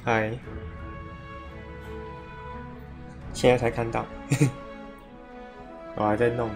嗨，现在才看到，我还在弄。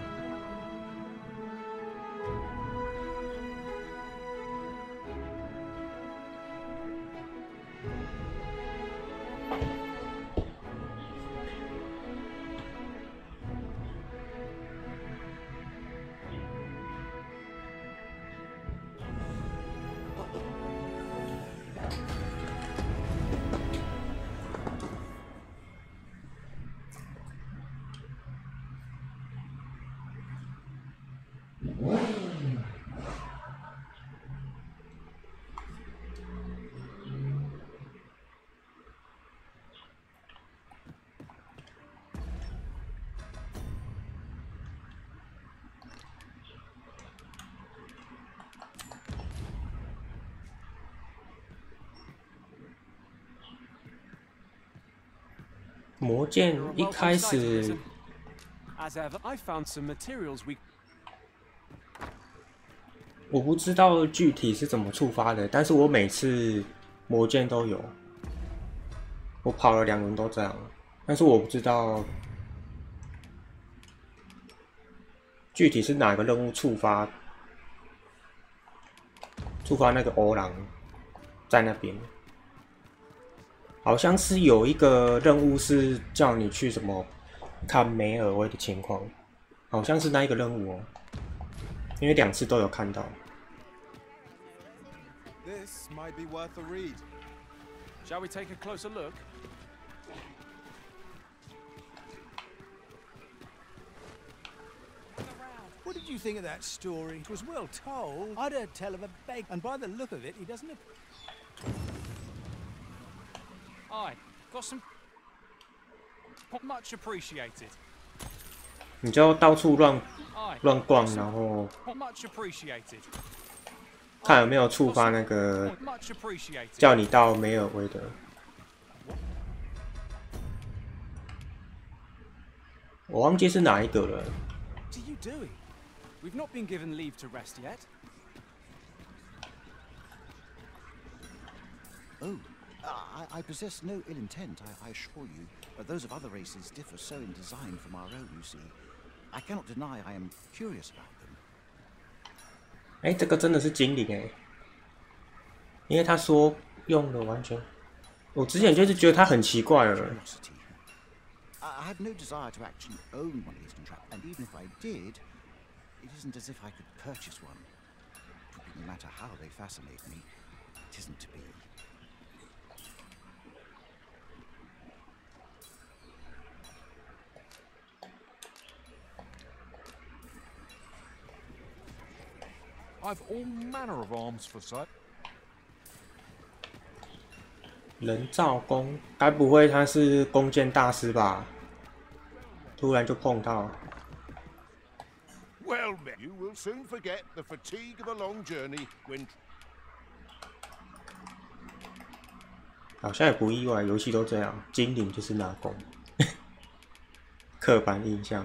魔剑一开始，我不知道具体是怎么触发的，但是我每次魔剑都有，我跑了2轮都这样，但是我不知道具体是哪个任务触发那个欧狼在那边。好像是有一个任务是叫你去什么看梅尔威的情况，好像是那一个任务哦，因为2次都有看到。This might be worth a read. Shall we take a closer look? What did you think of that story? It was well told. I'd heard tell of a beg, and by the look of it, he doesn't have... Aye, got some... much appreciated. 你就到处乱逛，然后 much appreciated. 看有没有触发那个叫你到梅尔威的。我忘记是哪一个了。What are you doing? We've not been given leave to rest yet. Oh, I possess no ill intent, I assure you. But those of other races differ so in design from our own, you see. I cannot deny I am curious about them. 哎，这个真的是精灵哎，因为他说用的完全，我之前就是觉得他很奇怪了。I have no desire to actually own one of these contraptions, and even if I did, it isn't as if I could purchase one. No matter how they fascinate me, it isn't to be. I've all manner of arms for sale. 人造弓，该不会他是弓箭大师吧？突然就碰到。Well, you will soon forget the fatigue of a long journey when. 好像也不意外，游戏都这样，精灵就是拿弓，刻板印象。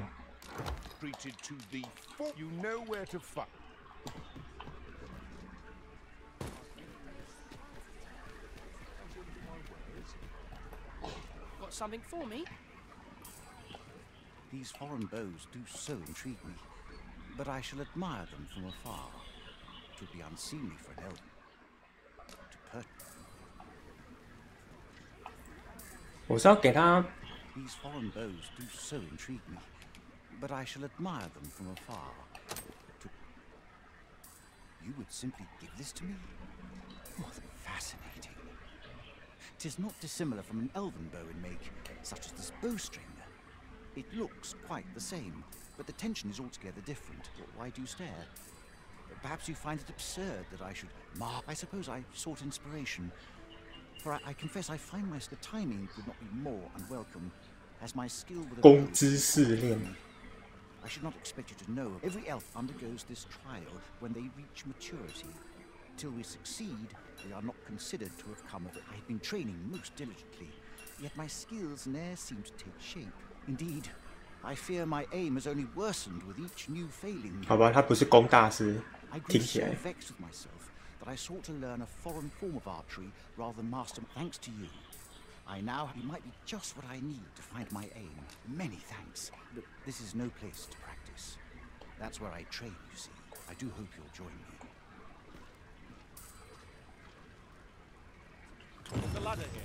Treated to the full, you know where to find. Got something for me? These foreign bows do so intrigue me, but I shall admire them from afar. It would be unseemly for an elf to purchase. 我是要给他。These foreign bows do so intrigue me, but I shall admire them from afar. You would simply give this to me? What fascinating. 'Tis not dissimilar from an elven bow in make, such as this bowstring. It looks quite the same, but the tension is altogether different. Why do you stare? Perhaps you find it absurd that I should mark. I suppose I sought inspiration. For I confess I find the timing could not be more unwelcome, as my skill with a bow. 弓之试炼。 I should not expect you to know every elf undergoes this trial when they reach maturity. Till we succeed, they are not considered to have come of it. I have been training most diligently, yet my skills ne'er seem to take shape. Indeed, I fear my aim has only worsened with each new failing. 好吧，他不是弓大师， I grew 听起 so 来。 vexed with myself that I sought to learn a foreign form of archery rather than master. Thanks to you, you might be just what I need to find my aim. Many thanks. But this is no place to practice. That's where I train, you see. I do hope you'll join me. There's a ladder here.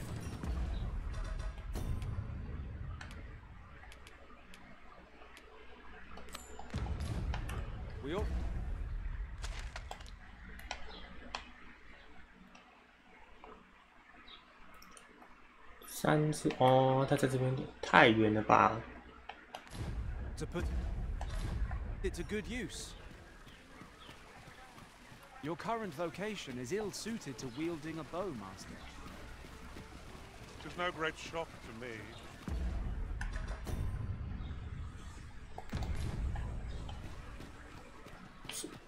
We all... 30哦，他在这边太远了吧？ To put it to good use. Your current vocation is ill-suited to wielding a bow, Master. It's no great shock to me.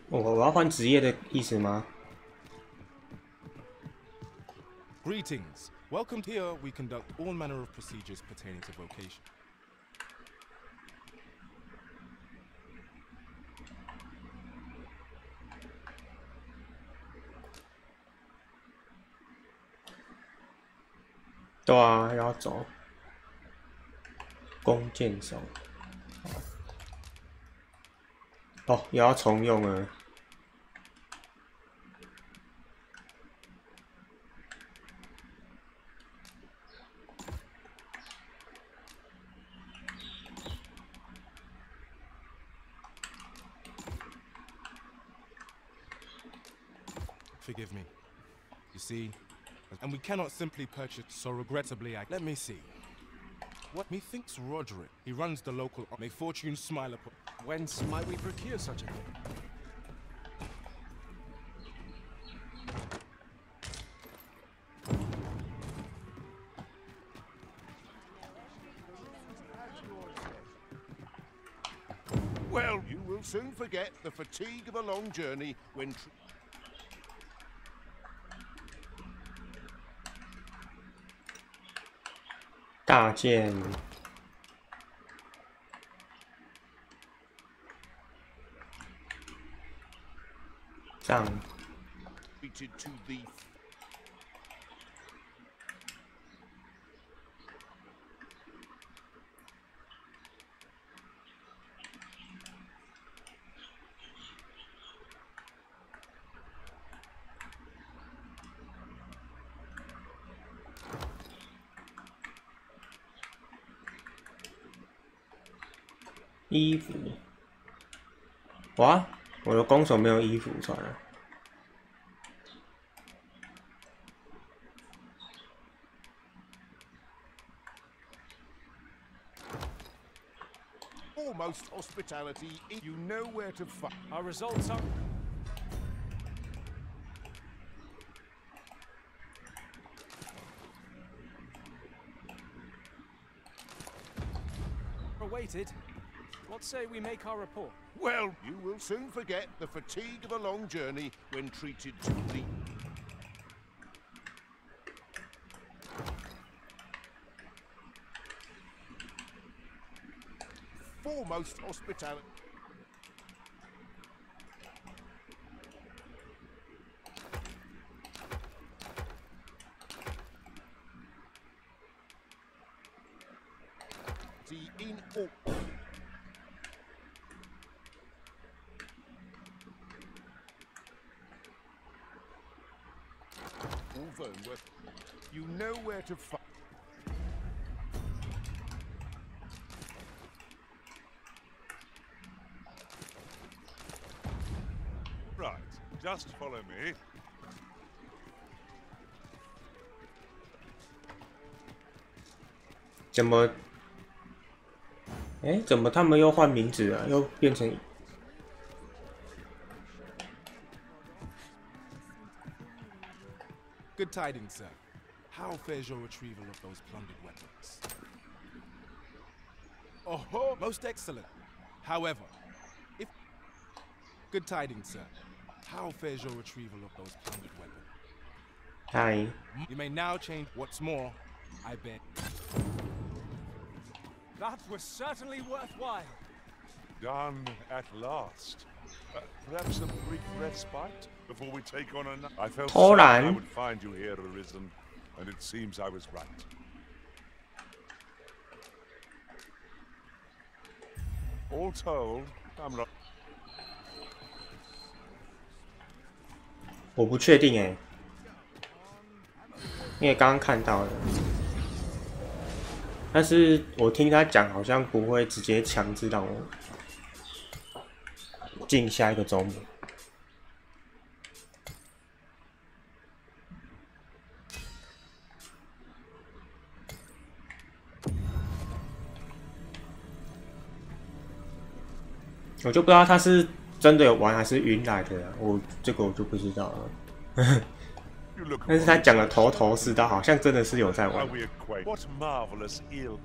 我要换职业的意思吗？ Greetings. Welcome here. We conduct all manner of procedures pertaining to vocation. 对啊，要走弓箭手。哦，也要重用了。 Forgive me. You see, and we cannot simply purchase, so regrettably let me see. What methinks Roderick, he runs the local, may fortune smile upon. Whence might we procure such a thing? Well, you will soon forget the fatigue of a long journey when... 大剑，杖， treated to the... 衣服，哇，我的弓手没有衣服穿了。 Foremost hospitality, you know where to find. Our results are... awaited. What say we make our report? Well, you will soon forget the fatigue of a long journey when treated to the... Foremost hospitality. In all. Vernworth, you know where to find. Right, just follow me. 怎么？哎，怎么他们又换名字了？又变成？ Good tidings, sir. How fares your retrieval of those plundered weapons? Oh, most excellent. However, if... Good tidings, sir. How fares your retrieval of those plundered weapons? Hi. You may now change. What's more, I bet. That was certainly worthwhile. Done at last. Perhaps a brief respite before we take on another. I felt 偷 certain I 懒 would find you here, Arisen, and it seems I was right. All told, I'm not. 我不确定哎，因为刚刚看到了，但是我听他讲，好像不会直接强制让我进下一个周末。我就不知道他是真的有玩还是云来的啊，这个我就不知道了。但是他讲的头头是道，好像真的是有在玩。 What marvelous ill.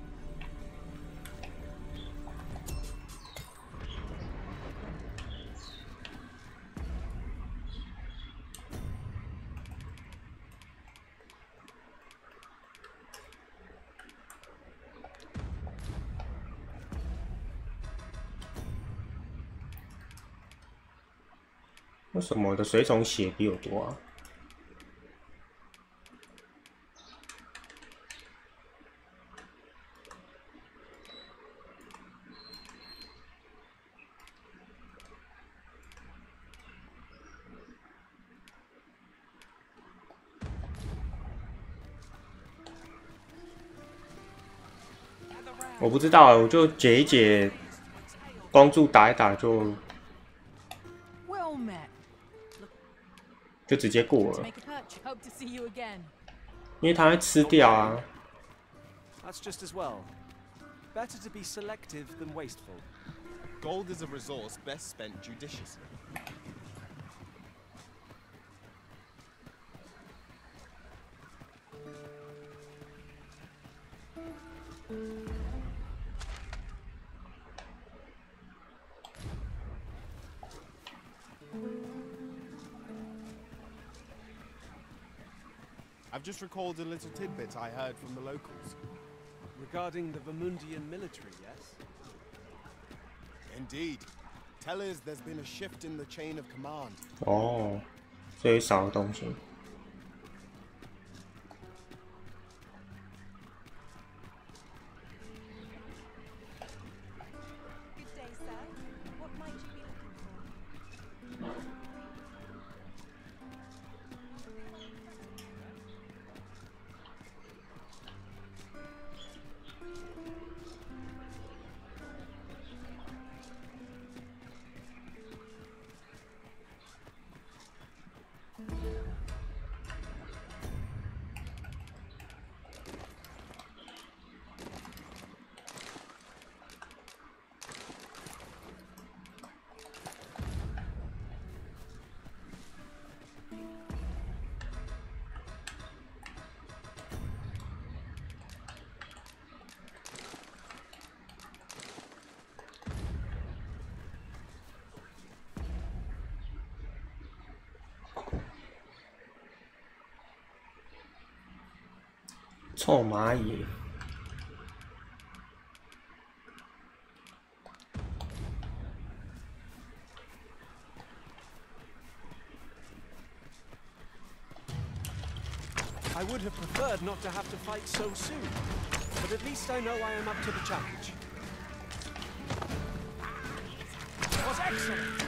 为什么我的水虫血比我多啊？我不知道，我就解一解，光柱打一打就 Well met. 就直接过 To 了， make a purchase. Hope to see you again. 因为它会吃掉啊。 That's just as well. Better to be selective than wasteful. Gold is a resource best spent judiciously. I've just recalled a little tidbit I heard from the locals. Regarding the Vermundian military, yes? Indeed. Tell us there's been a shift in the chain of command. 哦，所以少的东西。 Good day, sir. What might you be looking for? .臭蚂蚁。 I would have preferred not to have to fight so soon, but at least I know I am up to the challenge. It was excellent.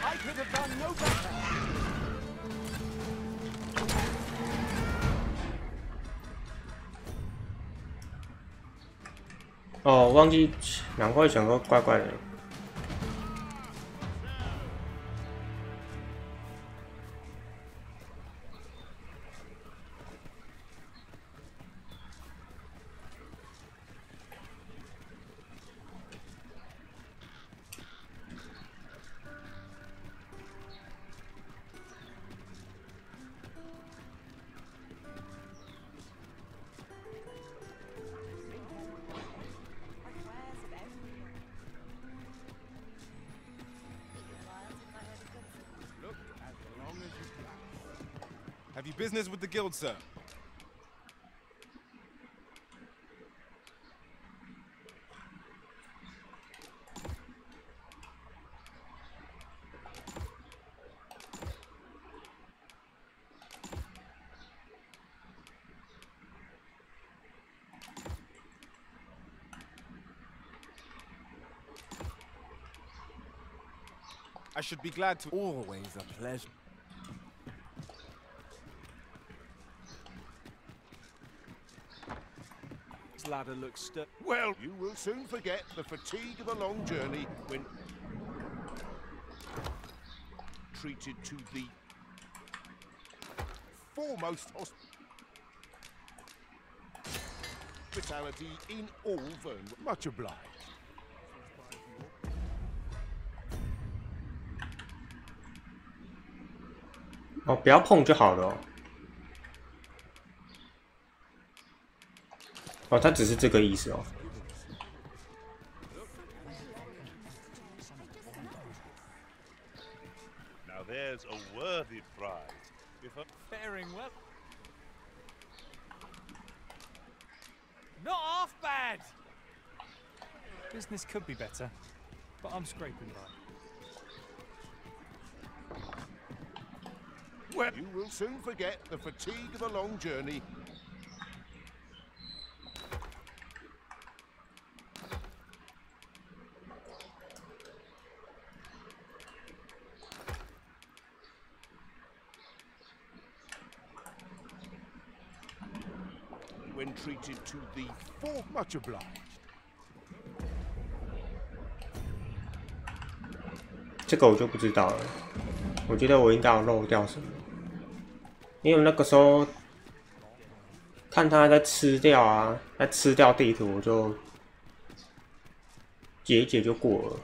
I could have done no better. 哦，忘记，难怪想说怪怪的。Have you business with the guild, sir? I should be glad to. Always a pleasure. This ladder looks well, you will soon forget the fatigue of a long journey when treated to the foremost hospitality in all Vernwood. Much obliged. 哦，不要碰就好了哦。哦，它只是这个意思哦。Now there's a worthy prize. If faring well. Not half bad. Business could be better, but I'm scraping by. Well, you will soon forget the fatigue of a long journey. When treated to the full, much obliged. 这个我就不知道了，我觉得我应该有漏掉什么，因为那个时候看他在吃掉啊，在吃掉地图，我就解一解就过了。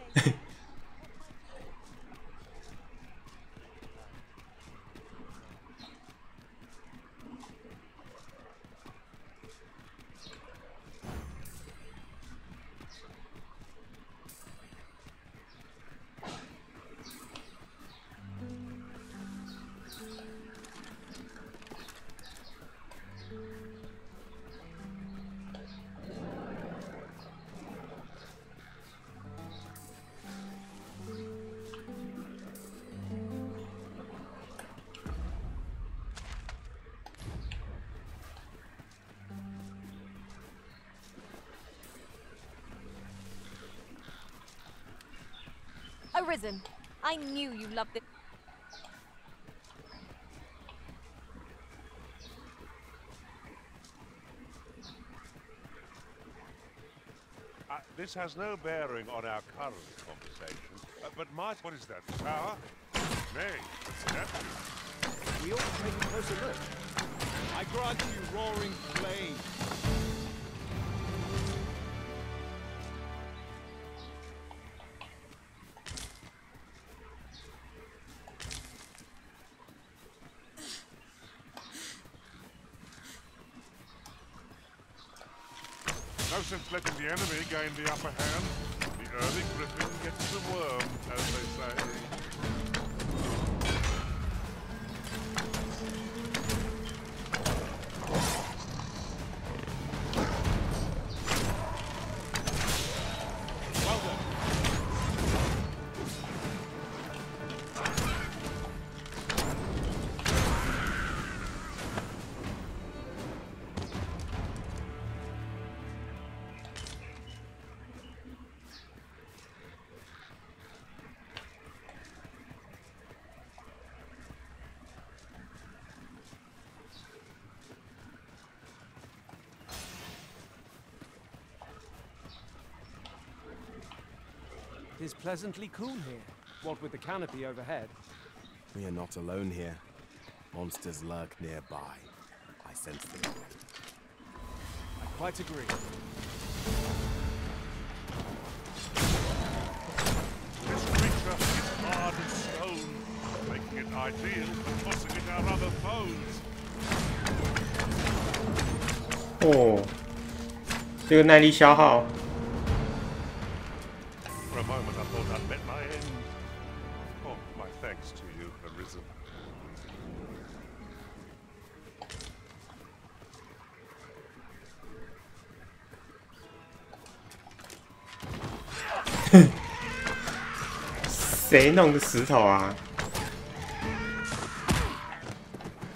Arisen, I knew you loved it. This has no bearing on our current conversation, but what is that, tower? Nay, statue. We ought to take a closer look. I grant you roaring flame. No sense letting the enemy gain the upper hand. The early griffin gets the worm, as they say. Well done. It is pleasantly cool here, what with the canopy overhead. We are not alone here. Monsters lurk nearby. I sense them already. I quite agree. This creature is hard as stone, making it ideal for tossing at our other foes. 哦，这个耐力消耗。 For a moment I thought I'd met my end. Oh, my thanks to you, Arisen. Huh. 谁弄的石头啊？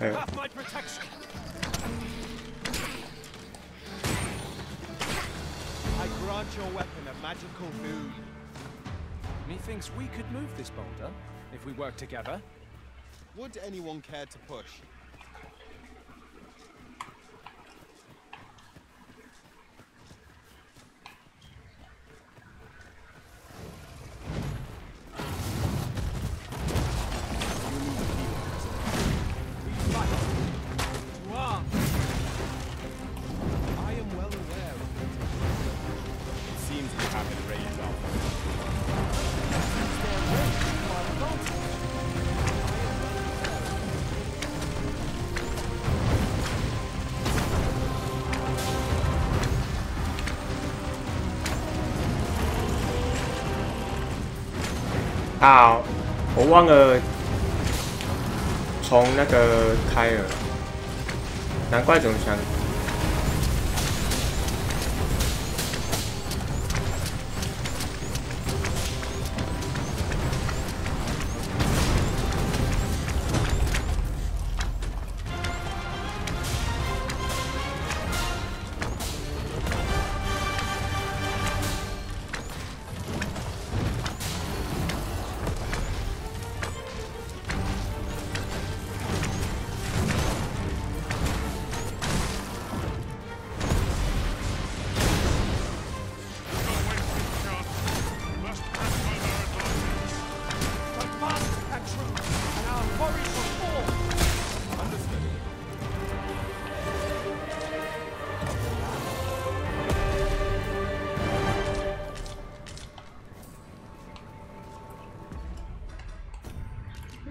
哎呦！ Have my protection. I grant your weapon a magical boon. Methinks we could move this boulder. if we work together. Would anyone care to push?啊，我忘了从那个开了，难怪怎么想。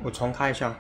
我重开一下。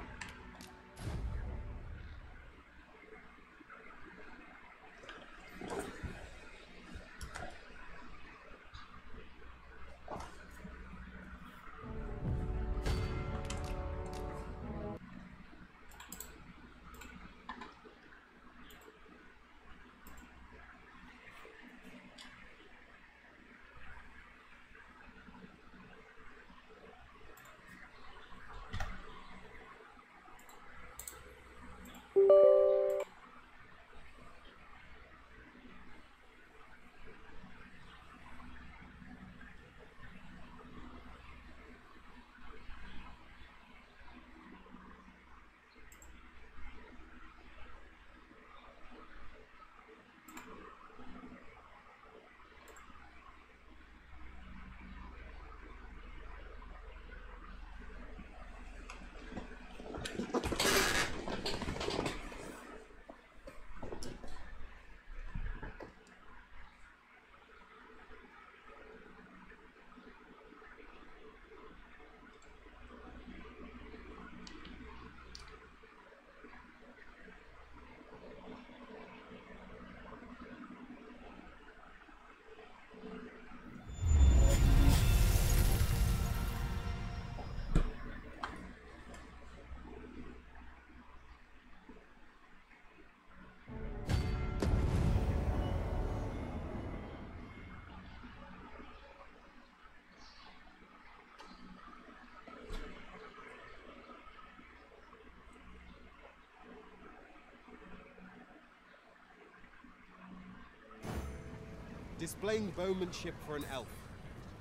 Displaying bowmanship for an elf.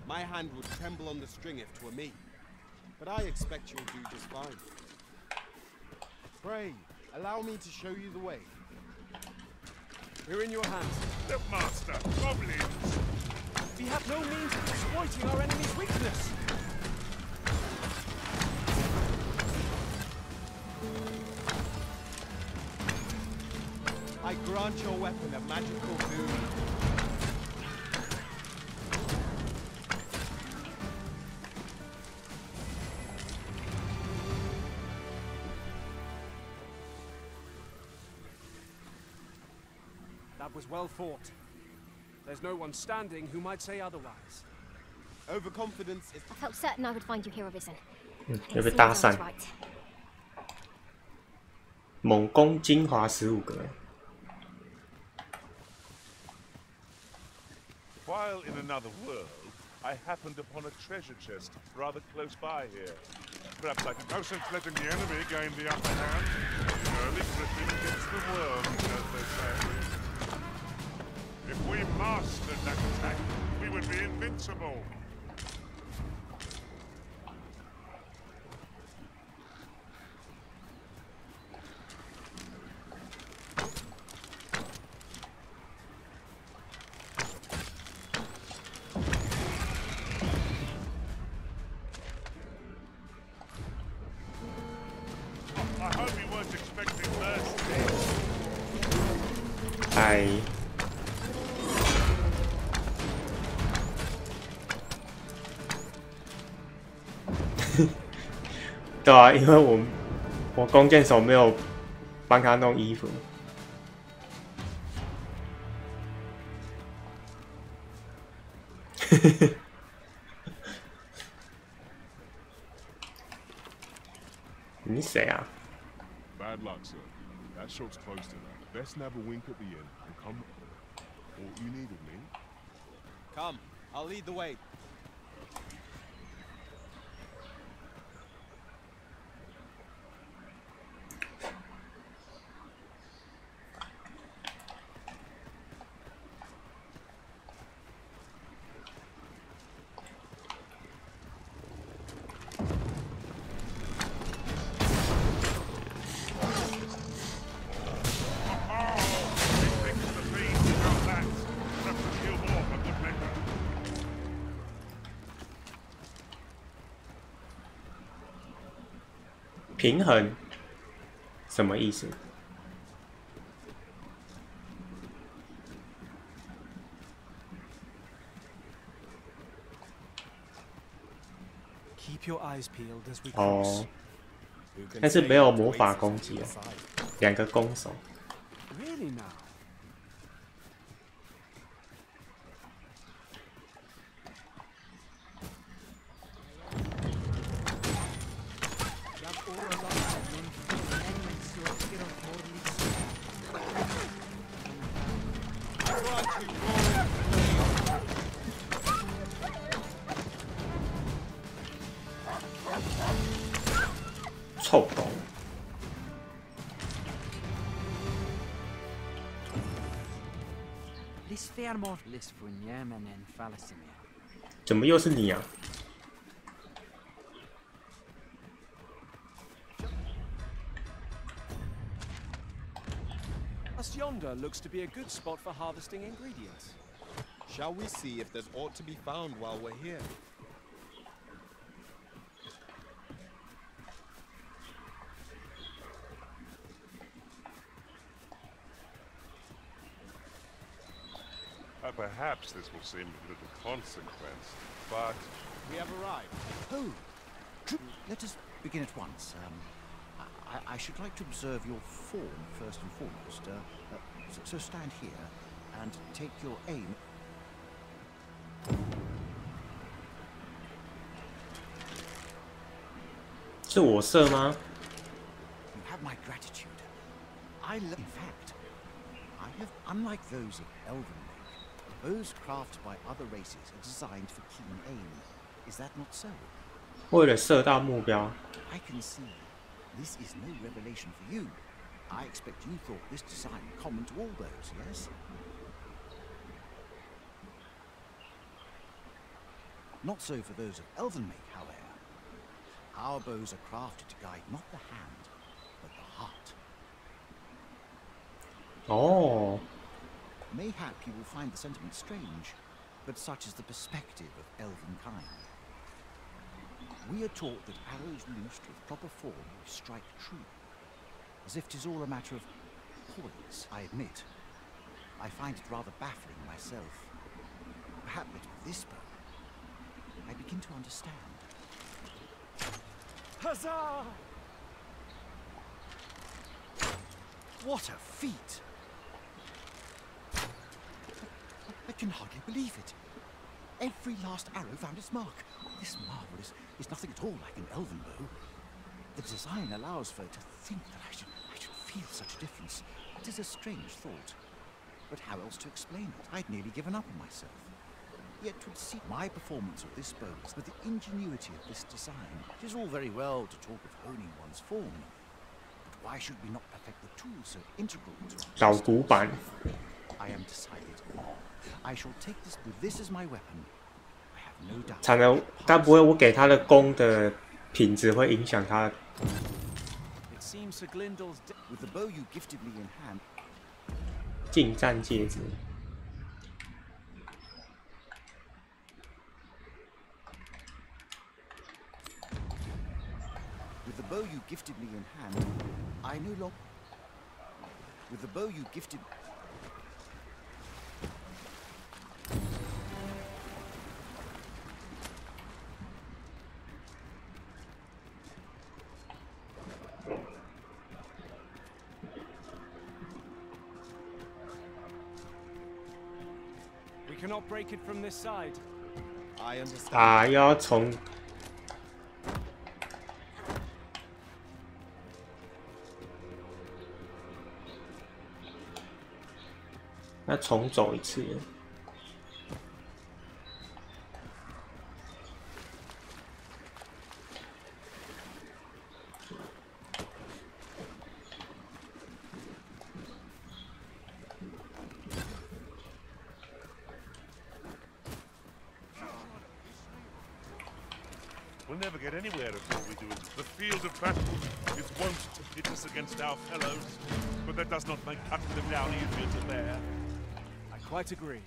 My hand would tremble on the string if 'twere me. But I expect you'll do just fine. Pray, allow me to show you the way. We're in your hands. The master, goblins! We have no means of exploiting our enemy's weakness. I grant your weapon a magical boon. That was well fought. There's no one standing who might say otherwise. Overconfidence is... I felt certain I would find you here, Arisen. 有被搭讪。猛攻精华15个。While in another world, I happened upon a treasure chest rather close by here. Perhaps I could... No sense letting the enemy gain the upper hand. The early griffin against the world, as they say. If we mastered that attack, we would be invincible. weren't expecting this. 哎，对啊，因为我弓箭手没有帮他弄衣服。你谁啊？ Bad luck, sir. That shop's closed tonight. Best have a wink at the inn and come. What you need of me? Come, I'll lead the way. Fix the feed without that. Perhaps a few more for good measure. 平衡什么意思？ Keep your eyes peeled as we 哦 cross.，但是没有魔法攻击哦，两个弓手。 Really now? I 臭狗。 怎么又是你啊？ Us yonder looks to be a good spot for harvesting ingredients. Shall we see if there's aught to be found while we're here? Perhaps this will seem of little consequence, but We have arrived. Oh, let us begin at once. I should like to observe your form first and foremost. So stand here and take your aim. 是我射吗？ You have my gratitude. In fact, I have, unlike those of Elven make, bows crafted by other races are designed for keen aim. Is that not so? 为了射到目标， I can see. This is no revelation for you. I expect you thought this design common to all bows, yes? Not so for those of Elven make, however. Our bows are crafted to guide not the hand, but the heart. 哦， Mayhap you will find the sentiment strange, but such is the perspective of elven kind. We are taught that arrows loosed with proper form strike true, as if 'tis all a matter of poise. I admit, I find it rather baffling myself. Perhaps with this bow, I begin to understand. Huzzah! What a feat! I can hardly believe it. Every last arrow found its mark. This marvel is nothing at all like an elven bow. The design allows for to think that I should feel such a difference. It is a strange thought. But how else to explain it? I'd nearly given up on myself. Yet to see my performance of this bow with the ingenuity of this design. It is all very well to talk of honing one's form. But why should we not perfect the tools so integral to our 老古板。 I am decided. I shall take this with this as my weapon. I have no doubt. 惨了，该不会我给他的弓的品质会影响他？ It seems Sir Glyndal's With the bow you gifted me in hand. 近战戒指。 With the bow you gifted me in hand, I I no longer. With the bow you gifted. We cannot break it from this side. I understand. 啊，要从要重走一次。We'll never get anywhere if all we do is the field of battle is wont to pit us against our fellows, but that does not make cutting them down easier to bear. I quite agree.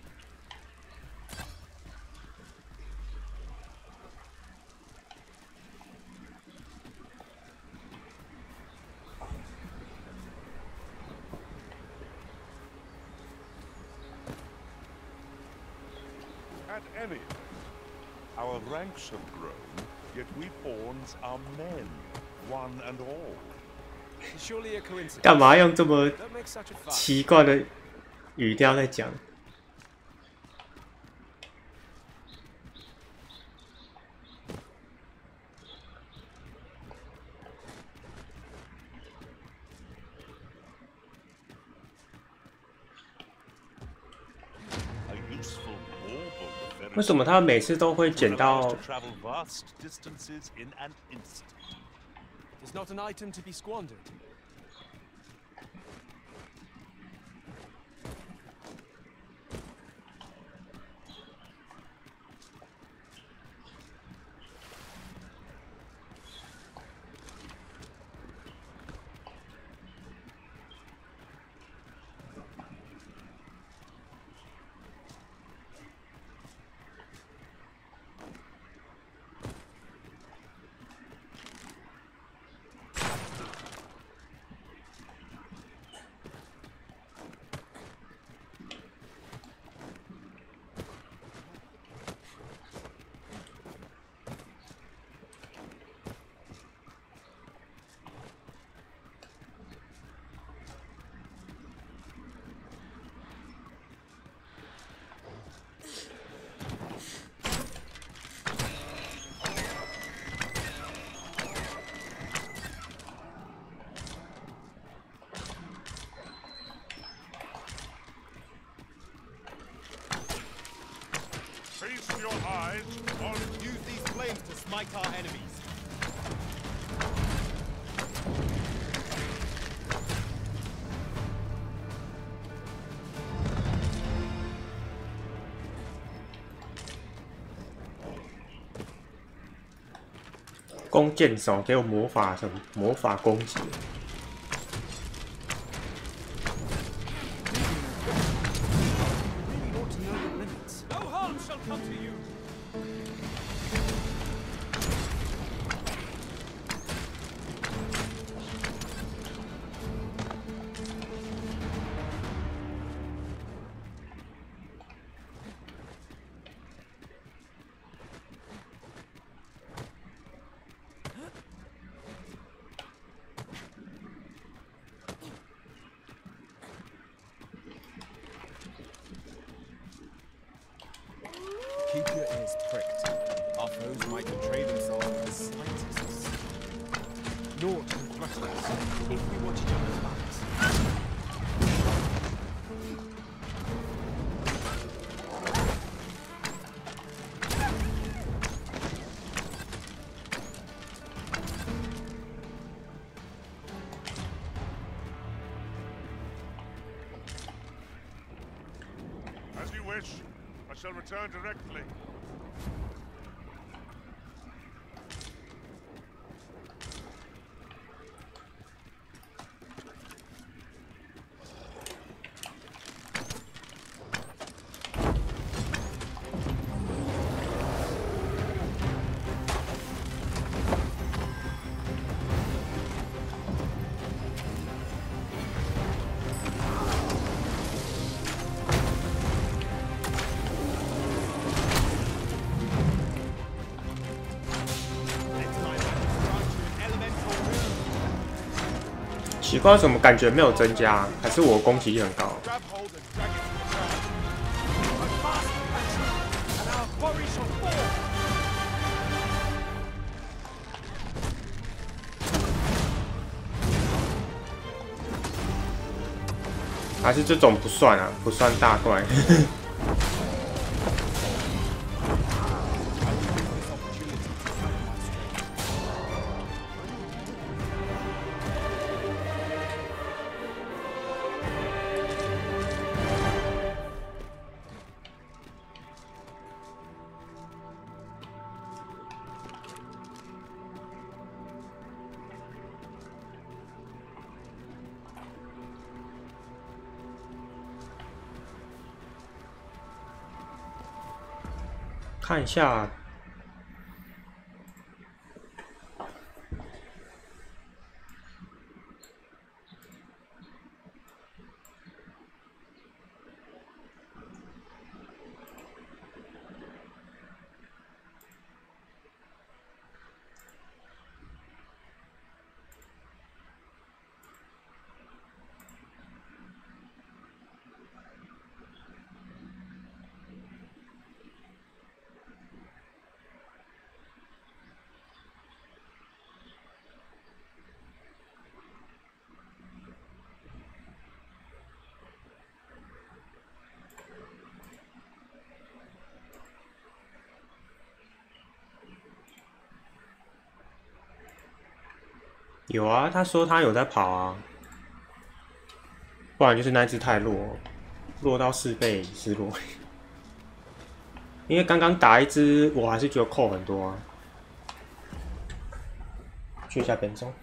At any, our ranks have grown, yet we pawns are men, one and all. It's surely a coincidence. 干嘛用这么 Don't make such a fuss. 奇怪的语调在讲？为什么他每次都会捡到？ It's not an item to be squandered. Feast your eyes on Use these flames to smite our enemies. "弓箭手给我魔法什么魔法攻击？" No harm shall come to you. As you wish. I shall return directly. 奇怪，怎么感觉没有增加？还是我攻击力很高？ 还是这种不算啊，不算大怪。看一下，有啊，他说他有在跑啊，不然就是那只太弱，弱到4倍失落。因为刚刚打一只，我还是觉得扣很多啊。去一下边中。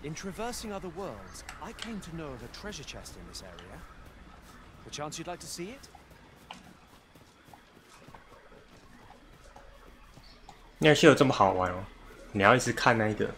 In traversing other worlds, I came to know of a treasure chest in this area. Perchance you'd like to see it? 那游戏有这么好玩哦？你要一直看那一个。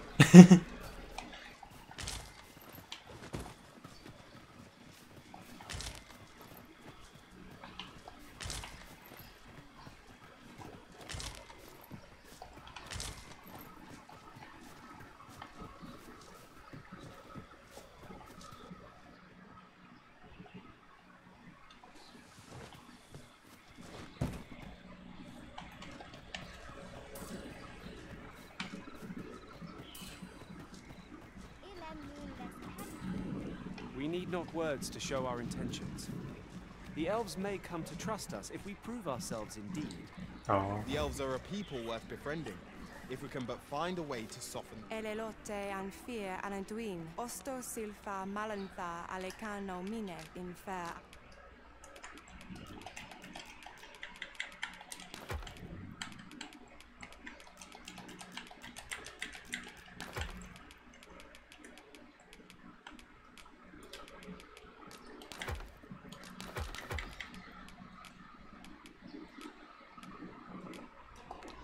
We need not words to show our intentions. The elves may come to trust us if we prove ourselves indeed. Oh. The elves are a people worth befriending, if we can but find a way to soften them. Elelote and fear alentuin, osto silfa malantha alecano mine infer.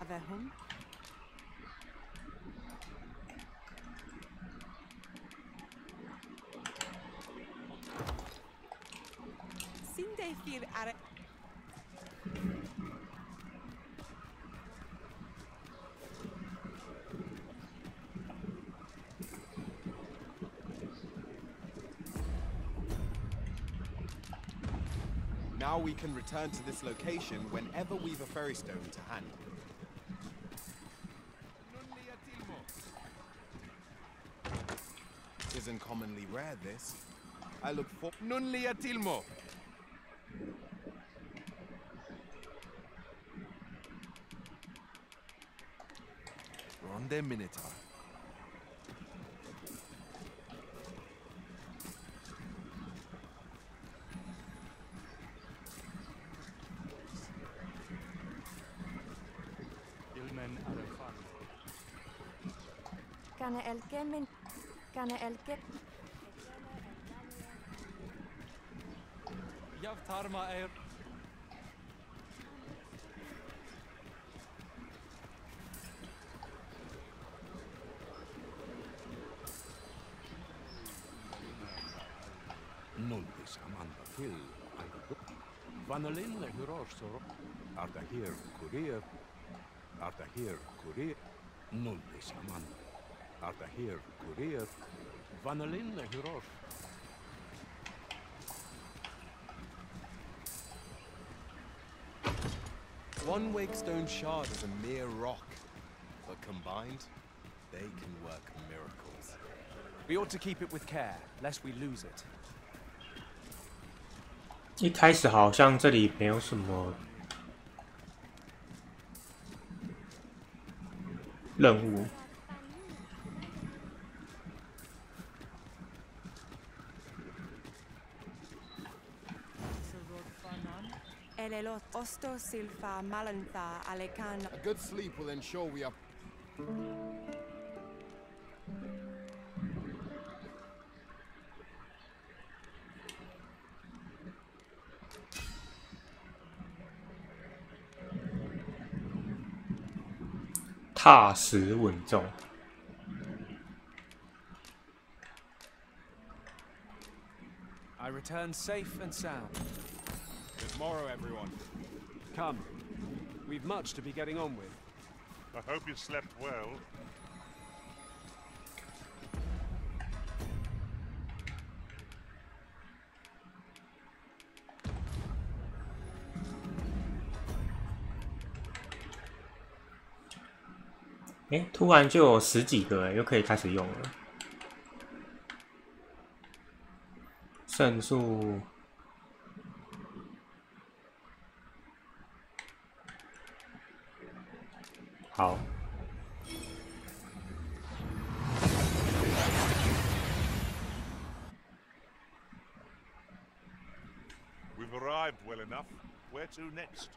Avehum? Sinde fir are Now we can return to this location whenever we've a ferry stone to hand. Isn't commonly rare, this. I look for non li atilmo. Ronde minita. Kan elke min... Kan elke... Javtarma er... Nuldis amanda till. Vanalin hurosor. Arta here courier. Arta here courier. Nuldis amanda. Arta here courier. Vanalin huros. One Wakestone shard is a mere rock, but combined, they can work miracles. We ought to keep it with care, lest we lose it. 一开始好像这里没有什么任务。Elelot osto silfa malantha alekan. A good sleep will ensure we are. 踏实稳重。I return safe and sound. Good morrow, everyone. Come. We've much to be getting on with. I hope you slept well.突然就有10几个又可以开始用了。胜数好。We've arrived well enough. Where to next?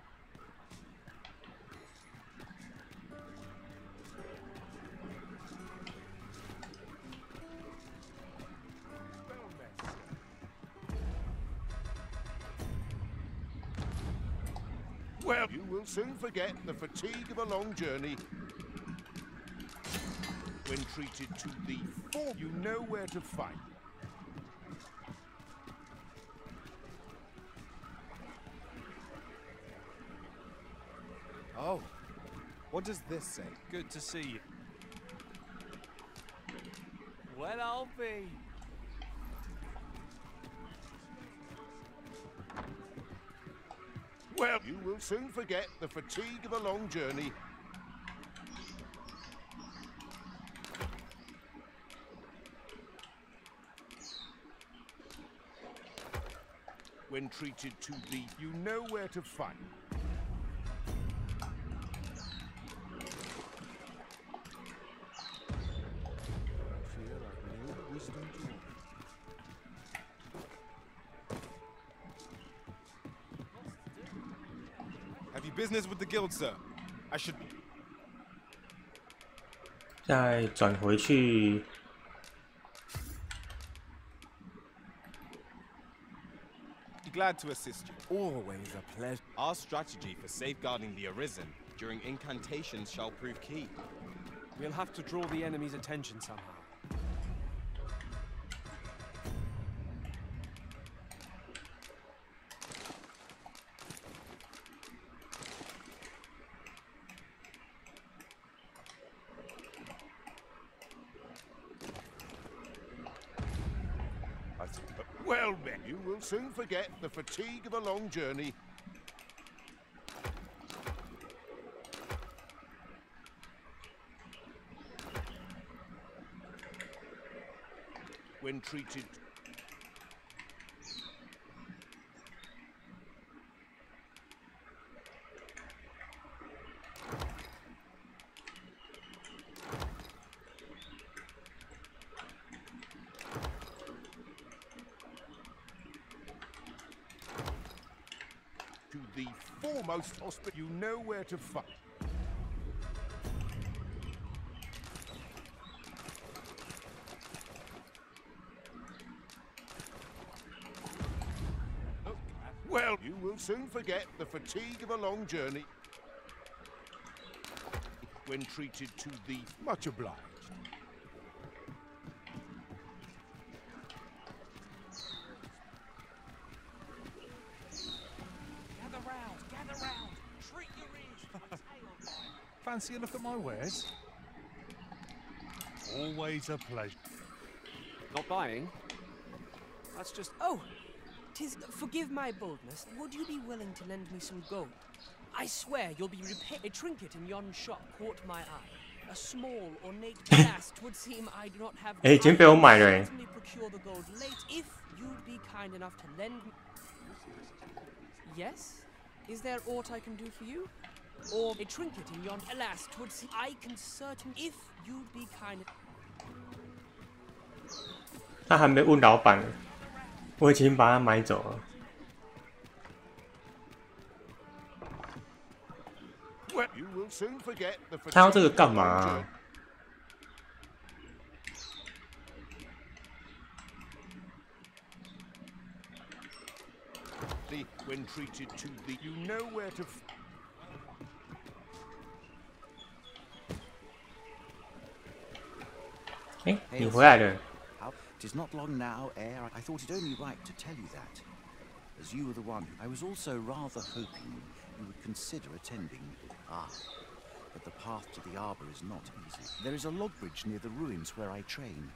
Well, you will soon forget the fatigue of a long journey. When treated to the full, you know where to fight. Oh, what does this say? Good to see you. Well, I'll be. Well, you will soon forget the fatigue of a long journey. When treated to the, you know where to fight. Have you business with the guild, sir? I should. 再转回去。 Be glad to assist you. Always a pleasure. Our strategy for safeguarding the Arisen during incantations shall prove key. We'll have to draw the enemy's attention somehow. Well, then, you will soon forget the fatigue of a long journey. When treated. To the foremost hospital, you know where to find. Well, you will soon forget the fatigue of a long journey. When treated to the much obliged. Gather round. Treat your ears to the tail. Fancy a look at my wares? Always a pleasure. Not buying? That's just... Oh! Forgive my boldness. Would you be willing to lend me some gold? I swear you'll be repaid. A trinket in yon shop caught my eye. A small, ornate glass. 'Twould seem I do not have. 已经被我买了欸。 Certainly procure the gold late if you'd be kind enough to lend me. Yes? Is there aught I can do for you? Or a trinket in yon alas? 'Twould seem I can certain if you'd be kind. 他还没问老板，我已经把它买走了。他要这个干嘛啊？ When treated to the, you know where to. 哎，你回来了。 'Tis not long now ere I thought it only right to tell you that, as you were the one, I was also rather hoping you would consider attending. Ah, but the path to the arbor is not easy. There is a log bridge near the ruins where I train.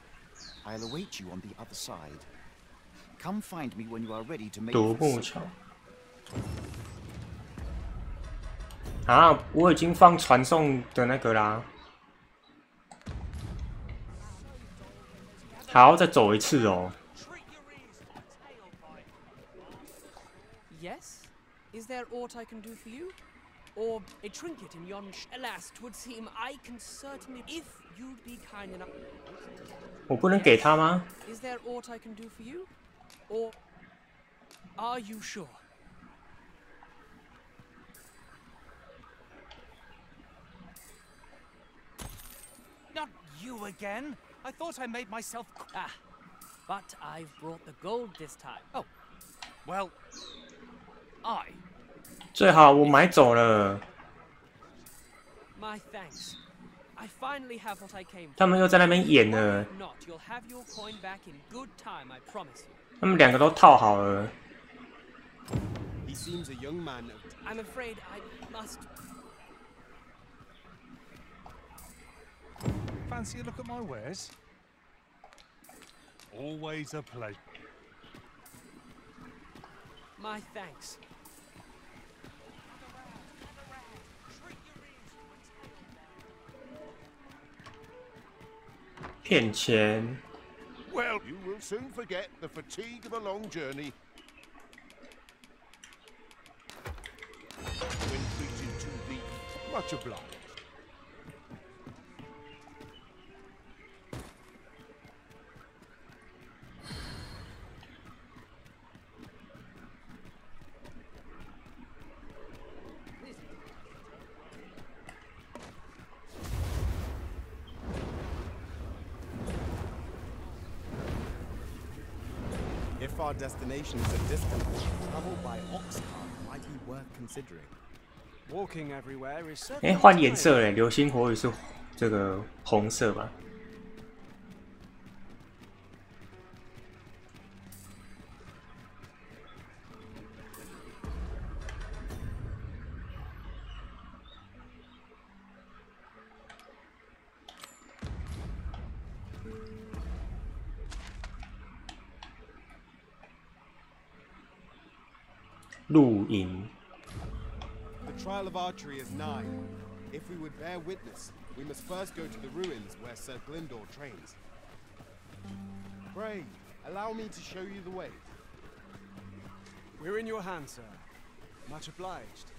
I'll await you on the other side. Come find me when you are ready to make. 独木桥。啊，我已经放传送的那个啦。 还要再走一次哦。Yes? Is there aught I can do for you? Or a trinket in yon alas, 'twould seem I can certainly if you'd be kind enough. 我不能给他吗？ Is there aught I can do for you? Or are you sure? Not you again. I thought I made myself. Ah, but I've brought the gold this time. Oh, well, I. 最好我买走了。 My thanks. I finally have what I came for. 他们又在那边演了。 Not, you'll have your coin back in good time, I promise you. 他们两个都套好了。 He seems a young man. I'm afraid I must. Fancy a look at my wares? Always a pleasure. My thanks. 骗钱。 Well, you will soon forget the fatigue of a long journey. When treated to the much obliged. If our destination is a distant travel by ox cart might be worth considering. Walking everywhere is 哎，换颜色嘞！流星火雨是这个红色吧？露营。 The trial of archery is nigh. If we would bear witness, we must first go to the ruins where Sir Glyndor trains. Pray, allow me to show you the way. We're in your hands, sir. Much obliged.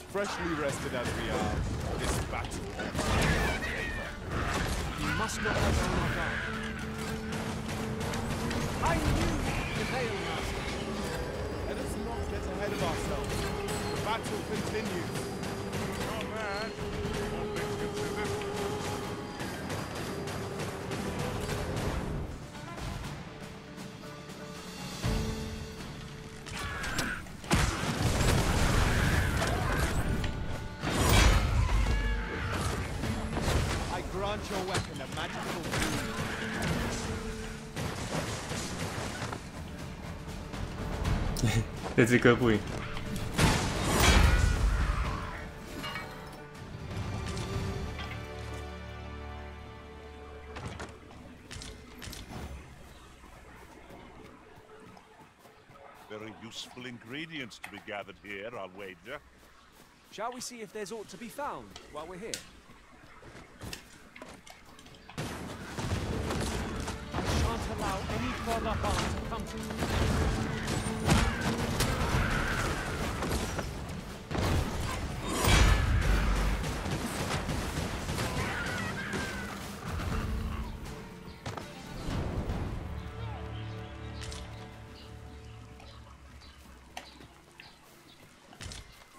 Freshly rested as we are, this battle You must not let down our guard. I knew the Veil Master. Let us not get ahead of ourselves. The battle continues. Not bad. All things considered. I grant your weapon a magical boon. 这支歌不赢。 Very useful ingredients to be gathered here, I'll wager. Shall we see if there's aught to be found while we're here? I shan't allow any further harm to come to you.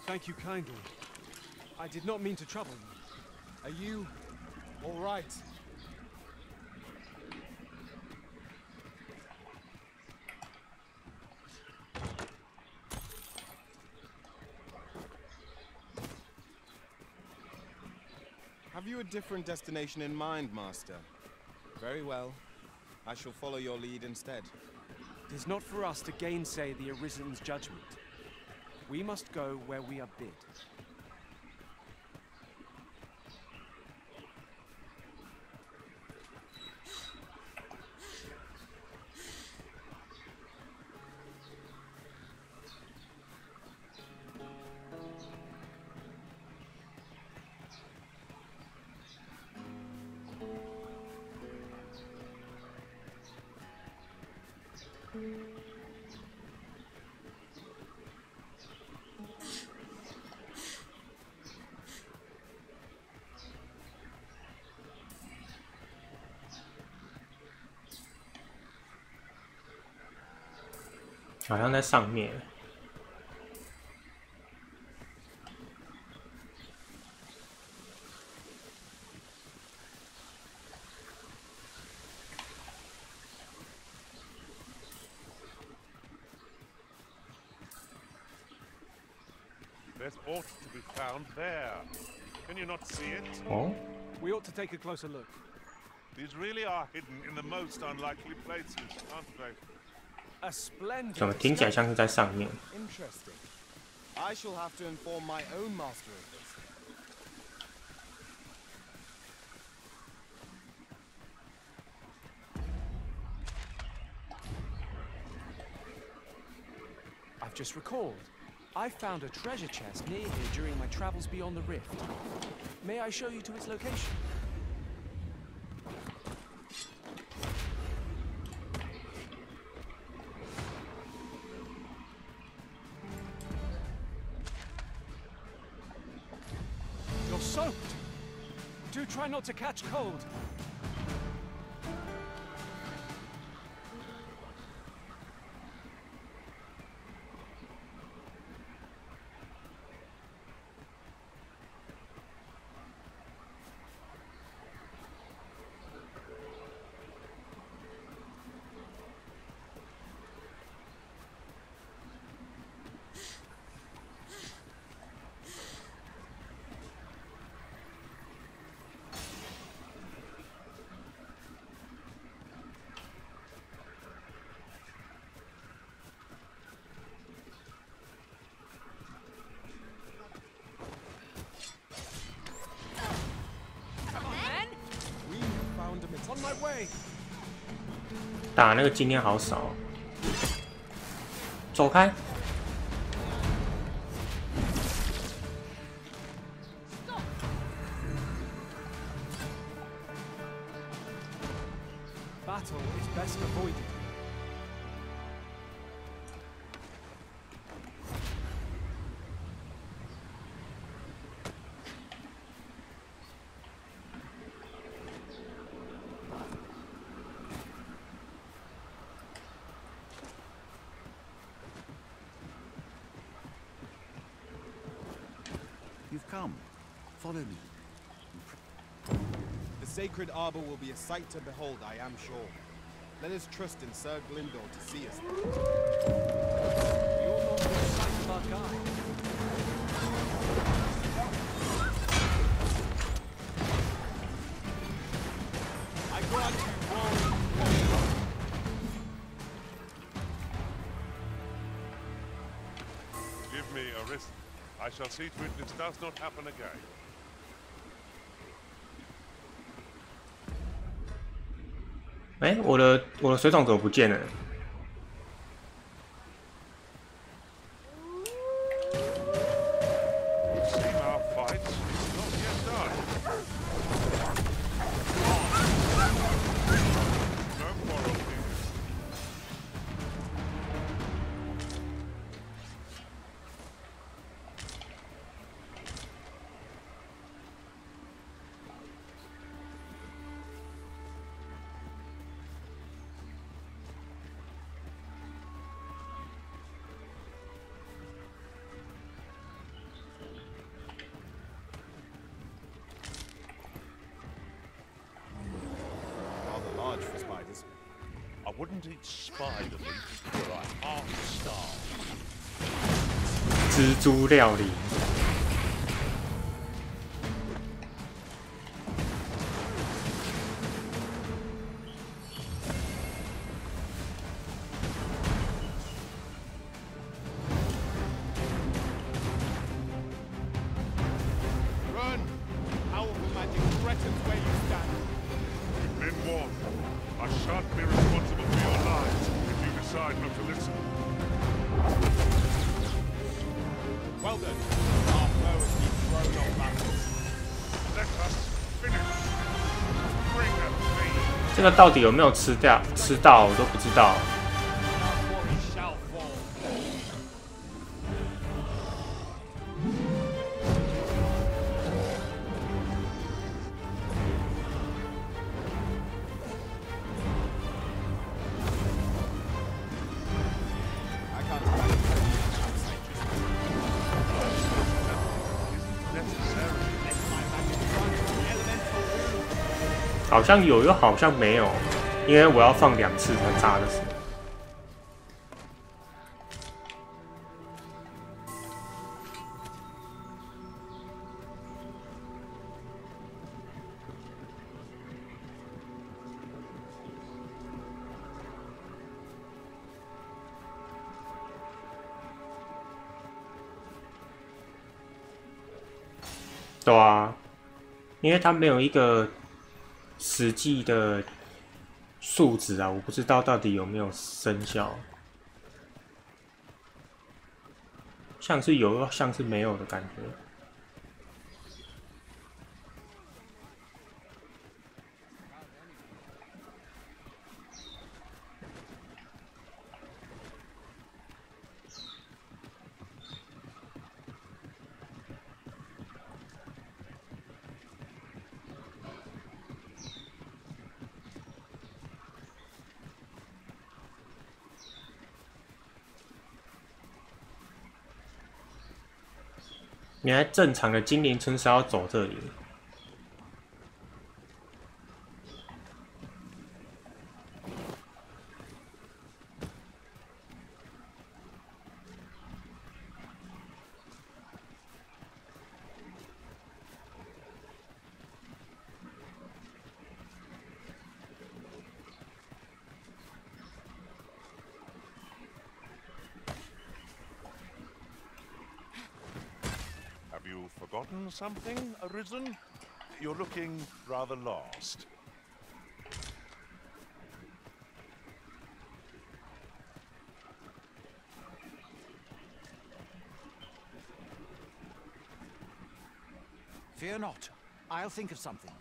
Thank you kindly. I did not mean to trouble you. Are you all right? Have you a different destination in mind, Master? Very well. I shall follow your lead instead. It is not for us to gainsay the Arisen's judgment. We must go where we are bid.好像在上面。 There's ought to be found there. Can you not see it? Oh. We ought to take a closer look. These really are hidden in the most unlikely places, aren't they? A splendid. 怎么听起来像是在上面？ Interesting. I shall have to inform my own master of this. I've just recalled. I found a treasure chest near here during my travels beyond the rift. May I show you to its location? You're soaked. Do try not to catch cold. 打那个经验好少，走开！ Battle is best avoided. You've come. Follow me. The sacred arbor will be a sight to behold, I am sure. Let us trust in Sir Glyndor to see us there. We all long for the sight of our guide. I grant you warning. Give me a wrist. I shall see to it this does not happen again. 哎，我的水桶怎么不见了？ For spiders. I wouldn't eat spider meat were I half starved. 蜘蛛料理。Run! Powerful magic threatens where you stand. You've been warned. I shan't be responsible for your lives if you decide not to listen. Well done. Our foe has been thrown off balance. Let us finish. Bring them me. 这个到底有没有吃到？我都不知道。 好像有，又好像没有，因为我要放2次才扎的死。对啊，因为它没有一个实际的数值啊，我不知道到底有没有生效，像是有又像是没有的感觉。原来正常的精灵村是要走这里。Forgotten something, Arisen? You're looking rather lost. Fear not. I'll think of something.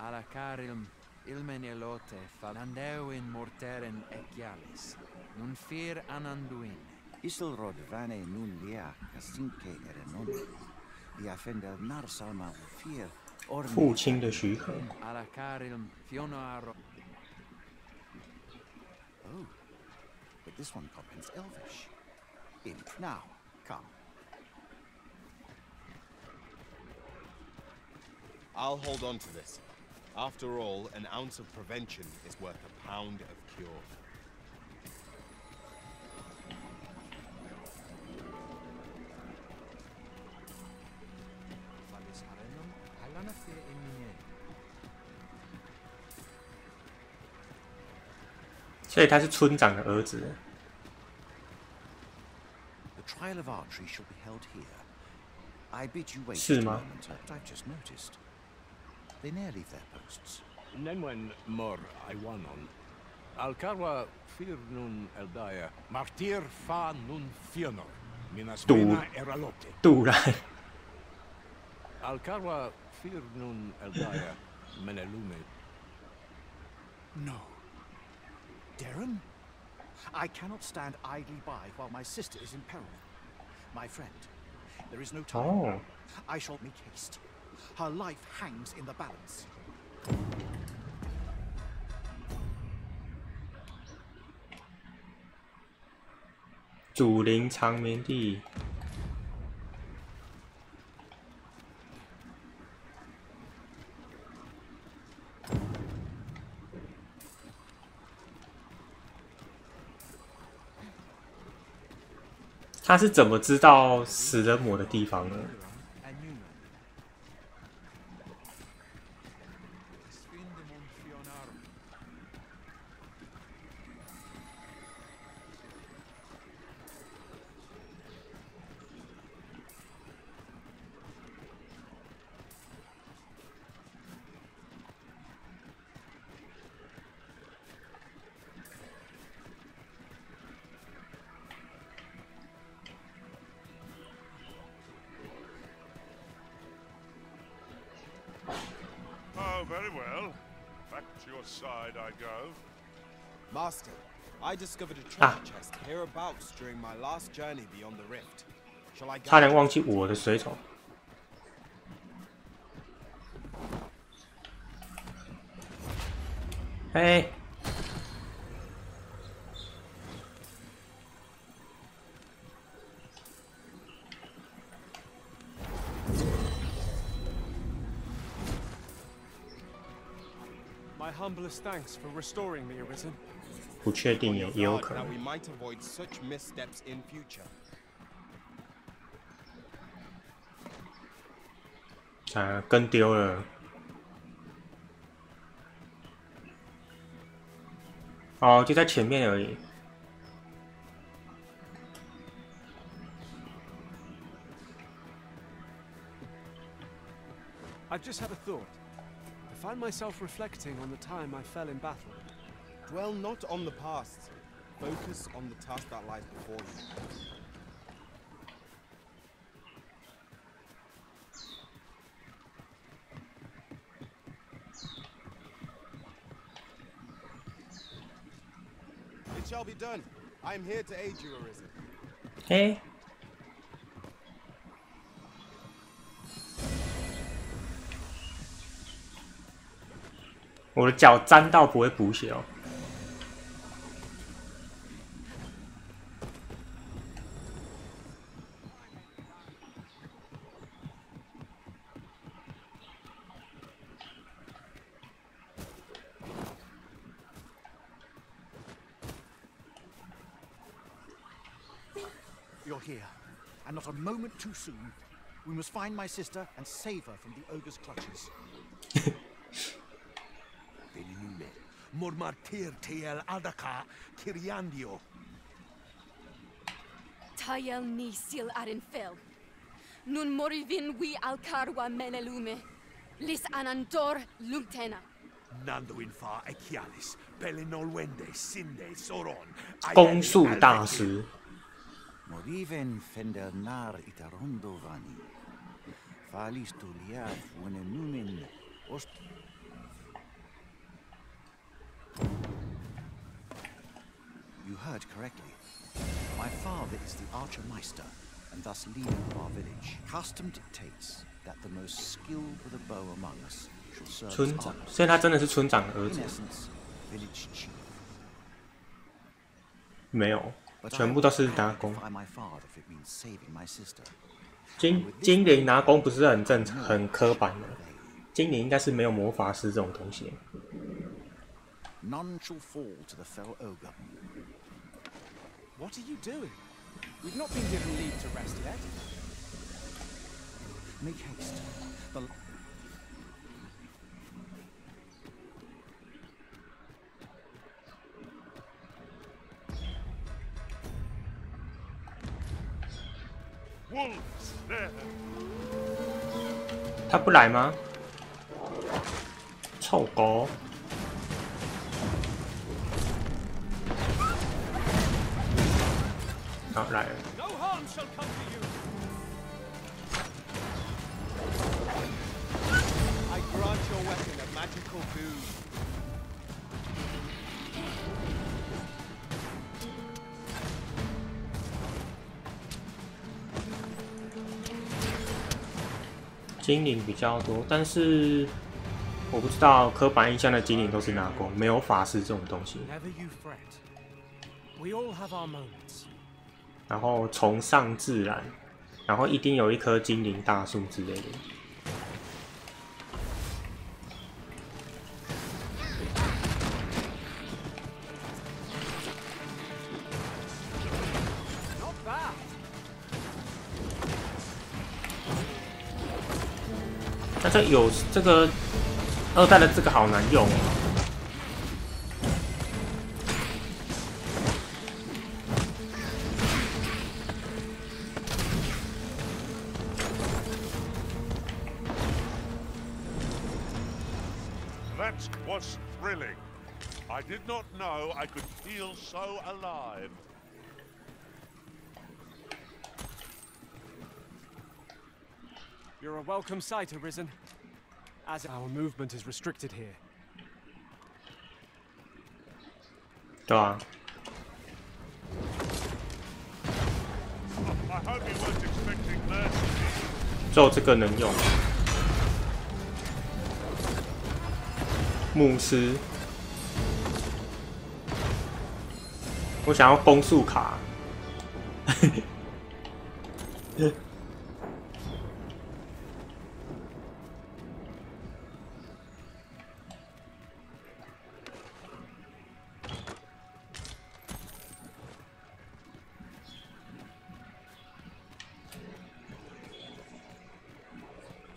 Alacarilm ilmen elote falandeu in morteren ecialis. Nun fear ananduin. Isilrod vane nun lia casinque erenone. Iafendel narsalma fear. 父亲的许可。 Alacarilm fionoaro. Oh, but this one comprehends Elvish. Imp. Now, come. I'll hold on to this. After all, an ounce of prevention is worth a pound of cure. "所以他是村长的儿子。 The trial of archery shall be held here. I bid you wait 是 just a 吗？ moment. I've just noticed. They ne'er leave their posts. Nenwen mor Iwanon. Alcarwa fir nun eldaya. Martir fa nun fionor. Minas vena eralote. 杜兰， Alcarwa fir nun eldaya. Menelume. No. Darren? I cannot stand idly by while my sister is in peril. My friend, there is no time. Oh. I shall make haste. Her life hangs in the balance. 祖灵长眠地。 他是怎么知道死人魔的地方呢？ Oh, very well. Back to your side I go. Master, I discovered a treasure chest hereabouts during my last journey beyond the rift. Shall I 差点忘记我的随从。哎， My humblest thanks for restoring me, Arisen. 不确定也有可 that 能。 we might avoid such missteps in future. 啊，跟丢了。哦，就在前面而已。 I've just had a thought. I find myself reflecting on the time I fell in battle. Dwell not on the past. Focus on the task that lies before you. It shall be done. I am here to aid you, Arisen. 哎，我的脚沾到不会补血哦。 You're here, and not a moment too soon. We must find my sister and save her from the ogre's clutches. Venume, mormartir tel adaka kiriandio. Tayel ni sil arin fel. Nun morivin we alcarwa menelume. Lis anandor lumtena. Nando in fa echialis, pelinolwende, sinde, soron. 攻速大师。Riven fendernar itarondovani. Falis tuliaf wenenumen ost. You heard correctly. My father is the Archermeister, and thus leader of our village. Custom dictates that the most skilled with a bow among us shall serve as 村长，所以他真的是村长的儿 In 子。 essence, village chief. 没有， But 全 I 部都 will 是拿弓。 sacrifice my father if it means saving my sister. 精灵拿弓不是很刻板的，精灵应该是没有魔法师这种东西。 None shall fall to the fell ogre. What are you doing? We've not been given leave to rest yet. Make haste. The Wolves there. 他不来吗？臭狗！好，来了。 No harm shall come to you. I grant your weapon a magical boon. 精灵比较多，但是我不知道刻板印象的精灵都是拿弓，没有法师这种东西。 Never you fret. We all have our moments. 然后崇尚自然，然后一定有一棵精灵大树之类的。 Not bad. 但这个二代的这个好难用哦。 That was thrilling. I did not know I could feel so alive. You're a welcome sight, Arisen. As our movement is restricted here. 对啊， I hope you weren't expecting that. 只有这个能用。牧师，我想要攻速卡。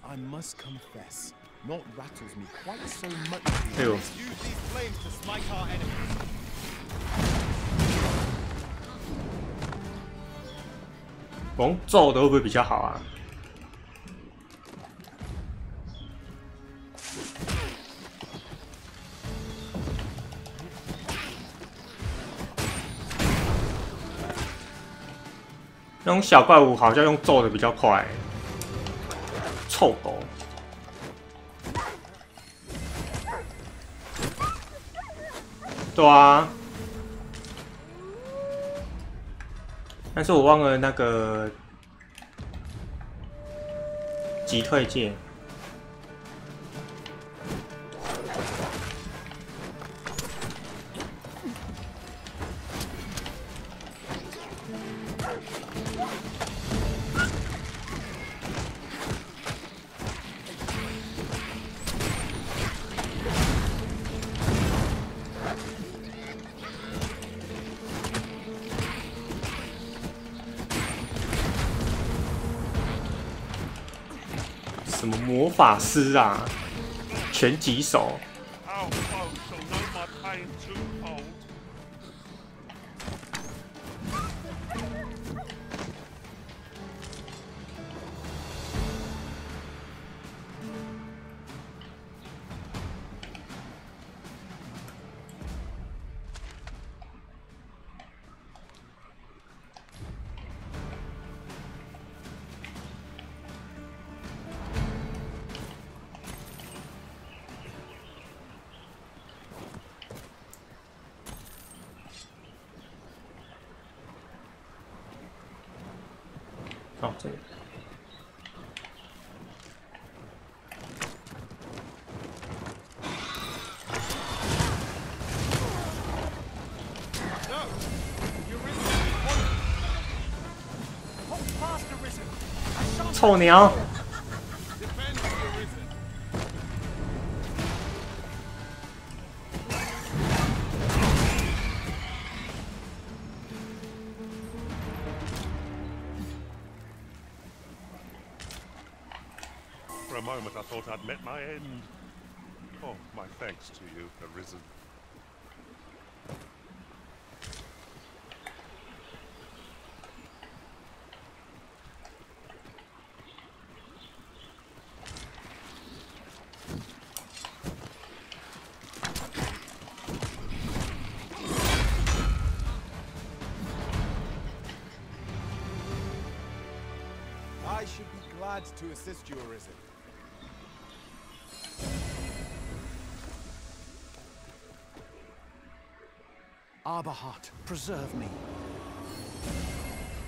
I must confess, naught rattles me quite so much. Ew. Let's use these flames to smite our enemies. 我用咒的会不会比较好啊？那种小怪物好像用咒的比较快。臭狗。对啊。但是我忘了那个击退键。什么魔法师啊，拳击手。 Our foes shall know my pain too cold. 哦，这里。臭鸟！ For a moment, I thought I'd met my end. Oh, my thanks to you, Arisen. I should be glad to assist you, Arisen. Arbaheart, preserve me.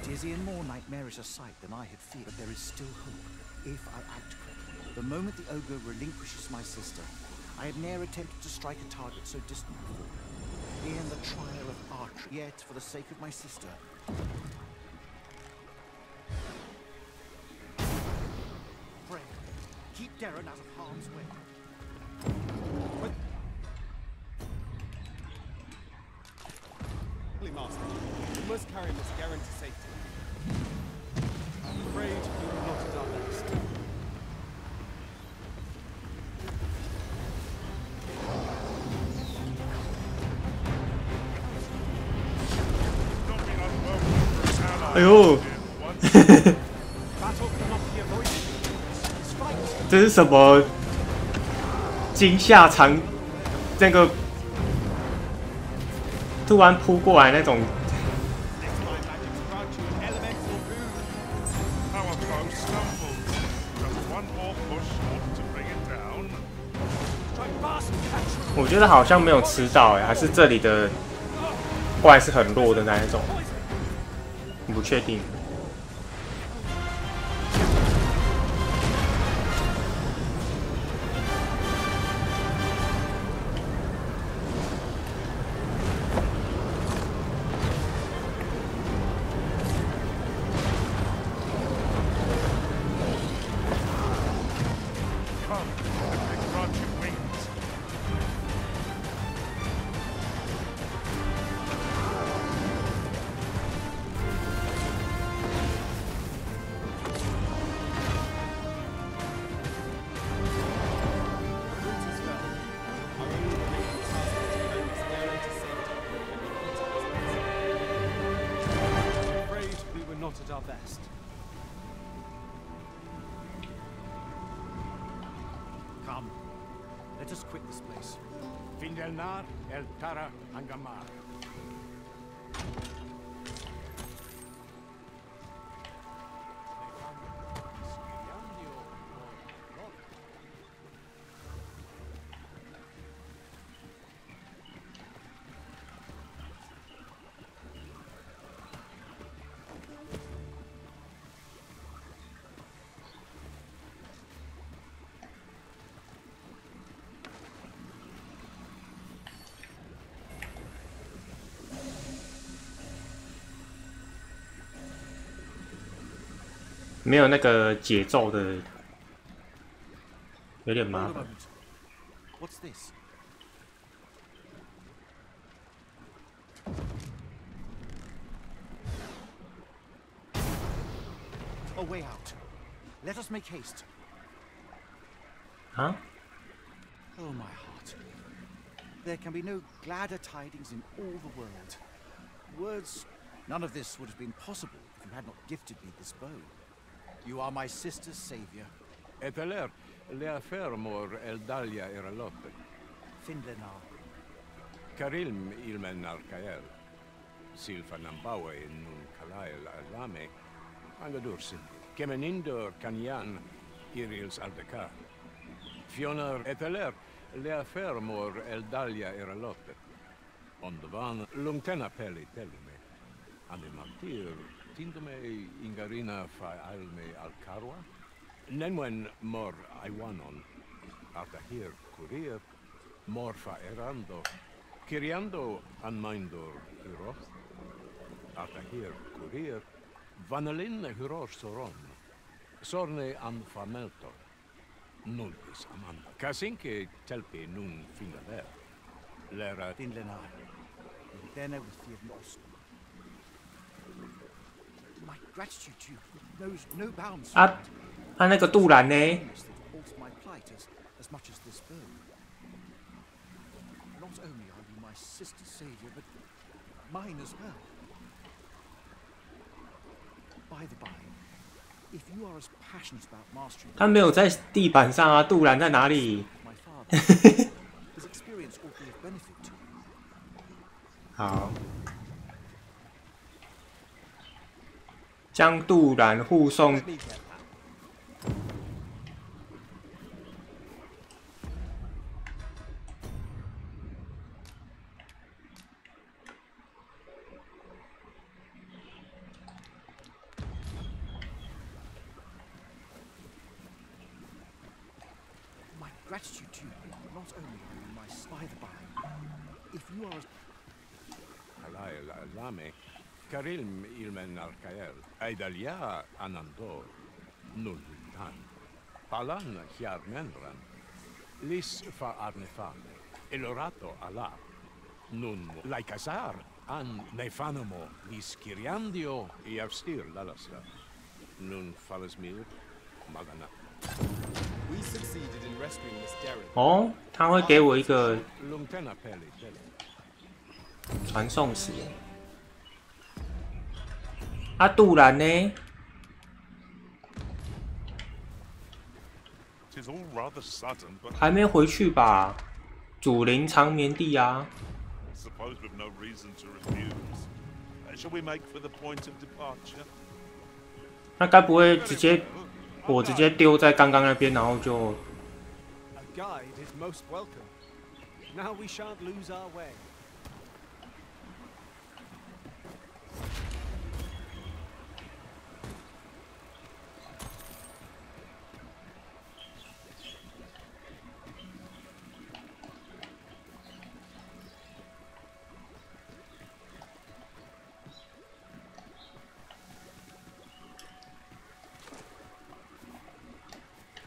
Dizzy and more nightmarish a sight than I had feared, but there is still hope, if I act quickly. The moment the ogre relinquishes my sister, I had ne'er attempted to strike a target so distant before. In the trial of archery, yet for the sake of my sister. Pray, keep Darren out of harm's way. Master, we must carry Miss Garen to safety. I'm afraid we were not at our best.哎呦！这是什么惊吓场？那个。 突然扑过来那种，我觉得好像没有吃到还是这里的怪是很弱的那一种，不确定。 Not at our best. Come, let us quit this place. Findelnar, El Tara, Angamar.没有那个节奏的，有点麻烦。What's this? A way out. Let us make haste. Huh? Oh, my heart. There can be no gladder tidings in all the world. Words, none of this would have been possible if you had not gifted me this bow. You are my sister's savior. Eteler, lea fermor Eldalia eralope. Finlenar. Karilm ilmen arkael. Silfa nambawe nun kalael alame. Angadursin. Kemenindor kanyan irils aldekar. Fionar eteler, lea fermor Eldalia eralope. On the van lungtena peli telime. Ande martir Tindome ingarina fa alme alcarwa. Nenwen mor iwanon. Artahir kurir. Mor fa erando. Kiriando anmindor hiro. Artahir kurir. Vanalin huror soron. Sorne an famelto. Nullis amanda. Kasinke telpe nun fingaler. Lera Dinlenar. Then I was feared lost. My gratitude to you knows no bounds. 啊，那个杜兰呢？ My plight as much as this bow. Not only are you my sister's savior, but mine as well. By the by, if you are as passionate about mastering, 他没有在地板上啊，杜兰在哪里？ my father, his experience ought to be of benefit to you. 好，将杜兰护送。 Gratitude to you, not only are you my by the by, if you are Lame, Karilm ilmen arkael, Aidalia anandor, nultan, Palan hiar menran, Lis fa arnefane, Elorato ala, Nun laikazar, an nefanamo, lis kiriandio, iavstir lalasta, Nun falasmir, magana. We succeeded in rescuing Miss Derry. 哦，他会给我一个传送词。啊，杜兰呢？ 'Tis all rather sudden, but 还没回去吧？祖灵长眠地啊。 suppose we've no reason to refuse. Shall we make for the point of departure? 那该不会直接我直接丢在刚刚那边，然后就 A guide is most welcome. Now we shan't lose our way.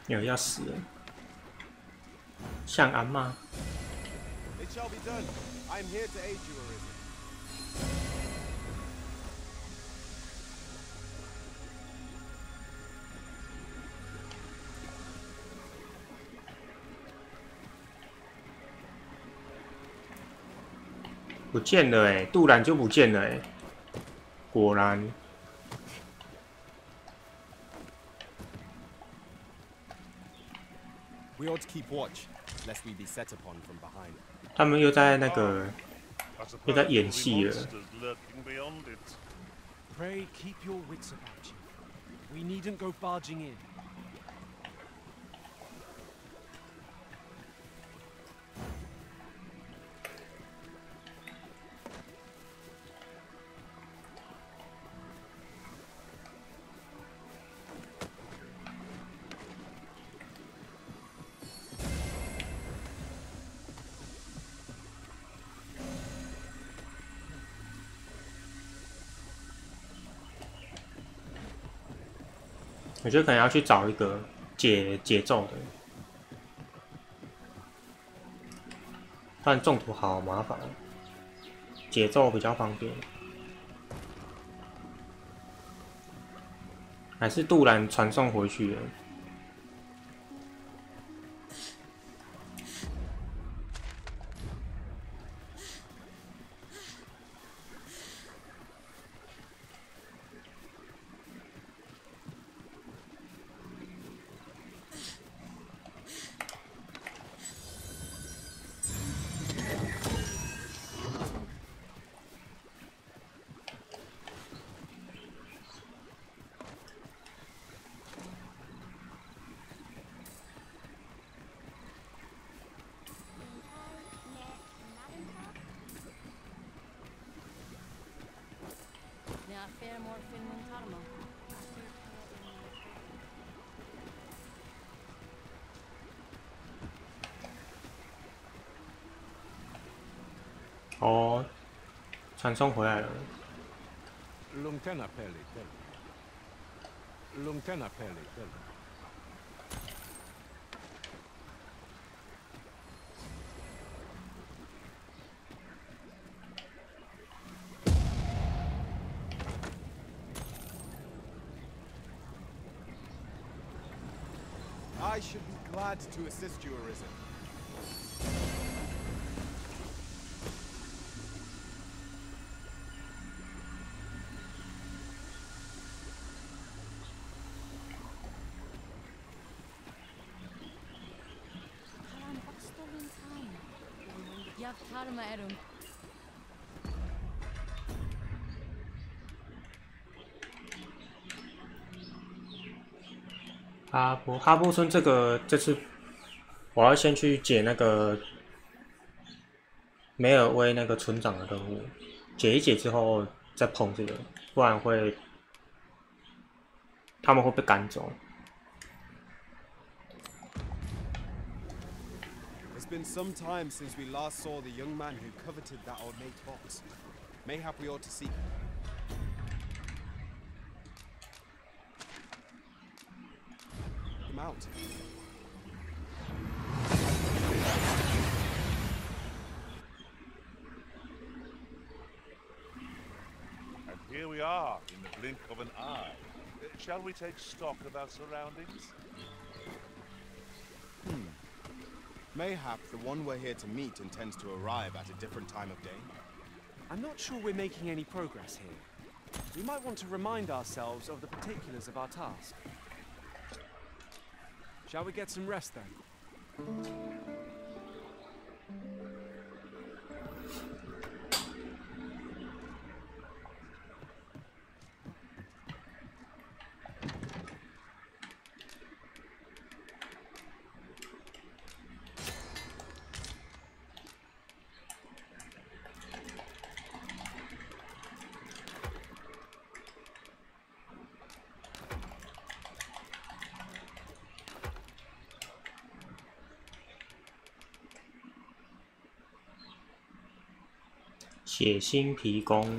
有要死了，像阿嬷。 It shall be done. I am here to aid you, Arisen. 不见了哎，杜兰就不见了哎，果然。 We ought to keep watch, lest we be set upon from behind. 他们又在那个又在演戏了。 Pray keep your wits about you. We needn't go barging in. 我觉得可能要去找一个解咒的，不然中途好麻烦，解咒比较方便。还是杜兰传送回去了。哦，传送回来了。Lontana peli, Lontana peli. I should be glad to assist you, Arisen.哈波村这次我要先去解那个梅尔威那个村长的任务，解一解之后再碰这个，不然他们会被赶走。It's been some time since we last saw the young man who coveted that ornate box. Mayhap we ought to seek him out. And here we are, in the blink of an eye. Shall we take stock of our surroundings? Mayhap the one we're here to meet intends to arrive at a different time of day. I'm not sure we're making any progress here. We might want to remind ourselves of the particulars of our task. Shall we get some rest then? 血腥皮弓。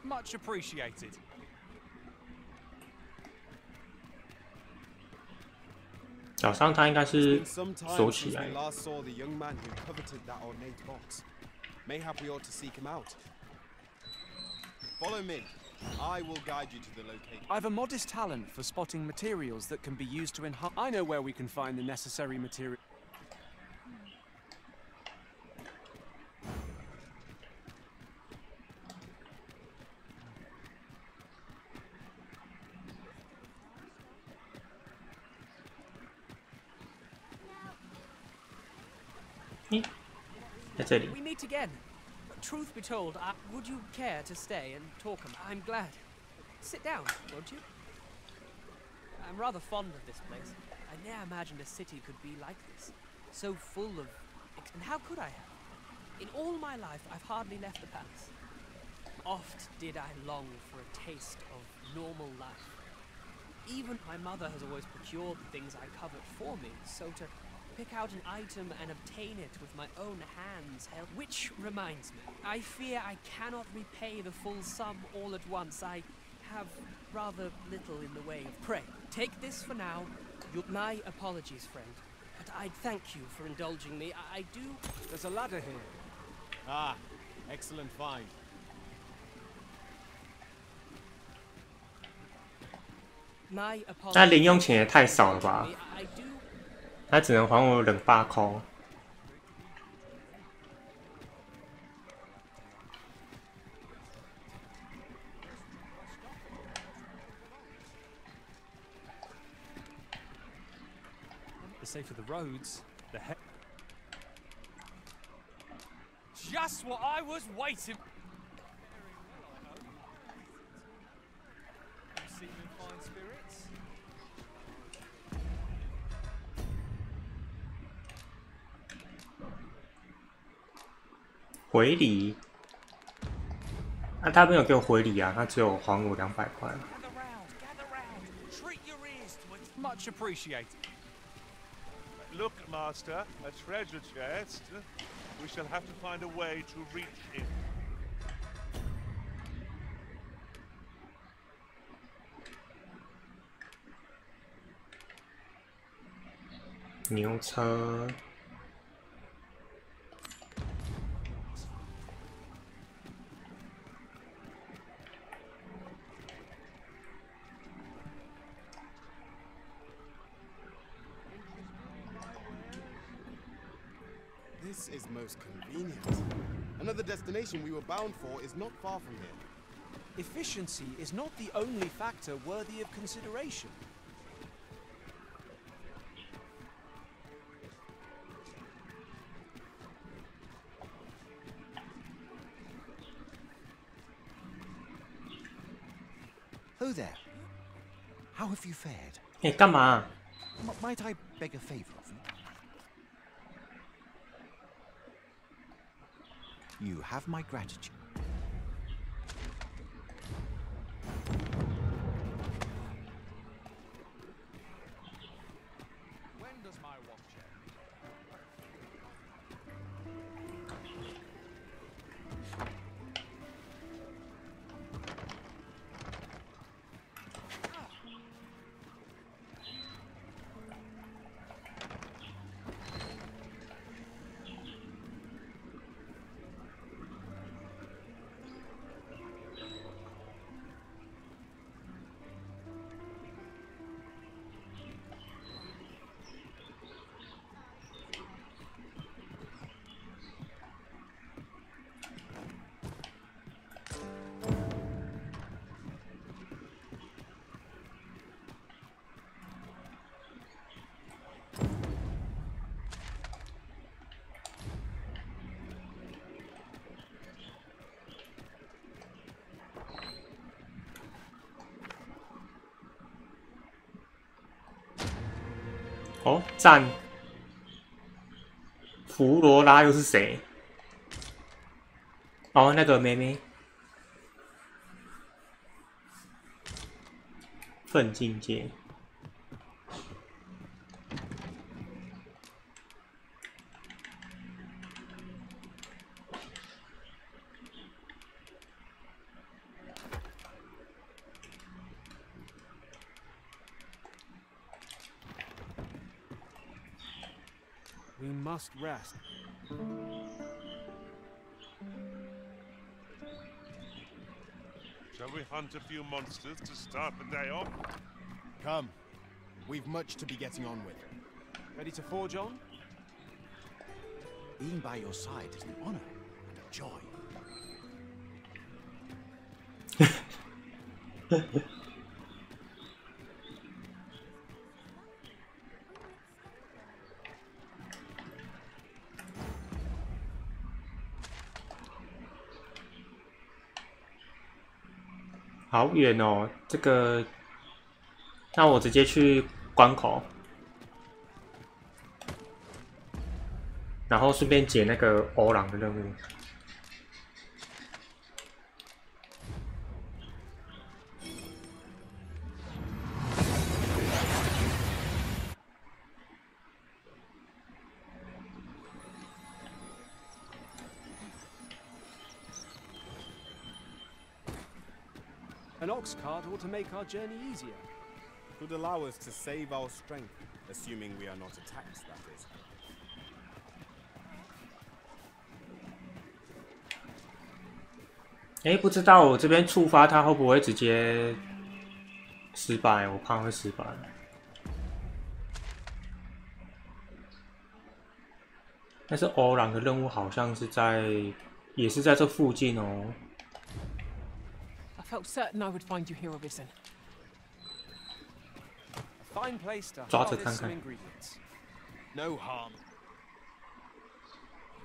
Much appreciated. 早上他应该是锁起来。Mayhap we ought to seek him out. Follow me. I will guide you to the location. I've a modest talent for spotting materials that can be used to enhance. I know where we can find the necessary material. We meet again. Truth be told, would you care to stay and talk? I'm glad. Sit down, won't you? I'm rather fond of this place. I ne'er imagined a city could be like this. So full of... And how could I have? In all my life, I've hardly left the palace. Oft did I long for a taste of normal life. Even my mother has always procured the things I covet for me, so to pick out an item and obtain it with my own hands held. Which reminds me, I fear I cannot repay the full sum all at once. I have rather little in the way of prey. Take this for now. My apologies, friend. But I'd thank you for indulging me. I do... There's a ladder here. Ah, excellent find. 那零用钱也太少了吧？他只能还我200块。The safer the roads, the heck. Just what I was waiting. You seem in fine spirits. 回礼？啊，他没有给我回礼啊，他只有还我200块。Much appreciated. Look, Master, a treasure chest. We shall have to find a way to reach it. 牛车。This is most convenient. Another destination we were bound for is not far from here. Efficiency is not the only factor worthy of consideration. Oh there. How have you fared? 哎，干嘛？ Might I beg a favor of you? You have my gratitude. When does my watch end?哦，赞！弗罗拉又是谁？哦，那个妹妹。奋进界。We must rest. Shall we hunt a few monsters to start the day off? Come. We've much to be getting on with. Ready to forge on? Being by your side is an honor and a joy. 好远哦，这个，那我直接去关口，然后顺便解那个欧朗的任务。An ox cart ought to make our journey easier. Could allow us to save our strength, assuming we are not attacked, that is. 哎，不知道我这边触发它会不会直接失败，我怕会失败。但是欧朗的任务好像是也是在这附近哦。I felt certain I would find you here, Arisen. A fine place to 抓着 harvest 看 some 看。 ingredients. No harm.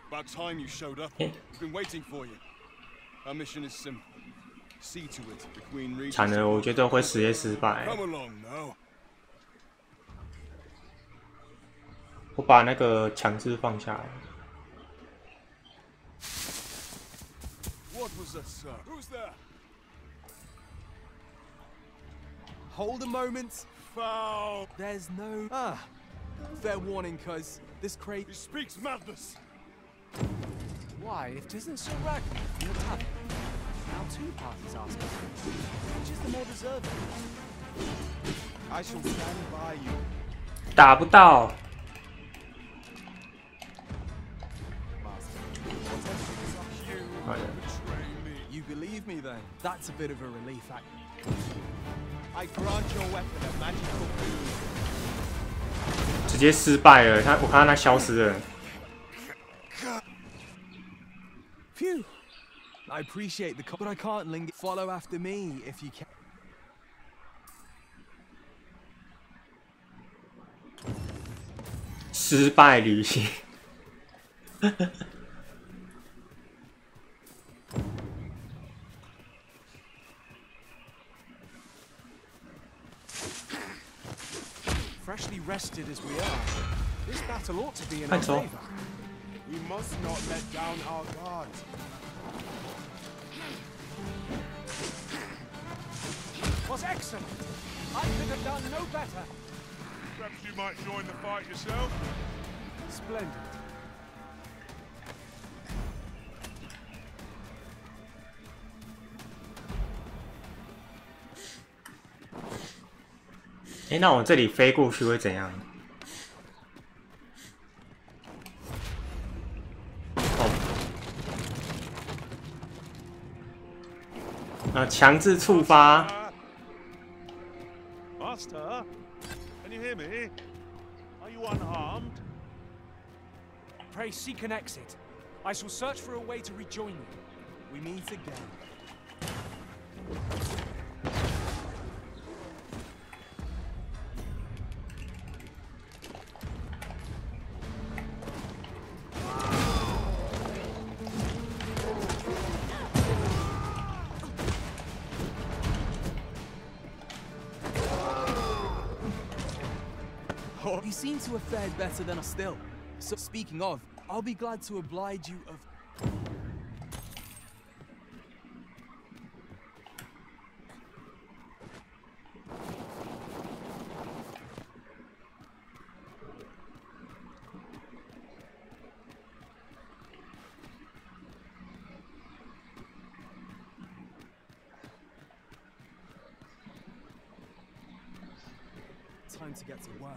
About time you showed up. We've been waiting for you. Our mission is simple. See to it, the Queen reaches. 惨了，我觉得会实验失败。 Come along now. 我把那个强制放下来。 What was that, sir? Who's there? Hold a moment. Foul. There's no... Fair warning, cuz. This crate... He speaks madness. Why, if 'tisn't Sir Ragnar from the tavern, now two parties asking, which is the more deserving? I shall stand by you. 打不到。 You believe me then? That's a bit of a relief. I grant your weapon a magical boon. 直接失败了，我看到他消失了。 Phew. I appreciate the but I can't linger. Follow after me if you can. 失败旅行。Freshly rested as we are, this battle ought to be in our favor. We must not let down our guard. Was excellent. I could have done no better. Perhaps you might join the fight yourself? Splendid. 哎，那我这里飞过去会怎样？哦，强制触发。 Master, can you hear me? Are you unharmed? Pray seek an exit. I shall search for a way to rejoin you. We meet again. You seem to have fared better than us still. So speaking of, I'll be glad to oblige you of... Time to get to work.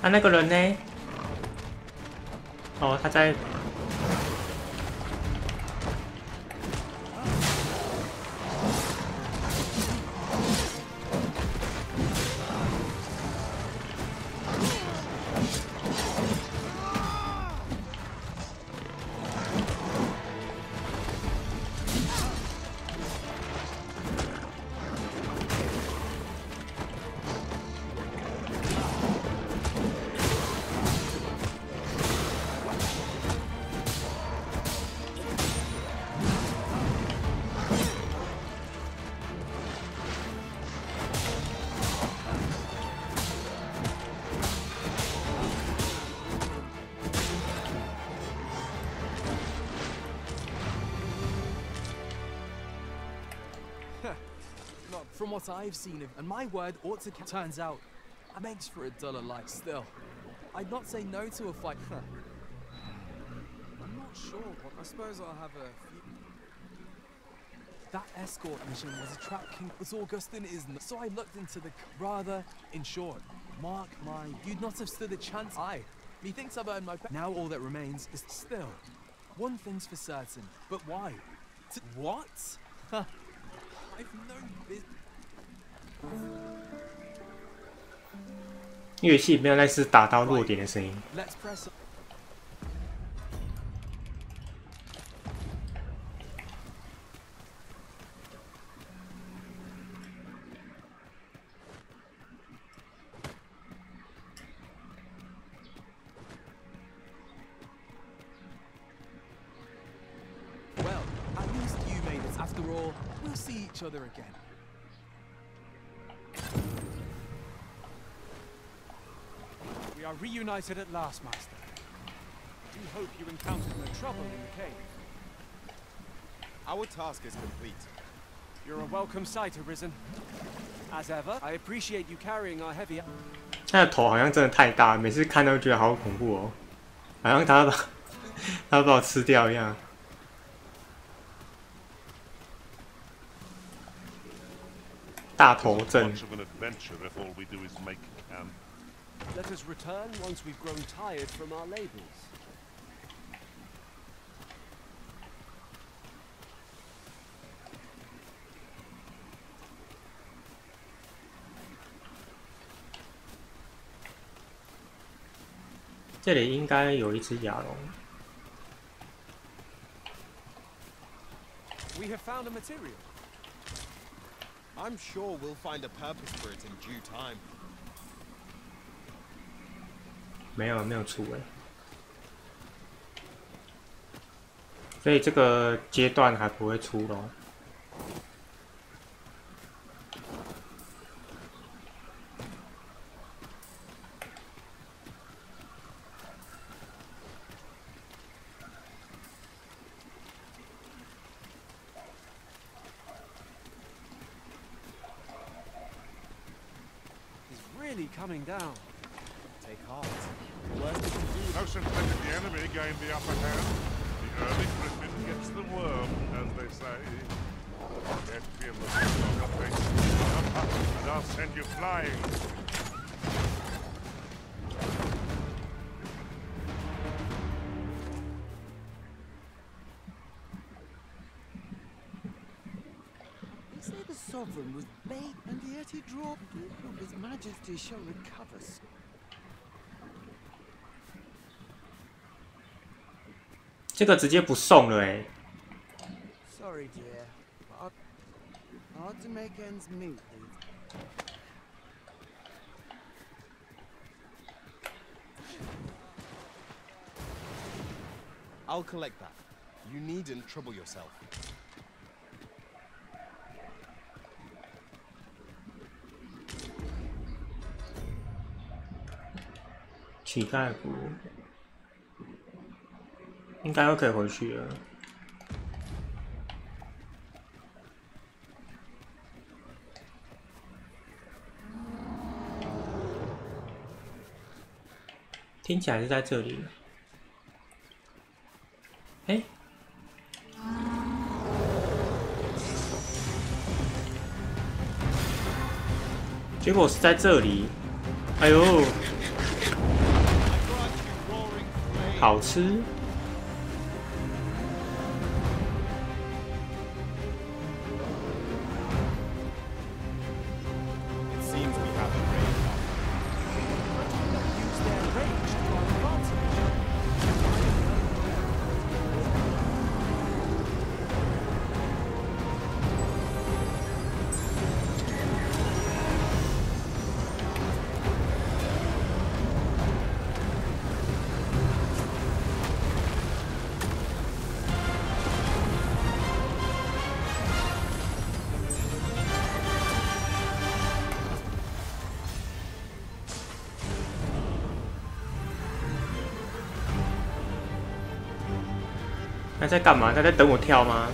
啊，那个人呢？哦，他在。From what I've seen of, and my word ought to turns out, that makes for a duller life still. I'd not say no to a fight. I'm not sure, but I suppose I'll have a few... That escort mission was a trap king, but Augustine isn't. So I looked into the rather, in short, mark my, you'd not have stood a chance. Aye, methinks I've earned my now all that remains is still. One thing's for certain, but why? What? Huh. I've known this. 乐器没有类似打到弱点的声音。Let's press. Well, at least you made it. After all, we'll see each other again. We are reunited at last, Master. I do hope you encountered no trouble in the cave. Our task is complete. You're a welcome sight, Arisen. As ever, I appreciate you carrying our heavy. 他的头好像真的太大，每次看都觉得好恐怖哦，好像他要把我吃掉一样。大头症。 Let us return once we've grown tired from our labors. 这里应该有一只亚龙。We have found a material. I'm sure we'll find a purpose for it in due time. 没有出哎，所以这个阶段还不会出咯。He's really coming down. Take heart. The worst we can do. No sense letting the enemy gain the upper hand. The early griffin gets the worm, as they say. Get fearless, and I'll send you flying. They say the sovereign was bait, and yet he dropped it. Hope His Majesty shall recover. 这个直接不送了哎。Sorry, dear. Hard to make ends meet. I'll collect that. You needn't trouble yourself. 乞丐服应该又可以回去了。听起来是在这里。哎，结果是在这里。哎呦！ 好吃。他在干嘛？他在等我跳吗？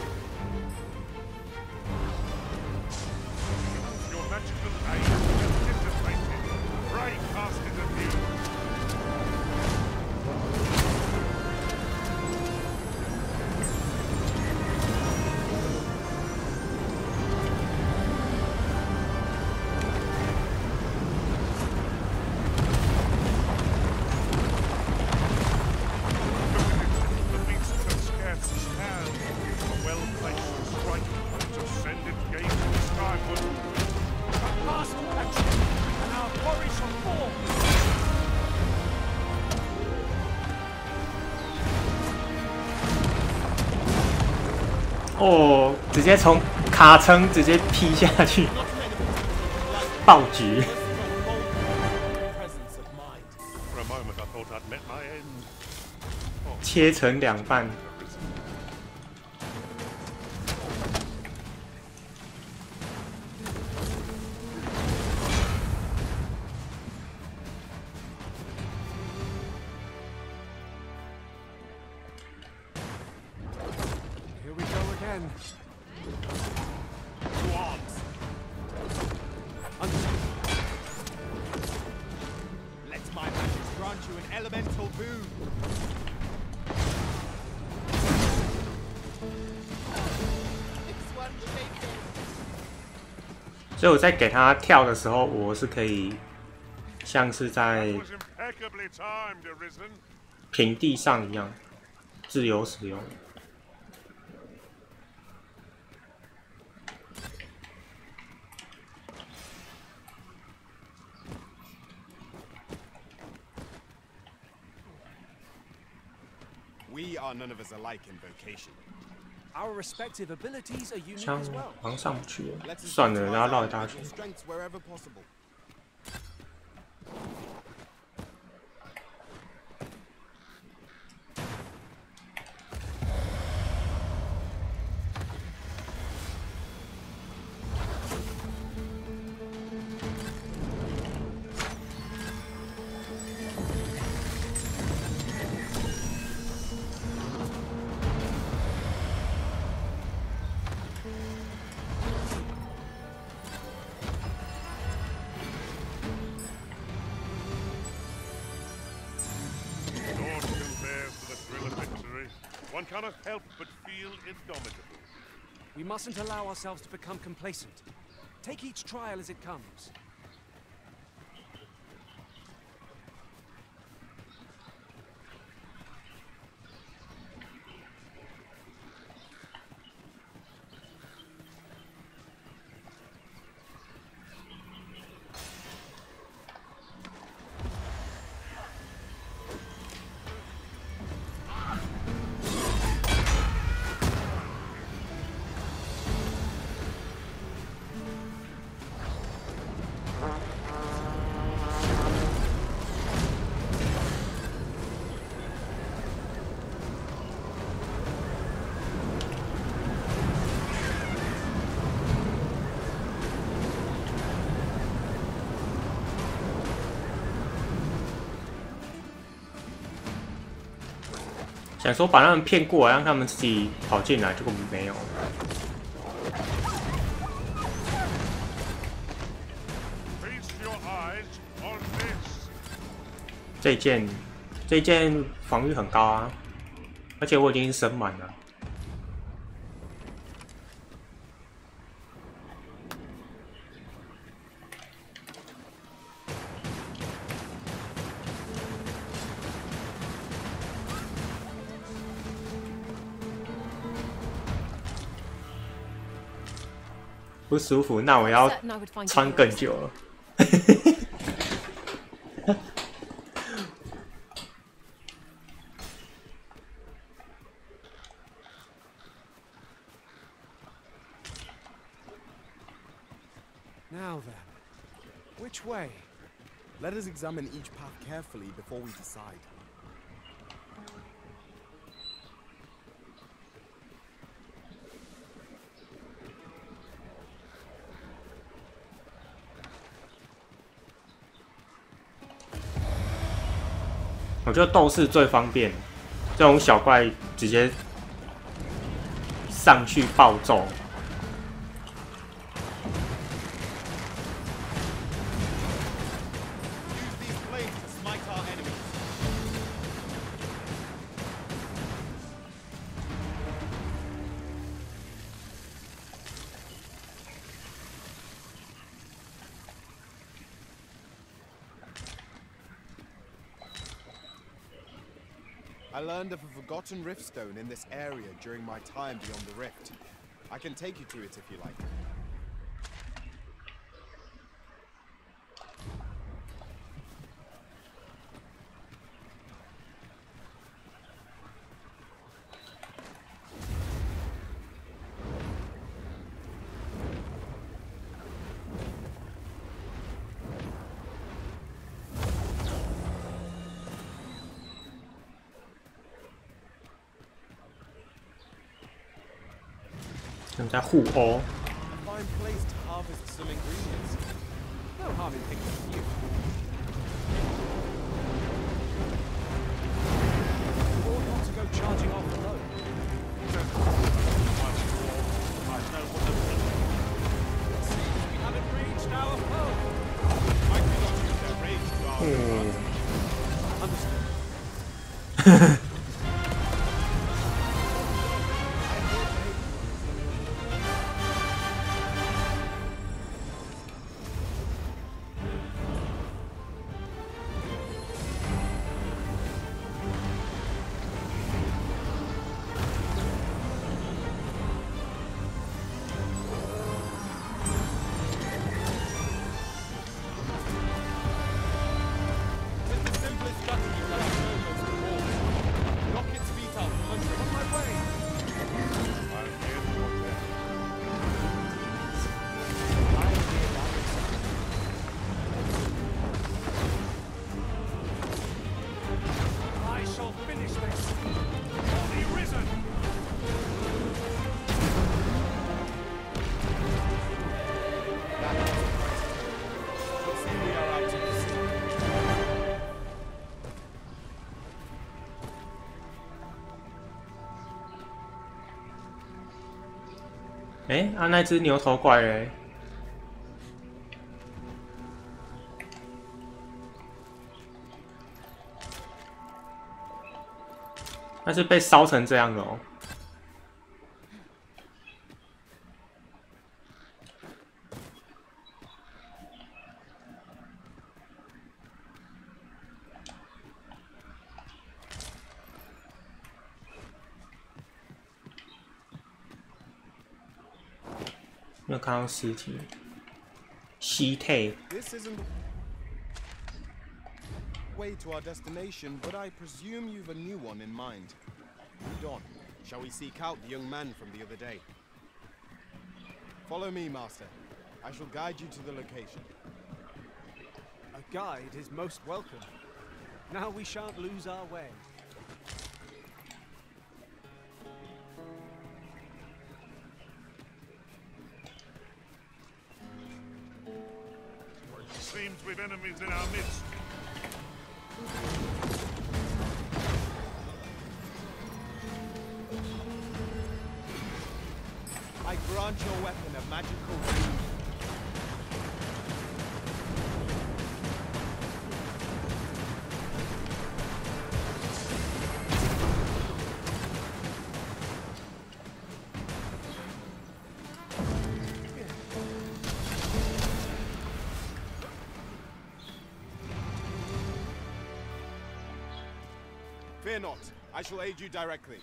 直接从卡层直接劈下去，爆局。切成2半。Here we go again. To arms. Let my magic grant you an elemental boon. 所以我在给他跳的时候，我是可以像是在平地上一样自由使用。We are none of us alike in vocation. Our respective abilities are unique 枪 as well. 好像上不去了，算了，然后绕一大圈。 Strengths wherever possible. ，One cannot help but feel indomitable. We mustn't allow ourselves to become complacent. Take each trial as it comes. 想说把他们骗过来，让他们自己跑进来，结果没有。这件防御很高啊，而且我已经升满了。 不舒服，那我要穿更久了。Now then, which way? Let us examine each path carefully before we decide. 我觉得斗士最方便，这种小怪直接上去暴揍。 I learned of a forgotten riftstone in this area during my time beyond the rift. I can take you to it if you like. 他们在互殴。 Fine place to harvest some ingredients. No harm in picking a few. You ought not to go charging off alone. I know what the It seems we haven't reached our foe. Might we not use their rage to our advantage? Understood. 哎，啊，那只牛头怪嘞？那是被烧成这样的哦。没有看到尸体。西退。 This isn't the way to our destination, but I presume you've a new one in mind. Lead on. Shall we seek out the young man from the other day? Follow me, Master. I shall guide you to the location. A guide is most welcome. Now we shan't lose our way. Seems we've enemies in our midst. I grant your weapon a magical wound. Fear not, I shall aid you directly.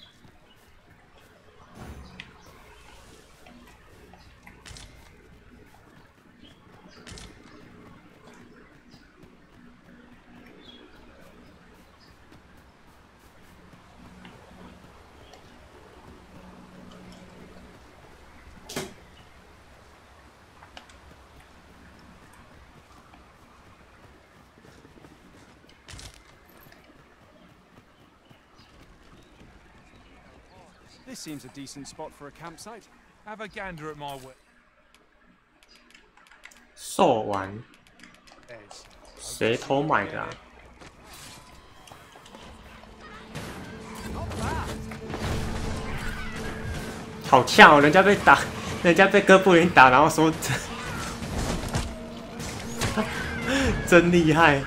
This seems a decent spot for a campsite. Have a gander at my work. 兽丸，谁偷买的啊？好呛哦！人家被打，人家被哥布林打，然后说真厉害。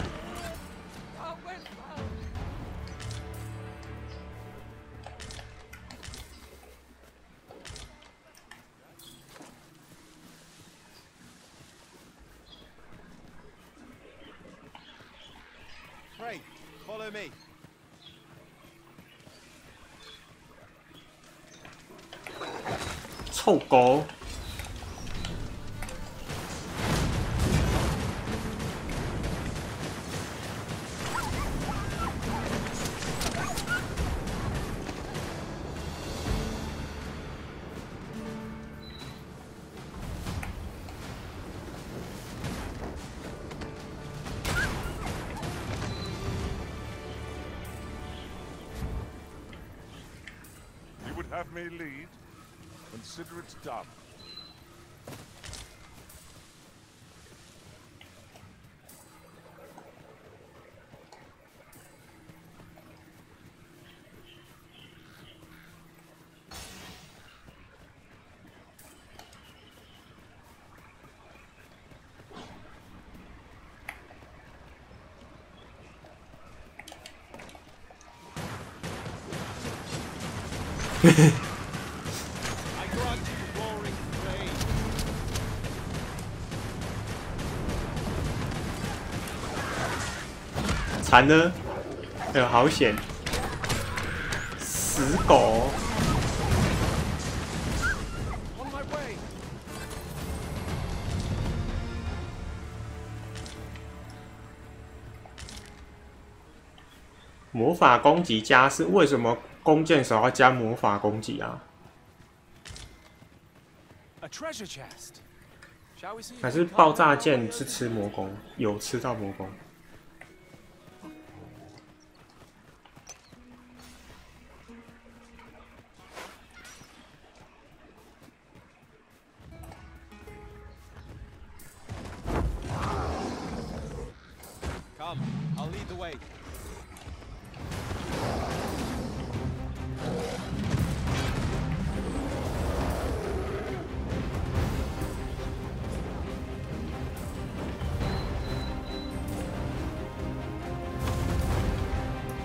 Pray, follow me. 臭狗！You would have me lead? consider it done. I grant you roaring flame. 惨了，哎呦，好险！死狗！ On my way. 魔法攻击加是为什么弓箭手要加魔法攻击啊？ A treasure chest. Shall we see? 还是爆炸剑是吃魔攻，有吃到魔攻。 Come, I'll lead the way.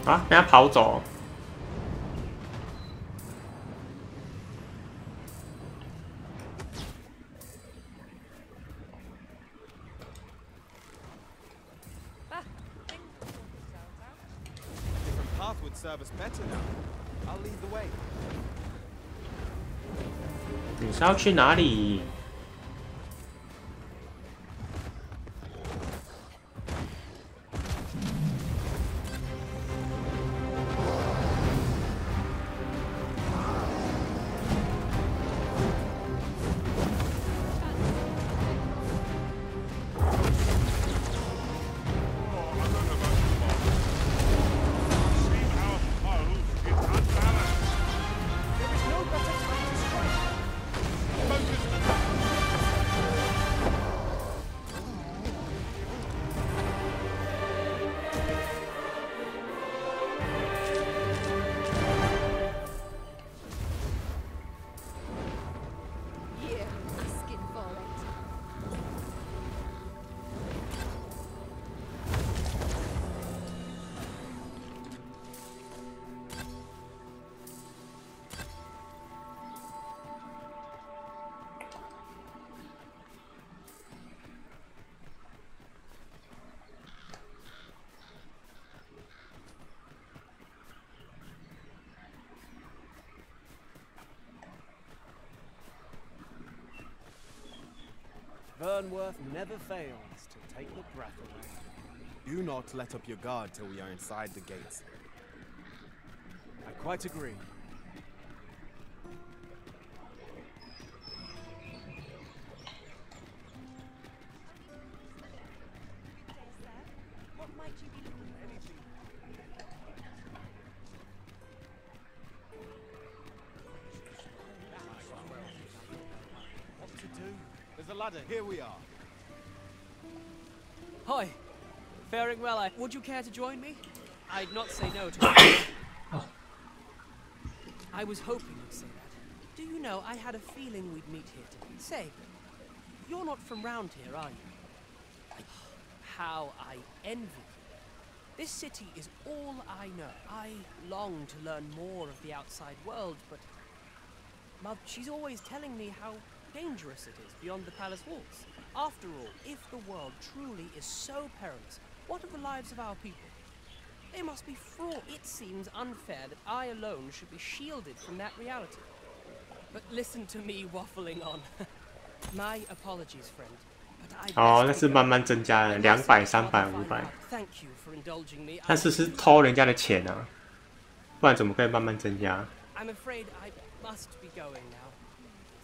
啊，被他跑走。 Different path would serve us better now. I'll lead the way. 你是要去哪里？ Here, asking for it. 'Vernworth never fails to take the breath away. Do not let up your guard till we are inside the gates. I quite agree. What might you be looking for? What to do? There's a ladder. Here we are. Hi. Faring well, would you care to join me? I'd not say no to I was hoping you'd say that. Do you know, I had a feeling we'd meet here today. Say, you're not from round here, are you? How I envy you. This city is all I know. I long to learn more of the outside world, but Mother, she's always telling me how dangerous it is beyond the palace walls. After all, if the world truly is so perilous, what of the lives of our people? They must be fraught. It seems unfair that I alone should be shielded from that reality. But listen to me waffling on. My apologies, friend. 哦，那是慢慢增加的，200、300、500。但是偷人家的钱啊，不然怎么可以慢慢增加？ I'm afraid I must be going now.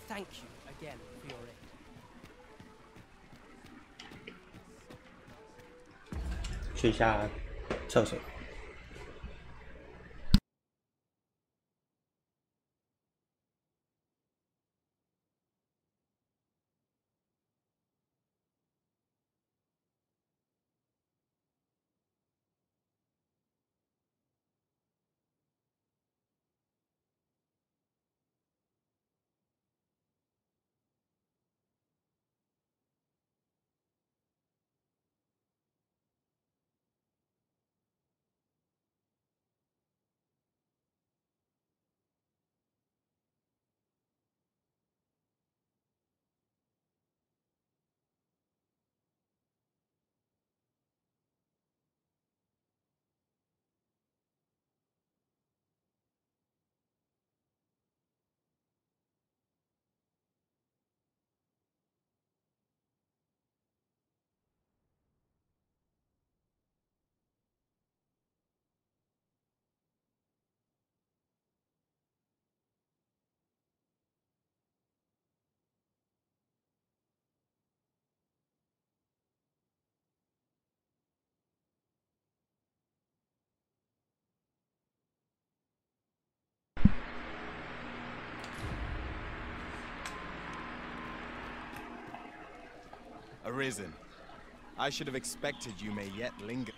Thank you again for your aid. 去一下厕所。Arisen. I should have expected you may yet linger.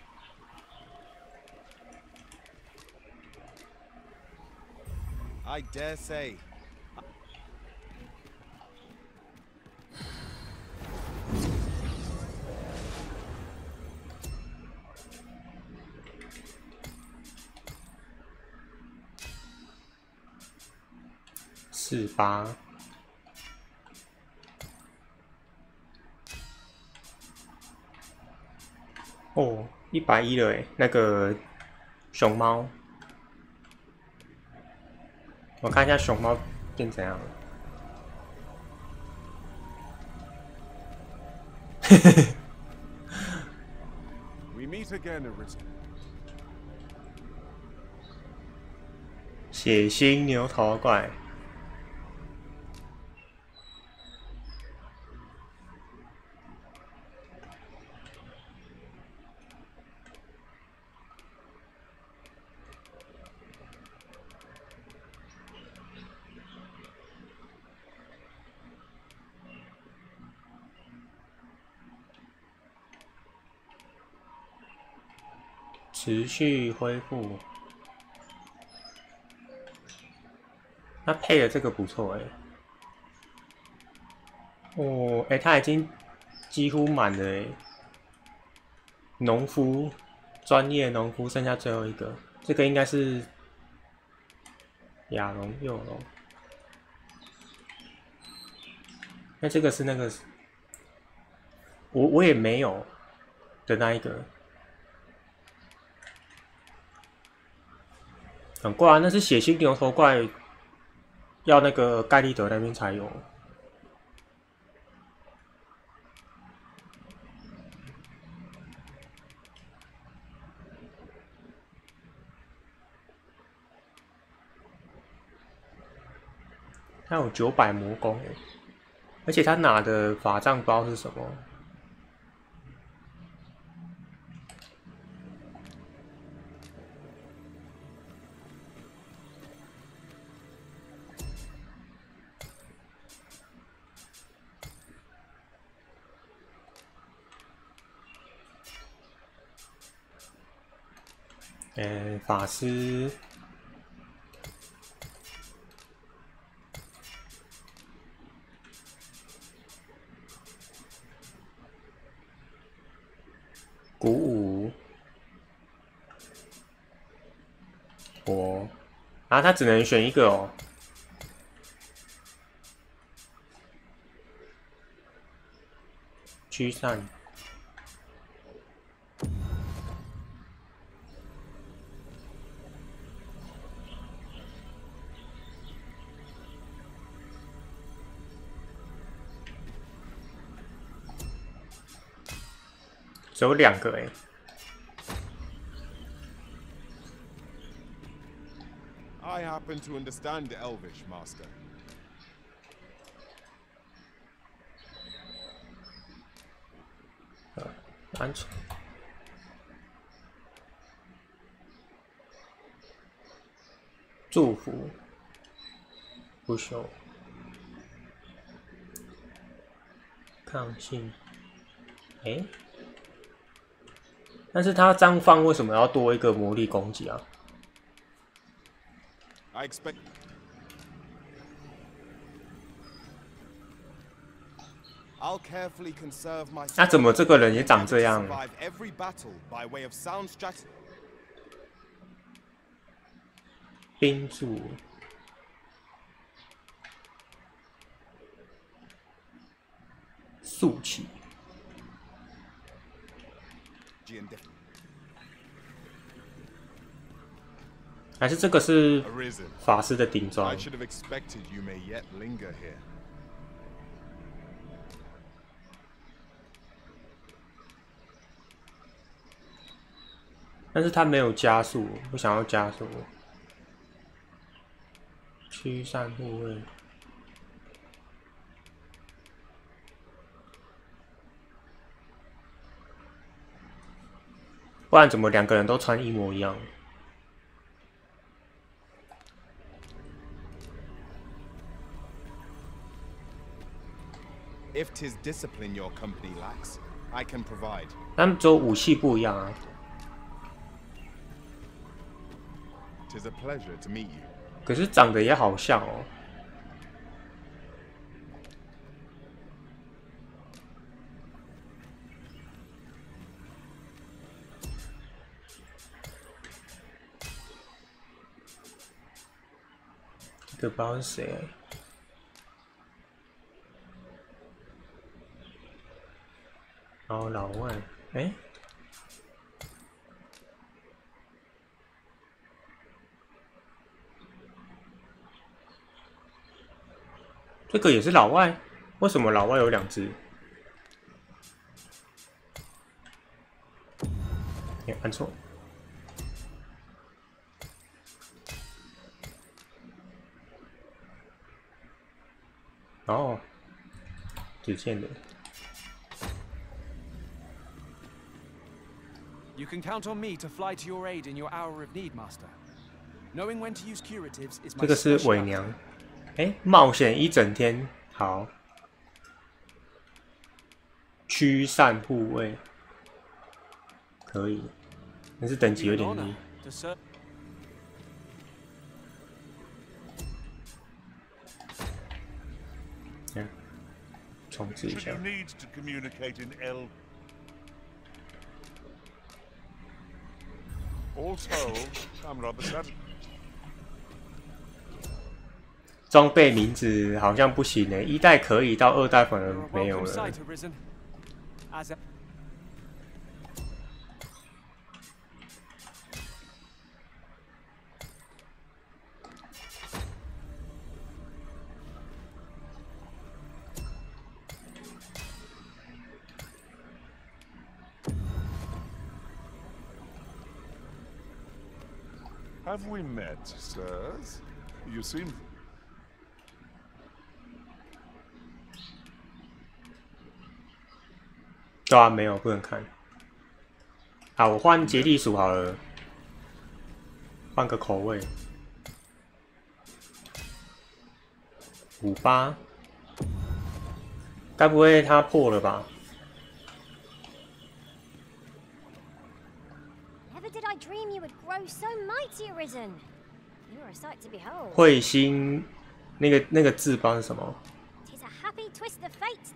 I dare say.48。哦，110了诶，那个熊猫，我看一下熊猫变怎样了。We meet again, Arisen. 血腥牛头怪。持续恢复，它配的这个不错哎。哦，哎，它已经几乎满了哎。农夫，专业农夫，剩下最后一个，这个应该是亚龙幼龙。那这个是那个，我也没有的那一个。很怪啊，那是血腥牛头怪，要那个盖利德那边才有。他有900魔功，而且他拿的法杖不知道是什么。法师，鼓舞，火，啊，他只能选一个哦。驱散。只有2个哎。I happen to understand Elvish, Master. 安全。祝福。不朽。抗性。哎。但是他张放为什么要多一个魔力攻击啊？ I expect. 那怎么这个人也长这样？冰柱。速起。还是这个是法师的顶装。但是他没有加速，不想要加速。驱散护卫。不然怎么2个人都穿一模一样？ If If 'tis discipline your company lacks, I can provide. 他们只有武器不一样啊。 'Tis a pleasure to meet you. 可是长得也好像哦。这个不知道是谁。然后老外，哎。 这个也是老外，为什么老外有2只？哎，按错。哦，只见的。 You can count on me to fly to your aid in your hour of need, Master. Knowing when to use curatives is my 这个是伪娘。 哎，冒险一整天，好。驱散护卫，可以，但是等级有点低。嗯，重置一下。装备名字好像不行诶，1代可以，到2代反而没有了。Have we met, sirs? You seem. 对啊，没有，不能看。好，我换杰地鼠好了，换个口味。58，该不会它破了吧？ Did I dream you would grow so mighty, Arisen? You're a sight to behold. 彗星，那个字帮是什么 'Tis a happy twist of fate.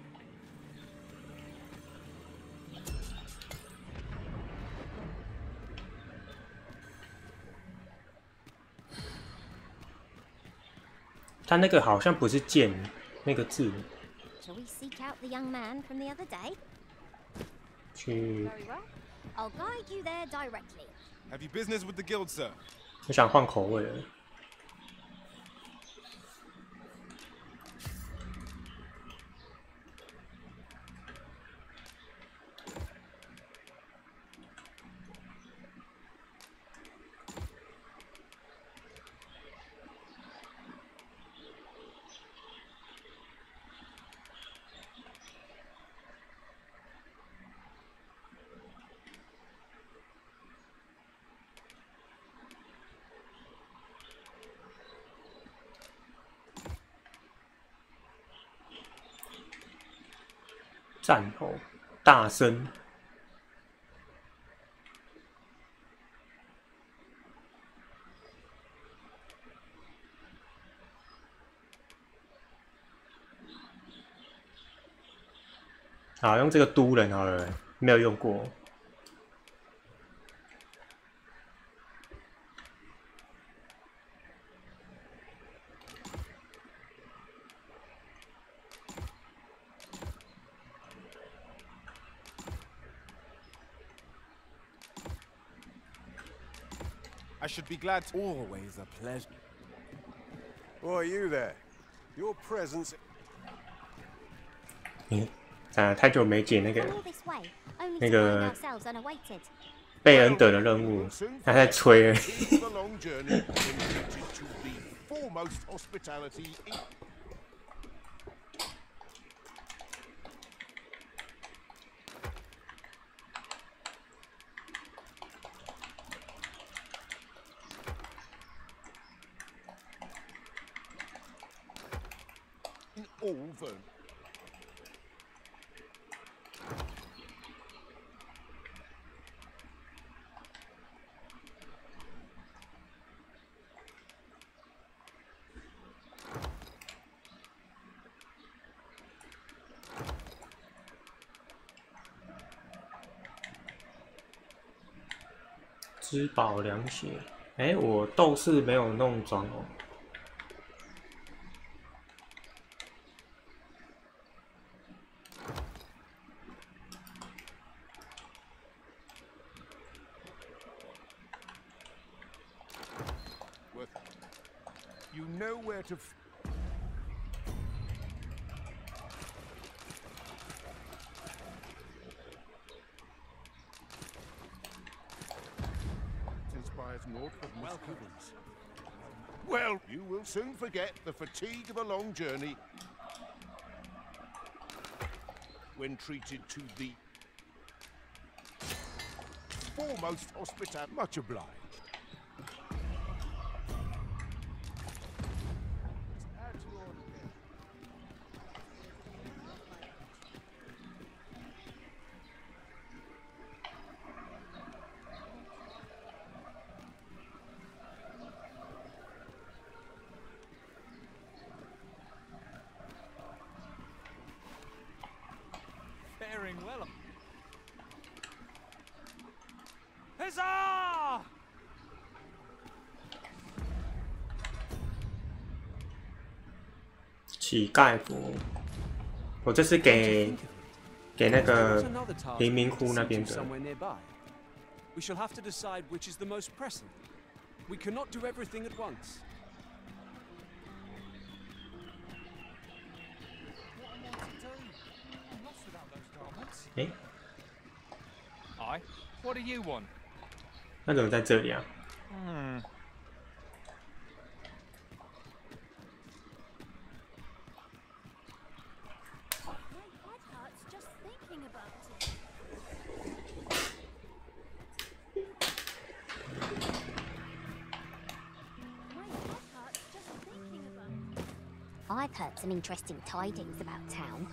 它那个好像不是剑，那个字。Shall we seek out the young man from the other day? 去。 Very well. I'll guide you there directly. Have you business with the guild, sir? 我想换口味了。战吼，大声。好，用这个都人好了，没有用过。I should be glad. Always a pleasure. Who are you there? Your presence. 太久没解那个贝恩德的任务，他在催了。Over. 吃饱凉血。哎，我斗士没有弄装哦。You know where to. Inspires naught but misgivings. Well, you will soon forget the fatigue of a long journey when treated to the foremost hospitality. Much obliged. Faring well. Huzzah! 乞丐服，我这是给那个贫民窟那边的。 We shall have to decide which is the most pressing. We cannot do everything at once. Eh? Aye. What do you want? 那怎么在这里啊？ I've heard some interesting tidings about town.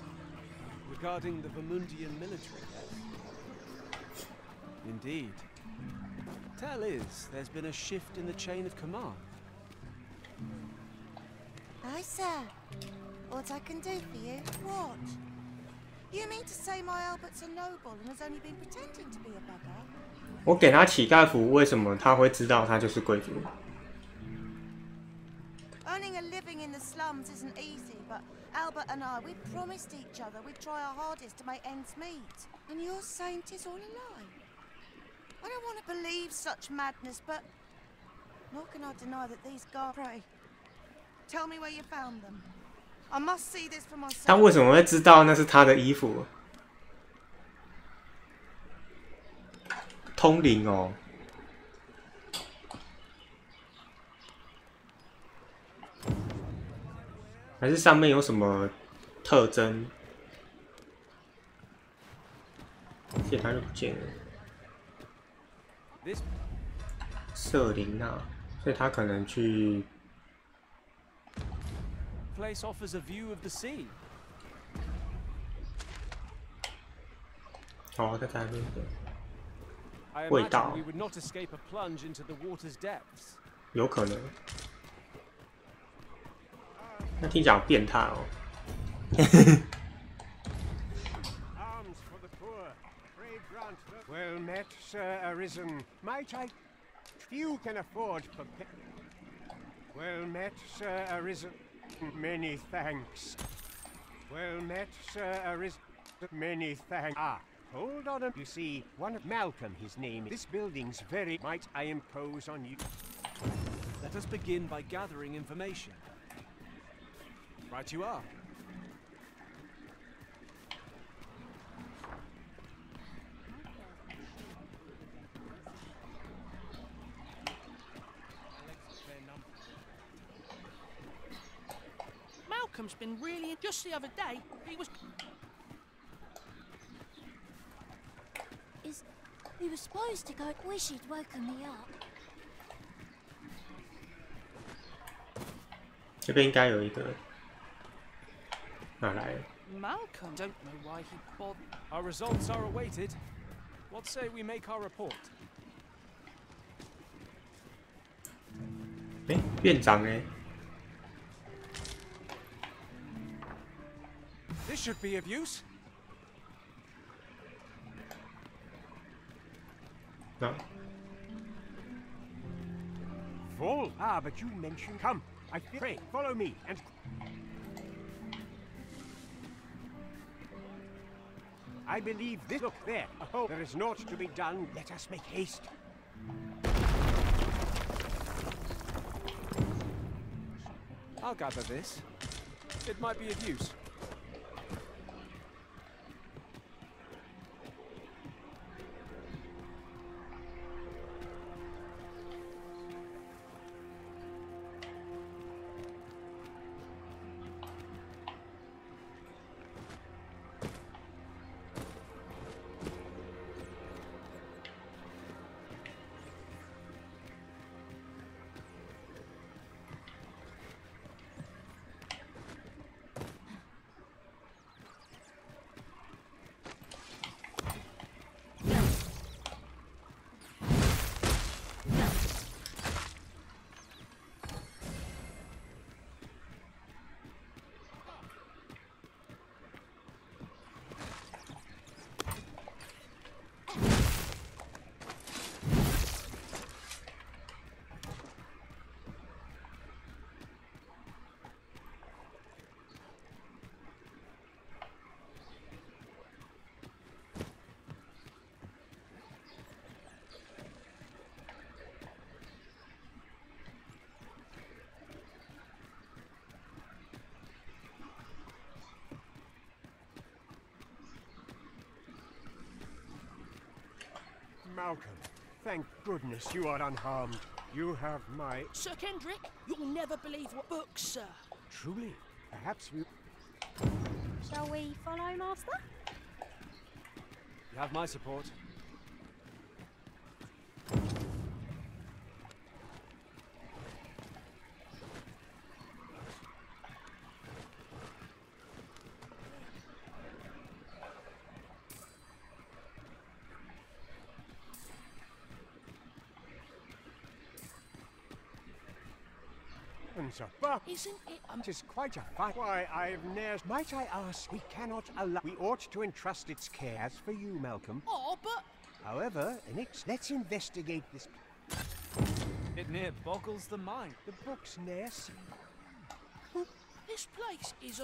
Regarding the Vermundian military, yes? Indeed. Tell is, there's been a shift in the chain of command. Aye, sir. What I can do for you? What? You mean to say my Albert's a noble and has only been pretending to be a beggar? 我给他乞丐服，为什么他会知道他就是贵族？ Earning a living in the slums isn't easy, but Albert and I, we promised each other we'd try our hardest to make ends meet. And you're saying 'tis all a lie? I don't want to believe such madness, but nor can I deny that these guards pray. Tell me where you found them. I must see this for myself. 他为什么会知道那是他的衣服？通灵哦。 还是上面有什么特征？现在它就不见了。瑟琳娜，所以他可能去。Place offers a view of the sea. 哦，在那边的。 I 味道 imagine we would not escape a plunge into the water's depths. 有可能。 那听起来好变态哦。Arms for the poor. Pray grant them. Well met, Sir Arisen. Might I? Few can afford for. Well met, Sir Arisen. Many thanks. Well met, Sir Arisen. Many thanks. Ah, hold on a. You see, one of Malcolm, his name. This building's very. Might I impose on you? Let us begin by gathering information. Right you are. Malcolm's been really... Just the other day, he was... He was supposed to go... Wish he'd woken me up. 这边应该有一个。 哪来？ Malcolm, don't know why he bothered. Our results are awaited. What say we make our report? 哎，院长哎。 This should be of use. 那 fall. Ah, but you mentioned... Come, pray, follow me, and... I believe this... Look, there, a hole. There is naught to be done. Let us make haste. I'll gather this. It might be of use. Malcolm, thank goodness you are unharmed. You have my... Sir Kendrick, you'll never believe what books, sir. Truly, perhaps we... Shall we follow, Master? You have my support. Isn't it? Tis quite a fight. Why, I've ne'er... Might I ask? We cannot allow... We ought to entrust its care. As for you, Malcolm... Oh, but... However, let's investigate this... It near boggles the mind. The book's ne'er seen. This place is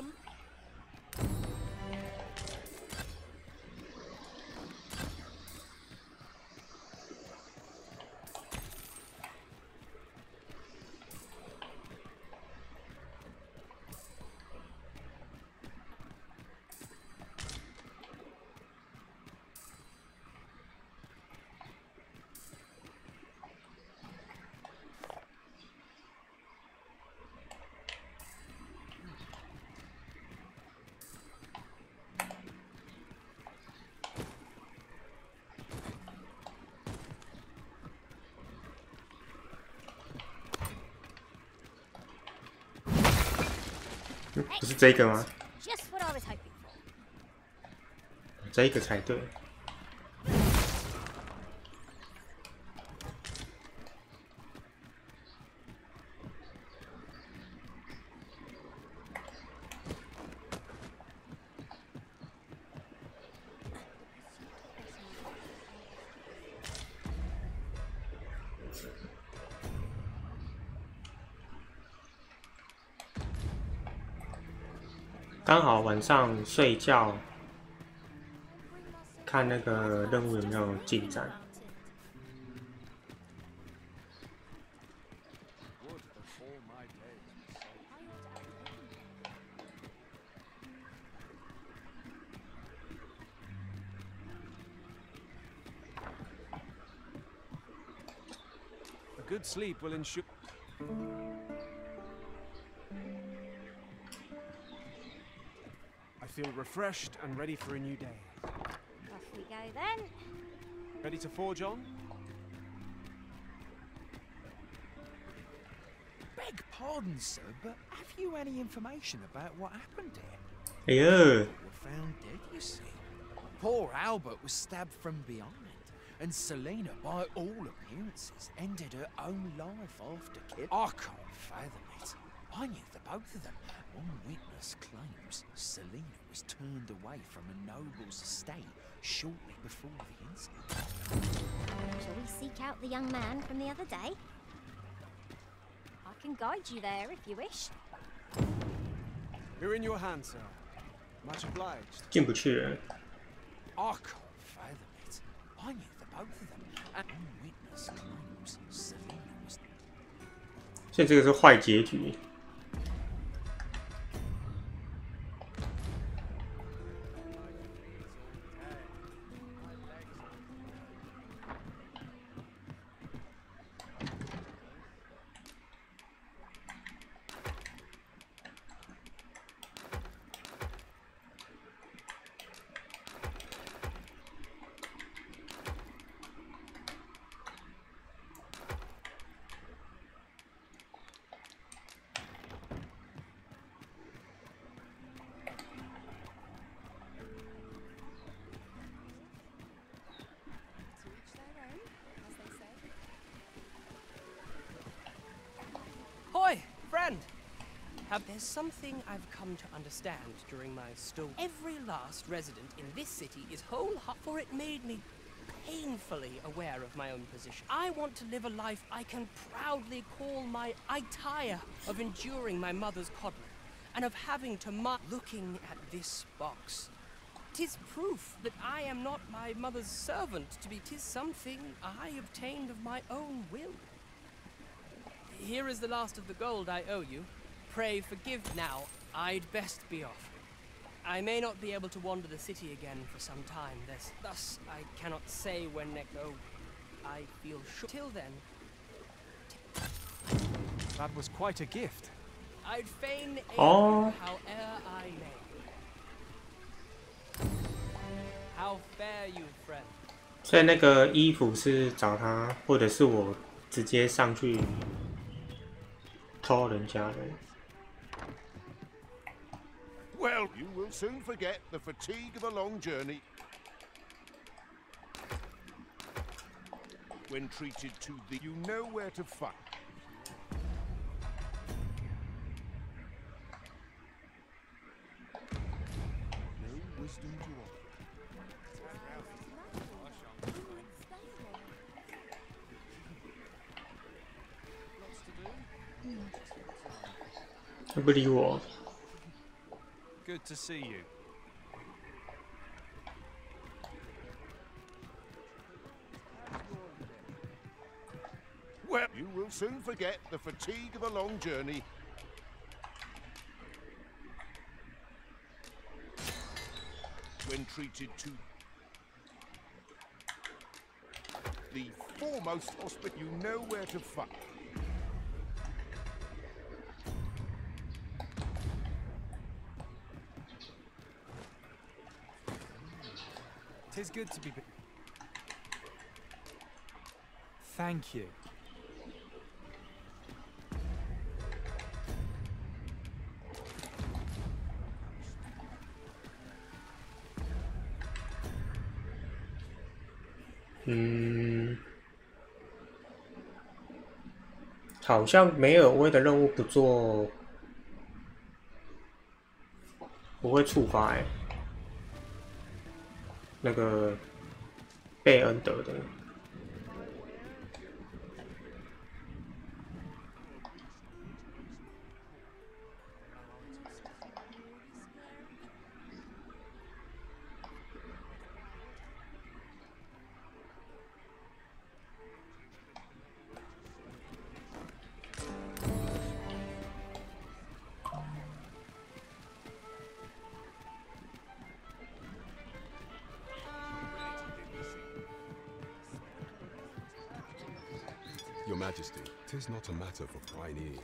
不是这个吗？ Just what I was hoping for. 这个才对。刚好晚上睡觉，看那个任务有没有进展。A good sleep will ensure. I feel refreshed and ready for a new day. Off we go then. Ready to forge on? Beg pardon, sir, but have you any information about what happened here? Yeah. Were found dead, you see. Poor Albert was stabbed from behind, and Selena, by all appearances, ended her own life after killing. I can't fathom it. I knew the both of them. One witness claims Selena was turned away from a noble's estate shortly before the incident. Shall we seek out the young man from the other day? can guide you there if you wish. We're in your hands, sir. Much obliged. 进不去了。 I can't fathom it. I knew the both of them, and on witness claims Selena was. 所以这个是坏结局。 Hoy, friend! There's something I've come to understand during my stay. Every last resident in this city is wholehearted, for it made me painfully aware of my own position. I want to live a life I can proudly call my. I tire of enduring my mother's coddling, and of having to looking at this box. 'Tis proof that I am not my mother's servant to be. 'Tis something I obtained of my own will. Here is the last of the gold I owe you. Pray forgive. Now, I'd best be off. I may not be able to wander the city again for some time. Thus, I cannot say when next. Oh, I feel sure. Till then. That was quite a gift. I'd fain aid Oh. you howe'er I may. How fare you, friend? 所以那个衣服是找他，或者是我直接上去偷人家的。 Well, you will soon forget the fatigue of a long journey. When treated to the, you know where to find. No wisdom to offer. Lots to do. 他不理我。 Good to see you. Well, you will soon forget the fatigue of a long journey. When treated to the foremost hospital, you know where to find. Tis good to be. Thank you.嗯，好像梅尔威的任务不做不会触发哎，那个贝恩德的。 Your Majesty, 'tis not a matter for prying.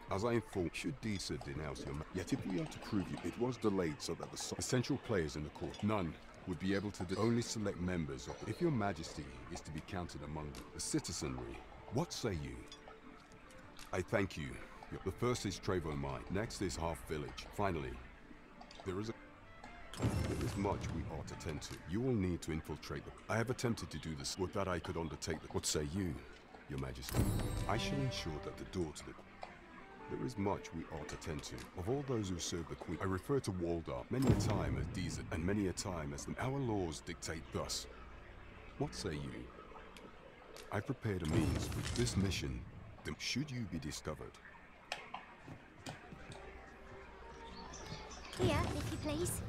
As I informed, should Disa denounce your yet if we are to prove you, it was delayed so that the essential players in the court, none would be able to only select members of. If your Majesty is to be counted among the citizenry, what say you? I thank you. The first is Trevo Mine. Next is Half Village. Finally, there is much we ought to tend to. You will need to infiltrate them. I have attempted to do this. Would that I could undertake. What say you, Your Majesty? I shall ensure that the door to the There is much we ought to tend to. Of all those who serve the Queen, I refer to Waldar many a time as Deezer, and many a time as our laws dictate thus. What say you? I prepared a means for this mission, that should you be discovered. Here, if you please.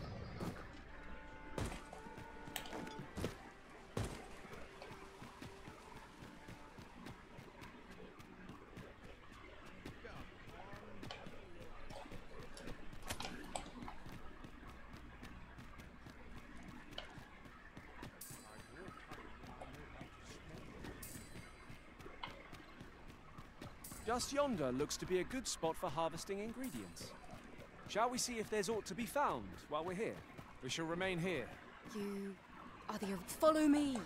Just yonder looks to be a good spot for harvesting ingredients. Shall we see if there's aught to be found while we're here? We shall remain here. You are the... Follow me!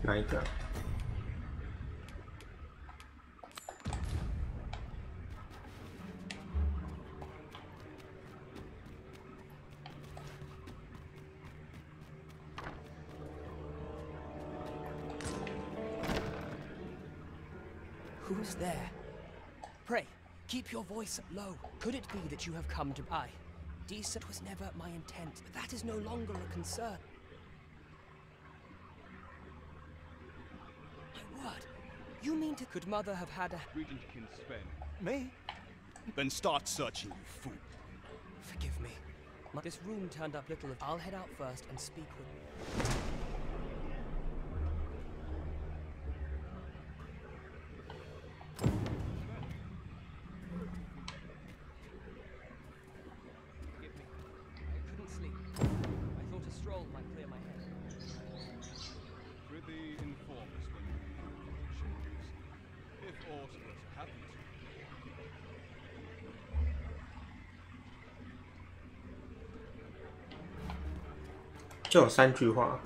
哪一个？ Who's there? Pray, keep your voice low. Could it be that you have come to... Aye, decent was never my intent, but that is no longer a concern. My word, you mean to... Could Mother have had a... Regent can spend. Me? Then start searching, you fool. Forgive me. This room turned up little of... I'll head out first and speak with...就有3句话。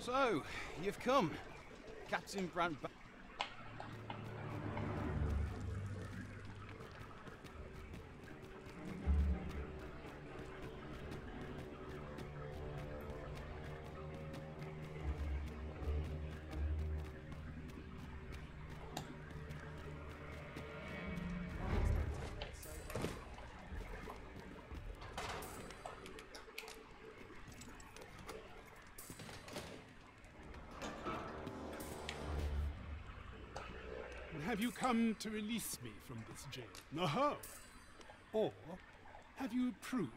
So, you've come. Captain Brandt... Have you come to release me from this jail? No. Or have you proof?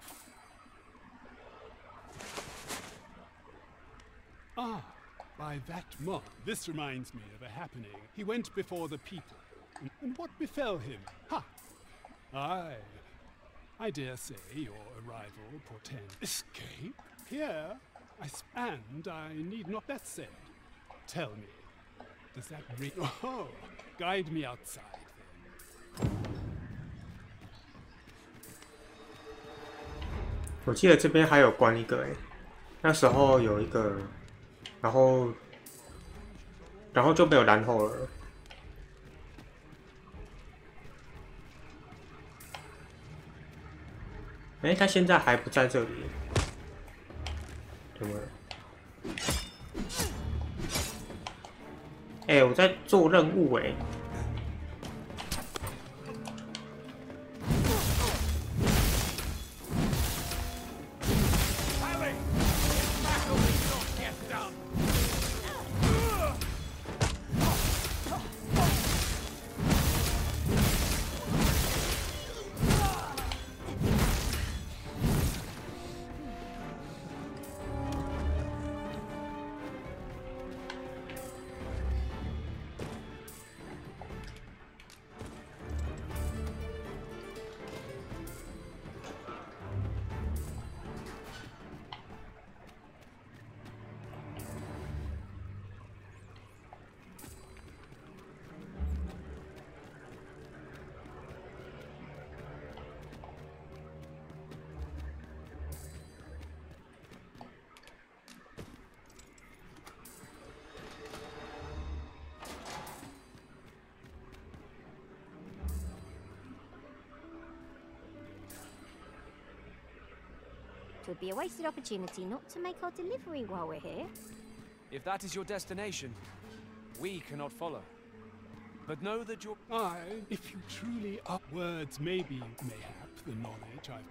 Ah, by that mark. This reminds me of a happening. He went before the people. And what befell him? Ha! I dare say your arrival portends escape. Here, and I need not that said. Tell me, does that ring? Oh, guide me outside then. 我记得这边还有关一个那时候有一个，然后就没有然后了。他现在还不在这里，怎么了？我在做任务 It would be a wasted opportunity not to make our delivery while we're here. If that is your destination, we cannot follow. But know that your if you truly are words, maybe, mayhap, the knowledge I've...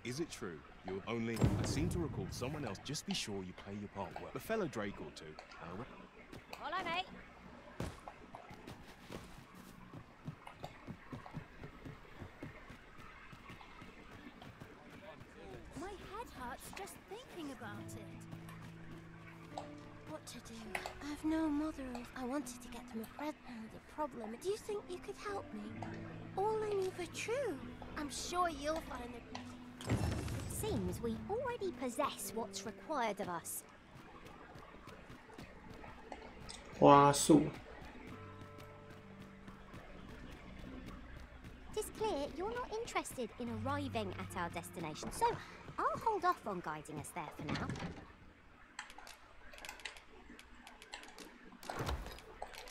Is it true? You're only... I seem to recall someone else. Just be sure you play your part well. A fellow Drake or two. Follow me. My head hurts just thinking about it. What to do? I have no mother. I wanted to get them a present. The problem. Do you think you could help me? All I knew for true. I'm sure you'll find it. It seems we already possess what's required of us. 花束。 It's clear you're not interested in arriving at our destination, so I'll hold off on guiding us there for now.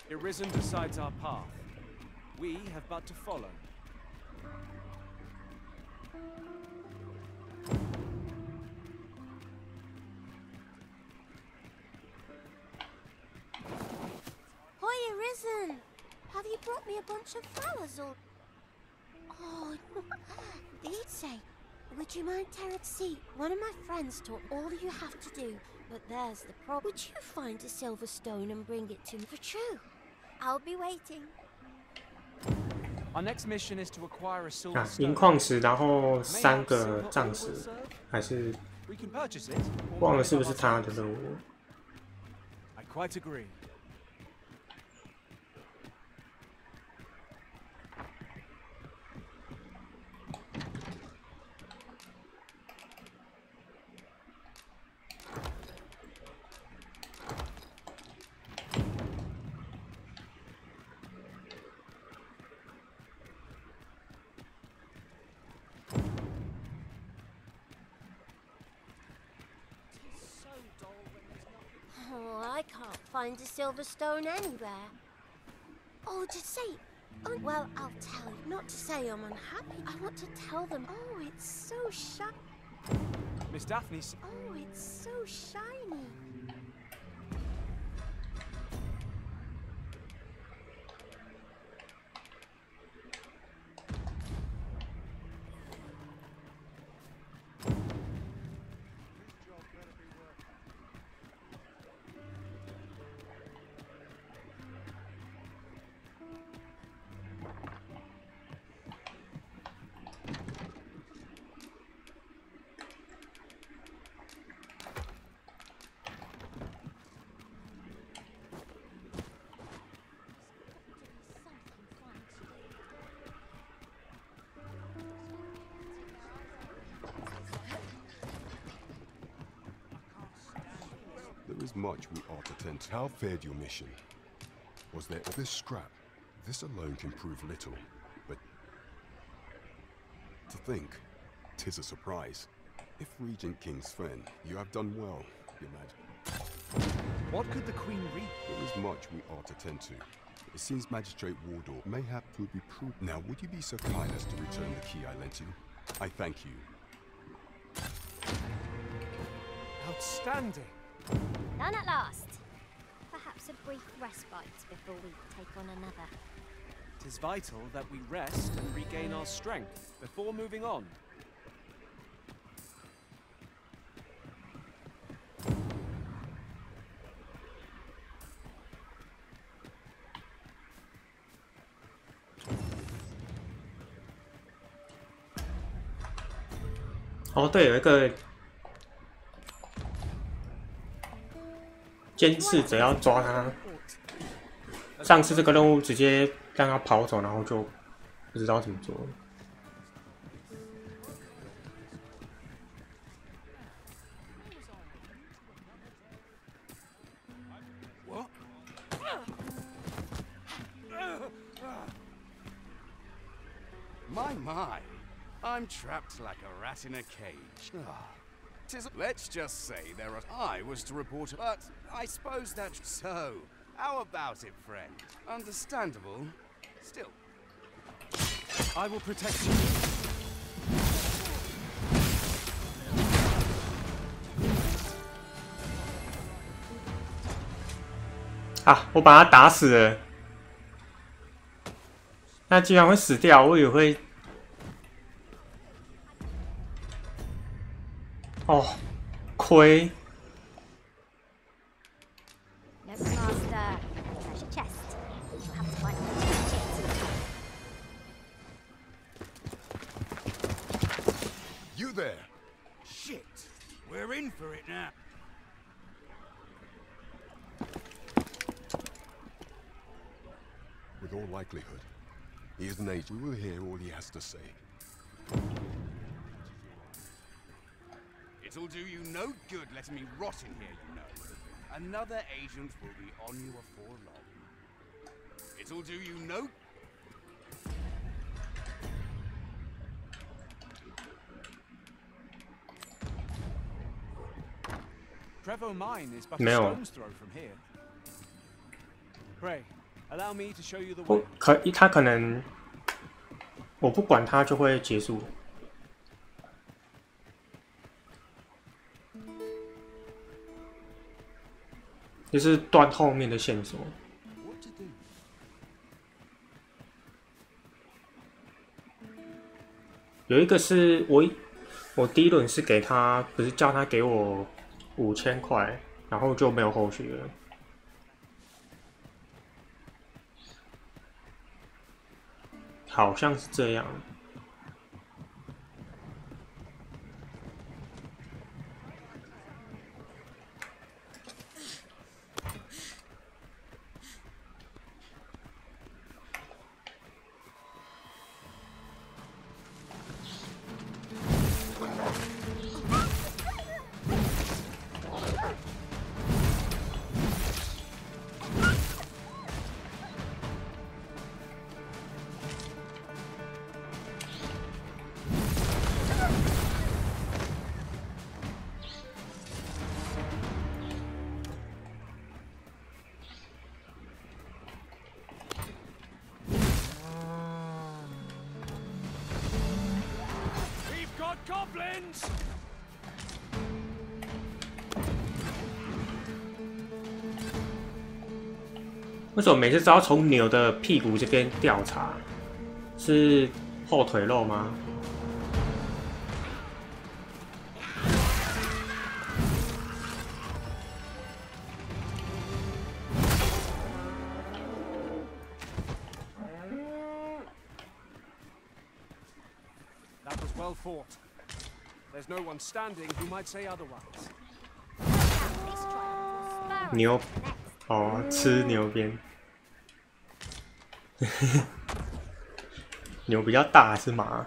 Arisen decides our path. We have but to follow. Hi, Arisen! Have you brought me a bunch of flowers or... Oh, they'd say, would you mind, Terence? See, one of my friends taught all you have to do, but there's the problem. Would you find a silver stone and bring it to me for true? I'll be waiting. Our next mission is to acquire a silver 啊， stone. 银矿石，然后3个藏石，还是 We can purchase it. 忘了是不是他的任务？ I quite agree. Oh, I can't find a silver stone anywhere. Oh, to say... Oh, well, I'll tell you. Not to say I'm unhappy. I want to tell them. Oh, it's so shiny. Miss Daphne's. Oh, it's so shiny. There is much we ought to tend to. How fared your mission? Was there this scrap? This alone can prove little, but to think, 'tis a surprise. If Regent King's friend, you have done well, Your Majesty. What could the Queen read? There is much we ought to tend to. It seems Magistrate Wardor mayhap would be prudent. Now, would you be so kind as to return the key I lent you? I thank you. Outstanding. Done at last. Perhaps a brief respite before we take on another. It is vital that we rest and regain our strength before moving on. Oh, 对，有一个监视者要抓他。上次这个任务直接让他跑走，然后就不知道怎么做了。My, I'm trapped like a rat in a cage. 'Tis, let's just say there are. I was to report, but I suppose that's so. How about it, friend? Understandable. Still, I will protect you. 啊！我把他打死了，那居然会死掉，我以为会。哦，亏。 You there? Shit. We're in for it now. With all likelihood, he is an agent. We will hear all he has to say. It'll do you no good letting me rot in here, you know. Another agent will be on you afore long. It'll do you no. Trevo Mine is but a stone's throw from here. Pray, allow me to show you the way. 他可能，我不管他就会结束。就是断后面的线索。有一个是我第一轮是给他，不是叫他给我5000块，然后就没有后续了。好像是这样。Goblins! 为什么每次都要从牛的屁股这边调查？是后腿肉吗？There's no one standing who might say otherwise. 牛，哦，吃牛鞭。牛比较大还是马？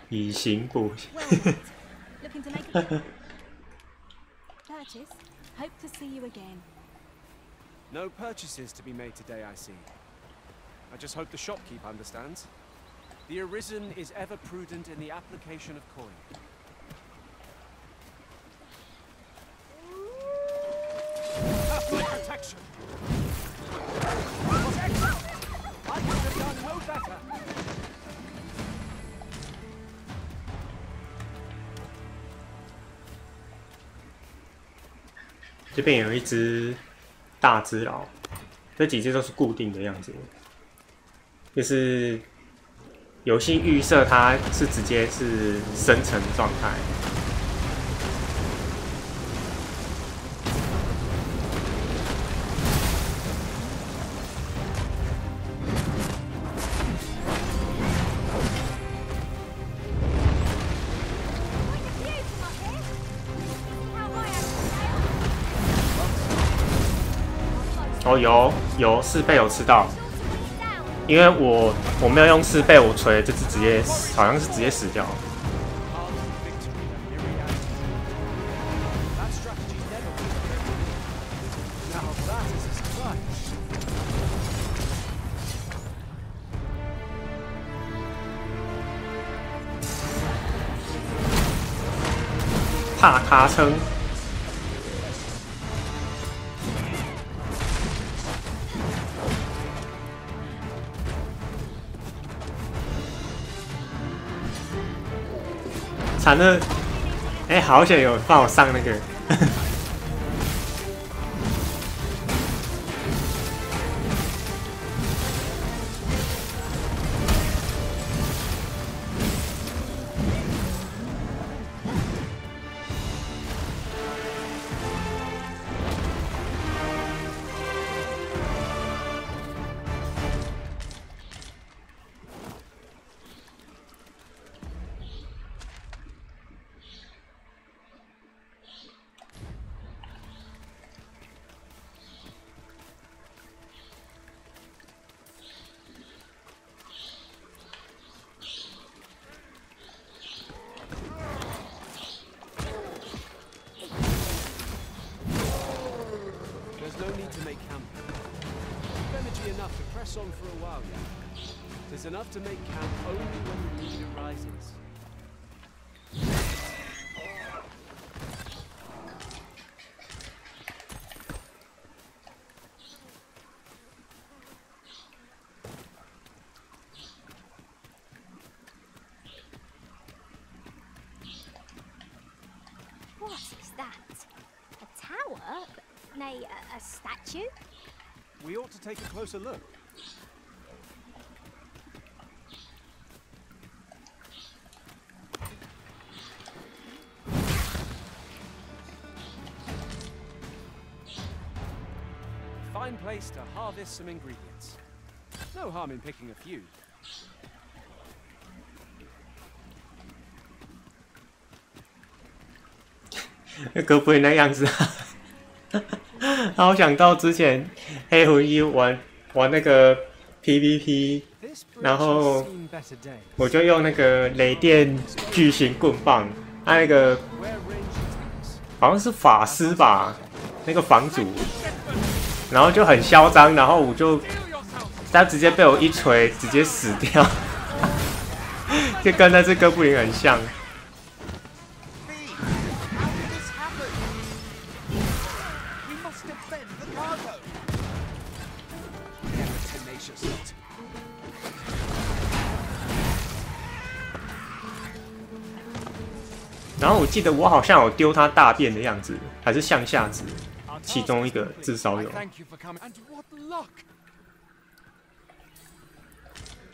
以形补形。Looking to make a purchase. Hope to see you again. No purchases to be made today, I see. I just hope the shopkeep understands. The Arisen is ever prudent in the application of coin. Have my protection. I could have done no better. 这边有一只大只佬，这几只都是固定的样子，就是游戏预设它是直接是生成状态。哦，有4倍有吃到，因为我没有用4倍，我锤这只直接好像是直接死掉。帕卡称。惨了！哎，好险有帮我上那个。There's enough to make camp only when the need arises. What is that? A tower? Nay, a statue? We ought to take a closer look. Fine place to harvest some ingredients. No harm in picking a few. 那哥布林那样子，好想到之前黑魂1玩那个 PVP， 然后我就用那个雷电巨型棍棒，那个好像是法师吧，那个房主，然后就很嚣张，然后我就他直接被我一锤直接死掉，就跟那只哥布林很像。 然后我记得我好像有丢他大便的样子，还是向下指，其中一个至少有。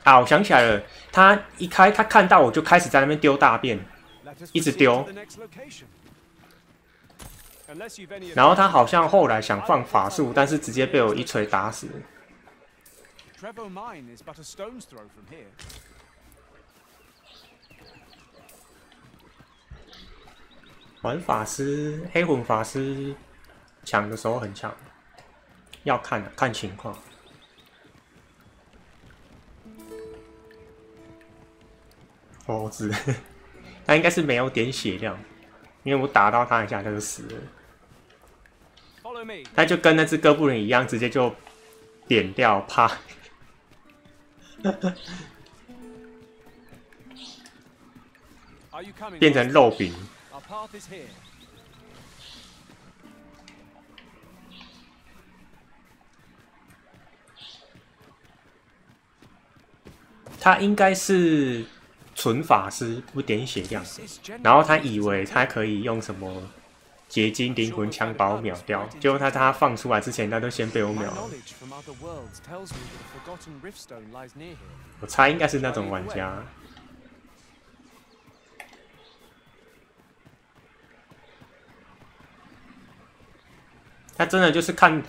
啊，我想起来了，他看到我就开始在那边丢大便，一直丢。然后他好像后来想放法术，但是直接被我一锤打死。 玩法师、黑魂法师抢的时候很强，要看情况。猴子，他应该是没有点血量，因为我打到他一下他就死了。他就跟那只哥布林一样，直接就点掉，啪。变成肉饼。 他应该是纯法师，不点血量，然后他以为他可以用什么结晶灵魂枪把我秒掉，结果他放出来之前，他都先被我秒了。我猜应该是那种玩家。 他真的就是看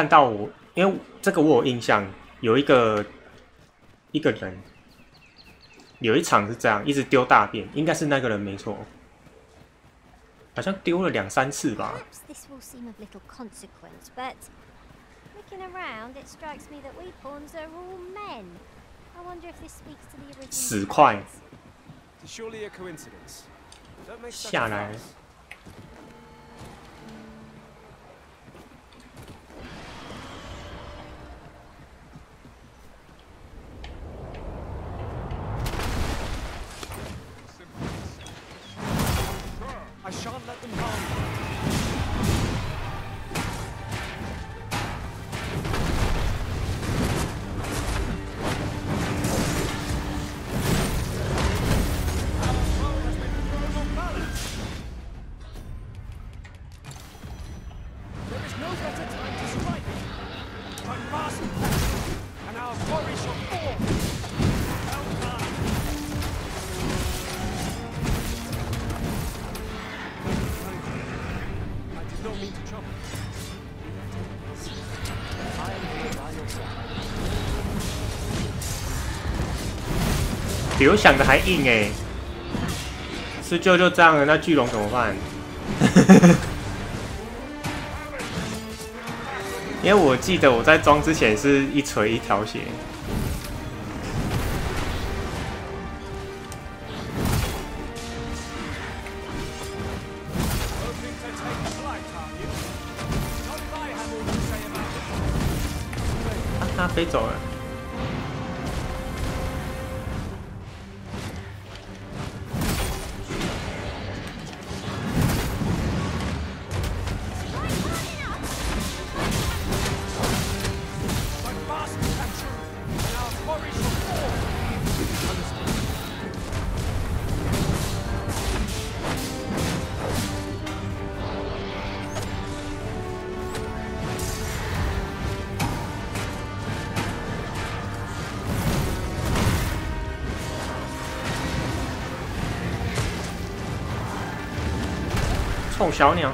到我，因为这个我有印象，有一个人，有一场是这样，一直丢大便，应该是那个人没错，好像丢了2、3次吧。Looking around, it strikes me that we pawns are all men. I wonder if this speaks to the original. 10块。 It's surely a coincidence. Don't make such 下 a 来。 fuss. I shan't let them harm you. There is no better time to strike. Run fast and our quarry shall fall. Well done. I did not mean to trouble. I am here by your side. 比我想的还硬哎！施救就这样了，那巨龙怎么办？因为我记得我在装之前是一锤一条血。他飞走了。 臭小鸟！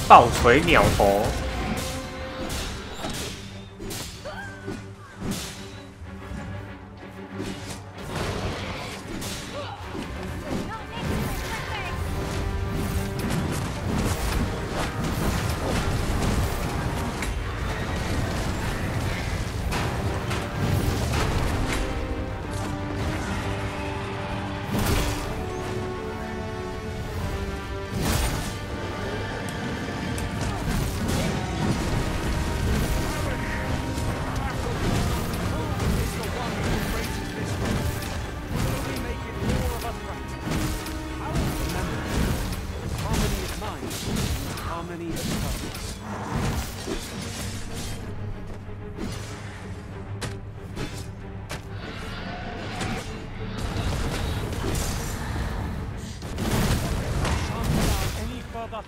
爆锤鸟头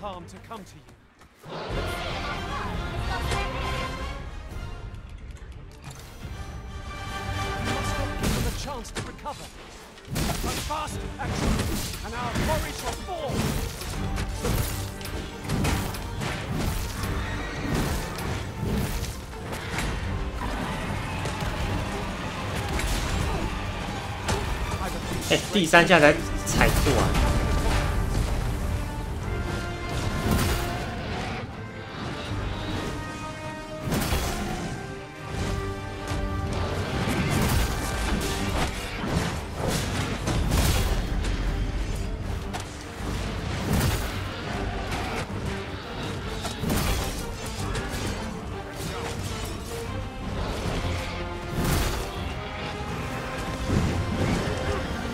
，harm to come to you. You must not give them a chance to recover. Run fast, action, and our quarry shall fall.哎，第三下才踩不完。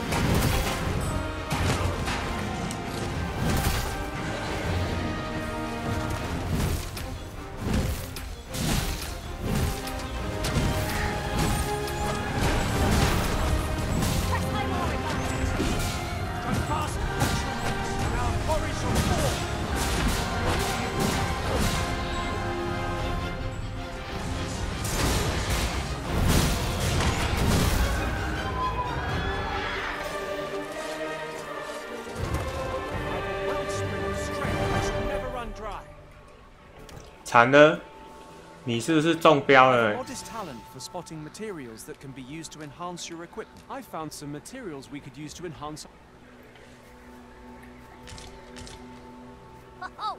Our 惨了，你是不是中标了？ Modest talent for spotting materials that can be used to enhance your equipment. I found some materials we could use to enhance. Oh,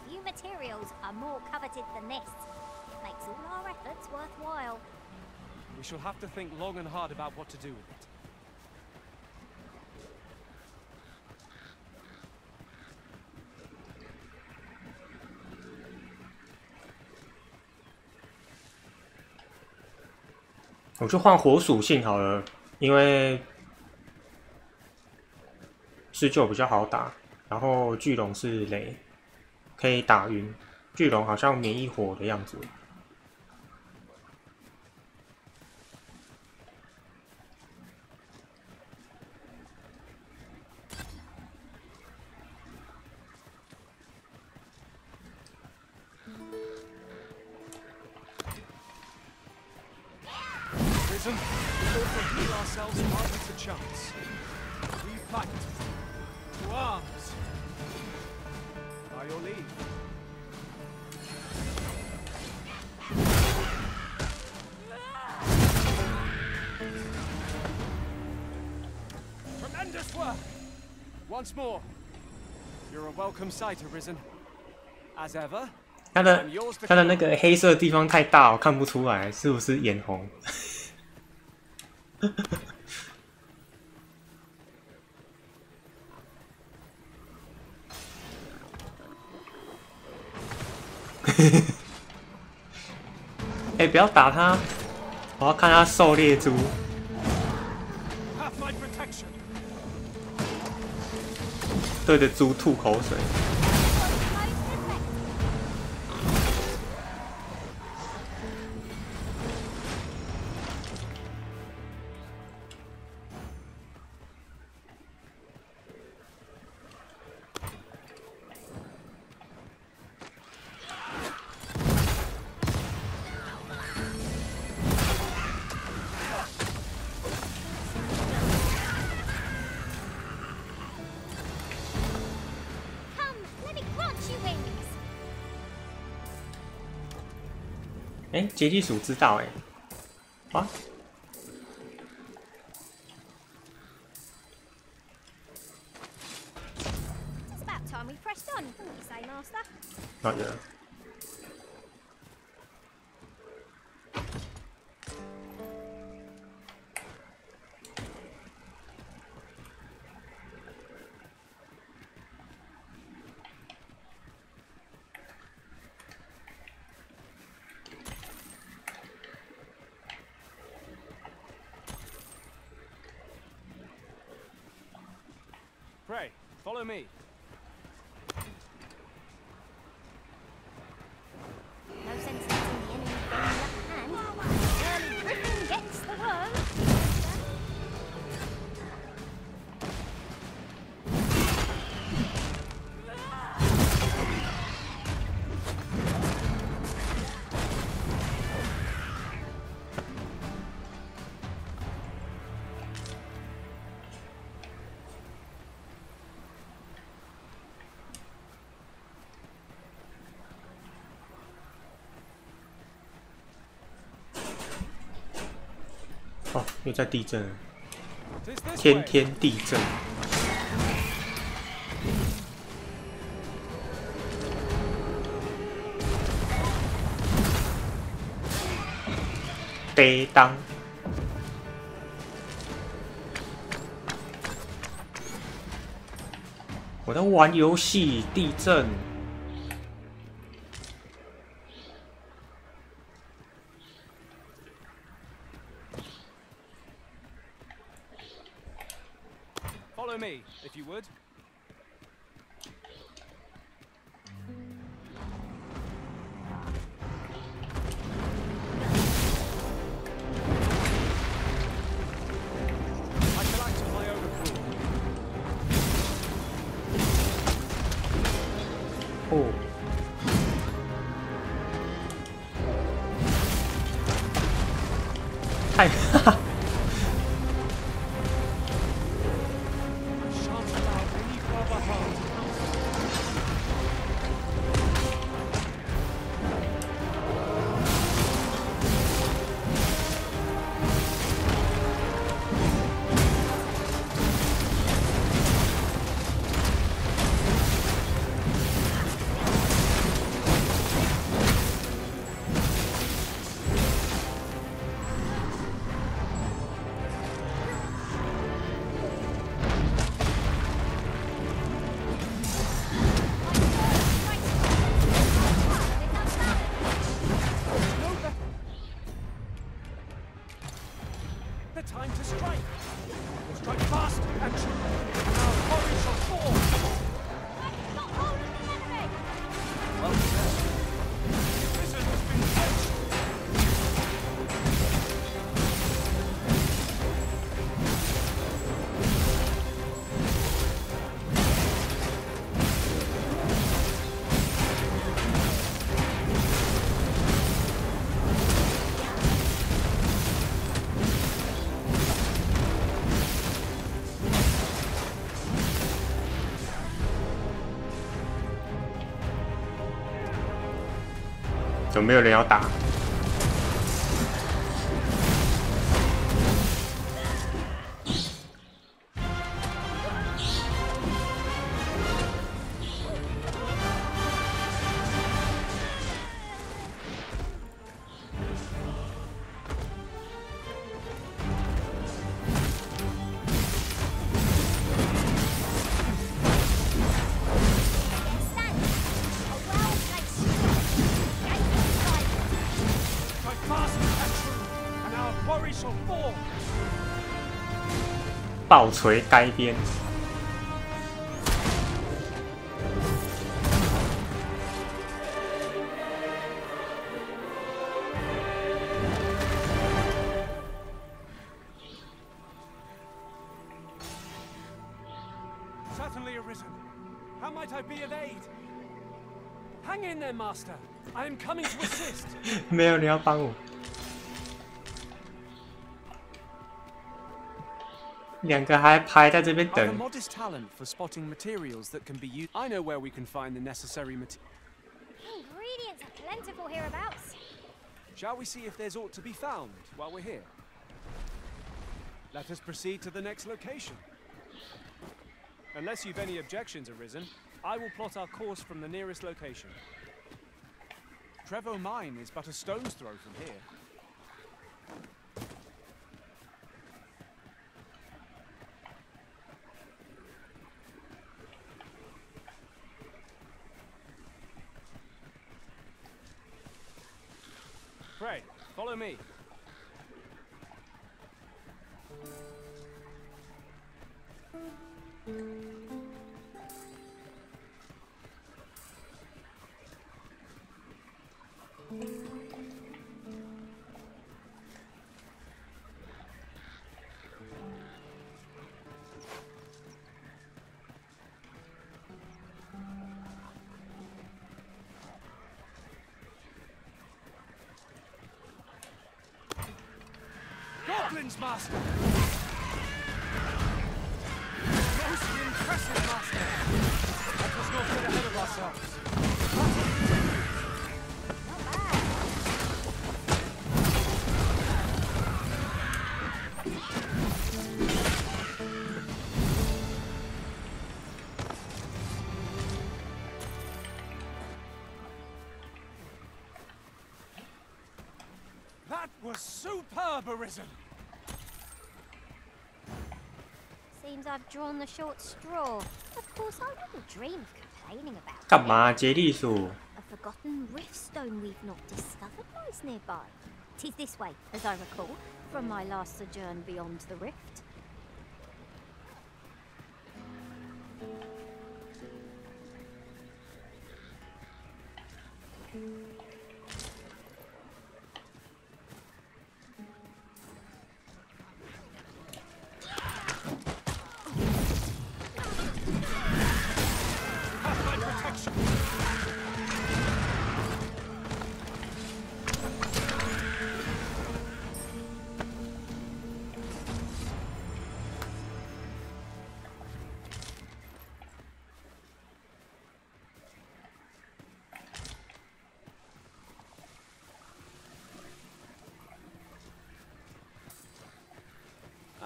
few materials are more coveted than this. Makes all our efforts worthwhile. We shall have to think long and hard about what to do with it. 我就换火属性好了，因为19比较好打，然后巨龙是雷，可以打晕。巨龙好像免疫火的样子。Risen, we thought to heal ourselves while with the chance. We fight. To arms. By your leave. Tremendous work! Once more, you're a welcome sight, Arisen. As ever. 他的那个黑色的地方太大，我看不出来是不是眼红。哎、不要打他！我要看他狩猎猪。对着猪吐口水。哎，结界鼠知道哎，啊， It's about time we pressed on, wouldn't you say, Master? Not yet. Pray, follow me. No sense letting the enemy gain the upper hand. Early Griffin gets the worm.哦，又在地震了，天天地震。背当，我在玩游戏，地震。 Follow me, if you would. I collected my overcall. 哦。太哈哈。 Hold 怎么没有人要打？爆锤该边。Certainly arisen. How might I be of aid? Hang in there, Master. I am coming to assist. 没有人要帮我。两个还排在这边等。 I have a modest talent for spotting materials that can be used. I know where we can find the necessary materials. Ingredients are plentiful hereabouts. Shall we see if there's aught to be found while we're here? Let us proceed to the next location. Unless you've any objections arisen, I will plot our course from the nearest location. Trevo Mine is but a stone's throw from here. Pray, follow me. Goblins, Master! Most impressive, Master! Let us not get ahead of ourselves. That was superb, Arisen! Seems I've drawn the short straw. Of course, I wouldn't dream of complaining about it. 干嘛？接力数。 A forgotten rift stone we've not discovered lies nearby. 'Tis this way, as I recall, from my last sojourn beyond the rift.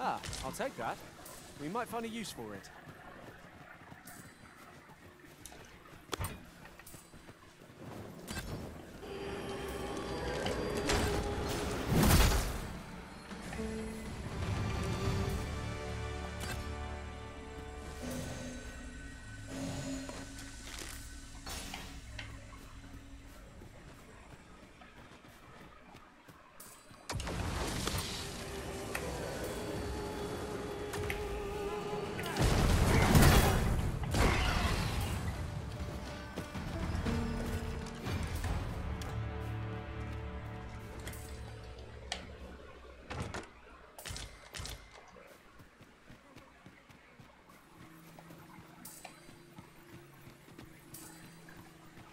Ah, I'll take that. We might find a use for it.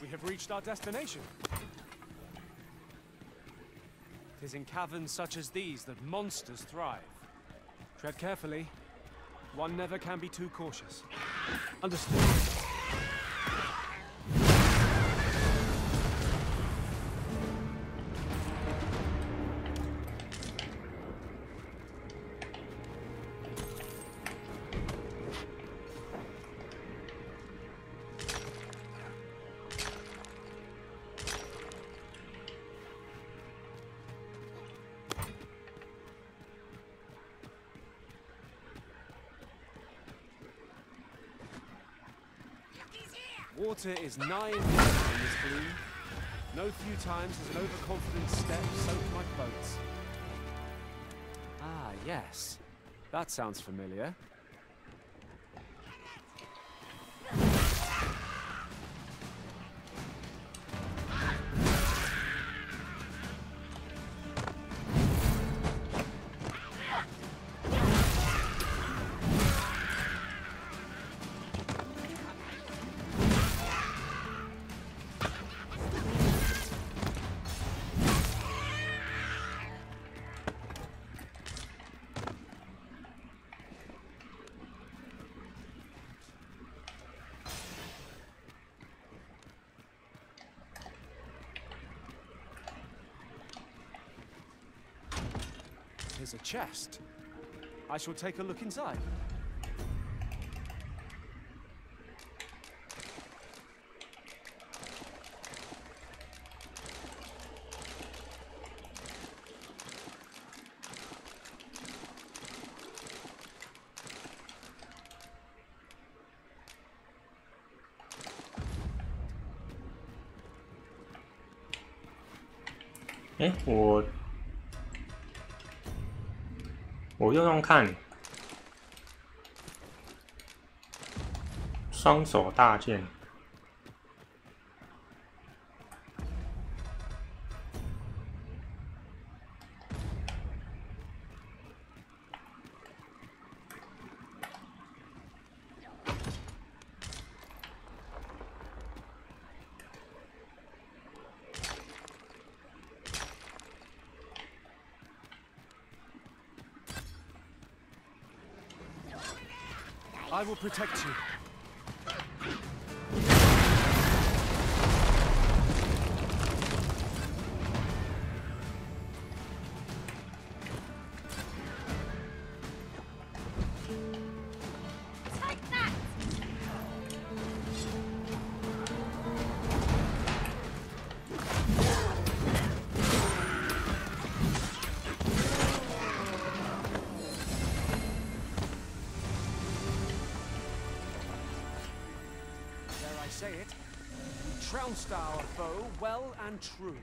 We have reached our destination. 'Tis in caverns such as these that monsters thrive. Tread carefully. One never can be too cautious. Understood. Water is 9 in this gloom. No few times has an overconfident step soaked my clothes. Ah, yes. That sounds familiar. Here's a chest. I shall take a look inside.哎，我用用看，双手大剑。I will protect you. Take that! Say it. We trounced our foe well and true.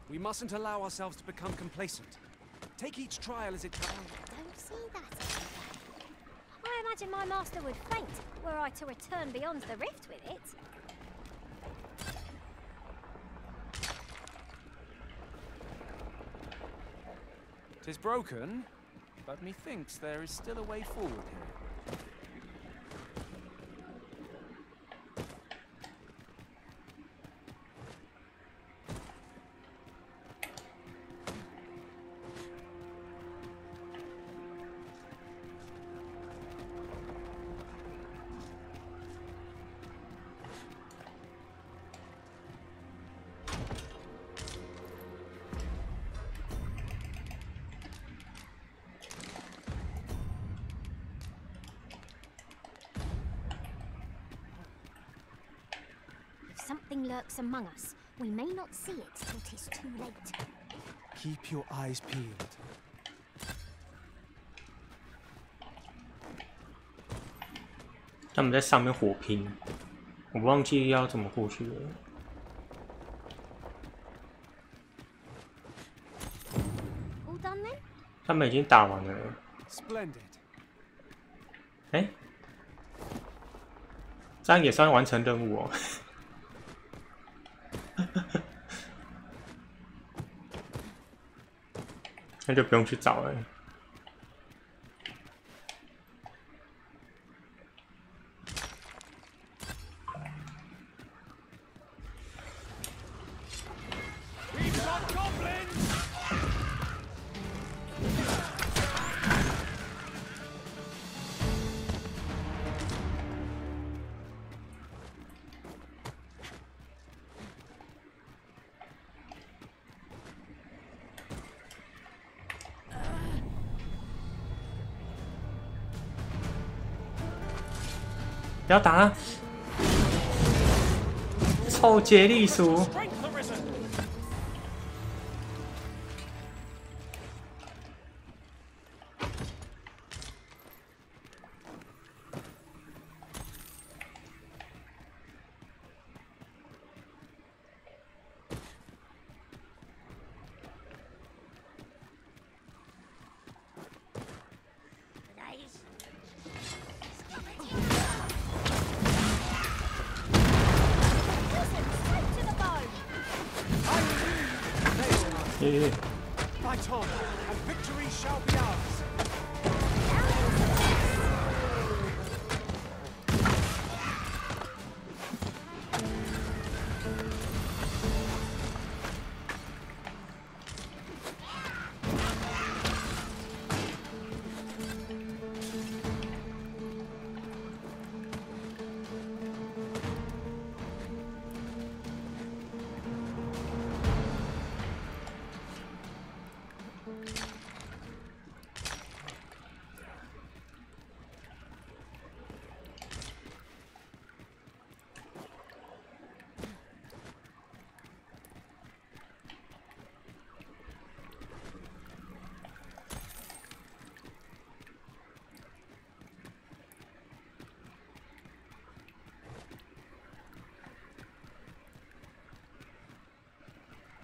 We mustn't allow ourselves to become complacent. Take each trial as it comes. Don't see that every day. I imagine my master would faint were I to return beyond the rift with it. 'Tis broken, but methinks there is still a way forward here. Something lurks among us. We may not see it till 'tis too late. Keep your eyes peeled. 他们在上面火拼，我忘记要怎么过去了。All done then? 他们已经打完了。Splendid. 哎，这样也算完成任务哦。那就不用去找了。不要打了，臭杰利鼠！ Fight on, and victory shall be ours.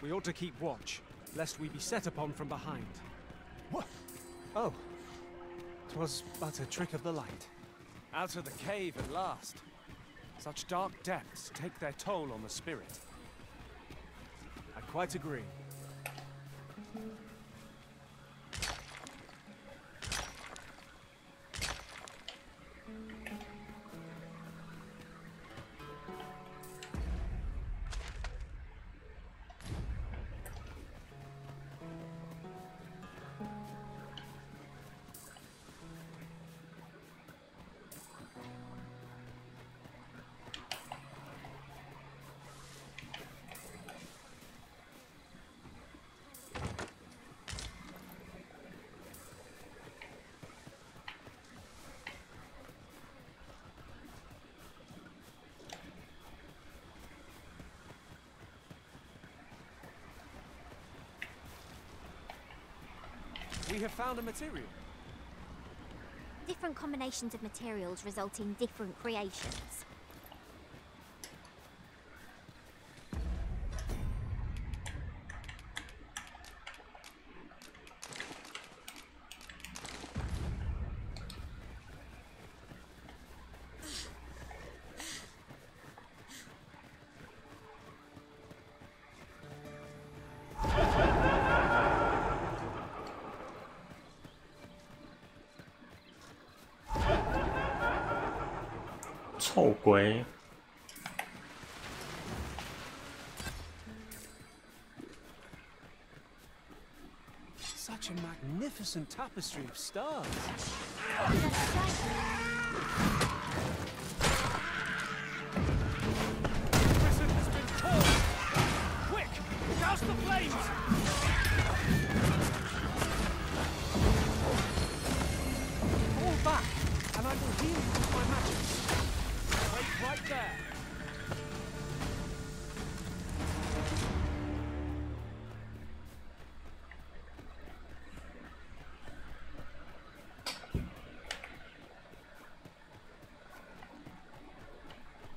We ought to keep watch, lest we be set upon from behind. What? Oh, 'twas but a trick of the light. Out of the cave at last. Such dark depths take their toll on the spirit. I quite agree. We have found a material. Different combinations of materials result in different creations.臭鬼！ Such a magnificent tapestry of stars. Prison has been torn. Quick, douse the flames. Fall back, and I will heal you with my magic. Wait right there.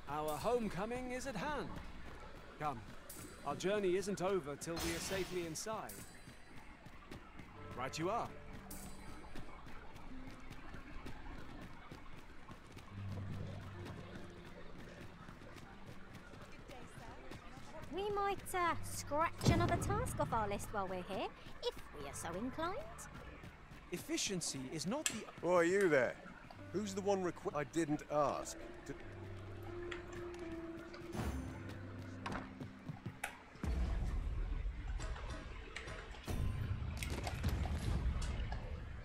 Our homecoming is at hand. Come, our journey isn't over till we are safely inside. Right you are. We might scratch another task off our list while we're here, if we are so inclined. Efficiency is not the... Why are you there? Who's the one I didn't ask?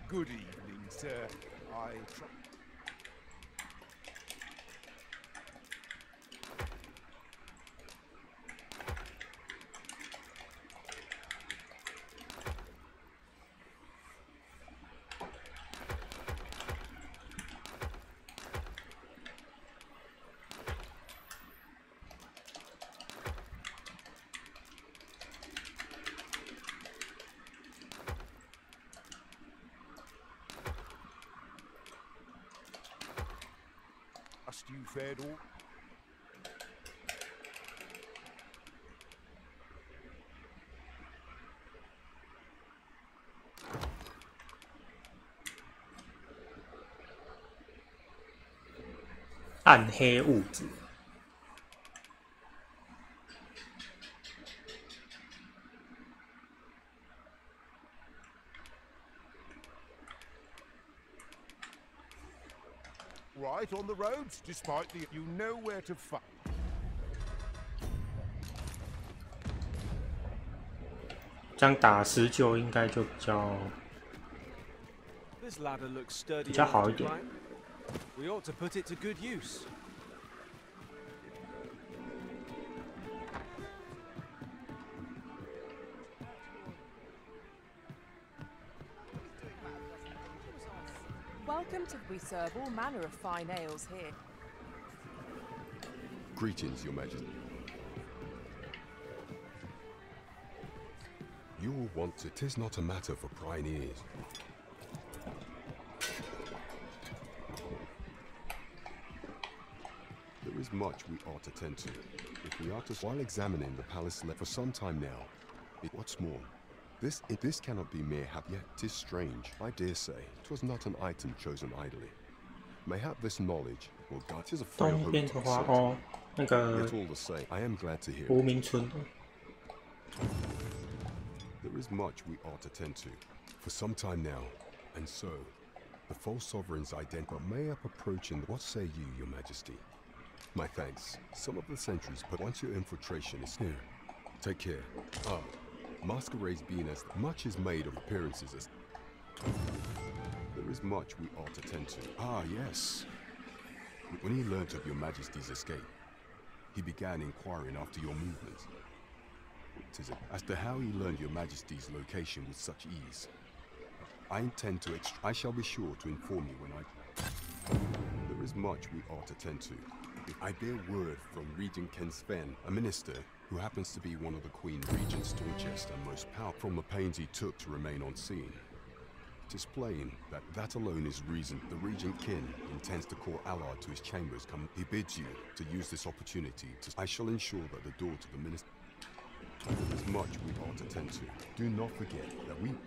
Good evening, sir. I try... You fared all.暗黑物质。right on the roads, despite the... You know where to find. 这样打19应该就比较 This ladder looks sturdy 比较 enough 好 to 一点。 climb. We ought to put it to good use. Welcome to. We serve all manner of fine ales here. Greetings, Your Majesty. You will want to. 'Tis not a matter for prying ears. There is much we ought to tend to. If we are to, while examining the palace for some time now, what's more, this cannot be mere yet 'tis strange. I dare say 'twas not an item chosen idly. Mayhap this knowledge will guide. 'Tis a frail 东 hope 边 to 的 be 话 certain. 哦，那个 Yet all the same, I am glad to hear 无 it. 名村的 There is much we ought to tend to for some time now, and so the false sovereign's identity may up approaching. What say you, Your Majesty? My thanks. Some of the sentries, but once your infiltration is here, take care. Masquerades being as much is made of appearances as there is much we ought to tend to. Ah, yes. When he learnt of Your Majesty's escape, he began inquiring after your movements. As to how he learned Your Majesty's location with such ease, I intend to. I shall be sure to inform you when I. There is much we ought to tend to. I bear word from Regent Ken Sven, a minister who happens to be one of the Queen Regent's staunchest and most powerful. From the pains he took to remain on scene, it is plain that alone is reason. The Regent Kin intends to call Allard to his chambers. He bids you to use this opportunity to. I shall ensure that the door to the minister. There is much we ought to tend to. Do not forget that we. “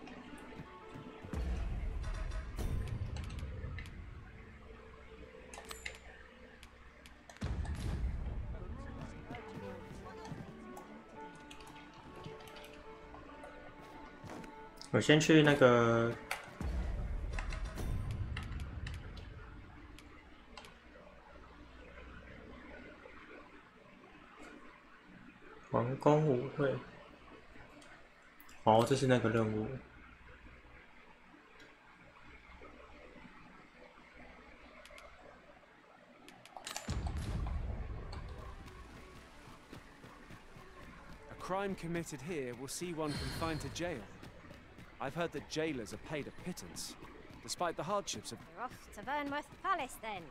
我先去那个皇宫舞会。哦，这是那个任务。A crime committed here will see one confined to jail. I've heard that jailers are paid a pittance, despite the hardships of... We're off to Vernworth Palace, then.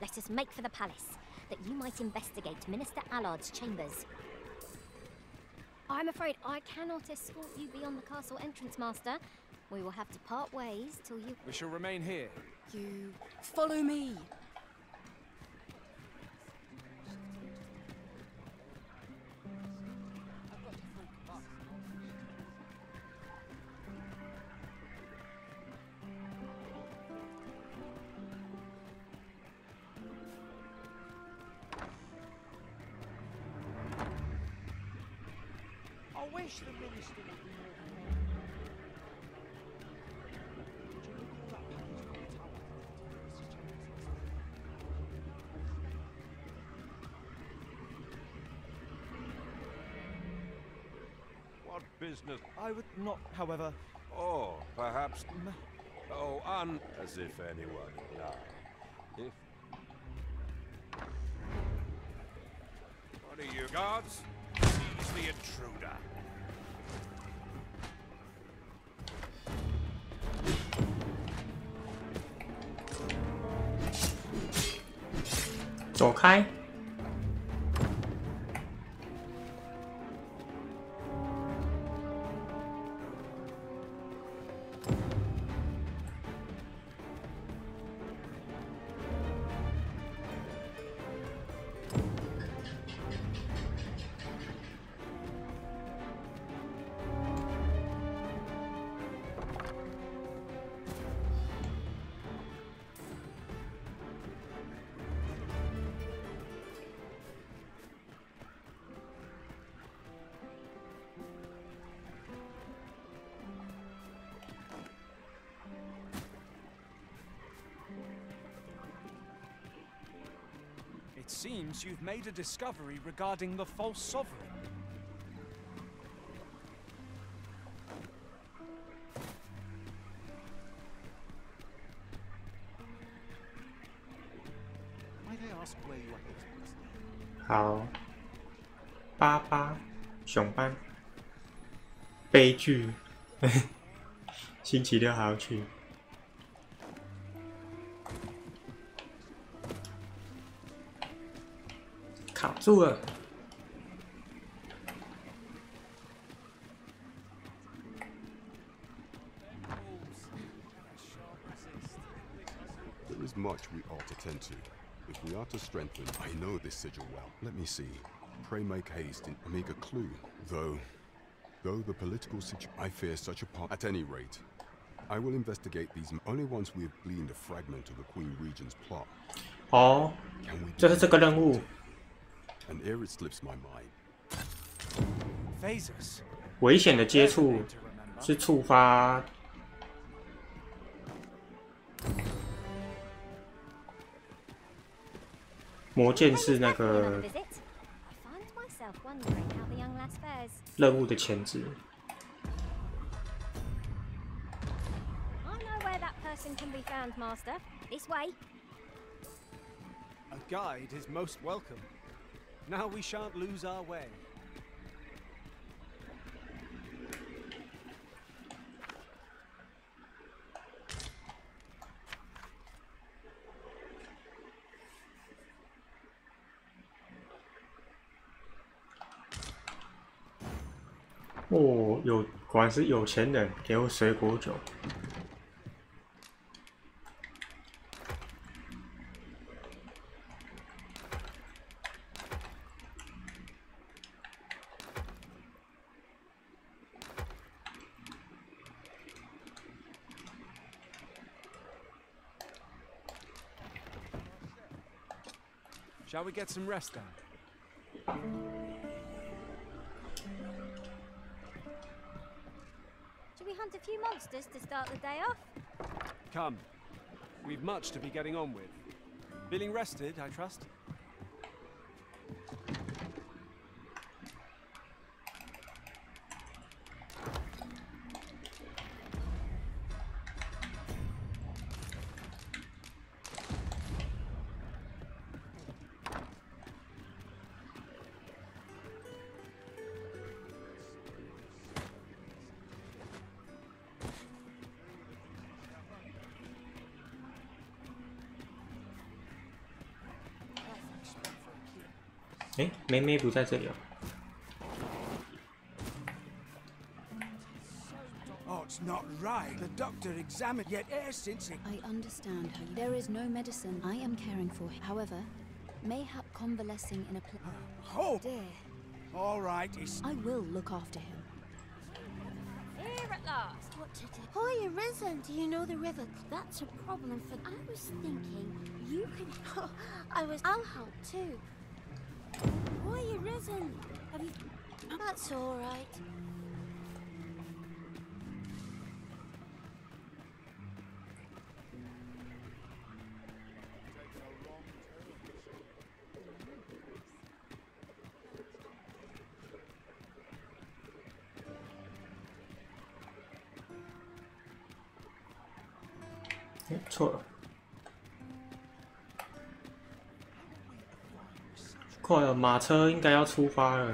Let us make for the palace, that you might investigate Minister Allard's chambers. I'm afraid I cannot escort you beyond the castle entrance, Master. We will have to part ways till you... We shall remain here. You follow me. I wish the minister would be more. What business? I would not, however. Oh, perhaps. Oh, as if anyone now. If. What are you, guards? Seize the intruder. “走开！” seems you've made a discovery regarding the false sovereign. Might I ask where you are headed? 好，巴巴熊班，悲剧，星期六还要去。卡住了。There is much we ought to tend to. If we are to strengthen, I know this sigil well. Let me see. Pray make haste in Amiga clue. Though the political situation, I fear such a part. At any rate, I will investigate these only once we have gleaned a fragment of the Queen Regent's plot. 哦，就是这个任务。 And ere it slips my mind. 危险的接触是触发。 魔剑是那个任务的前置。A guide is most welcome. Now we shan't lose our way.哦，果然是有钱人，给我水果酒。 Shall we get some rest then? Should we hunt a few monsters to start the day off? Come. We've much to be getting on with. Feeling rested, I trust?哎，妹妹不在这里哦。 Oh, it's not right. The doctor examined yet ever since it. I understand how there is no medicine I am caring for. However, mayhap convalescing in a place. Oh, dear. All right, I will look after him. Here at last. What to do? Hoya Risen, do you know the river? That's a problem for. I was thinking you could. I'll help too. Hoya Risen, have you? That's all right. 哎，错了。快了，马车应该要出发了。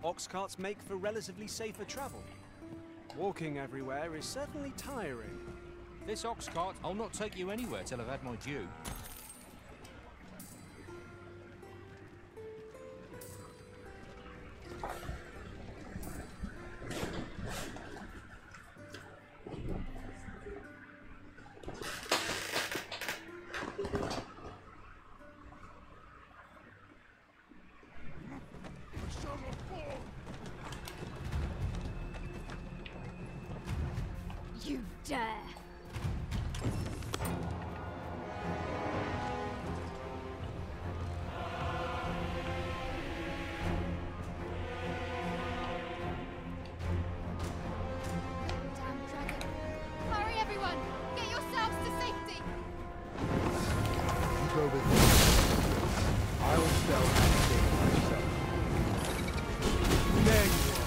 Ox carts make for relatively safer travel. Walking everywhere is certainly tiring. This ox cart, I'll not take you anywhere till I've had my due. You dare! go with me. I will spell everything myself. There you are.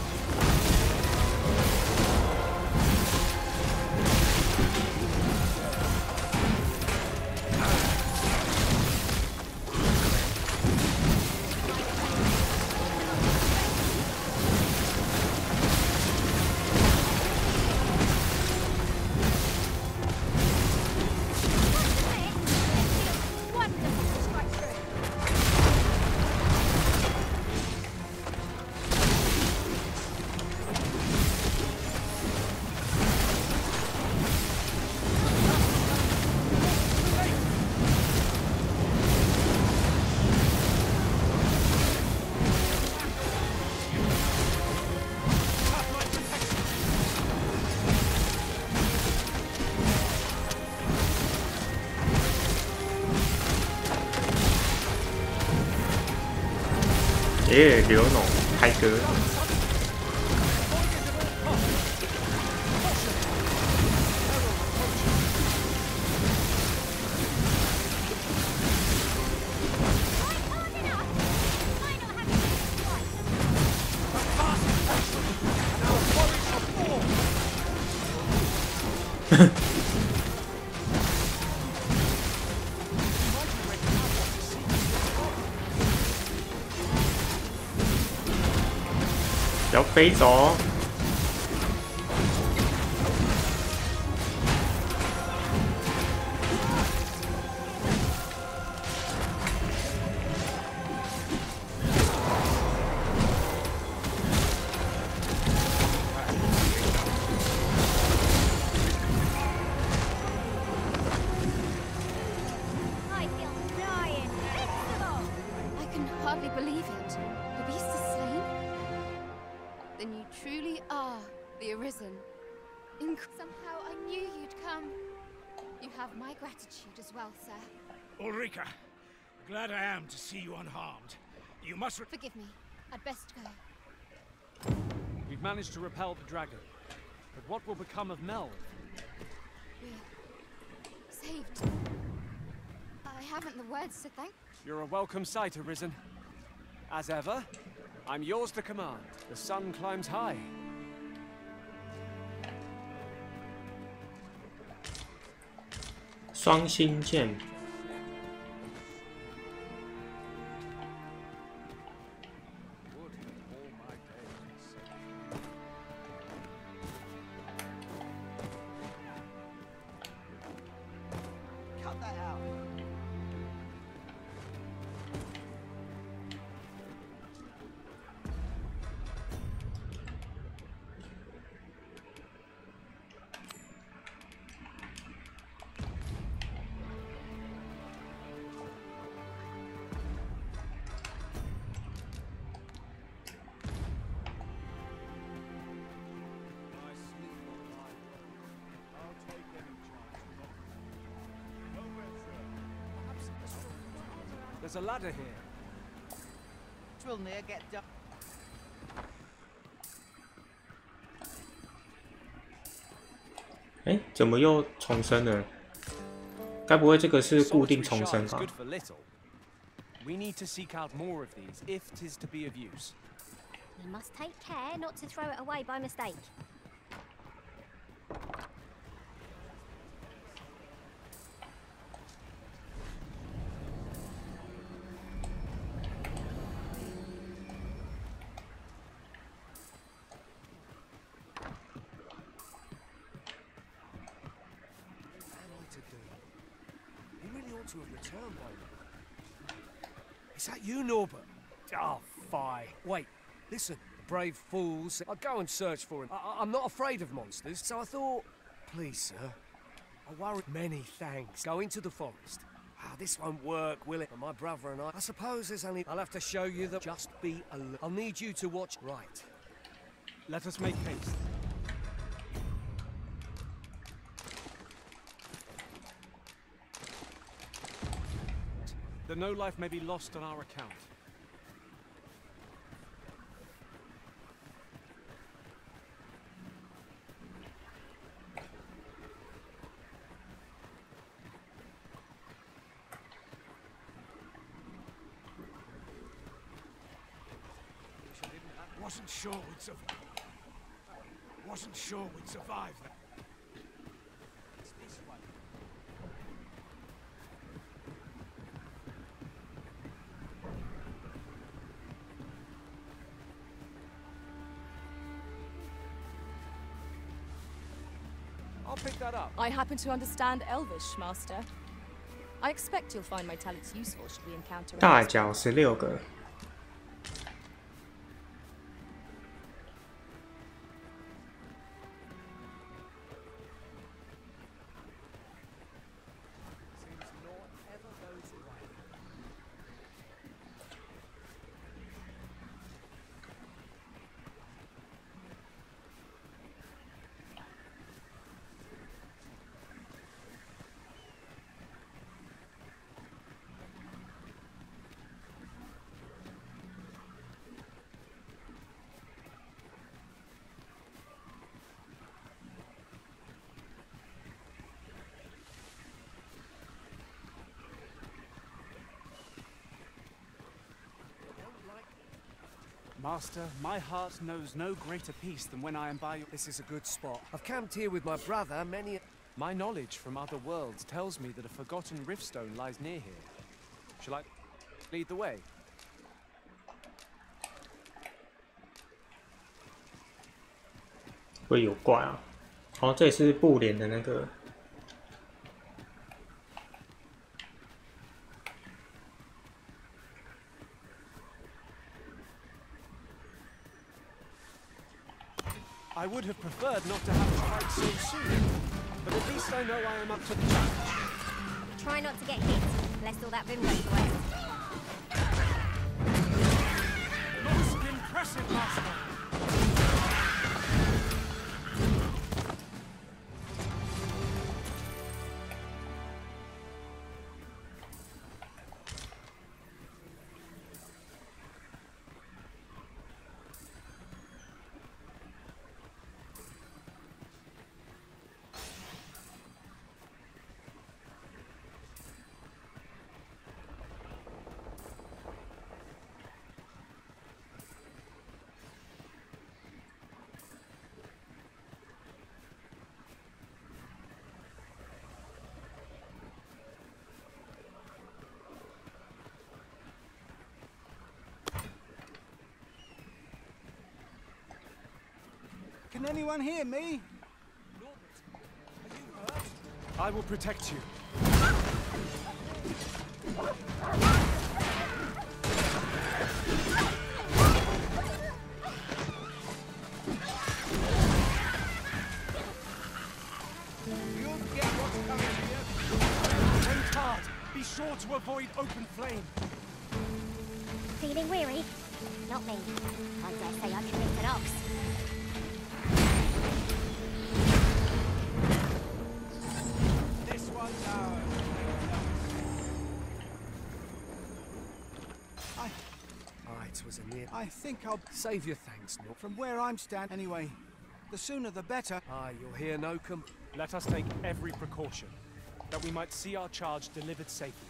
耶，刘农开歌。不要飞走！Somehow I knew you'd come. You have my gratitude as well, sir. Ulrika, glad I am to see you unharmed. You must forgive me. I'd best go. We've managed to repel the dragon. But what will become of Mel? We're saved. I haven't the words to thank. You're a welcome sight, Arisen. As ever, I'm yours to command. The sun climbs high. 双星剑，There's a ladder here. Drill near, get done. 哎，怎么又重生了？该不会这个是固定重生吧？ We need to seek out more of these if 'tis to be of use. We must take care not to throw it away by mistake. To have returned by now. Is that you, Norbert? Oh, fie. Wait, listen, brave fools. I'll go and search for him. I'm not afraid of monsters, so I thought, please, sir. I worry. Many thanks. Go into the forest. This won't work, will it? For my brother and I suppose there's only... I'll have to show you that. Just be alert. I'll need you to watch. Right. Let us make haste. The no life may be lost on our account. Wasn't sure we'd survive that. It's this way. I'll pick that up. I happen to understand Elvish, Master. I expect you'll find my talents useful should we encounter 大脚16个。 Master, my heart knows no greater peace than when I am by your... This is a good spot. I've camped here with my brother many... My knowledge from other worlds tells me that a forgotten riftstone lies near here. Shall I lead the way? 会有怪啊！哦，这也是布帘的那个。 I would have preferred not to have to fight so soon, but at least I know I am up to the challenge. Try not to get hit, lest all that vim goes away. Most impressive, Master! Can anyone hear me? I will protect you. You'll get what's coming here. Aim hard. Be sure to avoid open flame. Feeling weary? Not me. I dare say I can lift an ox. This one's ours. It was a near... I think I'll Save your thanks, Nor. from where I'm standing anyway. The sooner the better. Aye, you'll hear Nokum. Let us take every precaution, that we might see our charge delivered safely.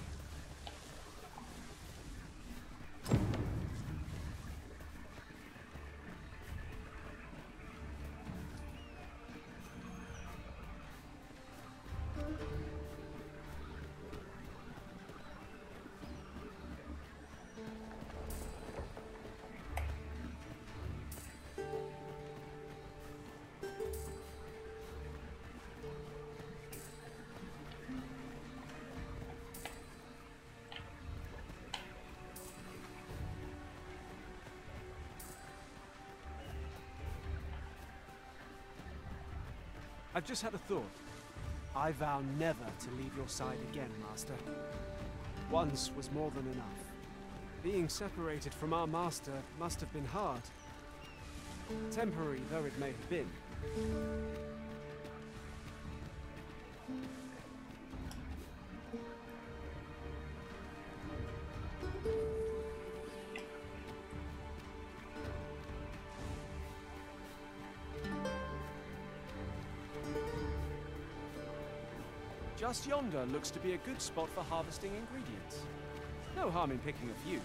I've just had a thought. I vow never to leave your side again, Master. Once was more than enough. Being separated from our Master must have been hard. Temporary though it may have been. Just yonder looks to be a good spot for harvesting ingredients. No harm in picking a few.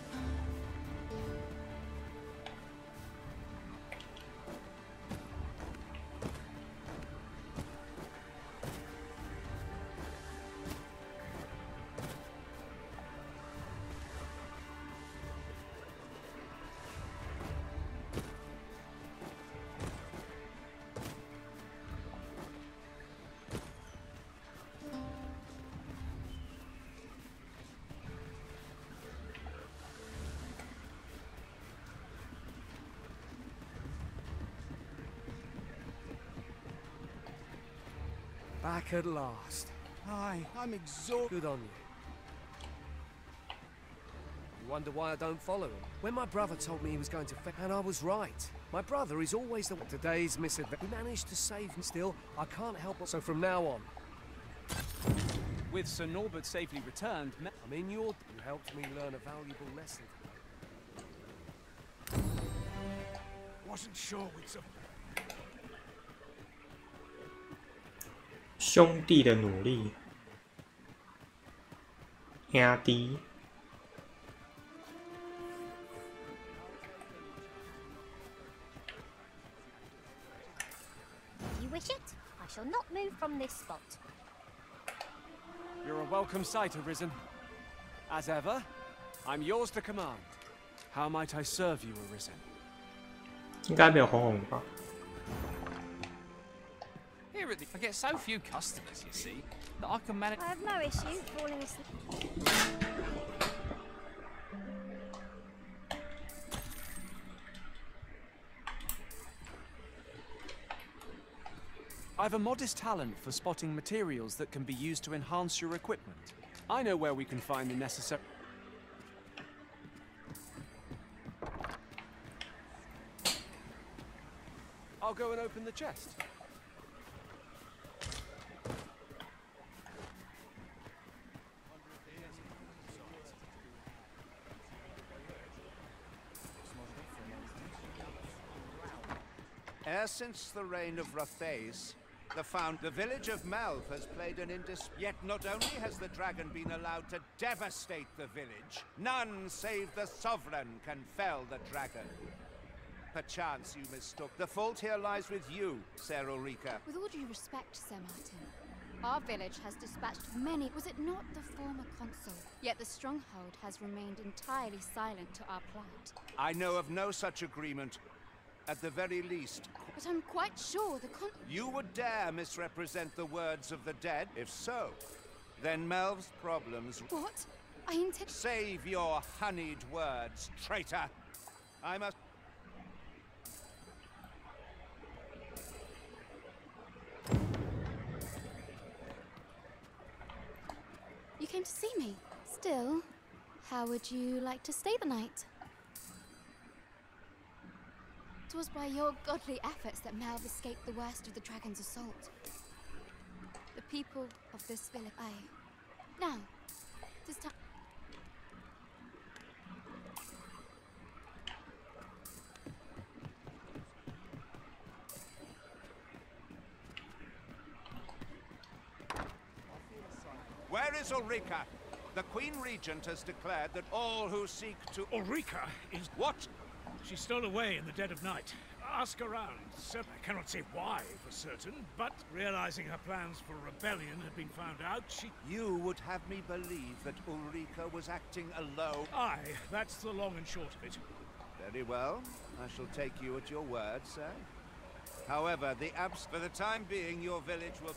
Back at last. Aye, I'm exhausted. Good on you. You wonder why I don't follow him? When my brother told me he was going to and I was right. My brother is always the one. Today's misadventure. He managed to save me. Still, I can't help but. So from now on. With Sir Norbert safely returned, I'm in your. You helped me learn a valuable lesson. Wasn't sure we'd some. 兄弟的努力，兄弟。If you wish it, I shall not move from this spot. You're a welcome sight, Arisen. As ever, I'm yours to command. How might I serve you, Arisen? 应该没有红红吧？ Here at the, I get so few customers, you see, that I can manage. I have no issue falling asleep. I've a modest talent for spotting materials that can be used to enhance your equipment. I know where we can find the necessary. I'll go and open the chest. Ever since the reign of Rathace, the village of Melv has played an Yet not only has the dragon been allowed to devastate the village, none save the sovereign can fell the dragon. Perchance you mistook. The fault here lies with you, Ser Ulrika. With all due respect, Sir Martin, our village has dispatched many. Was it not the former consul? Yet the stronghold has remained entirely silent to our plight. I know of no such agreement. At the very least. But I'm quite sure the You would dare misrepresent the words of the dead? If so, then Melv's problems... What? I intend... Save your honeyed words, traitor! I must... You came to see me. Still, how would you like to stay the night? 'Twas by your godly efforts that Melv escaped the worst of the dragon's assault. The people of this village... Aye. Now, it is time... Where is Ulrika? The Queen Regent has declared that all who seek to... Ulrika is... What? She stole away in the dead of night. Ask around. I cannot say why for certain, but realizing her plans for rebellion had been found out, she... You would have me believe that Ulrika was acting alone? Aye, that's the long and short of it. Very well. I shall take you at your word, sir. However, for the time being, your village will...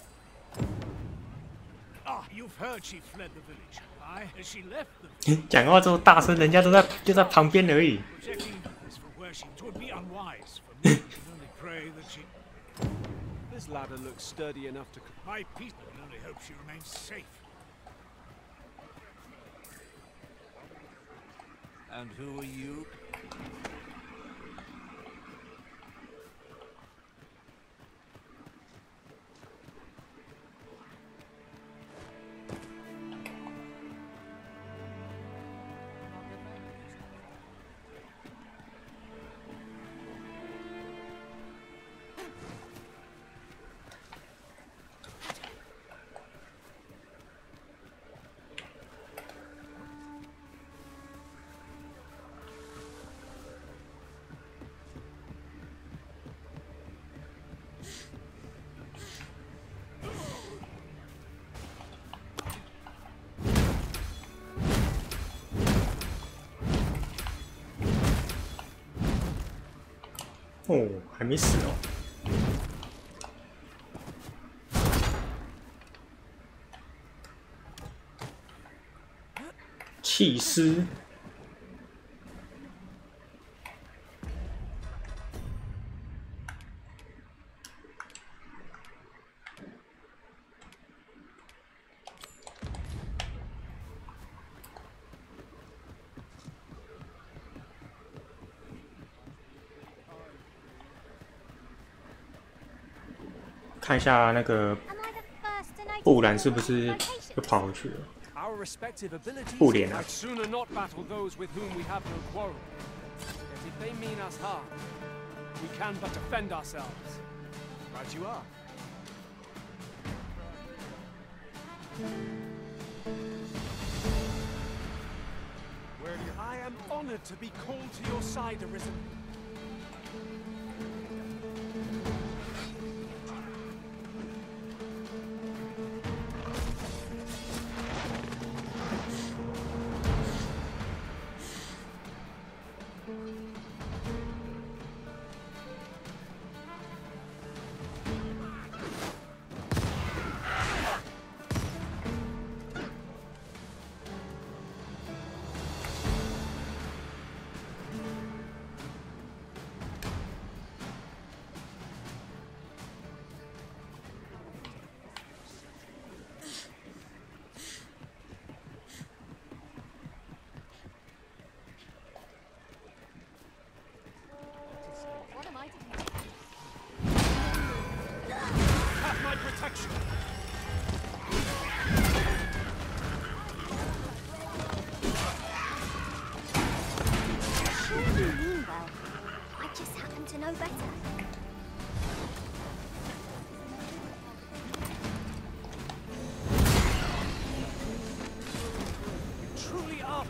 Ah, you've heard she fled the village. Aye, she left the... 讲话这么大声，人家就在旁边而已。 It would be unwise for me. I can only pray that she... This ladder looks sturdy enough to... My people can only hope she remains safe. And who are you?哦，还没死哦。弃尸。看一下那个布兰是不是又跑回去了？ Our respective abilities Boolean. I'd sooner not battle those with whom we have no quarrel. Yet if they mean us harm, we can but defend ourselves. Right you are. I am honored to be called to your side, Arisen.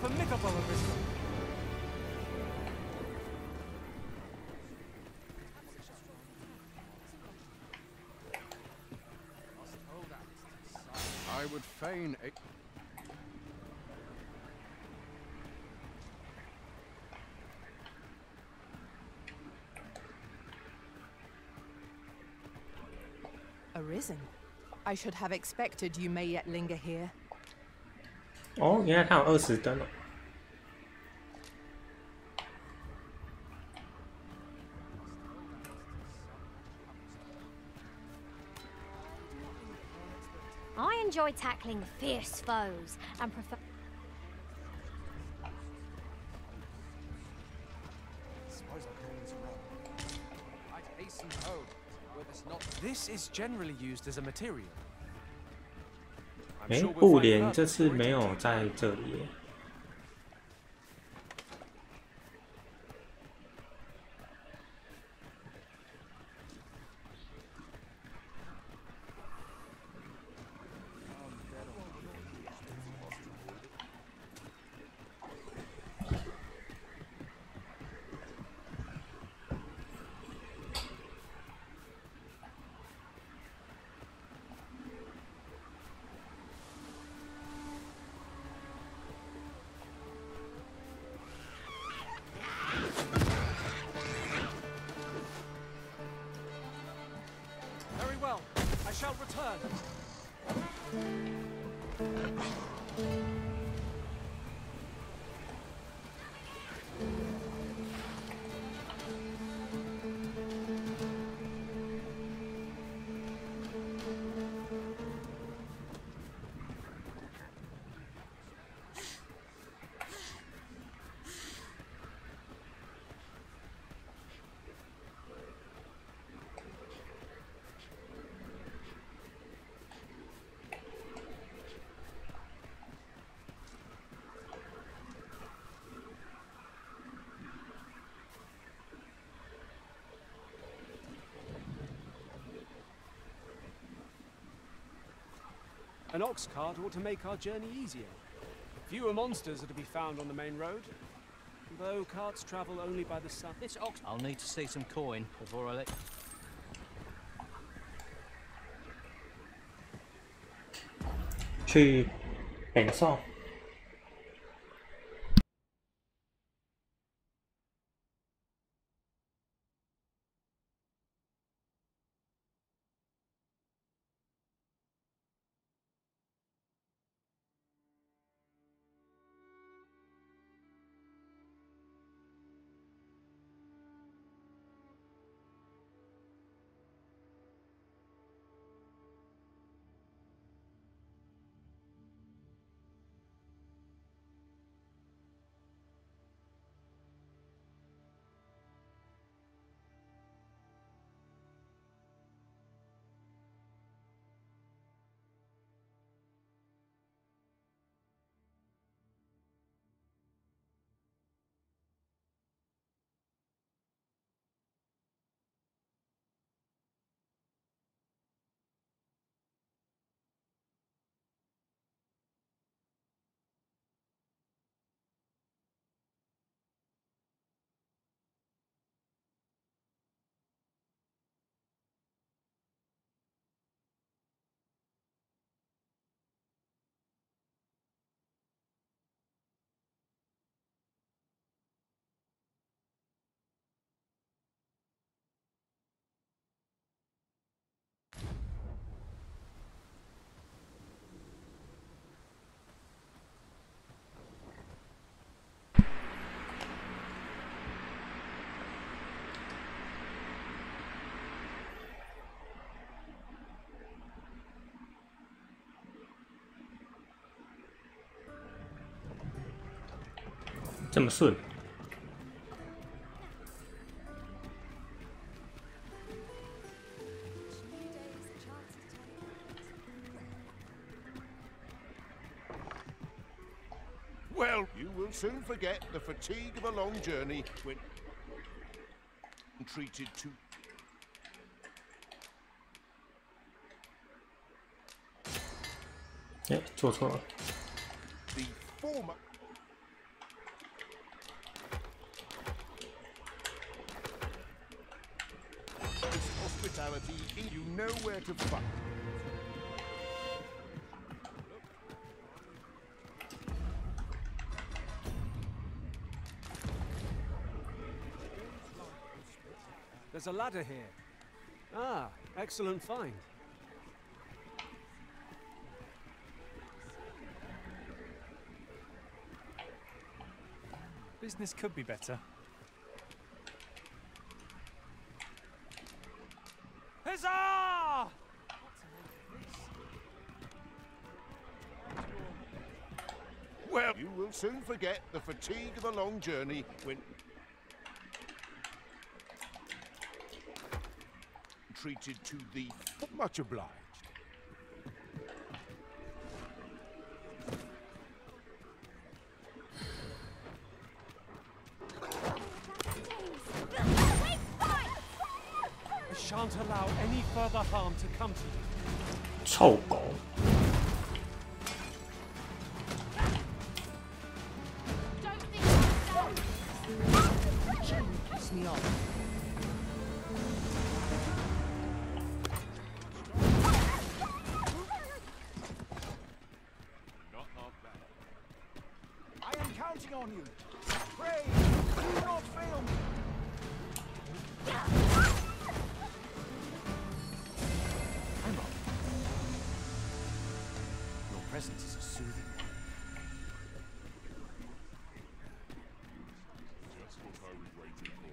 Formidable, Arisen. I would fain a... Arisen. I should have expected you may yet linger here. 哦，原来它有20灯哦。I enjoy tackling fierce foes and prefer. This is generally used as a material. 哎，布帘这次没有在这里耶。I shall return. An ox cart ought to make our journey easier. Fewer monsters are to be found on the main road, though carts travel only by the sun. This ox... I'll need to see some coin before I let... 去北宋。这么顺。Well, you will soon forget the fatigue of a long journey when treated to. 哎，做错了。 The former. This hospitality, you know where to find. There's a ladder here. Ah, excellent find. Business could be better. Huzzah! Well, you will soon forget the fatigue of a long journey when treated to the much obliged. I shan't allow any further harm to come to you. 臭狗。 Piss me off. I am counting on you. Pray, do not fail me. I'm up. Your presence is a soothing one. Just what I was waiting for.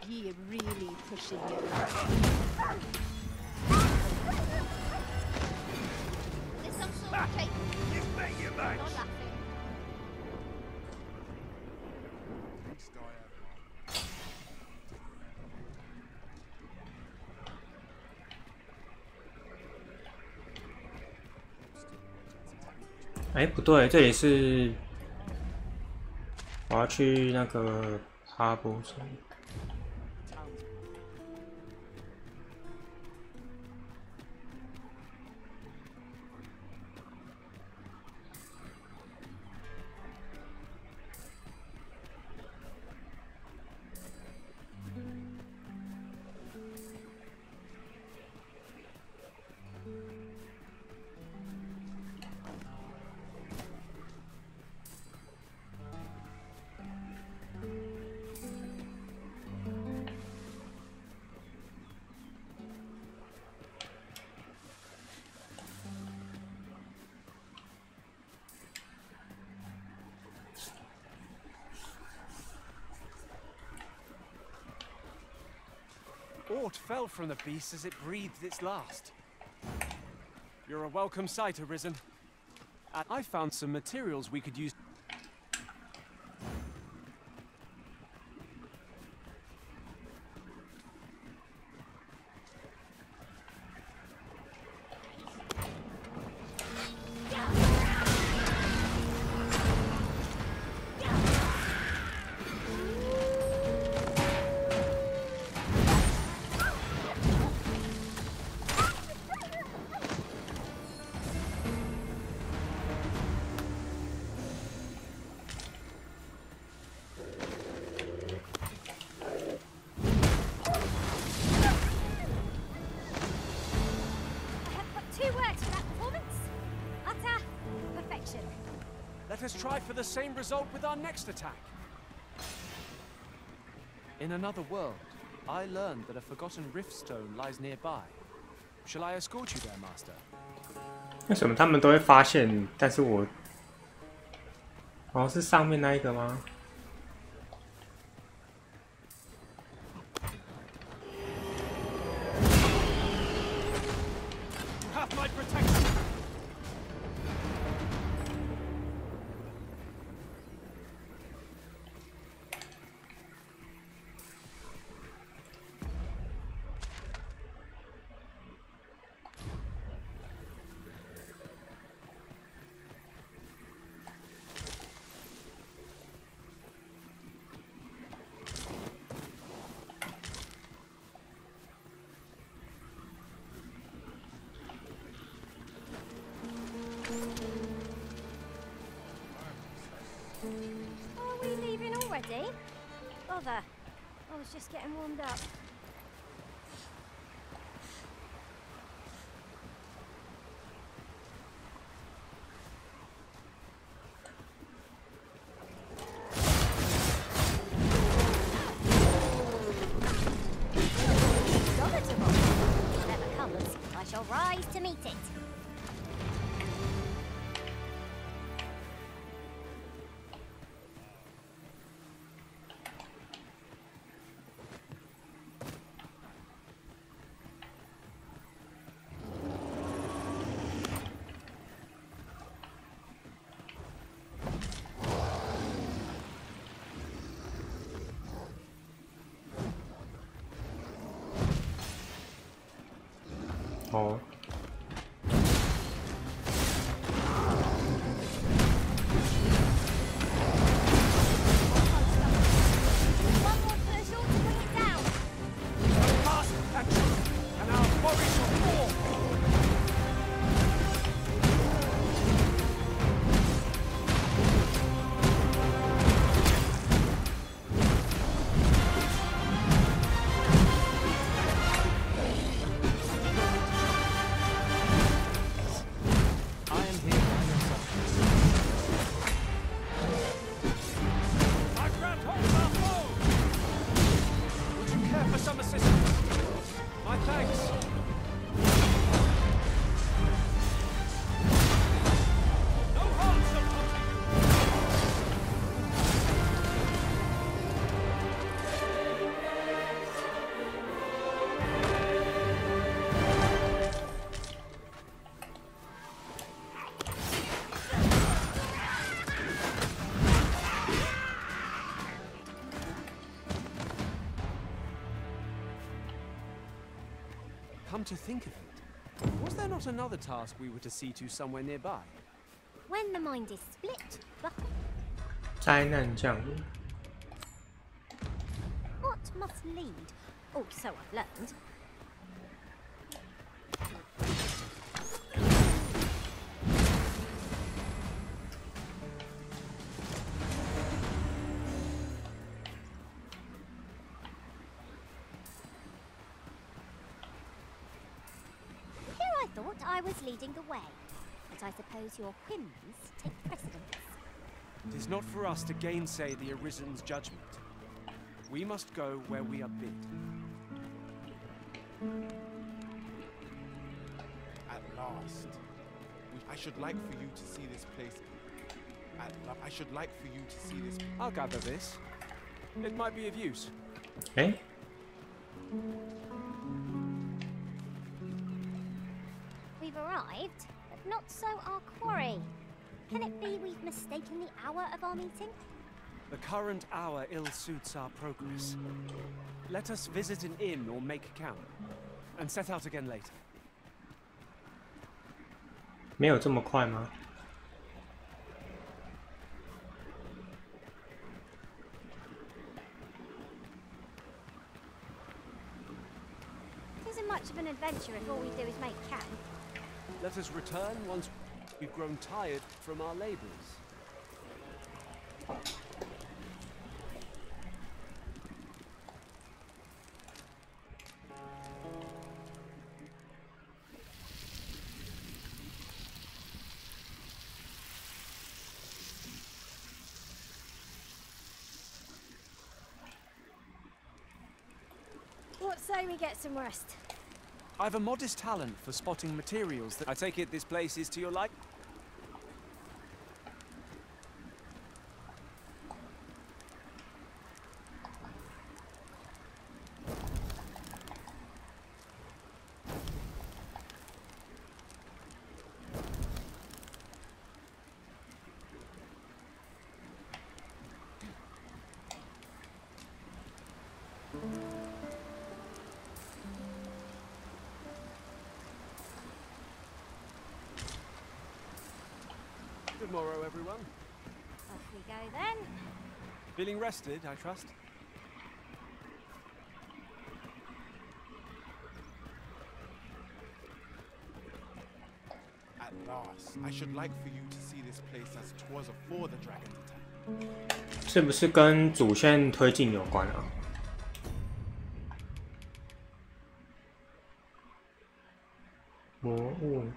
Ye really pushing it. There's some sort of cake. You bet your Not match. laughing.哎，不对，这里是我要去那个哈波城。Aught fell from the beast as it breathed its last. You're a welcome sight, Arisen. I found some materials we could use. Let us try for the same result with our next attack. In another world, I learned that a forgotten rift stone lies nearby. Shall I escort you there, Master? 为什么他们都会发现？但是我好像是上面那一个吗？ have my protection. Are we leaving already? Bother. I was just getting warmed up. Indomitable. Whatever comes, I shall rise to meet it. Oh. Come to think of it, was there not another task we were to see to somewhere nearby? When the mind is split,灾难降临。 what must lead? Oh, so I've learned. Here I thought I was leading the way, but I suppose your whims take precedence. It is not for us to gainsay the Arisen's judgment. We must go where we are bid. At last. I should like for you to see this place. I should like for you to see this. I'll gather this. It might be of use. Okay. We've arrived, but not so our quarry. Can it be we've mistaken the hour of our meeting? The current hour ill suits our progress. Let us visit an inn or make camp, and set out again later. 没有这么快吗？ It isn't much of an adventure if all we do is make camp. Let us return once we've grown tired from our labors. What say we get some rest? I've a modest talent for spotting materials that I take it this place is to your liking. Good morrow, everyone. Off we go then. Feeling rested, I trust? At last, I should like for you to see this place as 'twas afore the dragon's attack. 是不是跟主线推进有关啊？魔物。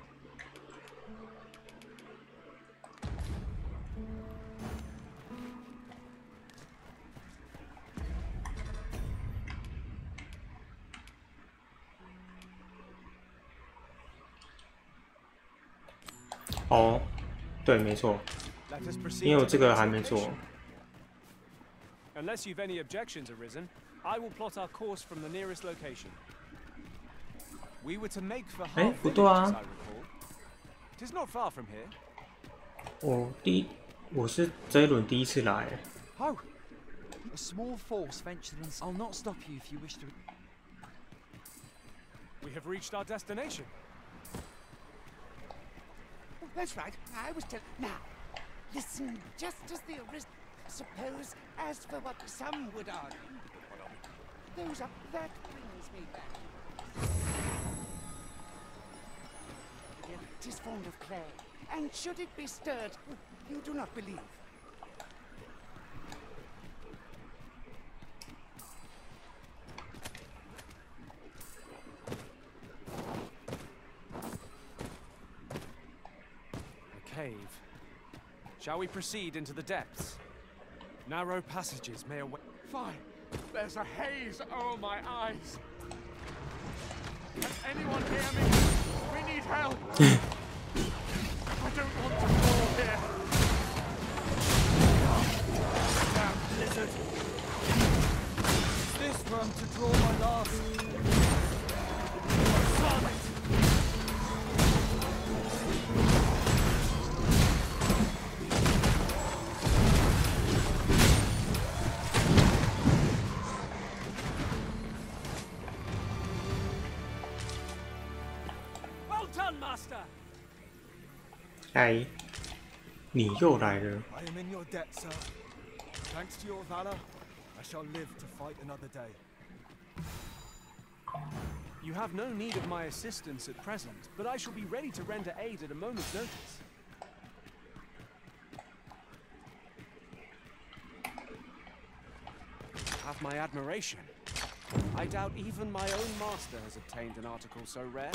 哦，对，没错，因为我这个还没做。Unless you've any objections arisen, I will plot our course from the nearest location. We were to make for Half Village, as I recall. It is not far from here. 我是这一轮第一次来。Oh, a small force ventured in. I'll not stop you if you wish to. We have reached our destination. That's right. I was telling. Now, listen. Just as the suppose, as for what some would argue, those up that brings me back. It is formed of clay, and should it be stirred, you do not believe. Cave. Shall we proceed into the depths? Narrow passages may await. Fine. There's a haze over my eyes. Can anyone hear me? We need help. I don't want to fall here. Damn blizzard. Is this where I'm to draw my last? Sonnet.哎，你又来了。 I am in your debt, sir. Thanks to your valor, I shall live to fight another day. You have no need of my assistance at present, but I shall be ready to render aid at a moment's notice. Have my admiration. I doubt even my own master has obtained an article so rare.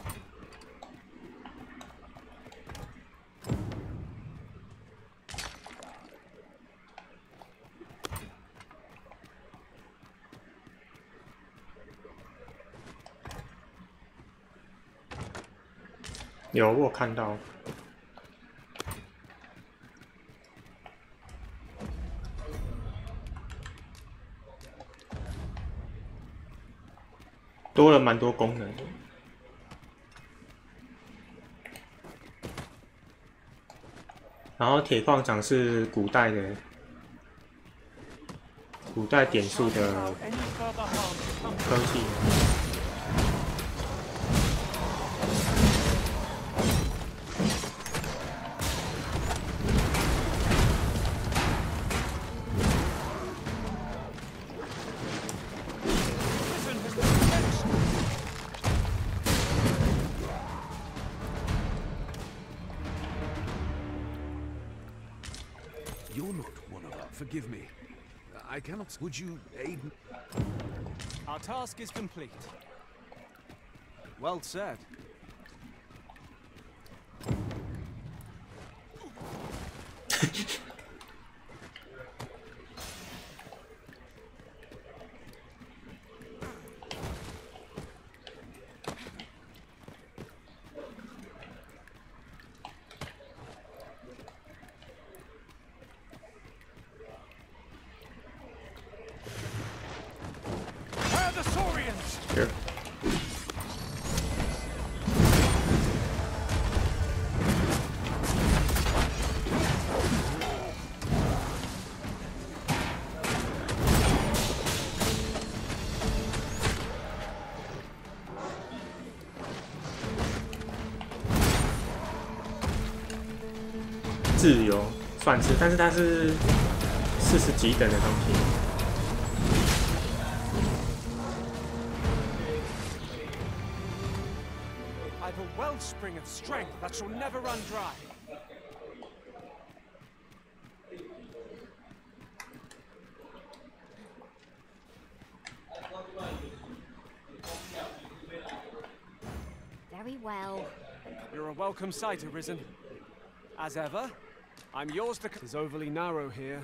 有，我有看到。多了蛮多功能的。然后铁矿长是古代点数的科技。 You're not one of us. Forgive me. I cannot. Would you aid me? Our task is complete. Well said. Sure. 自由算是，但是它是40几等的东西。 I've a wellspring of strength that shall never run dry. Very well. You're a welcome sight, Arisen. As ever, I'm yours to. It's overly narrow here. "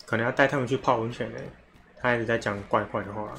可能要带他们去泡温泉呢。他一直在讲怪怪的话。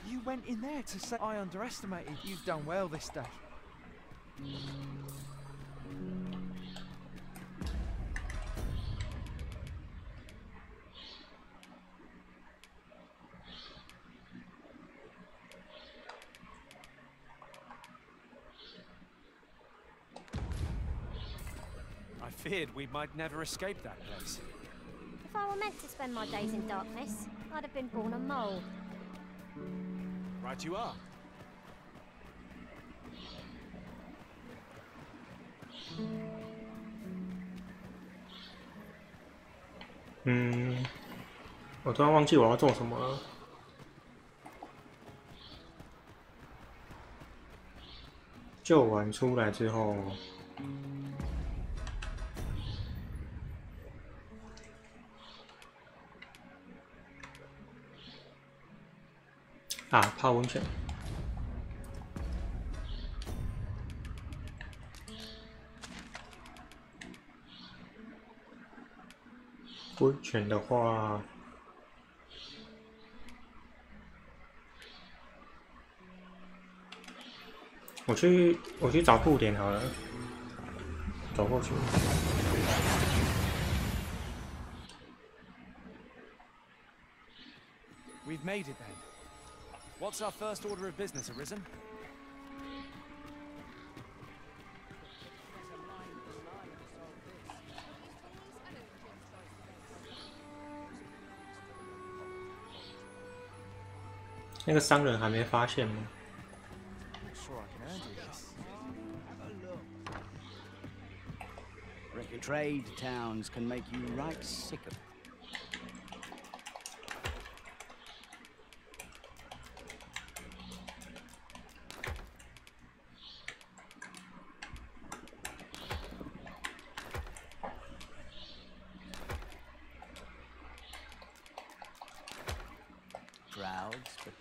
You went in there to say I underestimated. You've done well this day. I feared we might never escape that place. If I were meant to spend my days in darkness, I'd have been born a mole. Right you are. "我突然忘记我要做什么了。救完出来之后，泡温泉。温泉的话，我去找布点好了，走过去。We've made it then. What's our first order of business, Arisen? "那个商人还没发现吗？ Trade towns can make you right sick of it. Crowds, but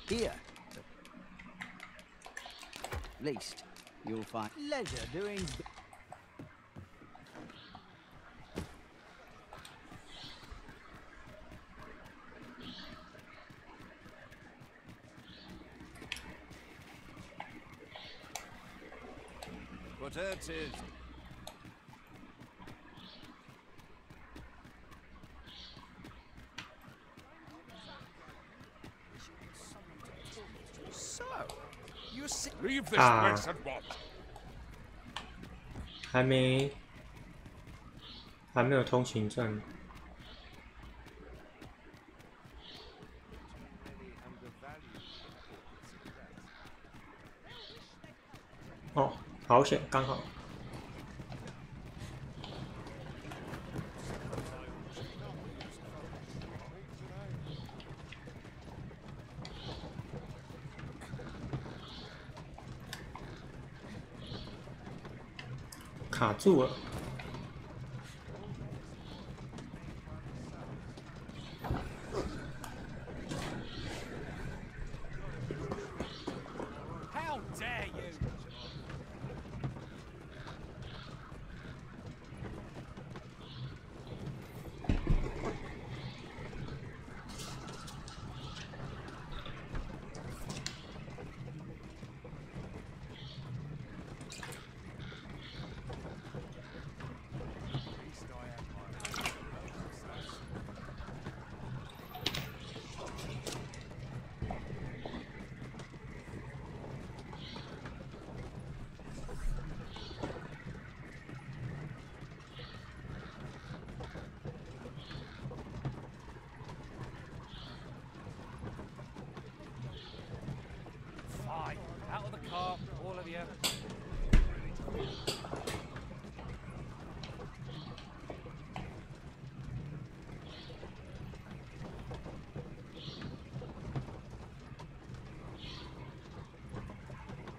here, at least you'll find leisure doing. Whatever it is. So, you leave this place and what? 还没有通行证。哦，好险，刚好。卡住了。How dare you!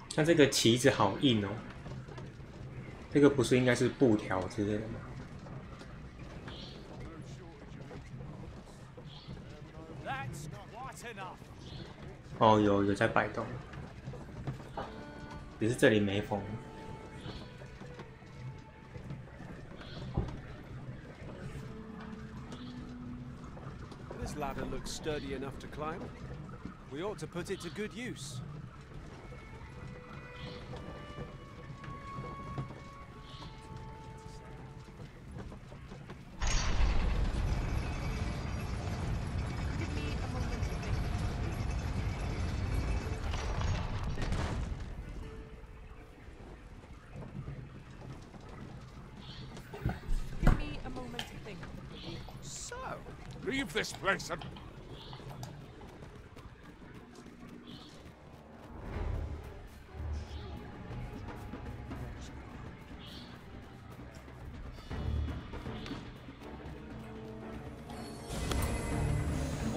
像这个旗子好硬哦，这个不是应该是布条之类的吗？哦，有在摆动，只是这里没缝。 This ladder looks sturdy enough to climb. We ought to put it to good use. Give me a moment to think. So, leave this place and...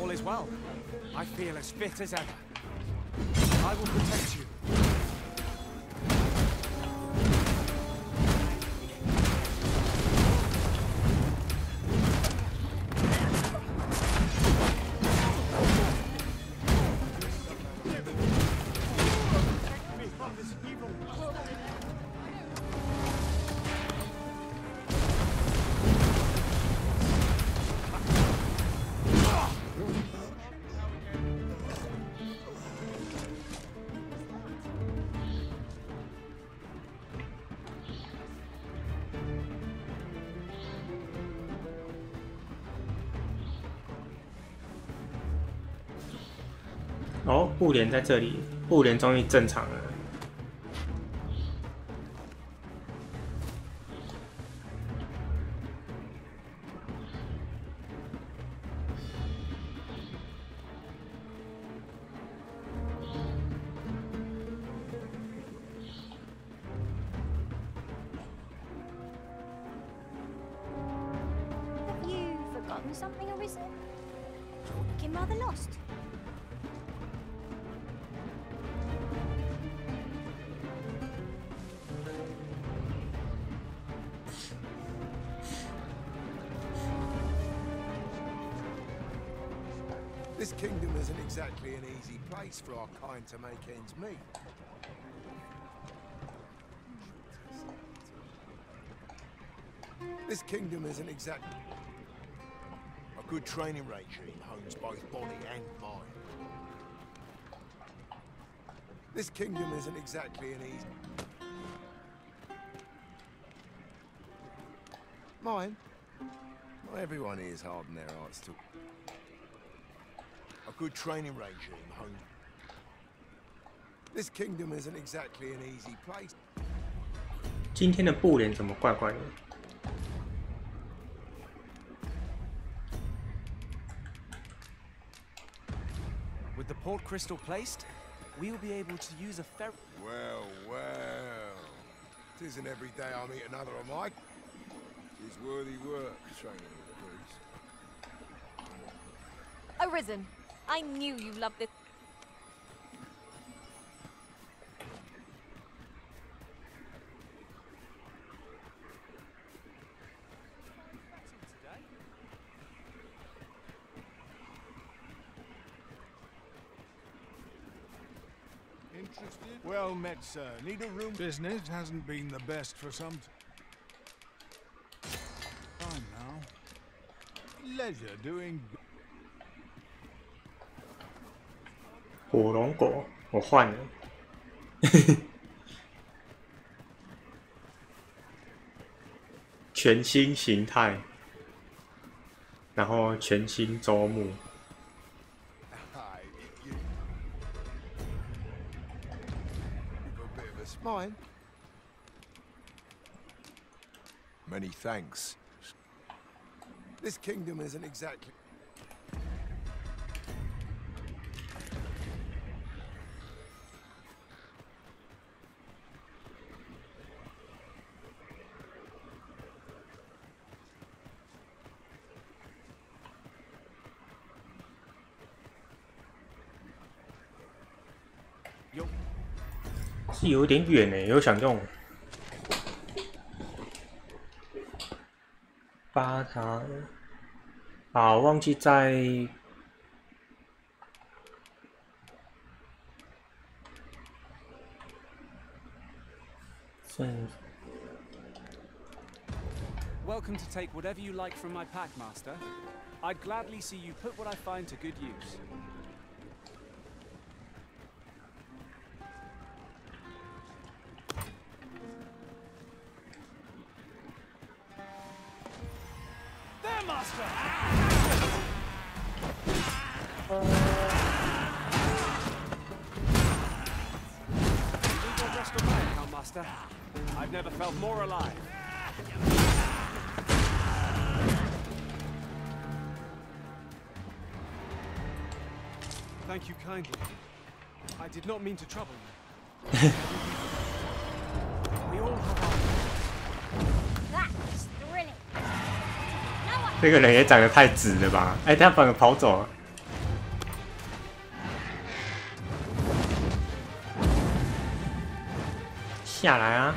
All is well. I feel as fit as ever. I will protect you.哦，布帘在这里，布帘终于正常了。Have you forgotten something, Arisen? You're looking rather lost. This kingdom isn't exactly an easy place for our kind to make ends meet. This kingdom isn't exactly... A good training regime hones both body and mind. This kingdom isn't exactly an easy... Mine? Not everyone here is hard in their hearts to... A good training regime home. This kingdom isn't exactly an easy place. 今天的布帘怎么怪怪的？ With the port crystal placed, we'll be able to use a ferry. Well, well. It isn't every day I meet another of my... It's worthy work, training with the priest. Arisen, I knew you loved this. Well met, sir. Need a room? Business hasn't been the best for some time now. Leisure doing. 火龙果，我换了。全新形态，然后全新周目。Mine? Many thanks. This kingdom isn't exactly... 是有点远呢，有想用巴塔啊，忘记在Welcome to take whatever you like from my pack, Master. I'd gladly see you put what I find to good use. There, Master! Leave your rest of my account, Master. I've never felt more alive. Thank you kindly. I did not mean to trouble you. We all have our... That's thrilling. 这个人也长得太直了吧？哎，他反而跑走了。下来啊！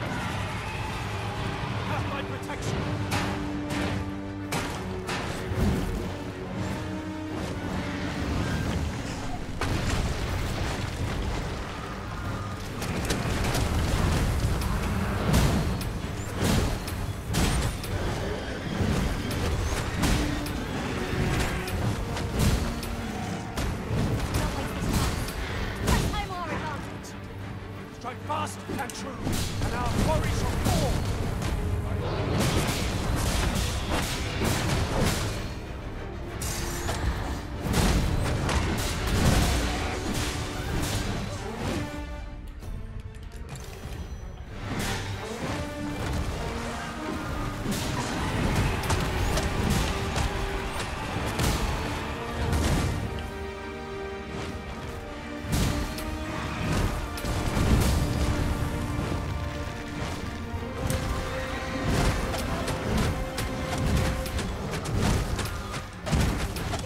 Fast and true, and our quarry shall fall!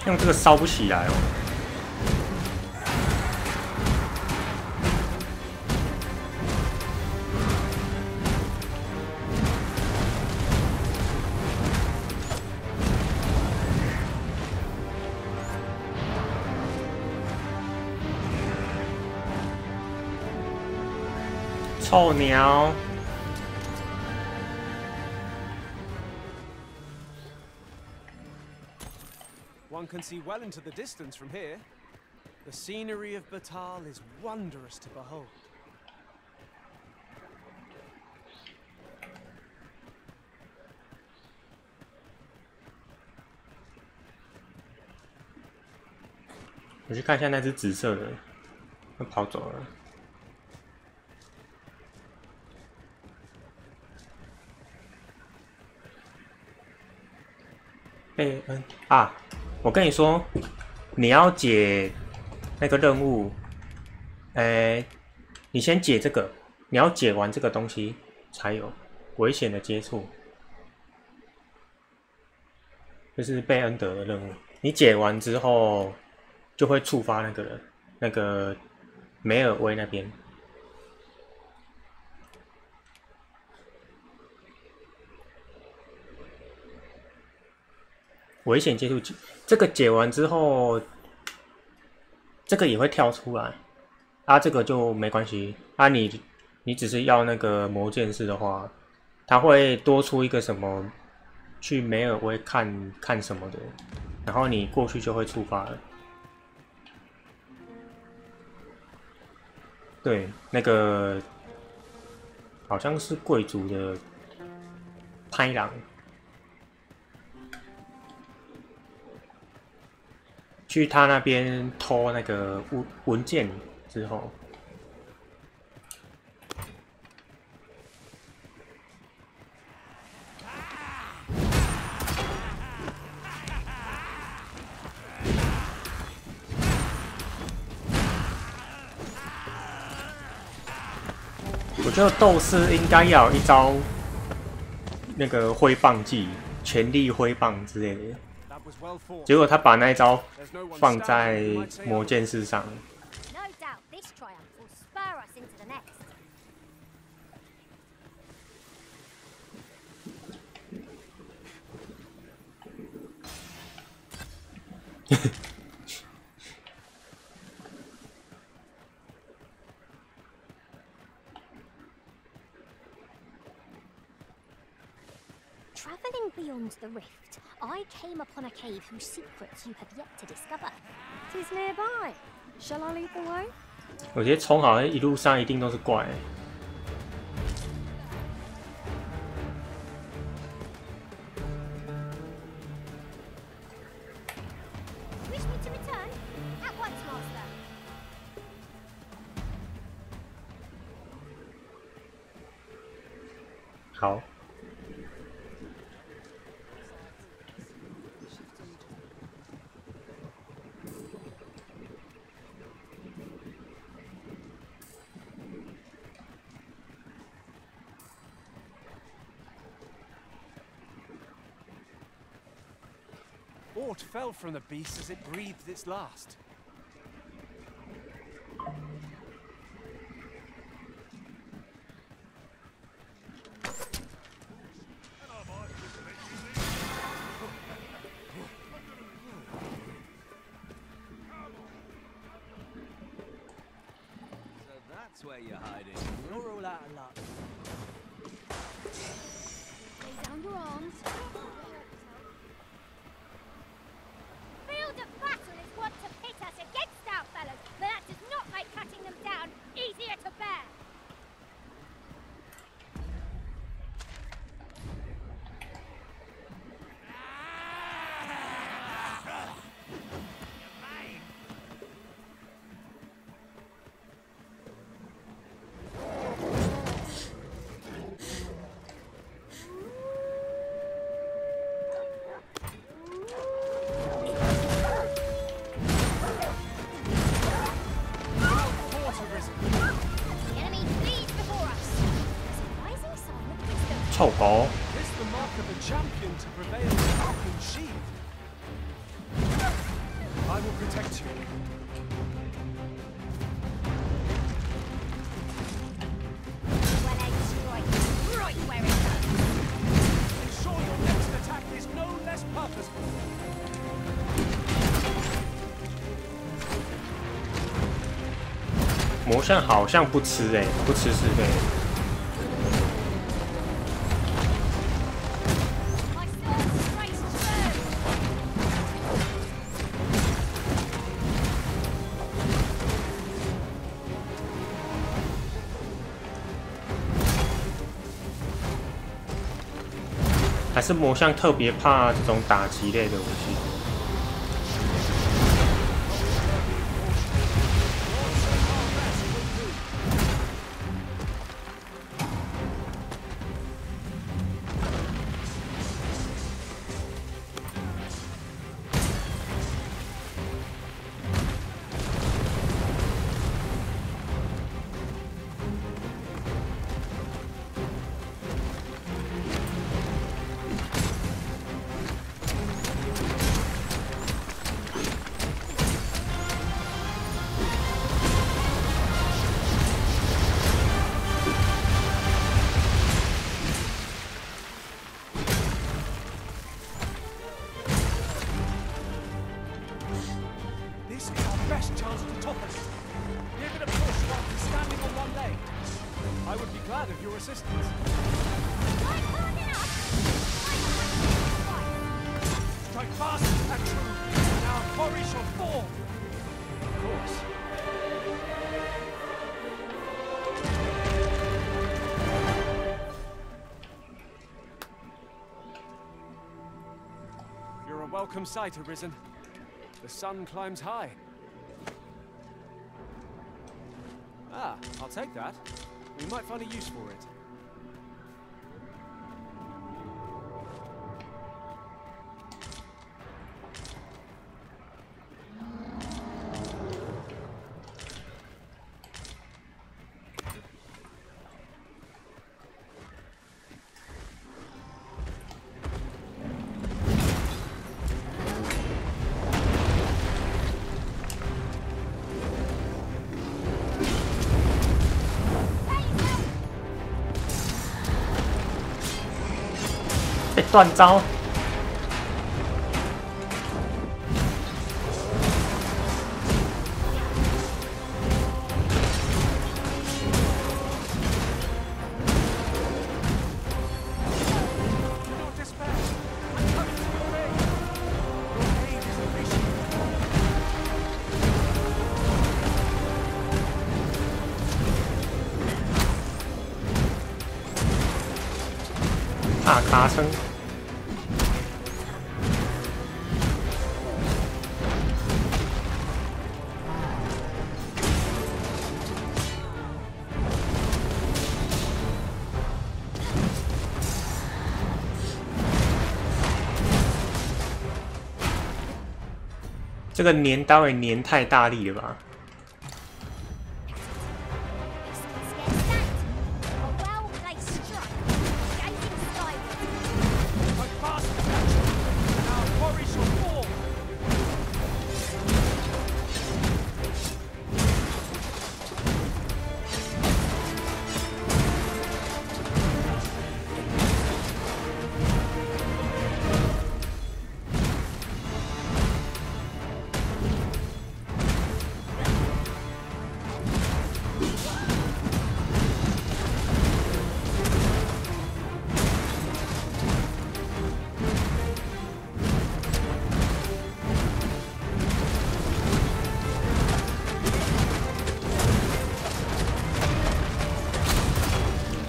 用这个烧不起来哦。臭鸟！ One can see well into the distance from here. The scenery of Batal is wondrous to behold. “我去看一下那只紫色的，它跑走了。贝恩啊！我跟你说，你要解那个任务，你先解这个，你要解完这个东西才有危险的接触，这是贝恩德的任务。你解完之后，就会触发那个梅尔威那边。 危险接触，这个解完之后，这个也会跳出来，啊，这个就没关系，啊你只是要那个魔剑士的话，它会多出一个什么去梅尔威看什么的，然后你过去就会触发了。对，那个好像是贵族的拍郎。去他那边偷那个文件之后，我觉得斗士应该要有一招那个挥棒技、全力挥棒之类的。结果他把那一招放在魔剑士上。No doubt this triumph will spur us into the next. ，Travelling beyond the rift, I came upon a cave whose secrets you have yet to discover. It is nearby. Shall I lead the way? 我觉得冲好像一路上一定都是怪。Wish me to return? At once, master. 好。Aught fell from the beast as it breathed its last. So that's where you're hiding. You're all out of luck. Lay down your arms. Field of battle is what to pit us against our fellows, but that does not make cutting them down easier to bear. The enemy flees before us. Surprising sign of wisdom. 臭狗。 It's the mark of a champion to prevail with falcon sheath. I will protect you. Well aimed strike, right where it hurts. Ensure your next attack is no less purposeful. 魔像好像不吃不吃是非。 My sword strikes true. 还是魔像特别怕这种打击类的武器。 This welcome sight, Arisen. The sun climbs high. Ah, I'll take that. We might find a use for it.断招！大卡称。这个粘刀也粘太大力了吧！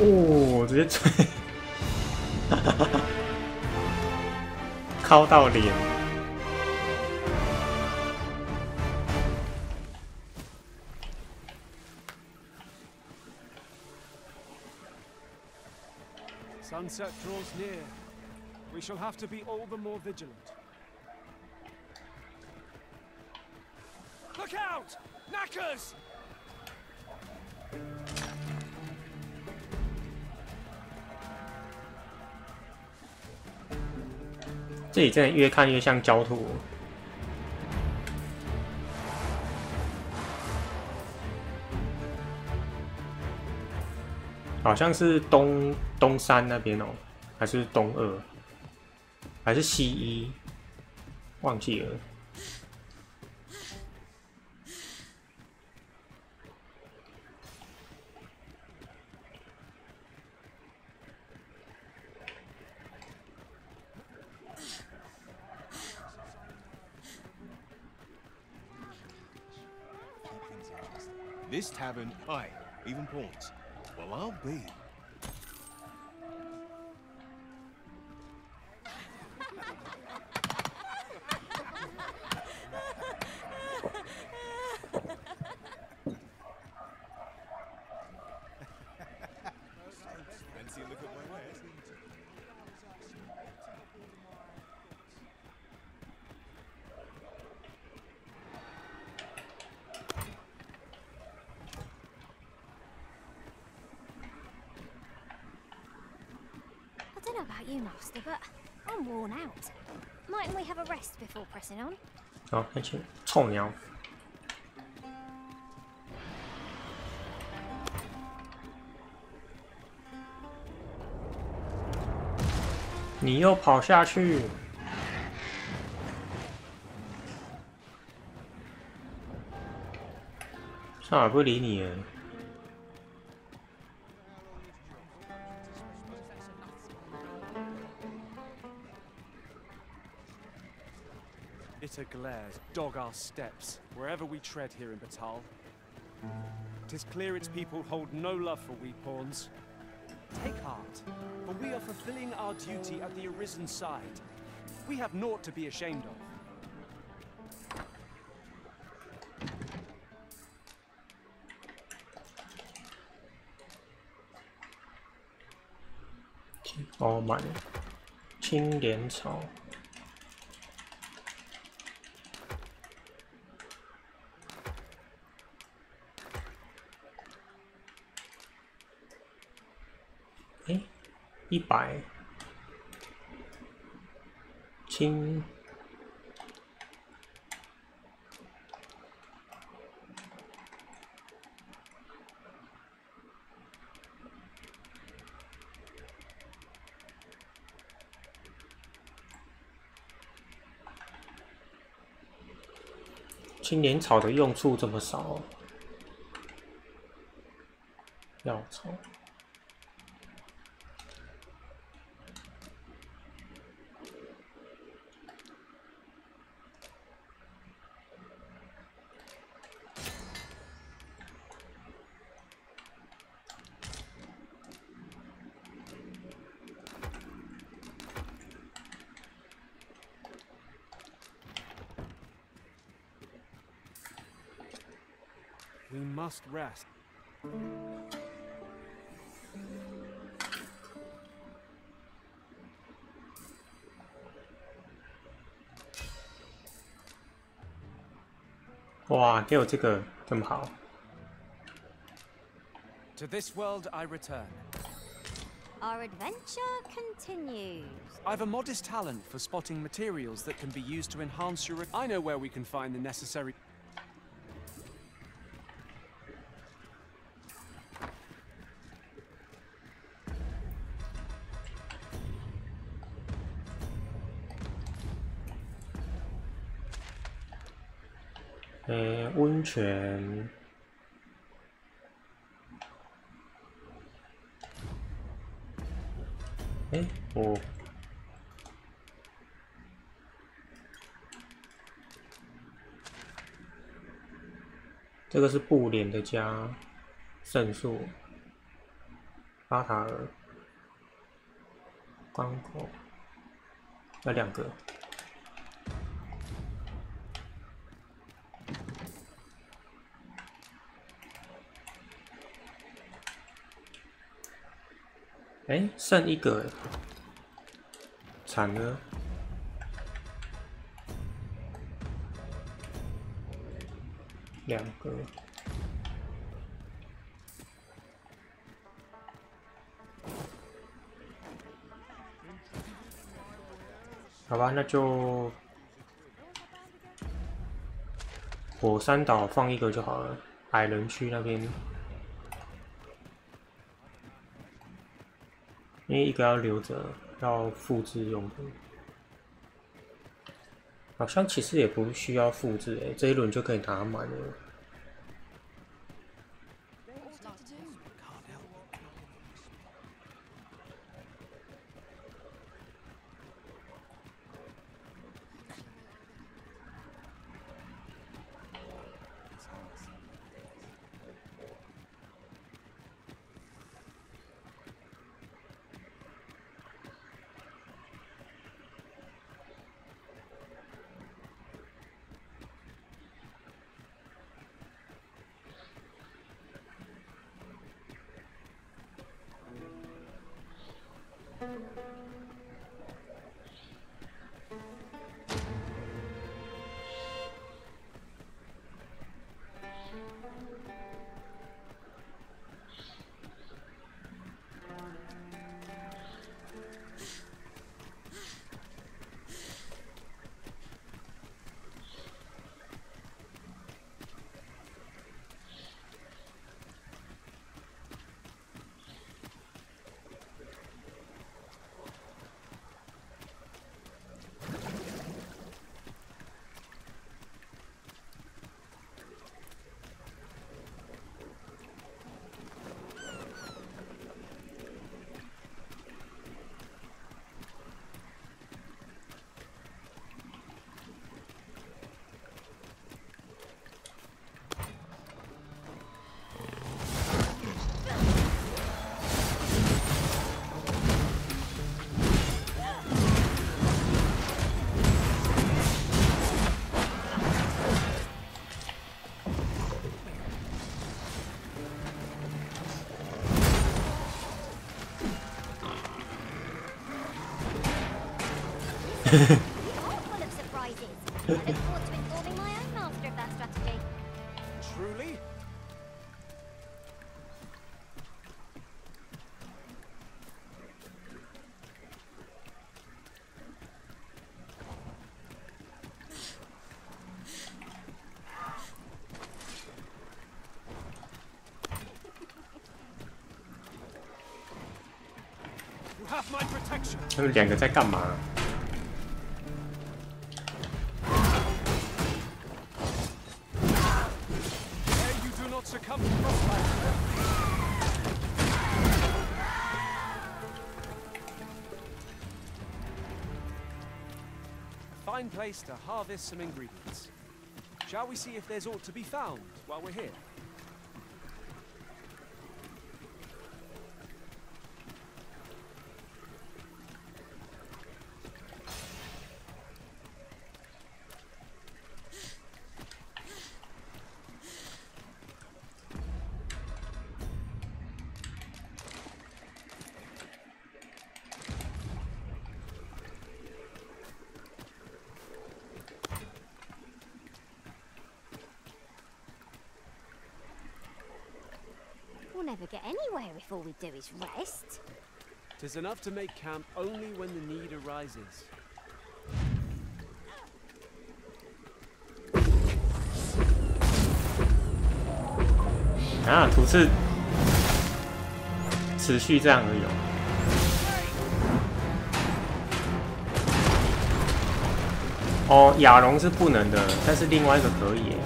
哦，直接吹，敲到脸。Sunset draws near. We shall have to be all the more vigilant. Look out! Knackers! 这里真的越看越像焦土。好像是东山那边哦，还是东二，还是西一，忘记了。This tavern, aye, even pawns. Well, I'll be. Fancy a look at my wares? I don't know about you, Master, but I'm worn out. Mightn't we have a rest before pressing on? 好，再去臭鸟。你又跑下去！算了，不理你了。 Bitter glares dog our steps wherever we tread here in Batal. 'Tis clear its people hold no love for we pawns. Take heart, for we are fulfilling our duty at the Arisen side. We have naught to be ashamed of.哦，满了。青莲草。哎，100。青。青莲草的用处这么少哦，药草。We must rest. 哇，给我这个这么好。To this world I return. Our adventure continues. I've a modest talent for spotting materials that can be used to enhance your... I know where we can find the necessary...温泉。我这个是布帘的加圣树，巴塔尔，关口，要2个。剩1个，惨了。2个。好吧，那就火山岛放1个就好了，矮人区那边。因为1个要留着，要复制用的。好像其实也不需要复制这一轮就可以打满了。full of surprises. I look forward to informing my own master of that strategy. Truly? You have my protection. 他们两个在干嘛？ Succumb to frostbite. A fine place to harvest some ingredients. Shall we see if there's aught to be found while we're here? We'll never get anywhere if all we do is rest. 'Tis enough to make camp only when the need arises. 啊，图是持续这样而已哦。哦，亚龙是不能的，但是另外一个可以耶。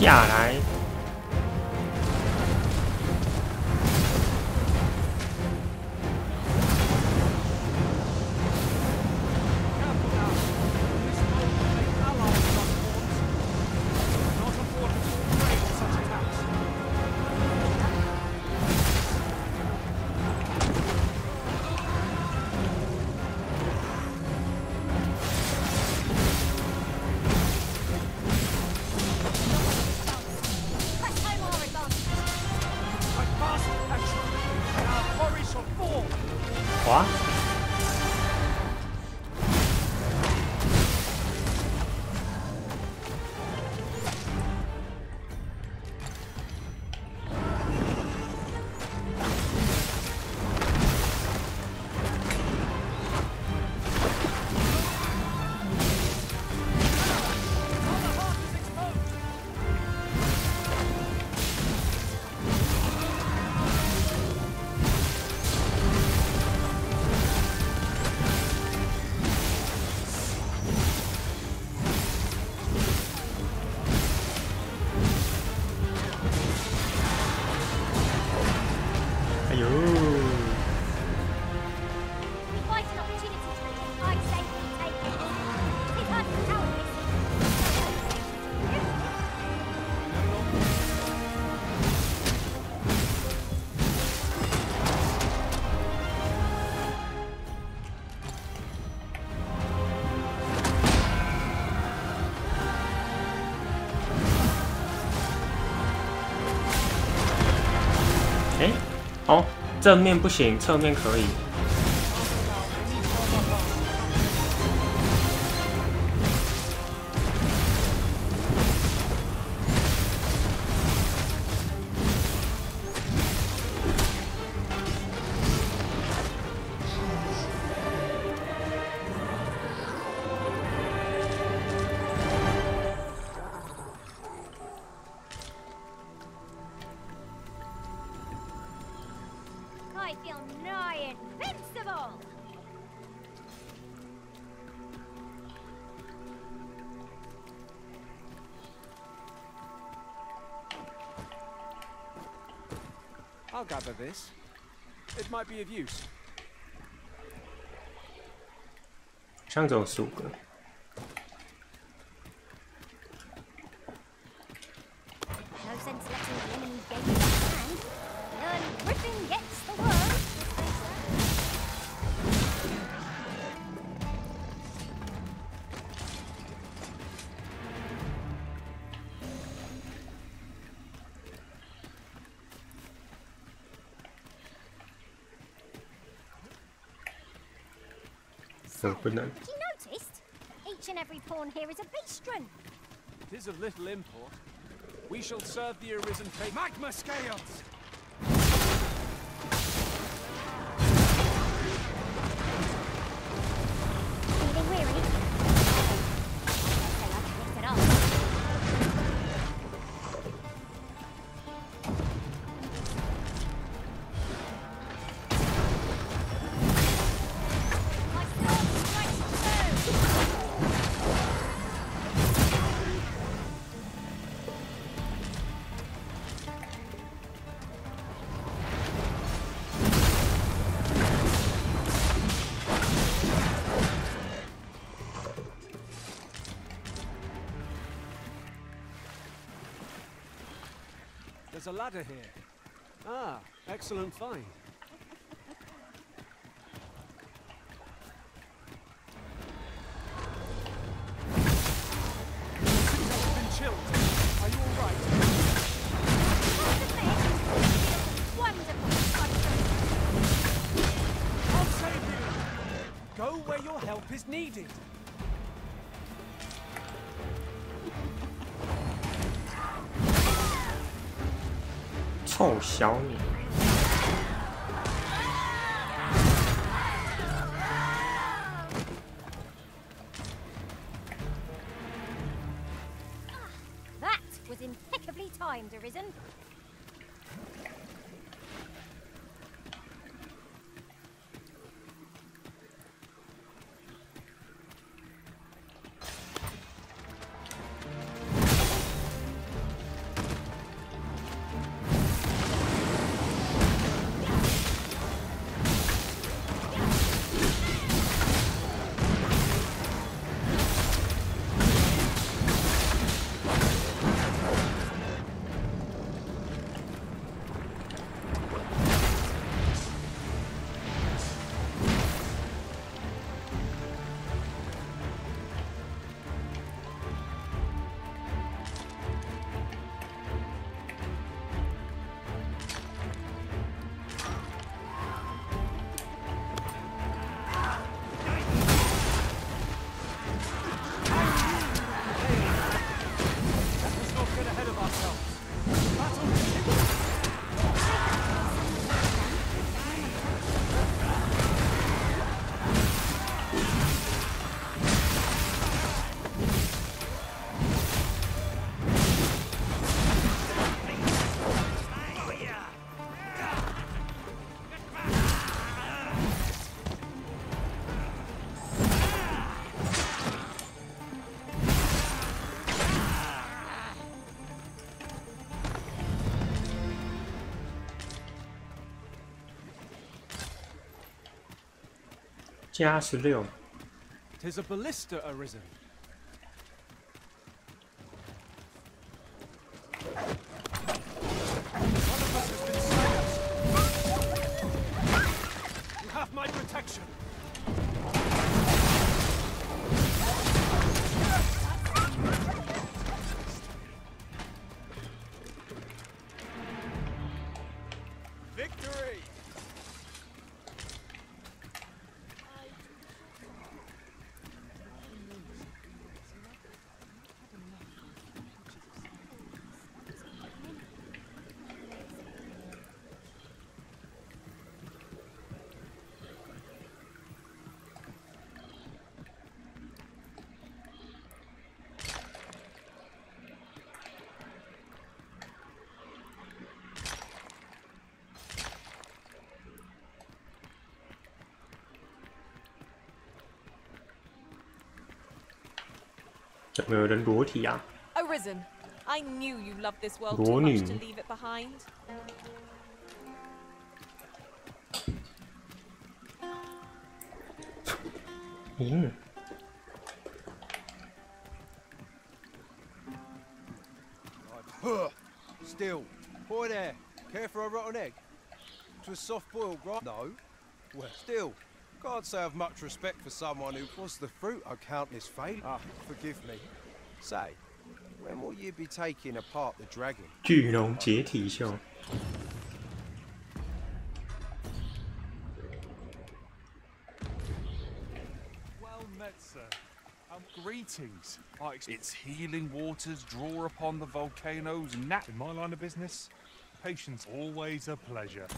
下来。哦，正面不行，侧面可以。I feel nigh invincible! I'll gather this. It might be of use. 像只有15个。No sense letting the enemy gain the hand. The early griffin gets the worm. So good night. Have you noticed? Each and every pawn here is a beastren. It is of little import. We shall serve the arisen fate. Magma scales! Feeling weary? I like to lift it up. My sword strikes true! There's a ladder here. Ah, excellent find. You've been chilled. Are you all right? I'll save you. Go where your help is needed. 臭小鸟。That was impeccably timed, Arisen.加16。'Tis a ballista arisen. One of us has been slain. You have my protection. Victory! 怎么有人裸体啊？ Arisen, I knew you loved this world 裸 too 女 much to leave it behind. 嗯， Still, boy there, care for a rotten egg? To a soft-boiled no? Well, still, can't say I've much respect for someone who was the fruit of countless failures. Ah, forgive me. Say, when will you be taking apart the dragon? 巨龙解体秀。 Well met, sir. Greetings. Its healing waters draw upon the volcano's nat. In my line of business, patience always a pleasure.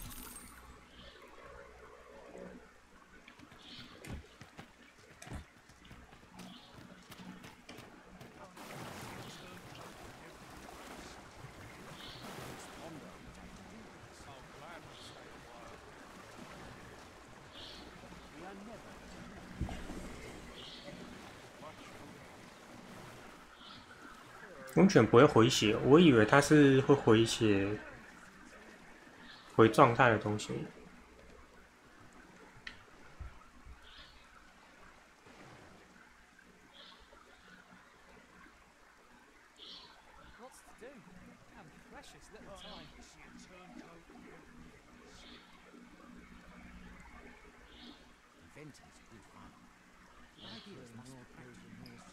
《龙卷》不会回血，我以为它是会回血、回状态的东西。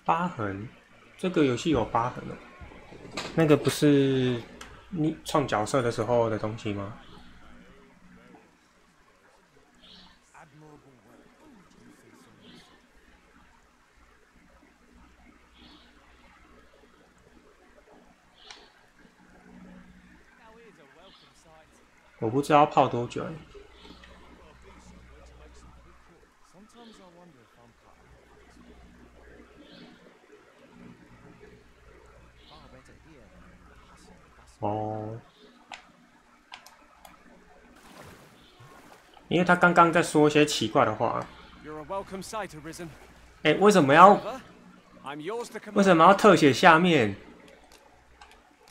疤痕，这个游戏有疤痕哦。那个不是你创角色的时候的东西吗？我不知道泡多久。 哦，因为他刚刚在说一些奇怪的话。哎，为什么要特写下面？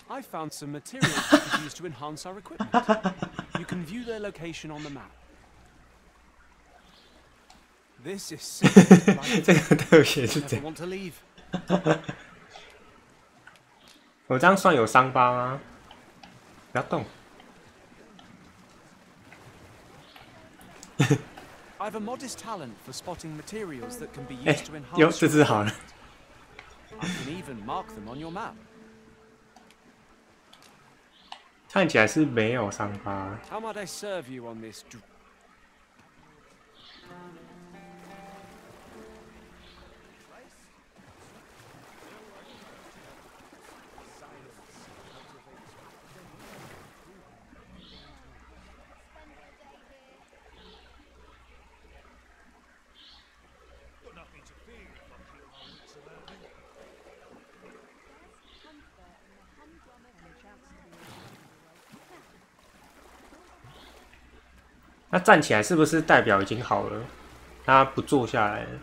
I found some materials we could use to enhance our equipment. You can view their location on the map. This is 这个特写是怎样？我这样算有伤疤吗？不要动。I've a modest talent for spotting materials that can be 哎 used to， 有 enhance. 这只好了。 I can even mark them on your map. 看起来是没有伤疤。 How might I serve you on this? 他站起来是不是代表已经好了？他不坐下来了。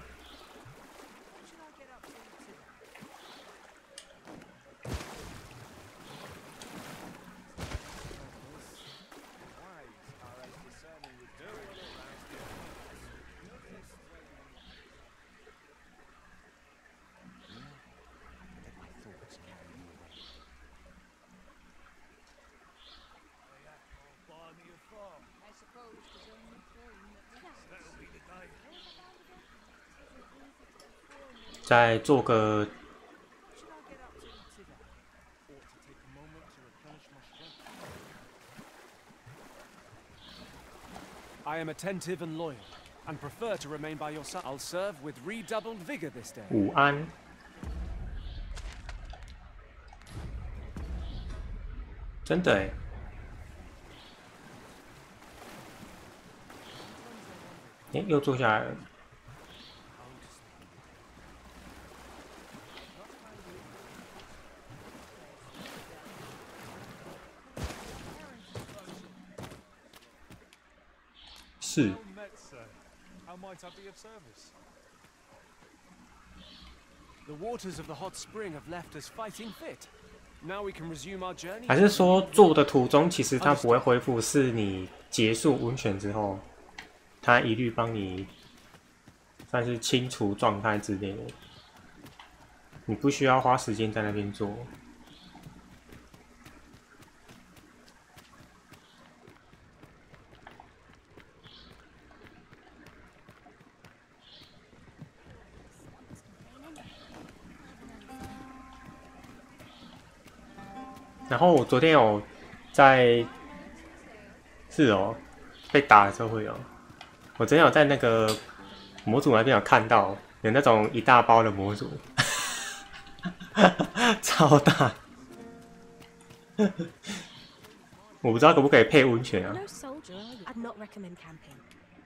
再做个 I am attentive and loyal, and prefer to remain by your side. I'll serve with redoubled vigor this day. 午安。真的哎。哎，又坐下来了。 是。 How might I be of service? The waters of the hot spring have left us fighting fit. Now we can resume our journey. 还是说做的途中其实它不会恢复，是你结束温泉之后，它一律帮你算是清除状态之类的，你不需要花时间在那边做。然后我昨天有在，是哦，被打的时候会有。我昨天有在那个模组那边有看到，有那种一大包的模组，超大。我不知道可不可以配温泉啊？ No soldier, are you? I'd not recommend camping.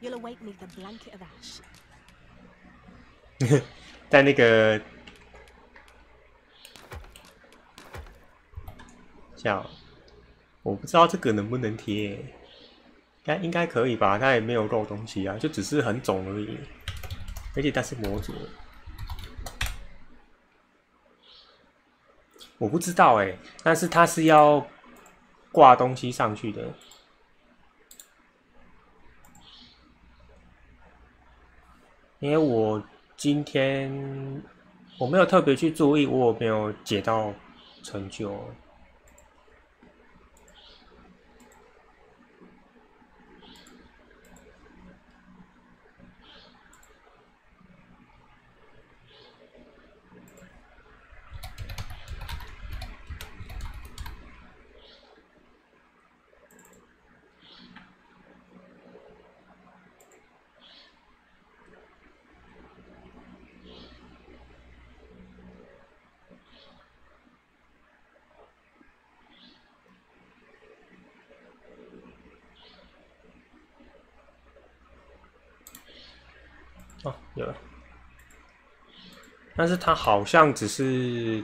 You'll awake beneath a blanket of ash. 在那个叫，我不知道这个能不能贴，应该可以吧？它也没有漏东西啊，就只是很肿而已，而且它是模组。我不知道哎，但是它是要挂东西上去的。因为我今天我没有特别去注意，我有没有解到成就。哦，有了，但是它好像只是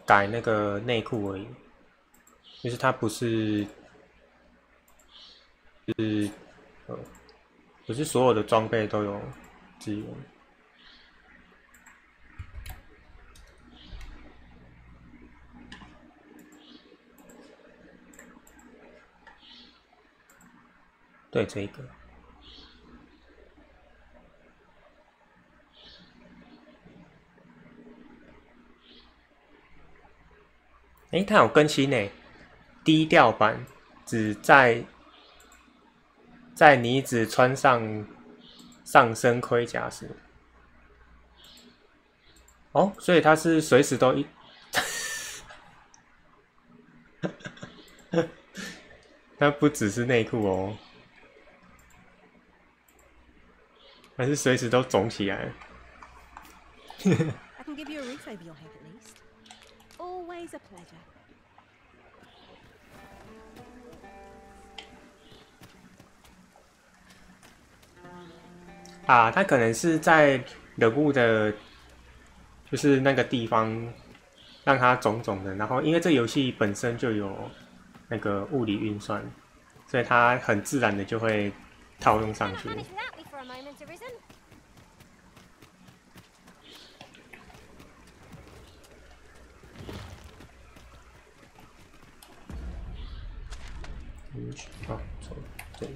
改那个内裤而已，就是它不是，不是所有的装备都有支援。对，这个。它有更新呢，低调版只在你只穿上上身盔甲时，哦，所以它是随时都它不只是内裤哦，还是随时都肿起来。I can give you a roof over your head at least. Always a pleasure. 啊，他可能是在人物的，就是那个地方让它肿肿的，然后因为这游戏本身就有那个物理运算，所以它很自然的就会套用上去。哦，错了，这里。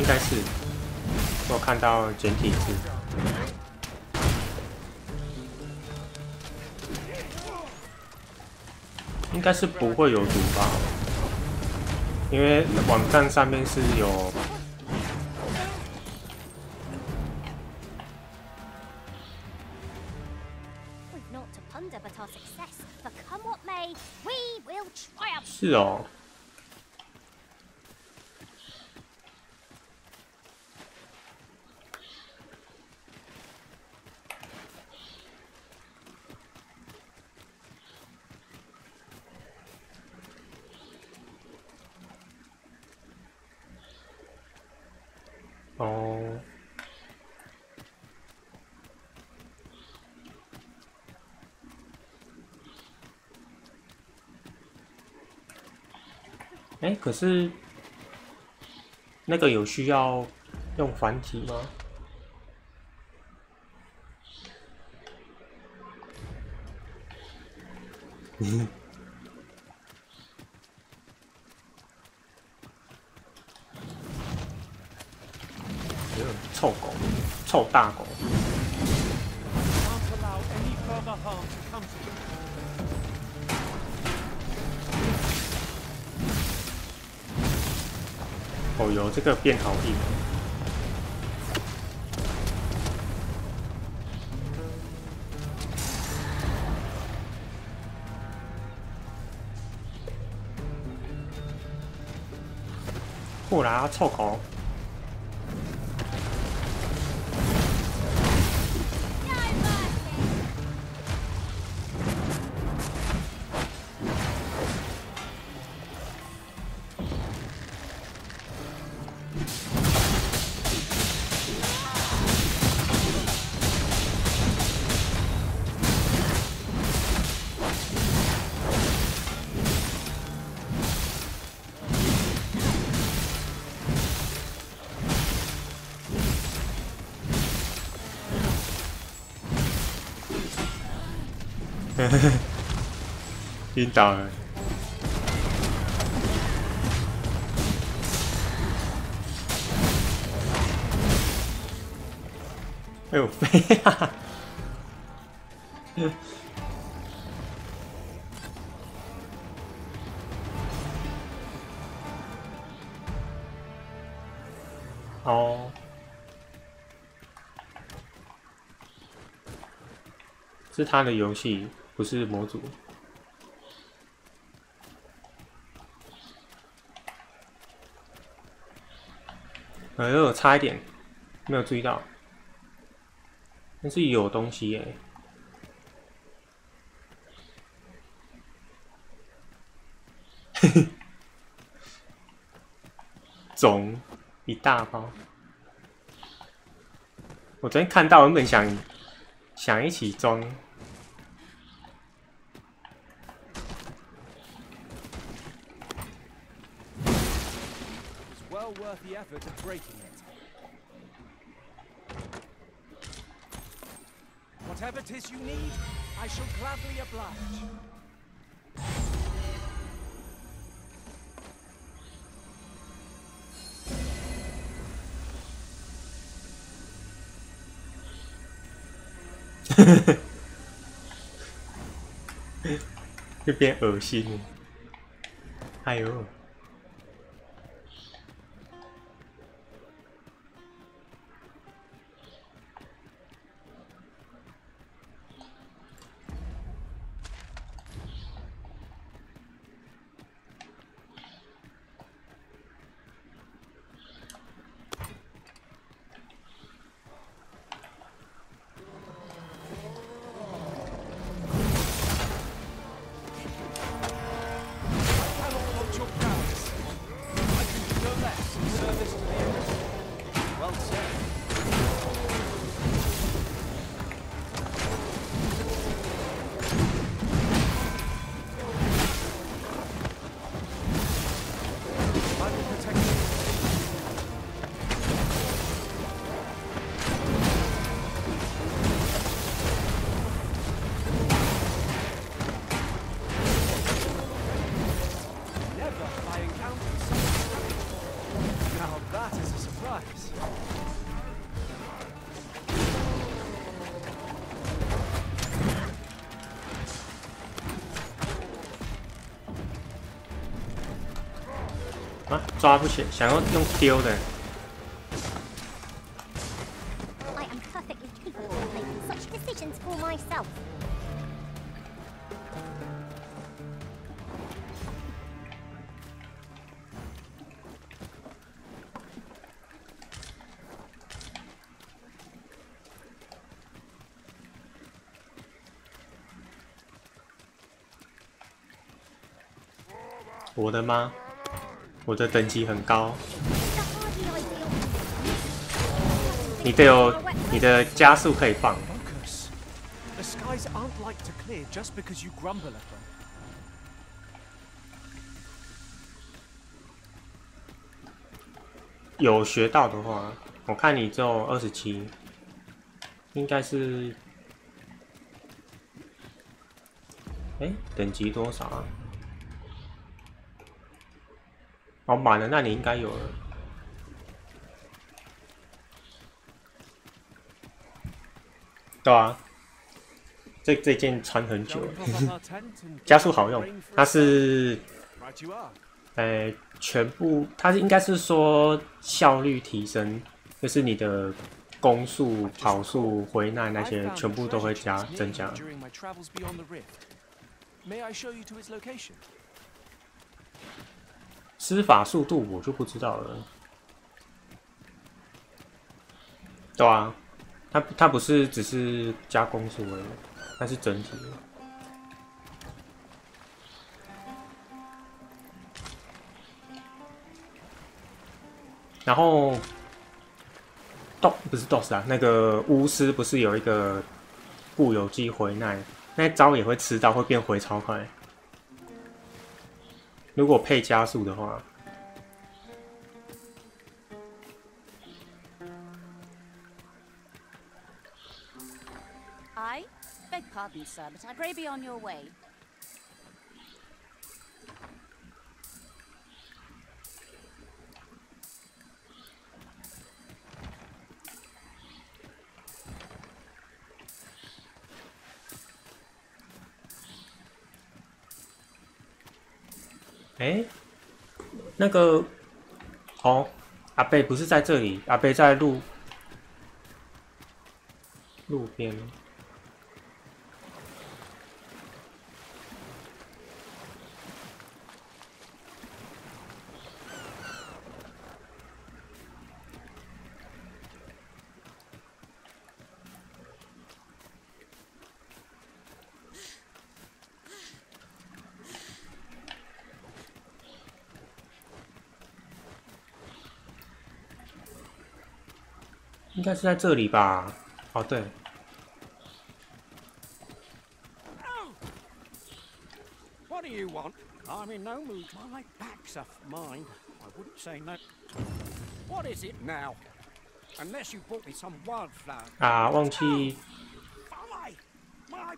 该是我看到简体字。应该是不会有毒吧，因为网站上面是有。是哦。哦。哎，可是那个有需要用繁体吗？臭狗，臭大狗。哦哟，这个变好硬。过来啊，臭狗！晕倒了。哎呦，飞啊！哦。是他的游戏，不是模组。哎呦，差一点，没有注意到。但是有东西耶。种一大包。我昨天看到，原本想一起装。Well worth the effort of breaking it. Whatever 'tis you need, I shall gladly oblige. Hehehe 就变恶心了。哎呦！ Well, that is a surprise. 啊，抓不起，想要用丢的。I am perfectly capable of making such decisions for myself. 我的吗？我的等级很高。你的加速可以放。The skies aren't like to clear just because you grumble at them. 有学到的话，我看你只有27，应该是，等级多少啊？哦，满了，那你应该有了。对啊，这件穿很久了，加速好用，它是，全部它应该是说效率提升，就是你的攻速、跑速、回耐那些全部都会增加。 施法速度我就不知道了。对啊，它不是只是加攻速而已，它是整体的。然后不是 DOS 啊，那个巫师不是有一个固有机回耐，那招也会吃到，会变回超快。 如果配加速的话， I beg pardon, sir, but I pray be on your way. 那个哦，阿贝不是在这里，阿贝在路边。应该是在这里吧？哦，对。What do you want? I'm in no mood. My back's off mine. I wouldn't say no. What is it now? Unless you bought me some wildflower. 啊，忘记。My.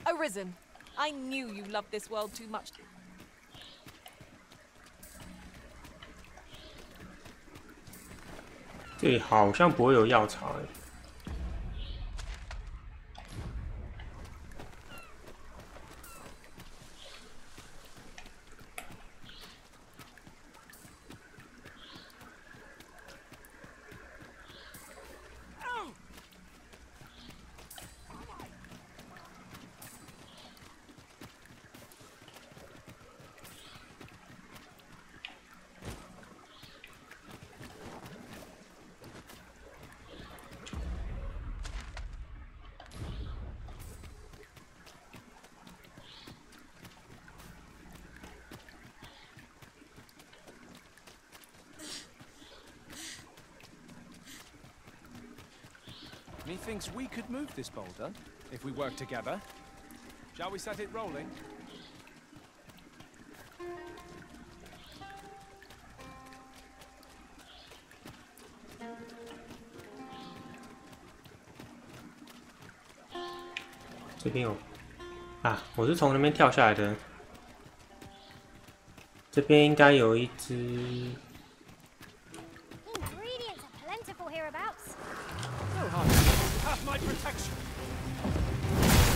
Arisen, I knew you loved this world too much. 这里好像不会有药草Methinks we could move this boulder if we work together. Shall we set it rolling? 啊，我是从那边跳下来的。这边应该有一只。Ingredients are plentiful hereabouts. No harm. Have my protection.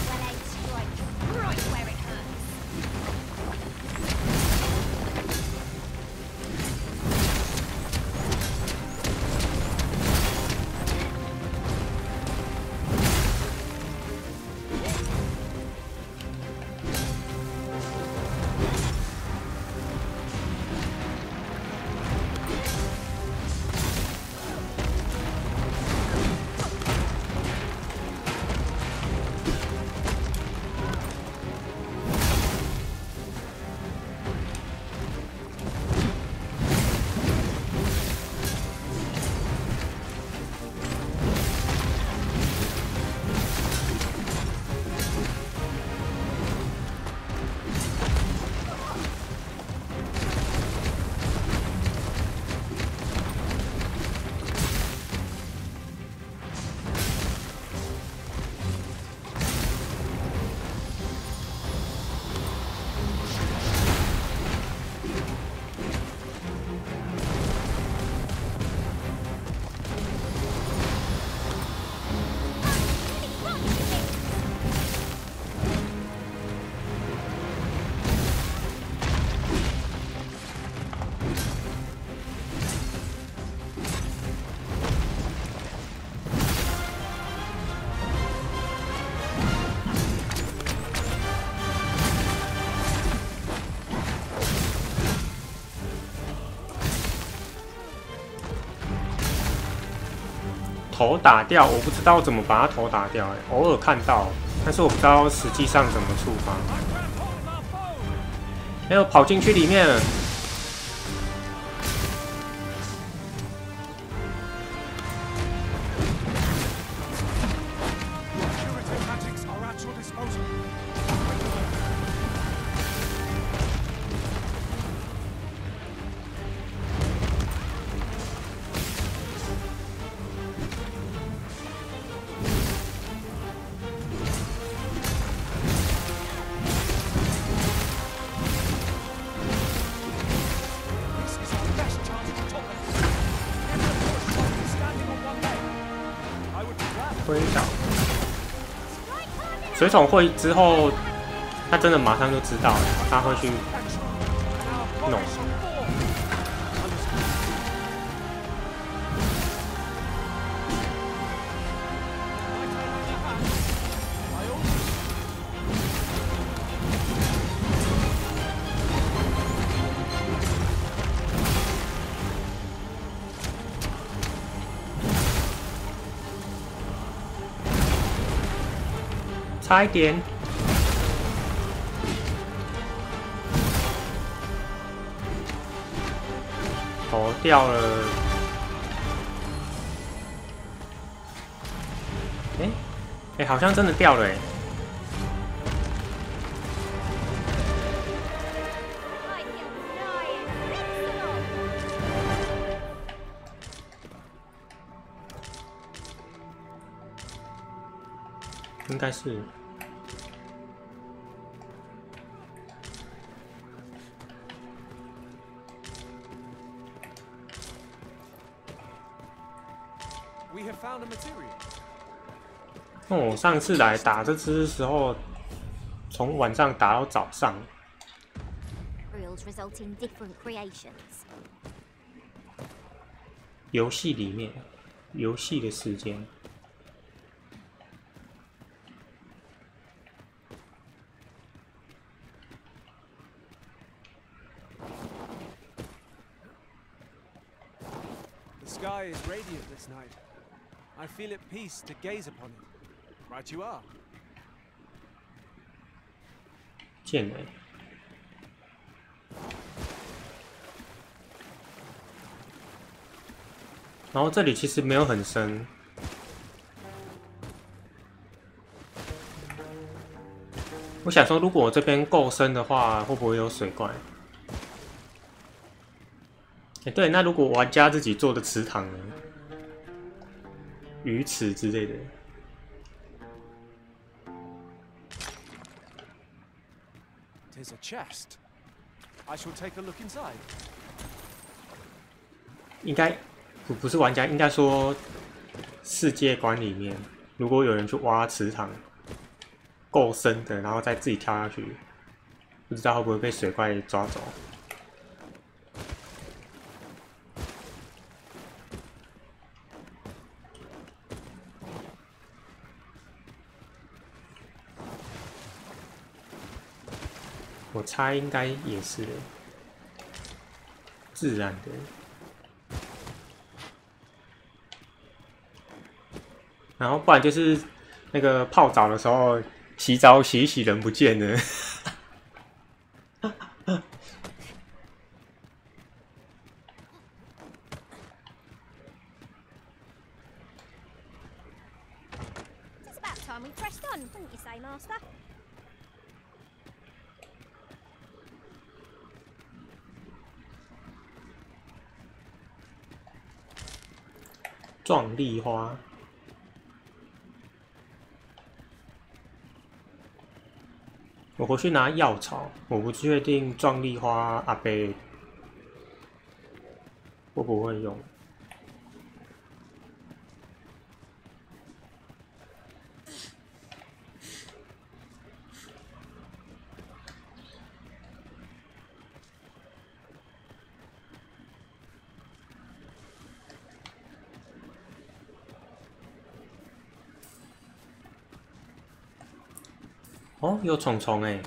Well aimed strike, right where it hurts.头打掉，我不知道怎么把他头打掉，偶尔看到，但是我不知道实际上怎么触发。没有跑进去里面了。推倒，水桶会之后，他真的马上就知道了，他会去弄。差一点，头掉了。哎，好像真的掉了哎。应该是。我上次来打这只的时候，从晚上打到早上。游戏里面，游戏的时间。The sky is radiant this night. I feel at peace to gaze upon it. Right you are. 剑雷。然后这里其实没有很深。我想说，如果我这边够深的话，会不会有水怪？对，那如果玩家自己做的池塘呢？鱼池之类的。is a chest. I shall take a look inside. 应该不是玩家，应该说世界观里面，如果有人去挖池塘够深的，然后再自己跳下去，不知道会不会被水怪抓走。我猜应该也是自然的。然后不然就是那个泡澡的时候洗澡洗一洗人不见了。It's about time we pressed on, wouldn't you say, Master? 壮丽花，我回去拿药草，我不确定壮丽花阿贝会不会用。哦，有虫虫哎！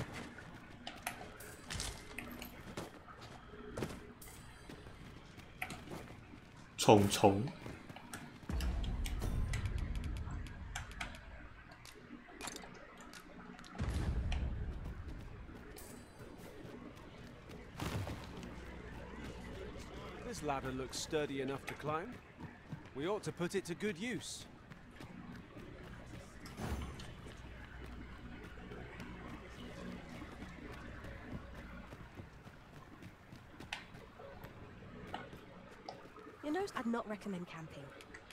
虫虫， This ladder looks sturdy enough to climb. We ought to put it to good use. You know, I'd not recommend camping.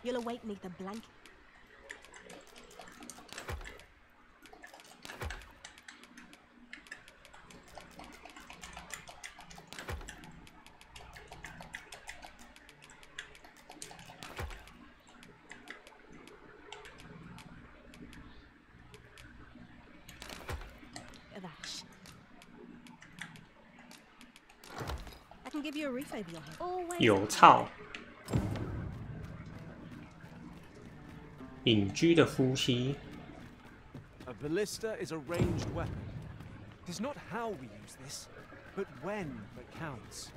You'll awake me the blanket. Ash. I can give you a roof over your head. Always. 有草。 隐居的夫妻。 A ballista is a ranged weapon. It is not how we use this, but when that counts.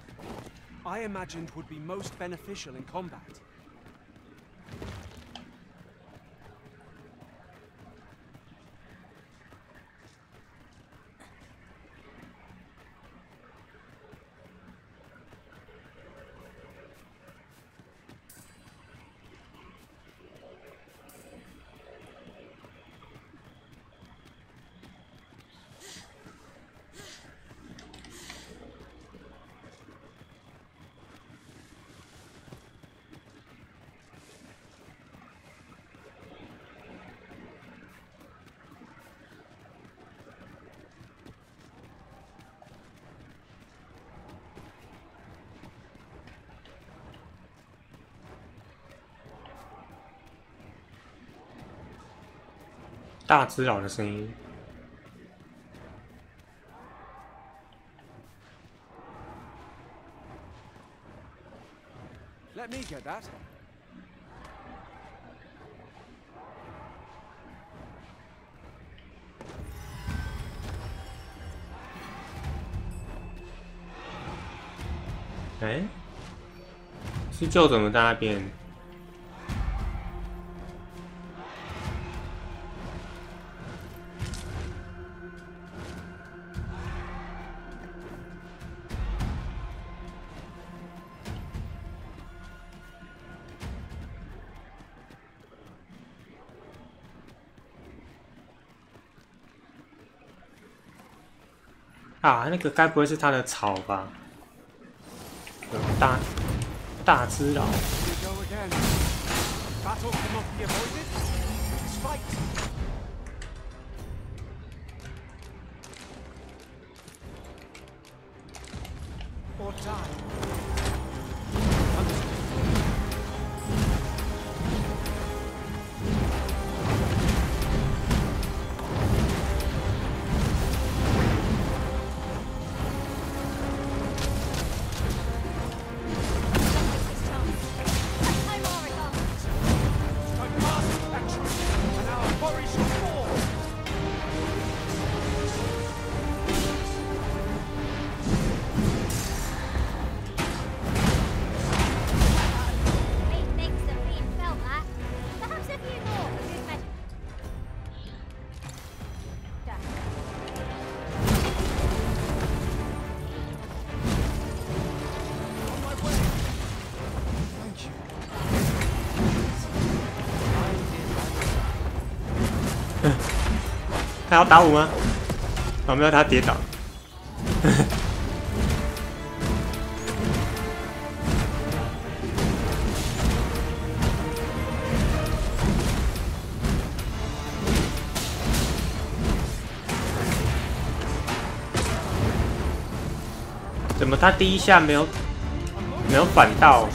I imagined would be most beneficial in combat.大只佬的声音。 Let me get that. Eh? 是舅怎么在那边？ 啊，那个该不会是他的草吧？大只佬。他要打我吗？哦，没有，他跌倒。怎么他第一下没有反到？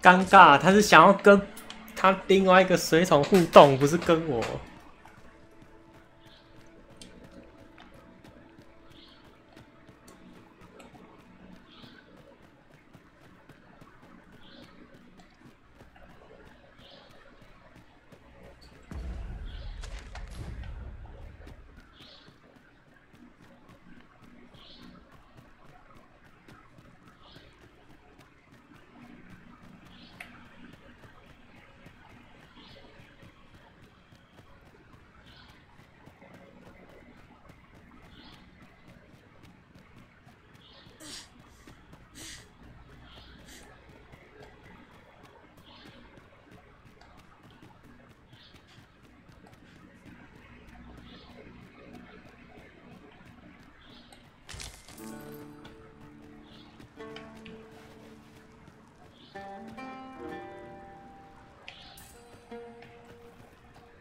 尴尬，他是想要跟他另外一个随从互动，不是跟我。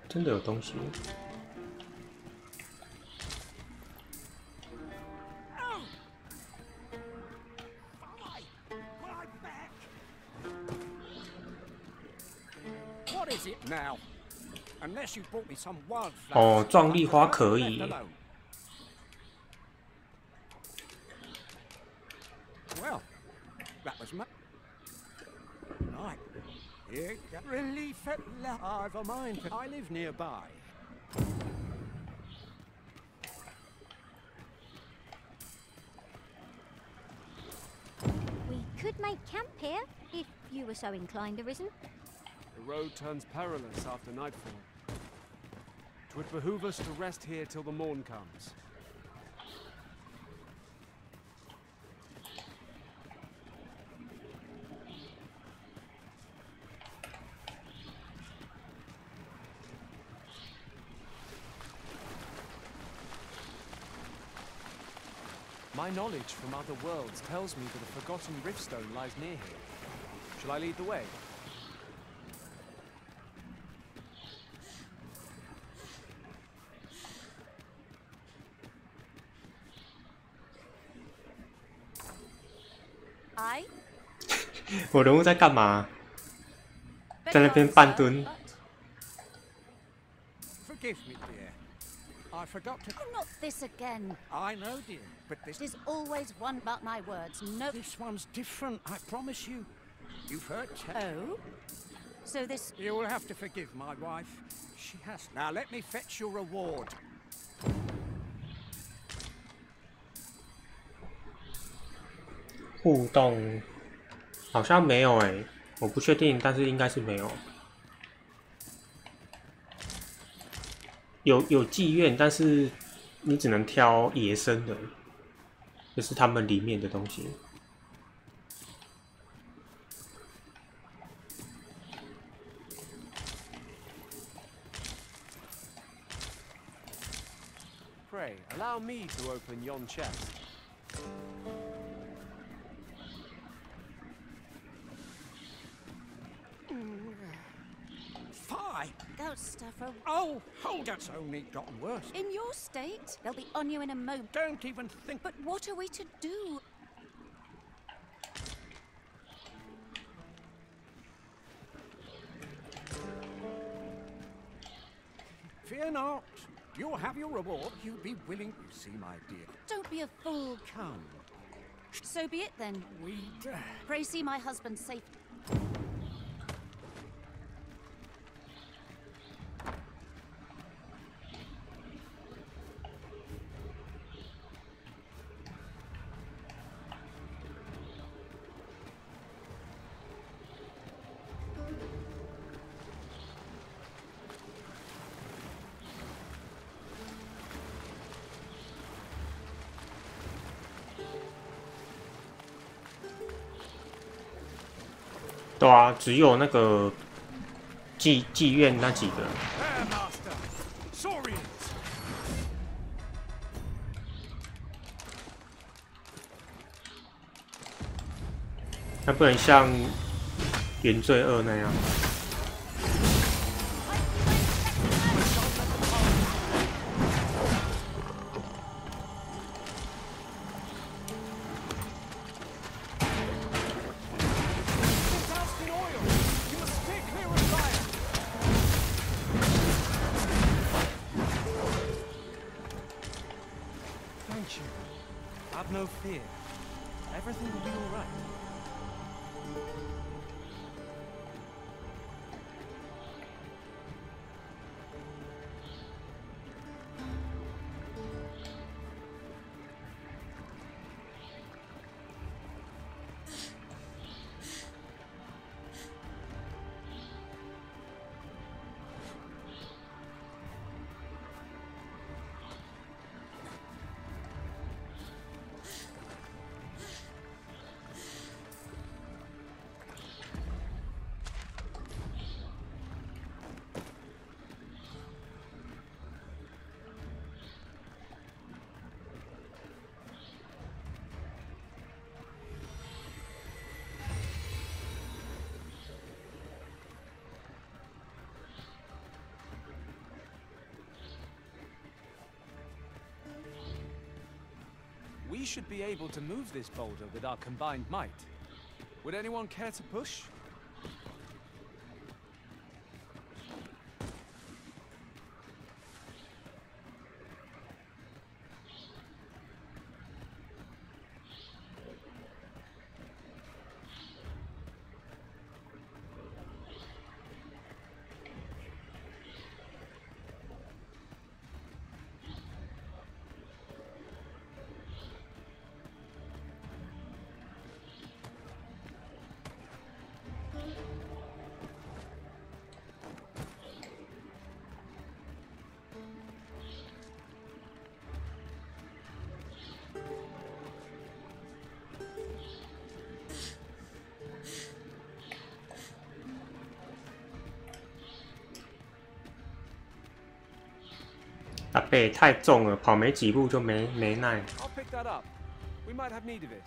真的有东西。哦，壮丽花可以。Relief at last. I've a mind. I live nearby. We could make camp here, if you were so inclined, Arisen. The road turns perilous after nightfall. 'Twould behoove us to rest here till the morn comes. My knowledge from other worlds tells me that a forgotten riftstone lies near here. Shall I lead the way? I? 我人物在干嘛？在那边半蹲。Forgive me, dear. I forgot to. Oh, not this again. I know, dear, but this There's always one about my words. No. This one's different, I promise you. You've heard. Oh? So this. You will have to forgive my wife. She has. Now let me fetch your reward. 互动好像没有哎，我不确定，但是应该是没有。有妓院，但是你只能挑野生的，就是他们里面的东西。Pray, allow me to open yon chest. Fie! Ghost stuffer. Oh, hold it! It's only gotten worse. In your state, they'll be on you in a moment. Don't even think. But what are we to do? Fear not. You'll have your reward. You'll be willing. You see, my dear. Don't be a fool. Come. So be it then. Pray see my husband safe. 对啊，只有那个妓院那几个。那不能像《原罪2》那样。No fear. Everything will be all right. We should be able to move this boulder with our combined might. Would anyone care to push?阿贝太重了，跑没几步就没耐。I'll pick that up. We might have need of it.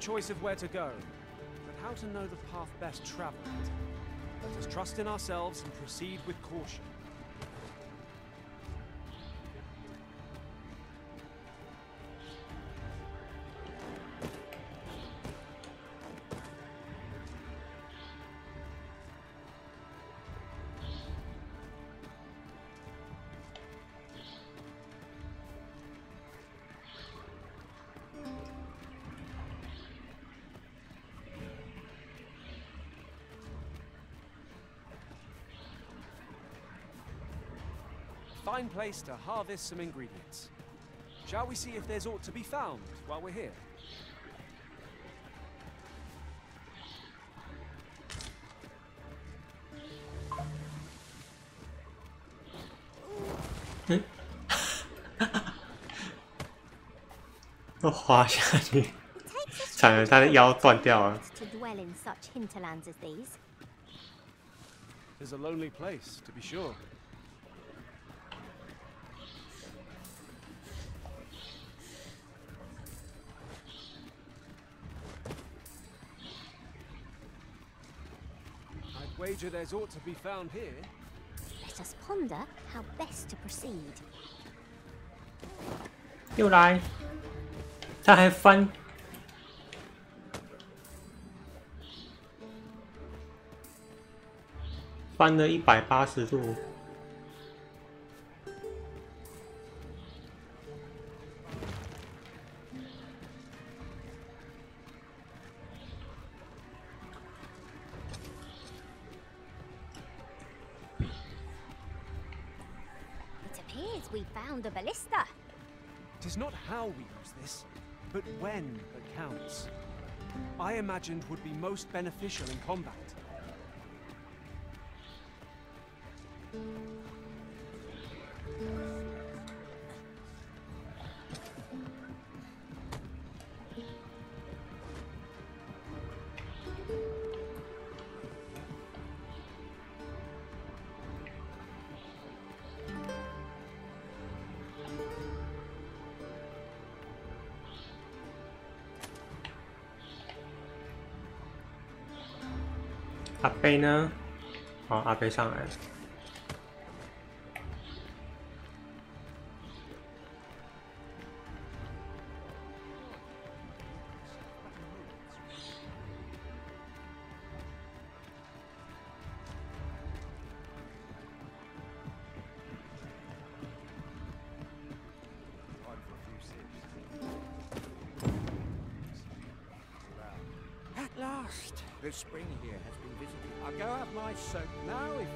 Choice of where to go, but how to know the path best traveled. Let us trust in ourselves and proceed with caution. Fine place to harvest some ingredients. Shall we see if there's aught to be found while we're here? Hmm? 都滑下去，惨了，他的腰断掉了。 To dwell in such hinterlands as these. It's a lonely place, to be sure. I'd wager there's aught to be found here. Let us ponder how best to proceed. 又来，他还翻。 翻了180度。we found a ballista. It is not how we use this, but when that counts. I imagined would be most beneficial in combat.阿贝呢？好，阿贝上来了。At last, the spring here has been visited. I'll go have my soak now if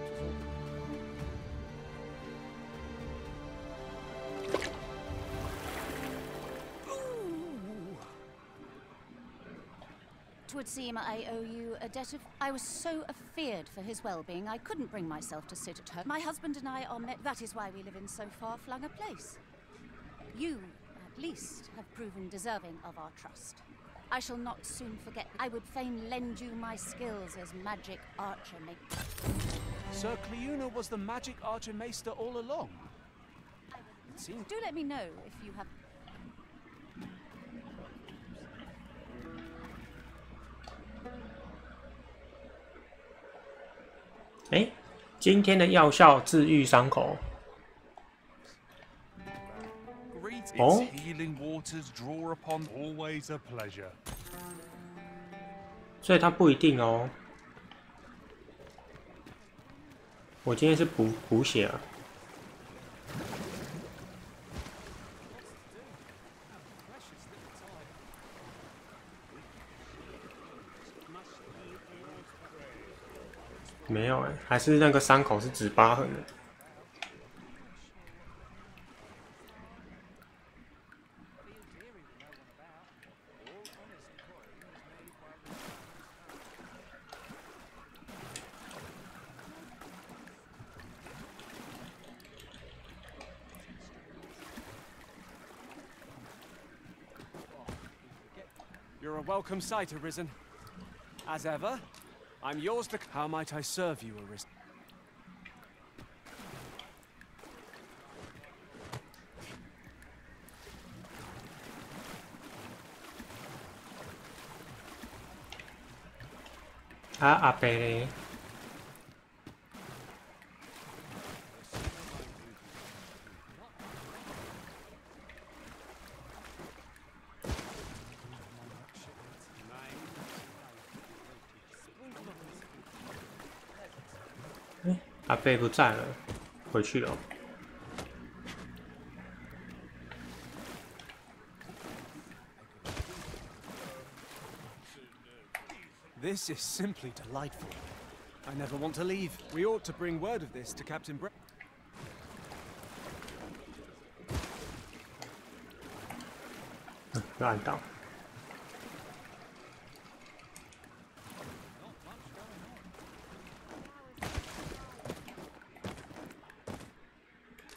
'Twould seem I owe you a debt of... I was so afeared for his well-being, I couldn't bring myself to sit at home. My husband and I are met... That is why we live in so far-flung a place. You, at least, have proven deserving of our trust. I shall not soon forget. I would fain lend you my skills as magic archer maker. Sir Cleuna was the magic archer maester all along. Do let me know if you have... 哎，今天的药效治愈伤口。哦， healing waters draw upon always a pleasure. 所以它不一定哦。我今天是补血啊。没有哎，还是那个伤口是指疤痕的。You're a welcome sight, Arisen. As ever, I'm yours to... How might I serve you, Arisen?阿贝嘞？阿贝不在了，回去了。This is simply delightful. I never want to leave. We ought to bring word of this to Captain Brett. 按到。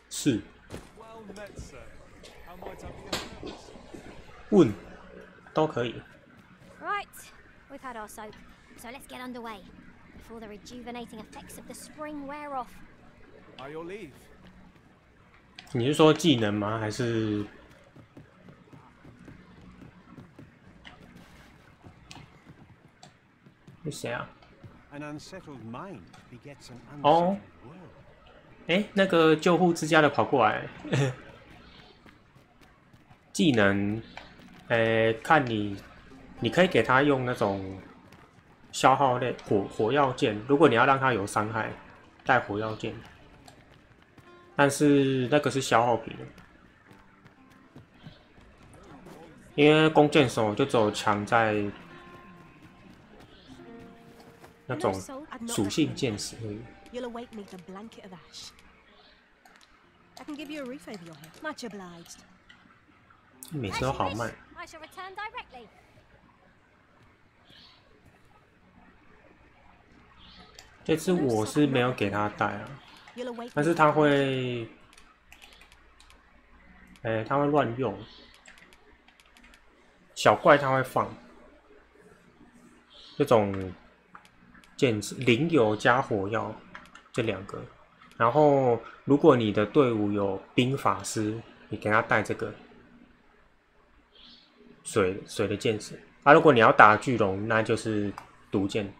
是。问，都可以。Right, we've had our soak, so let's get underway before the rejuvenating effects of the spring wear off. By your leave. 你是说技能吗？还是？是谁啊？ An unsettled mind begets an 哦 unsettled world. 哎，那个救护之家的跑过来，技能，看你可以给他用那种消耗类火药剑，如果你要让他有伤害，带火药剑，但是那个是消耗品，因为弓箭手就只有强在那种属性剑士而已。You'll await me the blanket of ash. I can give you a reef over your head. Much obliged. 每次都好慢。 I shall return directly. 这次我是没有给他带啊，但是他会，他会乱用。小怪他会放这种剑士灵油加火药这2个，然后如果你的队伍有兵法师，你给他带这个水的剑士。啊，如果你要打巨龙，那就是毒剑。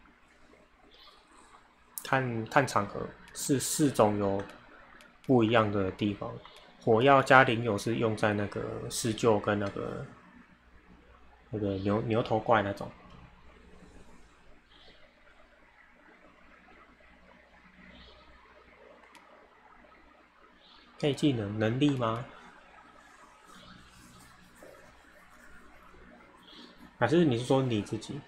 看场合，是4种有不一样的地方。火药加灵油是用在那个施救跟那个牛头怪那种。配技能力吗？还是你是说你自己？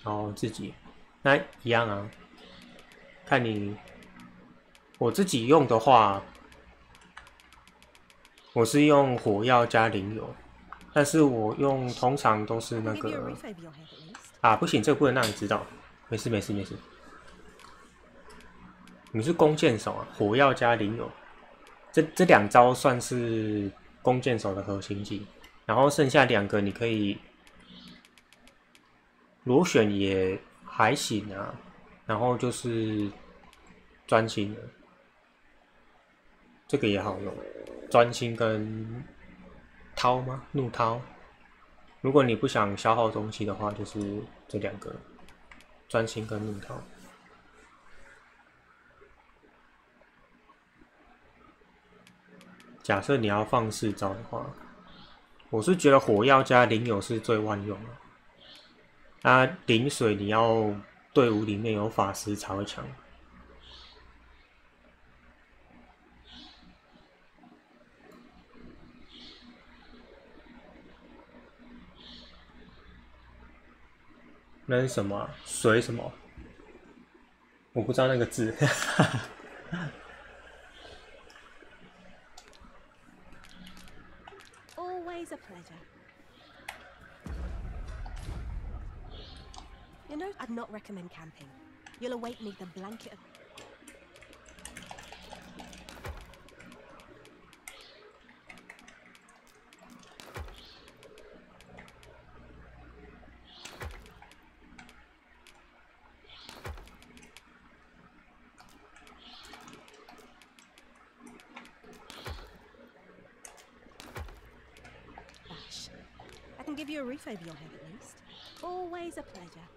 哦，自己，那一样啊。看你，我自己用的话，我是用火药加灵油，但是我通常都是那个啊，不行，这个不能让你知道。没事。你是弓箭手啊，火药加灵油，这2招算是弓箭手的核心技，然后剩下2个你可以。螺旋也还行啊，然后就是专心的，这个也好用，专心跟掏吗？怒掏。如果你不想消耗东西的话，就是这2个，专心跟怒掏。假设你要放4招的话，我是觉得火药加灵油是最万用的。灵水你要队伍里面有法师才会强。那是什么啊？水什么？我不知道那个字。Always a pleasure. You know, I'd not recommend camping. You'll await me the blanket of... Gosh, I can give you a roof over your head at least. Always a pleasure.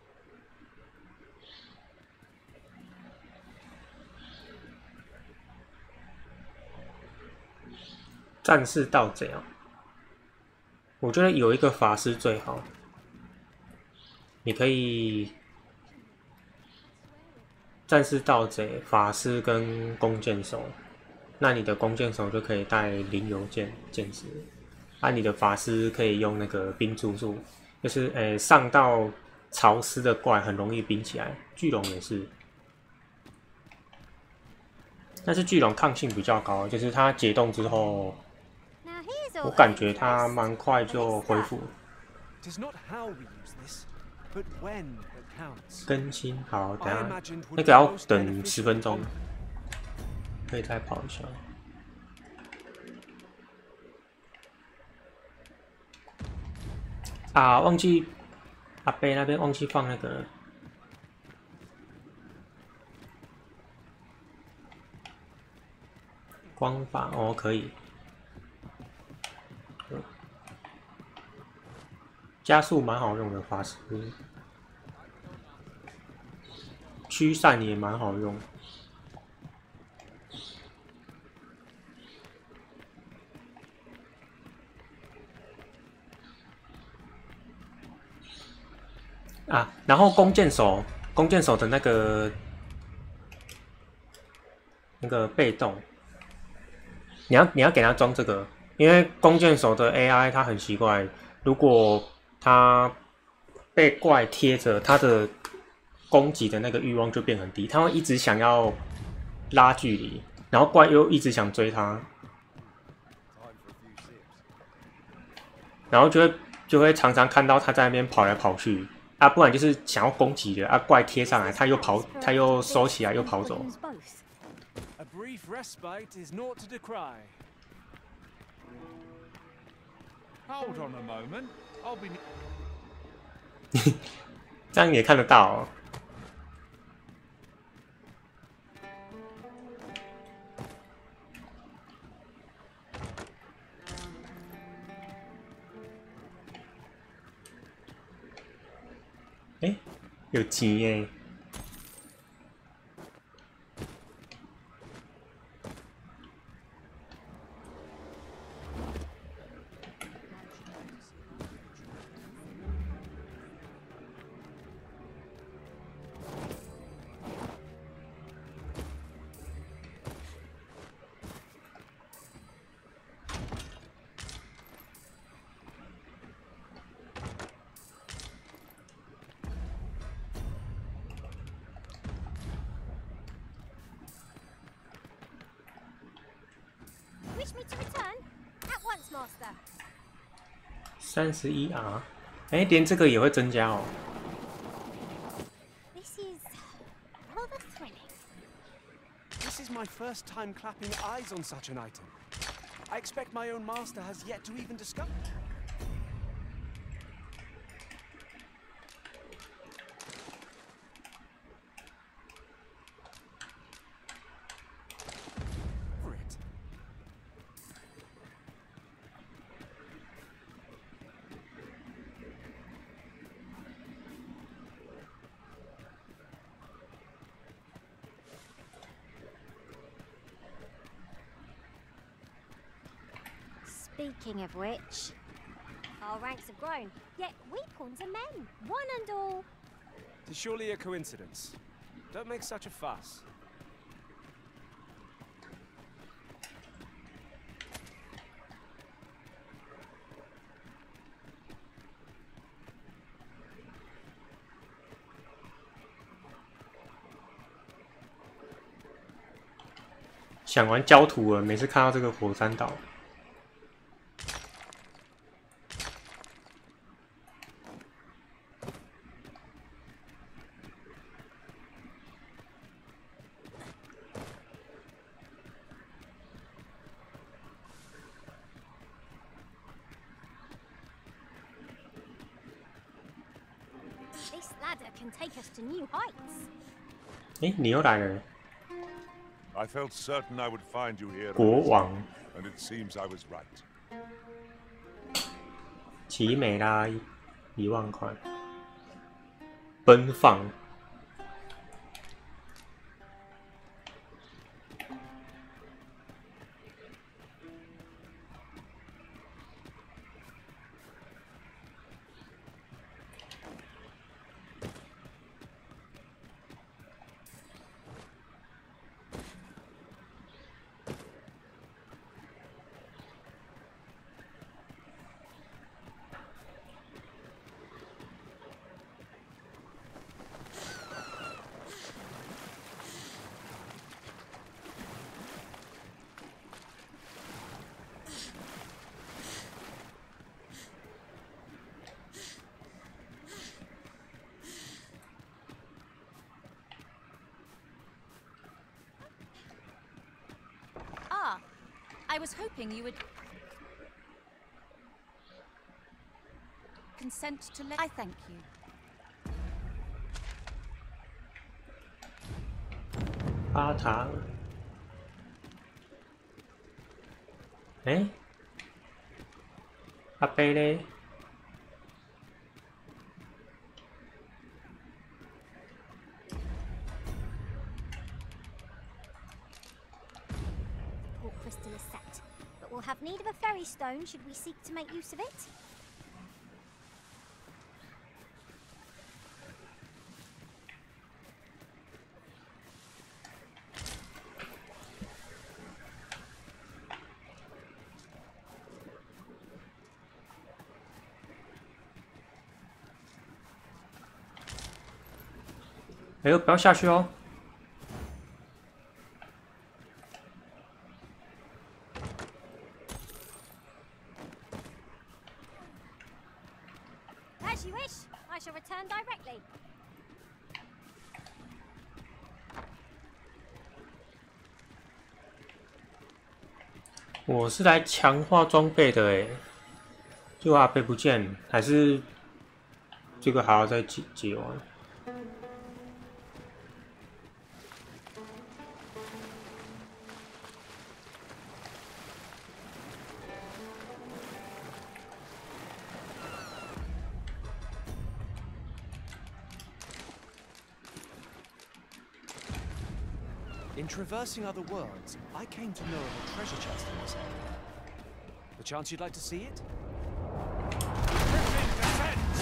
战士盗贼啊，我觉得有一个法师最好。你可以战士盗贼、法师跟弓箭手，那你的弓箭手就可以带灵油箭矢，你的法师可以用那个冰柱术，就是上到潮湿的怪很容易冰起来，巨龙也是。但是巨龙抗性比较高，就是它解冻之后。我感觉它蛮快就恢复。更新好，等下那个要等10分钟，可以再跑一下。啊，忘记阿贝那边忘记放那个光法哦，可以。加速蛮好用的法师，驱散也蛮好用。然后弓箭手的那个被动，你要给他装这个，因为弓箭手的 AI 它很奇怪，如果他被怪贴着，他的攻击的那个欲望就变很低，他会一直想要拉距离，然后怪又一直想追他，然后就会常常看到他在那边跑来跑去啊，不然就是想要攻击的啊，怪贴上来，他又收起来又跑走。A brief respite is naught to decry. Hold on a moment. I'll be. 这样也看得到哦。哎，有钱耶！ Wish me to return? At once, master. 31R， 哎，连这个也会增加哦。This is rather thrilling. This is my first time clapping eyes on such an item. I expect my own master has yet to even discover. Speaking of which, our ranks have grown, yet we pawns are men, one and all. Tis surely a coincidence. Don't make such a fuss. 想玩焦土了，每次看到这个火山岛。 This ladder can take us to new heights. 哎，你又来了。 I felt certain I would find you here. 国王 and it seems I was right. 奇美拉10000块，奔放。I was hoping you would consent to let. I thank you. 巴塔尔，哎，阿贝嘞？ Crystal is set, but we'll have need of a ferry stone should we seek to make use of it. 哎呦，不要下去哦！As you wish. I shall return directly. 我是来强化装备的哎，结果阿贝不见，还是这个还要再解完。In traversing other worlds, I came to know of a treasure chest in this area. The chance you'd like to see it? Griffin descends!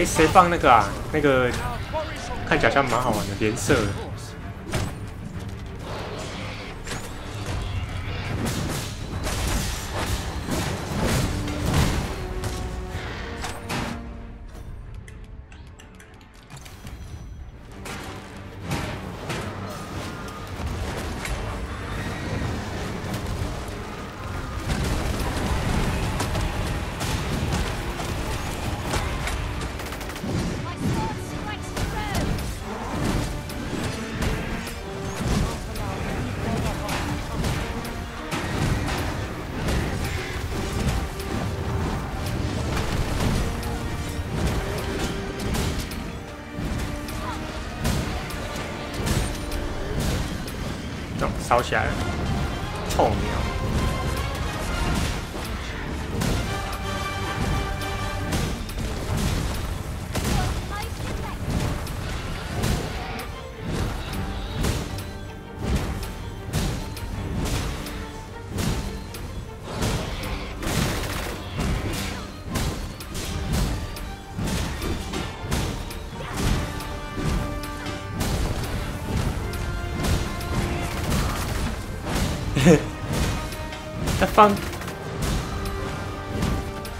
谁放那个啊？那个看起来像蛮好玩的，连射的。烧起来了，臭鸟！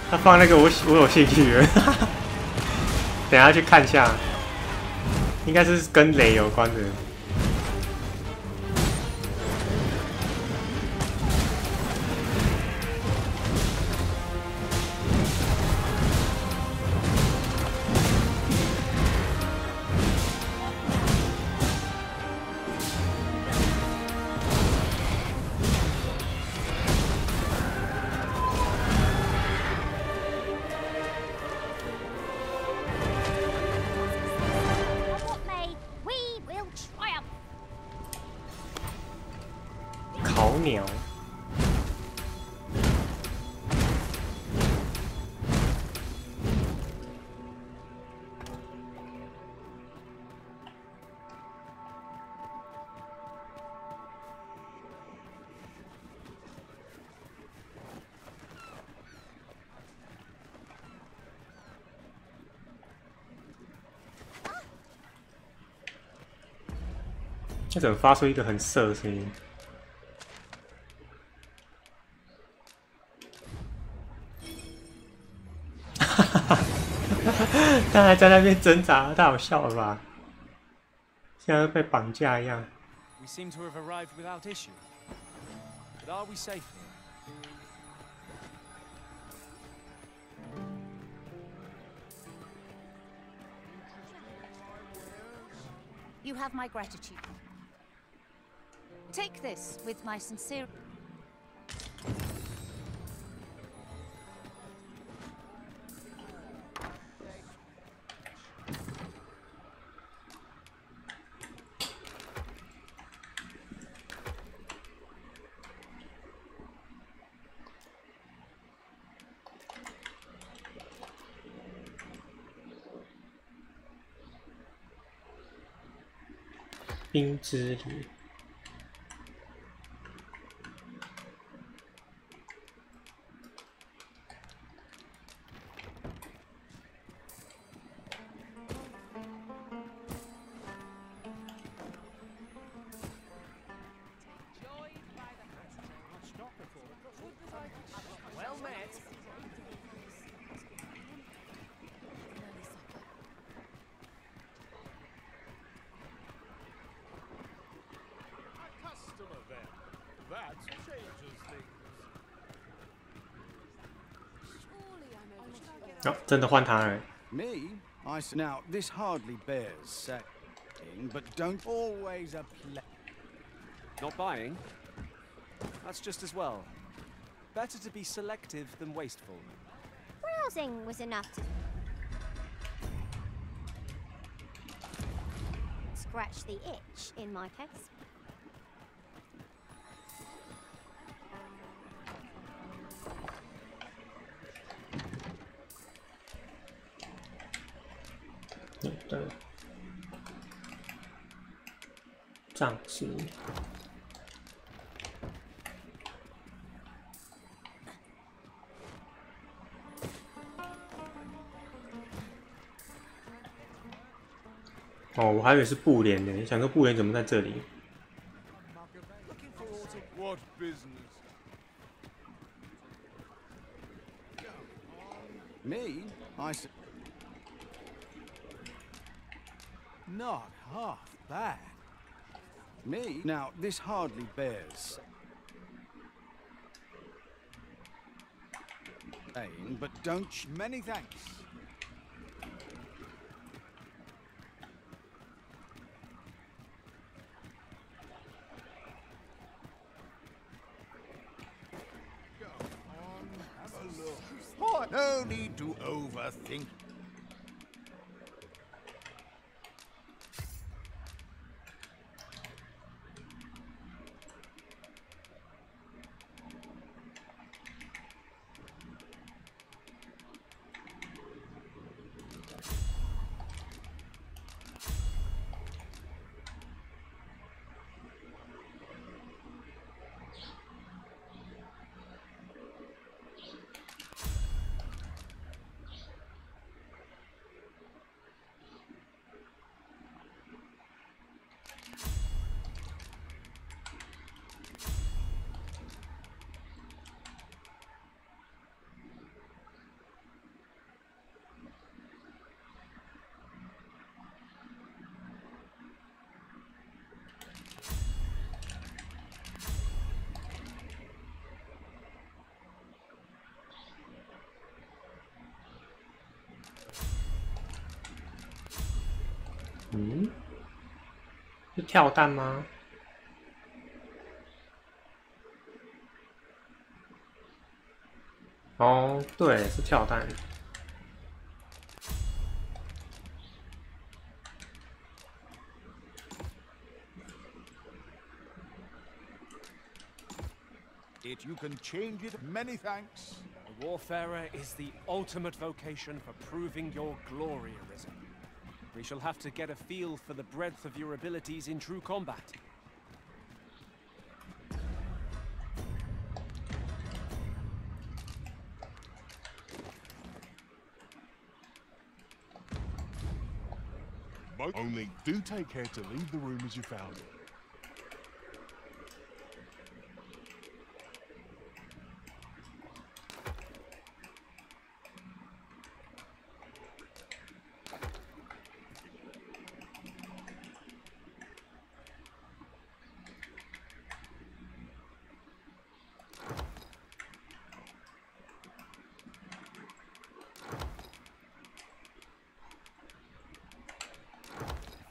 他放那个我有兴趣了，等一下去看一下，应该是跟雷有关的。烤鸟。它怎么发出一个很涩的声音？他还在那边挣扎，太好笑了吧？像被绑架一样。We seem to have arrived without issue. But are we safe here? You have my gratitude. Take this with my sincere... 冰之旅。哦，真的换他了。 Me? Now, this hardly bears saying, but don't always a play. Not buying? That's just as well. Better to be selective than wasteful. Browsing was enough to scratch the itch, in my case.对，藏式。哦，我还以为是布帘呢，想说布帘怎么在这里？ What business? Me? Not half bad. Me? Now, this hardly bears saying, but don't many thanks. Oh, no need to overthink.嗯，是跳蛋吗？哦，对，是跳蛋。You can change it. Many thanks. A warfarer is the ultimate vocation for proving your glory, Arisen. We shall have to get a feel for the breadth of your abilities in true combat. Only do take care to leave the room as you found it.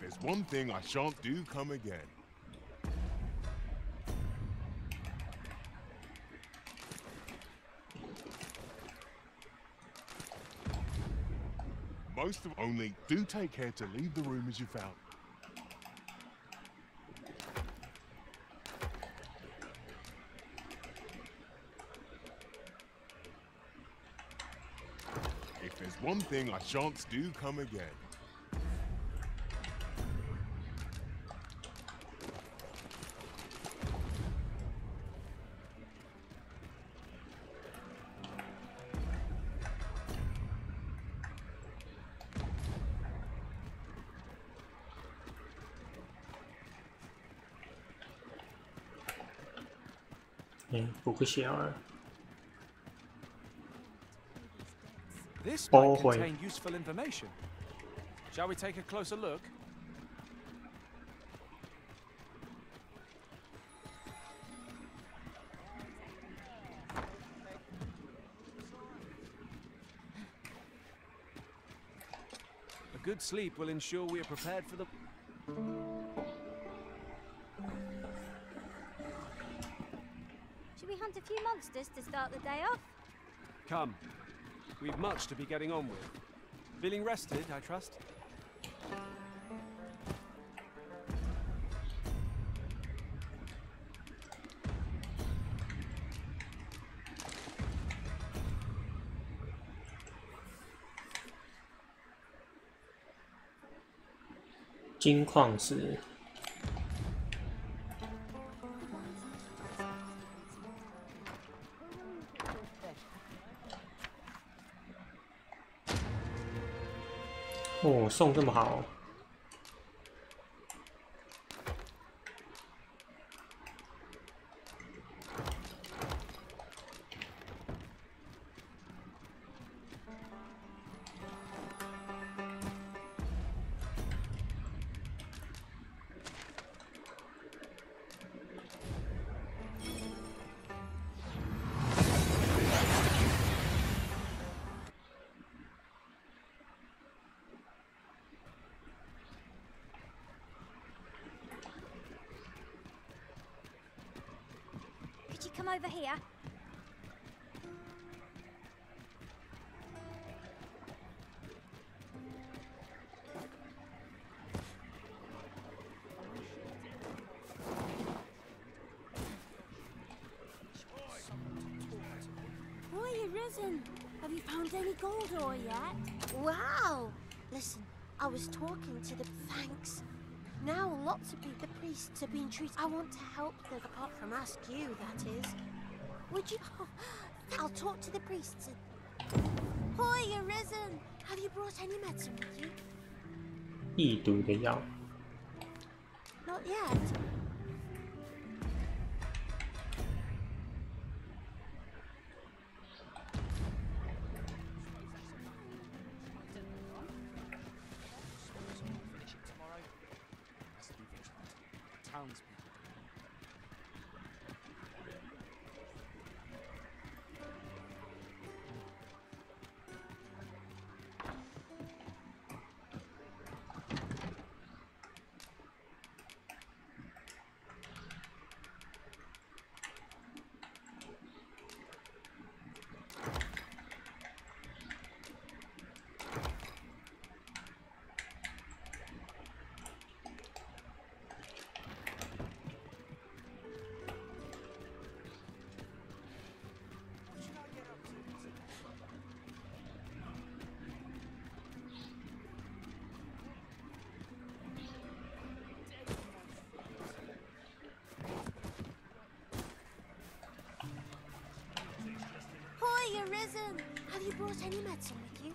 There's one thing I shan't do come again. Most of only do take care to leave the room as you found it. If there's one thing I shan't do come again. This might contain useful information. Shall we take a closer look? good sleep will ensure we are prepared for the... Should we hunt a few monsters to start the day off? Come. We've much to be getting on with. Feeling rested, I trust? 金矿石。哦，送这么好。 Could you come over here? Boy, you've risen. Have you found any gold ore yet? Wow! Listen, I was talking to the... Thanks. Now lots of the priests have been treated. I want to help them, apart from ask you, that is. Would you... Oh, I'll talk to the priests and... Boy, you're risen. Have you brought any medicine with you? 易毒的药。 Not yet. Boy, you're risen. Have you brought any medicine with you?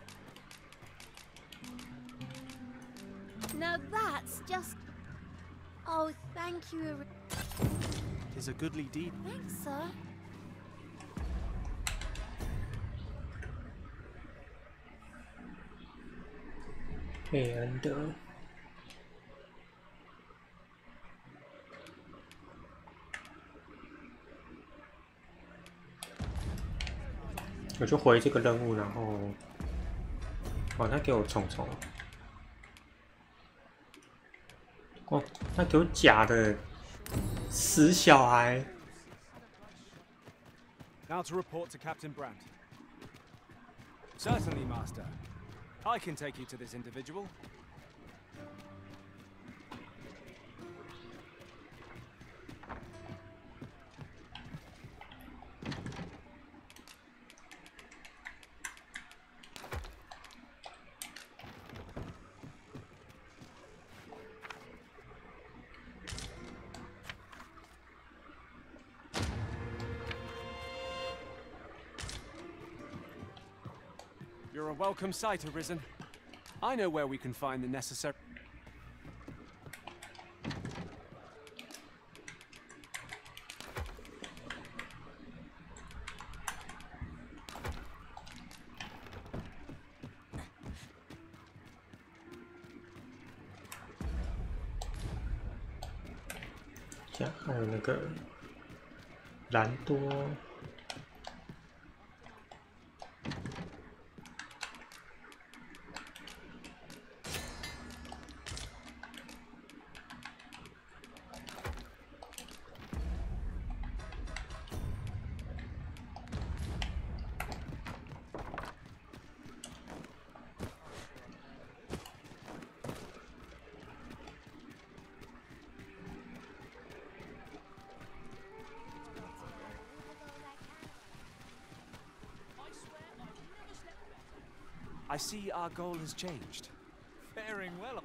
Now that's just... Oh, thank you. 'Tis a goodly deed. Thanks, sir.佩恩德。 我就回这个任务，然后，哦，他给我虫虫，哦，他给我假的死小孩。 Now to report to Captain Brandt. Certainly, Master. I can take you to this individual. You're a welcome sight, Arisen. I know where we can find the necessary... Yeah, 还有那个兰多。I see our goal has changed. Faring well.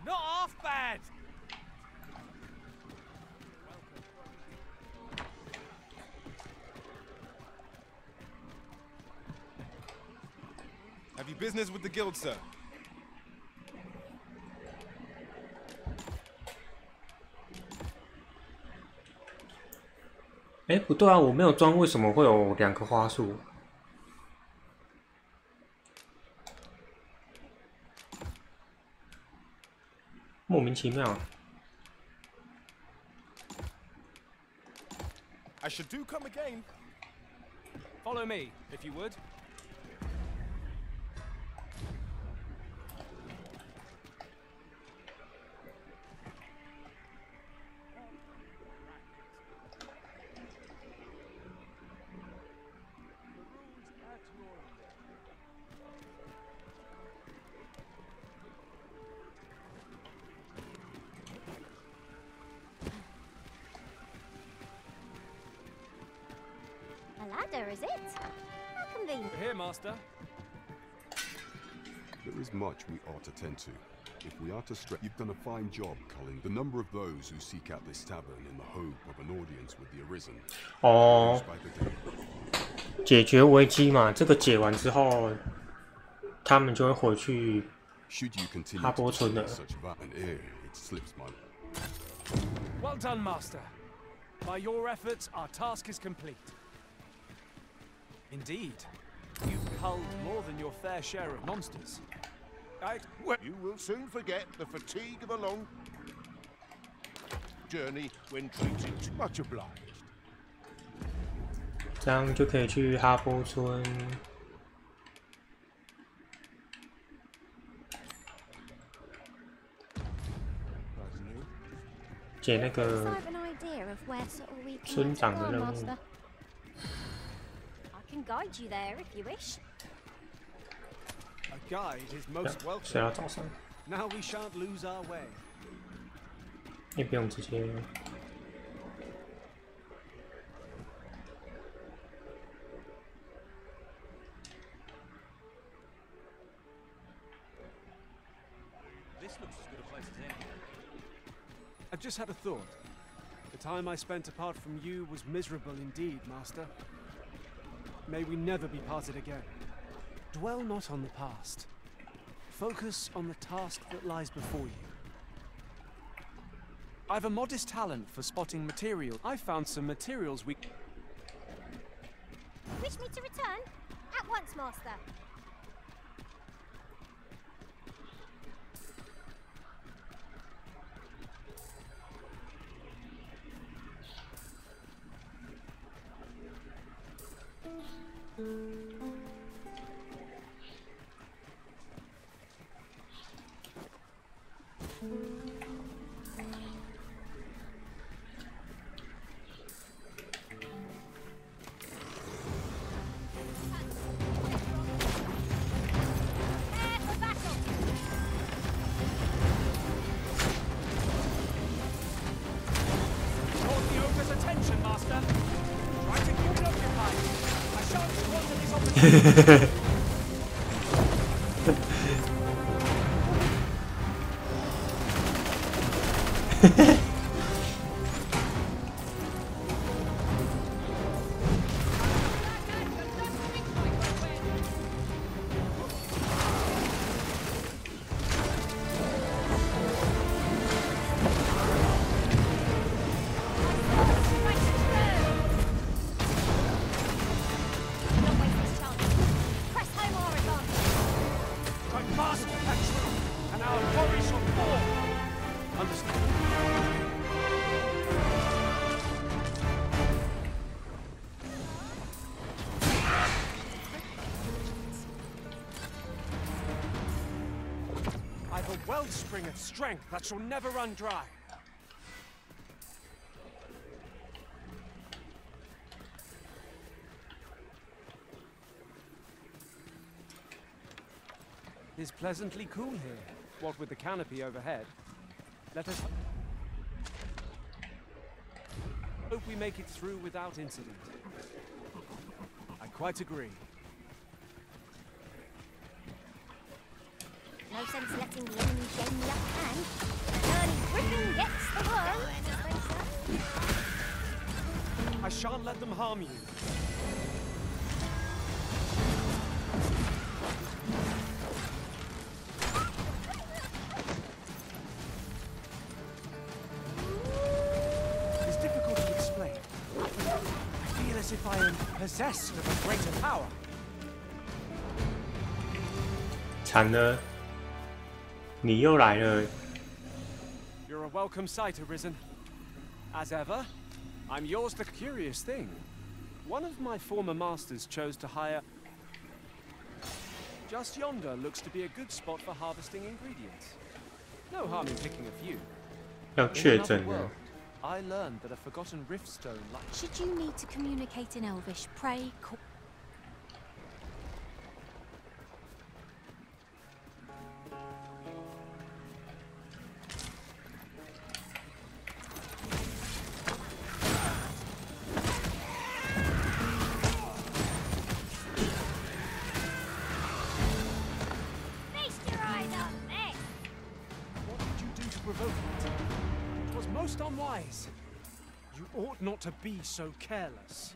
Not half bad. Have you business with the guild, sir? 哎，不对啊，我没有装，为什么会有2个花束？莫名其妙。I should do come again. Follow me, if you would. A ladder, is it? How convenient. Here, Master. There is much we ought to tend to. If we are to stress, you've done a fine job, Cullen. The number of those who seek out this tavern in the hope of an audience with the Arisen. 哦，解决危机嘛，这个解完之后，他们就会回去哈波村了。 Well done, Master. By your efforts, our task is complete. Indeed, you've culled more than your fair share of monsters. Well, you will soon forget the fatigue of a long journey when treated. Much obliged. 这样就可以去哈波村。解那个村长的任务。 I can guide you there if you wish. A guide is most welcome. 谁要早上？ Now we shan't lose our way. 也不用直接。 This looks as good a place as any. I've just had a thought. The time I spent apart from you was miserable indeed, Master. May we never be parted again. Dwell not on the past. Focus on the task that lies before you. I've a modest talent for spotting material. I found some materials we... Wish me to return? At once, Master. I've a wellspring of strength that shall never run dry. It's pleasantly cool here, what with the canopy overhead. Let us hope we make it through without incident. I quite agree. No sense letting the enemy gain the upper hand. Early gripping gets the worm, as they say. I shan't let them harm you. It's difficult to explain. I feel as if I am possessed of a greater power. 惨了，你又来了。 You're a welcome sight, Arisen. As ever, I'm yours. The curious thing, one of my former masters chose to hire. Just yonder looks to be a good spot for harvesting ingredients. No harm in picking a few. 要 In 确 another 诊了 world,。I learned that a forgotten riftstone like. Should you need to communicate in Elvish, pray call. Feast your eyes on this! What did you do to provoke it? It was most unwise. You ought not to be so careless.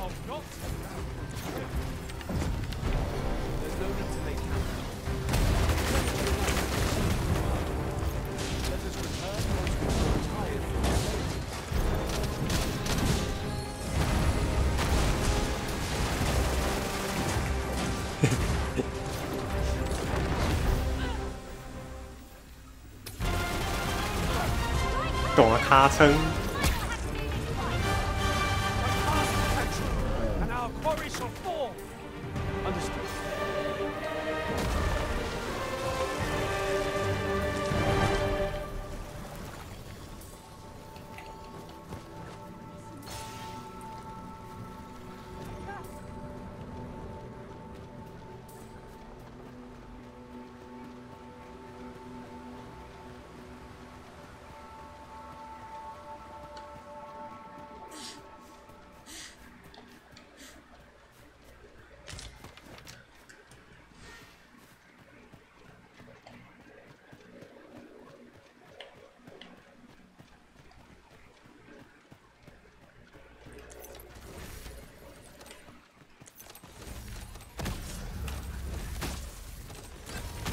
Oh, not. There's no need to make camp. Let us return once we are tired from the sailing. "懂了，他称 And our quarry shall fall. Understood.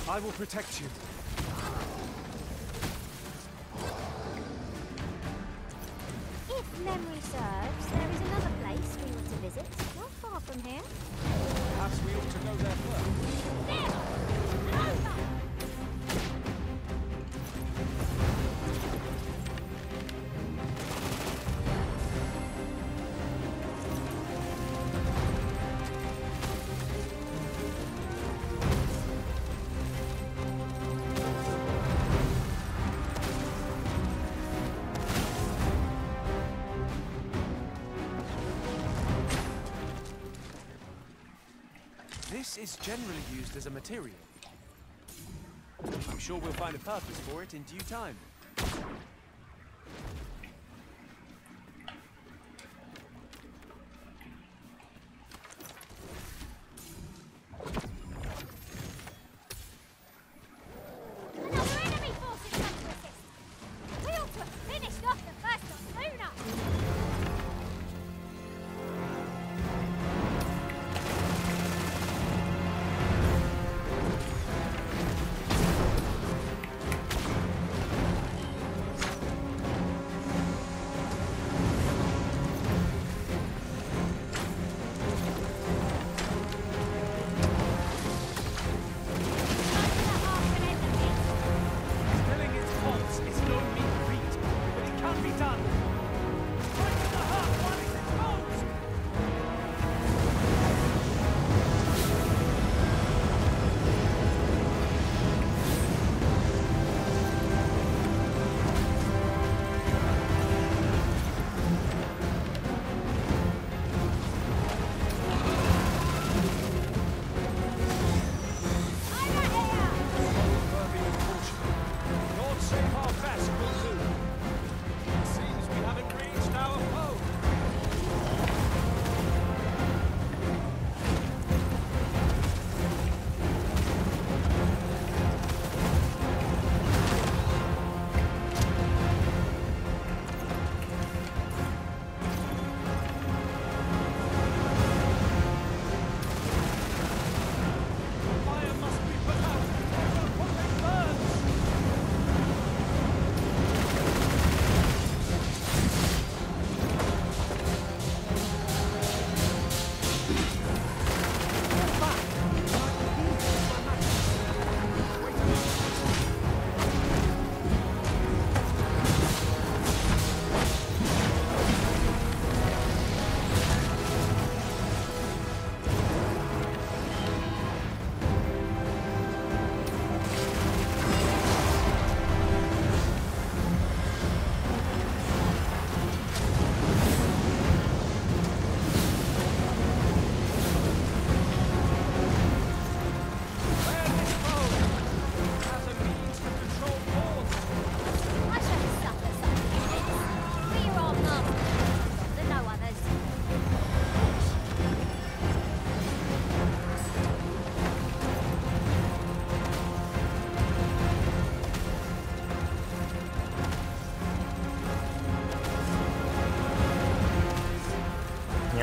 I will protect you. If memory serves, there is another place we were to visit, not far from here. Perhaps we ought to go there first. There! Over! This is generally used as a material. I'm sure we'll find a purpose for it in due time. Another enemy forces come to assist! We ought to have finished off the first lot sooner!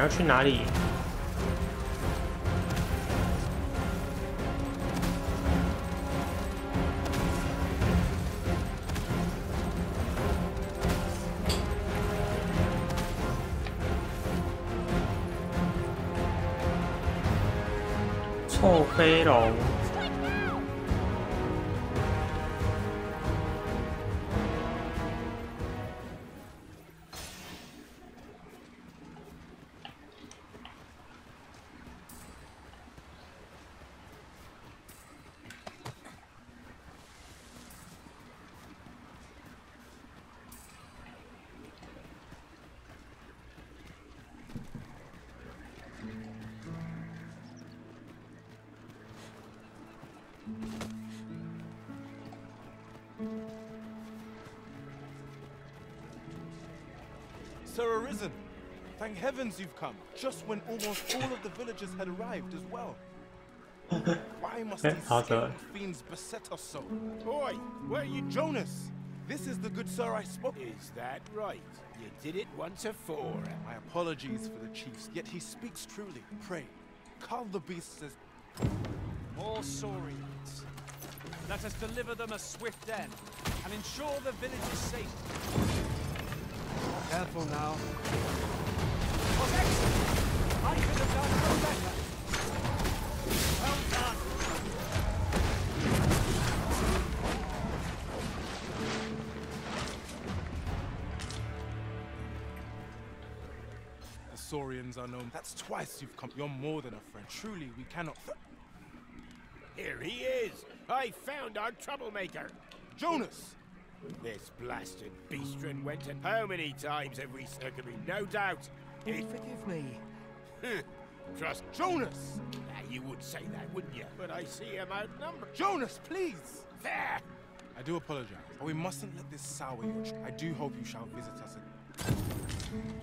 要去哪里？臭飞龙。 Sir Arisen, thank heavens you've come, just when almost all of the villagers had arrived as well. Why must these scaled fiends beset us so? Oi, where are you, Jonas? This is the good sir I spoke. Is that right? You did it once afore. My apologies for the chiefs, yet he speaks truly. Pray, calm the beasts as... More saurians. Let us deliver them a swift end, and ensure the village is safe. Careful now. Was excellent! I could have done no better. Well done. The saurians are known. That's twice you've come. You're more than a friend. Truly, we cannot... Here he is! I found our troublemaker! Jonas! This blasted beastren went and how many times have we circumvented? No doubt! Forgive me. Trust Jonas! You would say that, wouldn't you? But I see him outnumbered. Jonas, please! There! I do apologize, but we mustn't let this sour you. I do hope you shall visit us again.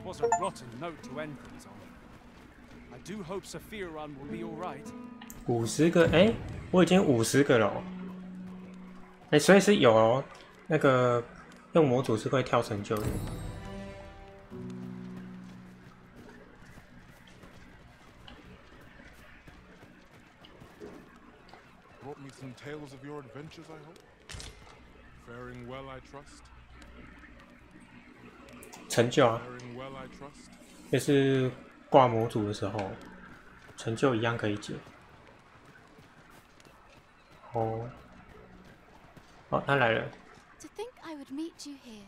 Was a rotten note to end things on. I do hope Sephiron will be all right. 50个，哎，我已经50个了哦。哎，所以是有哦，那个用模组是会跳成就的。Brought me some tales of your adventures, I hope. Faring well, I trust. 成就啊， Faring well, I trust. 就是挂模组的时候，成就一样可以解。哦，哦，他来了。 To think I would meet you here.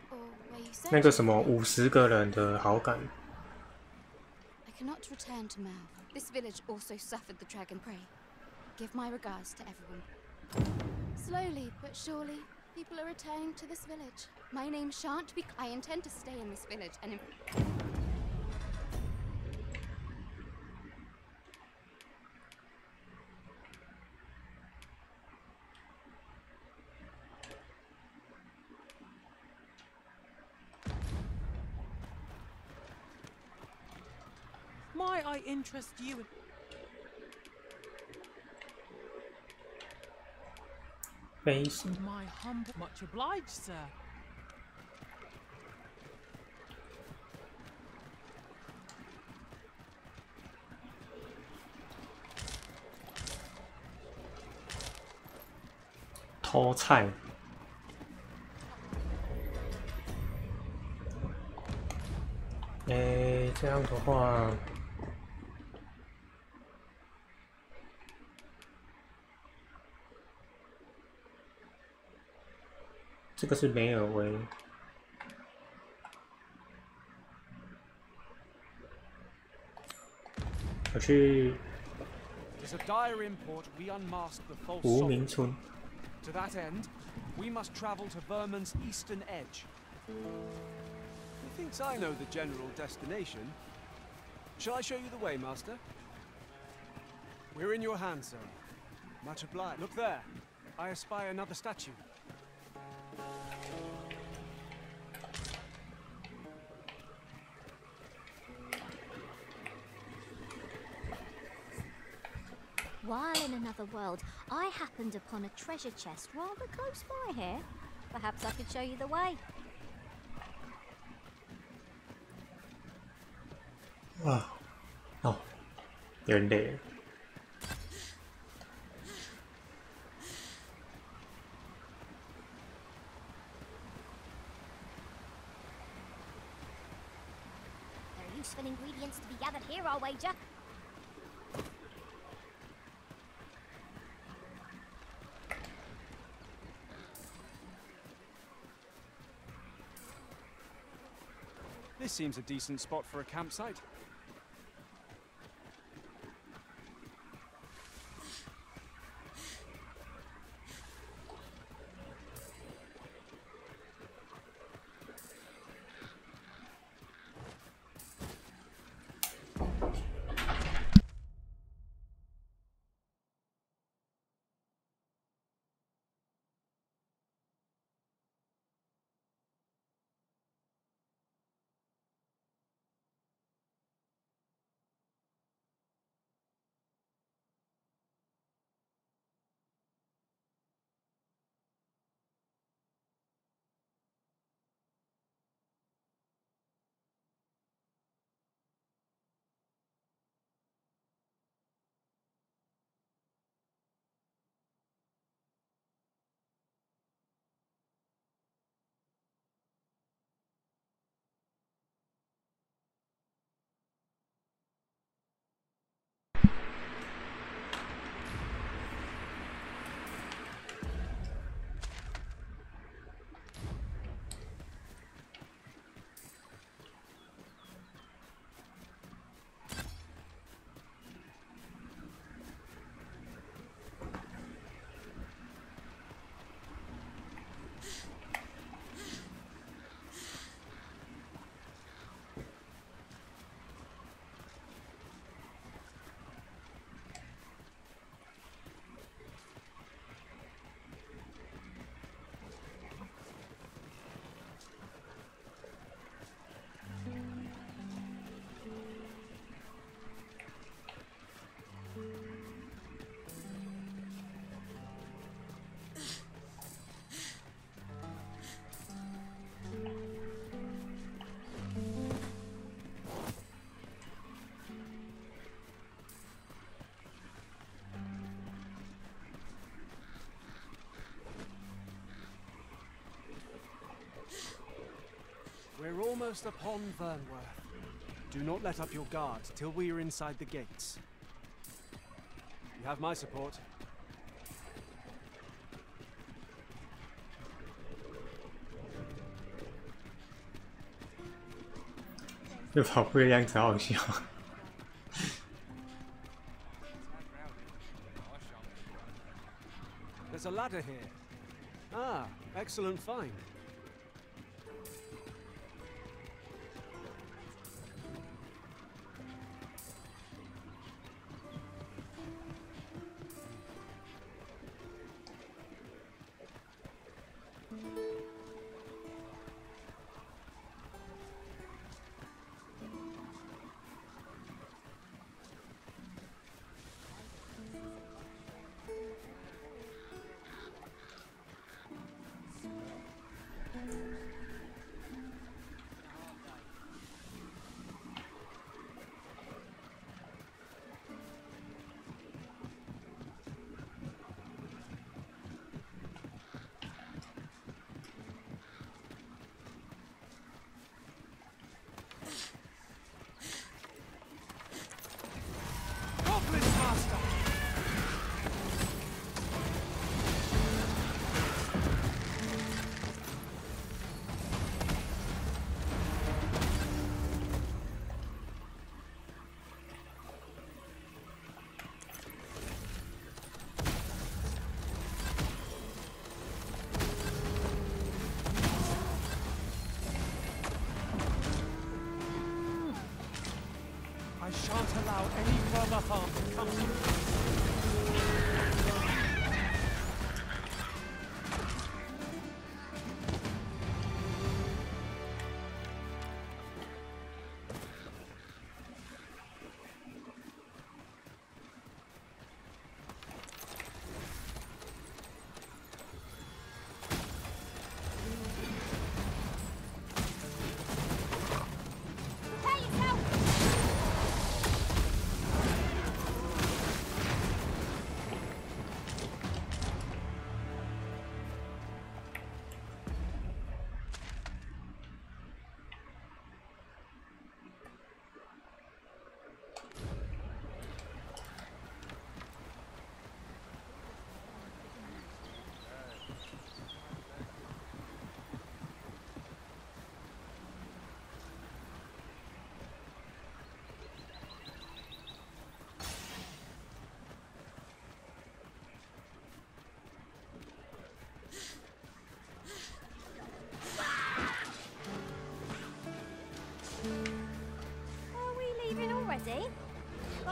Or where you said 那个什么50个人的好感。 I cannot return to Mal. This village also suffered the dragon prey. Give my regards to everyone. Slowly but surely, people are returning to this village. My name shan't be... I intend to stay in this village and... Might I interest you in... Face. My humble... Much obliged, sir. “偷菜”。哎，这样的话。 这个是梅尔威，我去无名村。To that end, we must travel to Vermin's eastern edge. Methinks I know the general destination. Shall I show you the way, Master? We're in your hands, sir. Much obliged. Look there. I espy another statue. While in another world, I happened upon a treasure chest rather close by here. Perhaps I could show you the way. 啊，哦，有点累了。There are useful ingredients to be gathered here, I'll wager. This seems a decent spot for a campsite. We're almost upon Vernworth. Do not let up your guard till we are inside the gates. You have my support. 这跑步的样子好笑。There's a ladder here. Ah, excellent find. I shan't allow any further harm to come to you. Prepare yourself!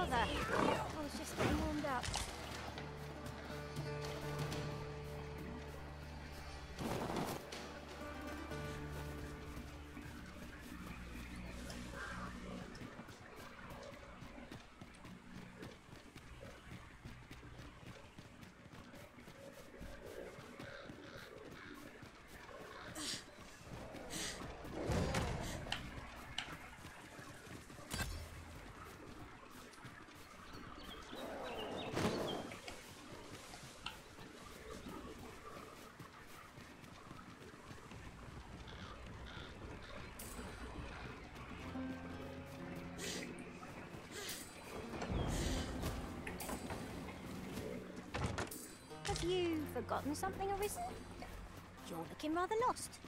bother. I was just getting warmed up. Have you forgotten something, Arisen? You're looking rather lost.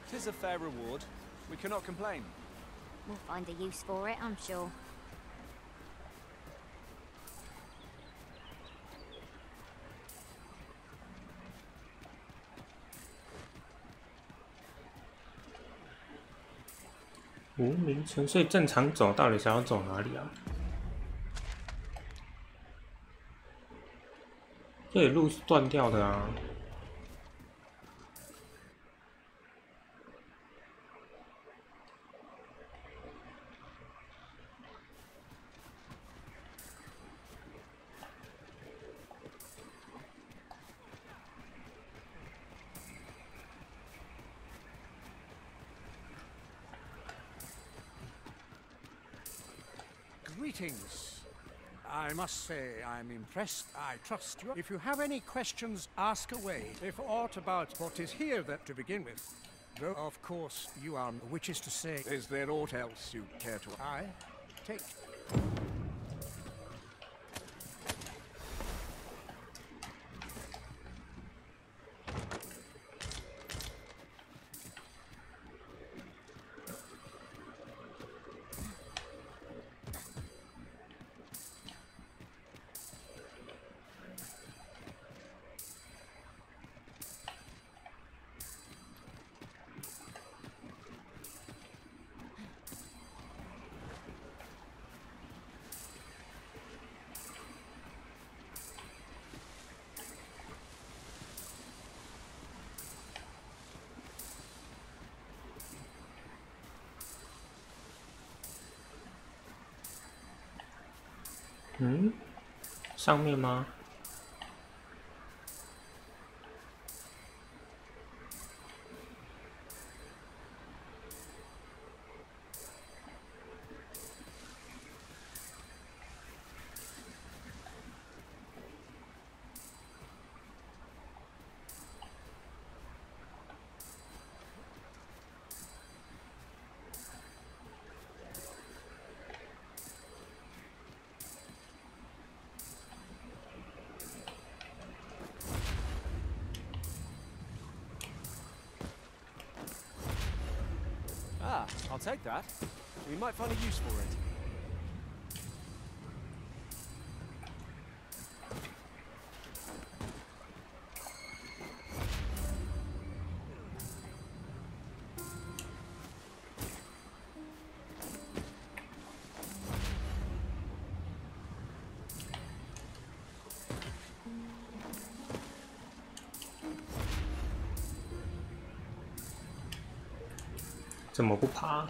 Tis a fair reward. We cannot complain. We'll find a use for it, I'm sure.无名村，所以正常走到底是要走哪里啊？这里路是断掉的啊。Greetings. I must say I'm impressed. I trust you. If you have any questions, ask away. If aught about what is here that to begin with. Though, of course, you are, which is to say, is there aught else you care to? I take.嗯，上面吗？Ah, I'll take that. We might find a use for it.怎么不爬？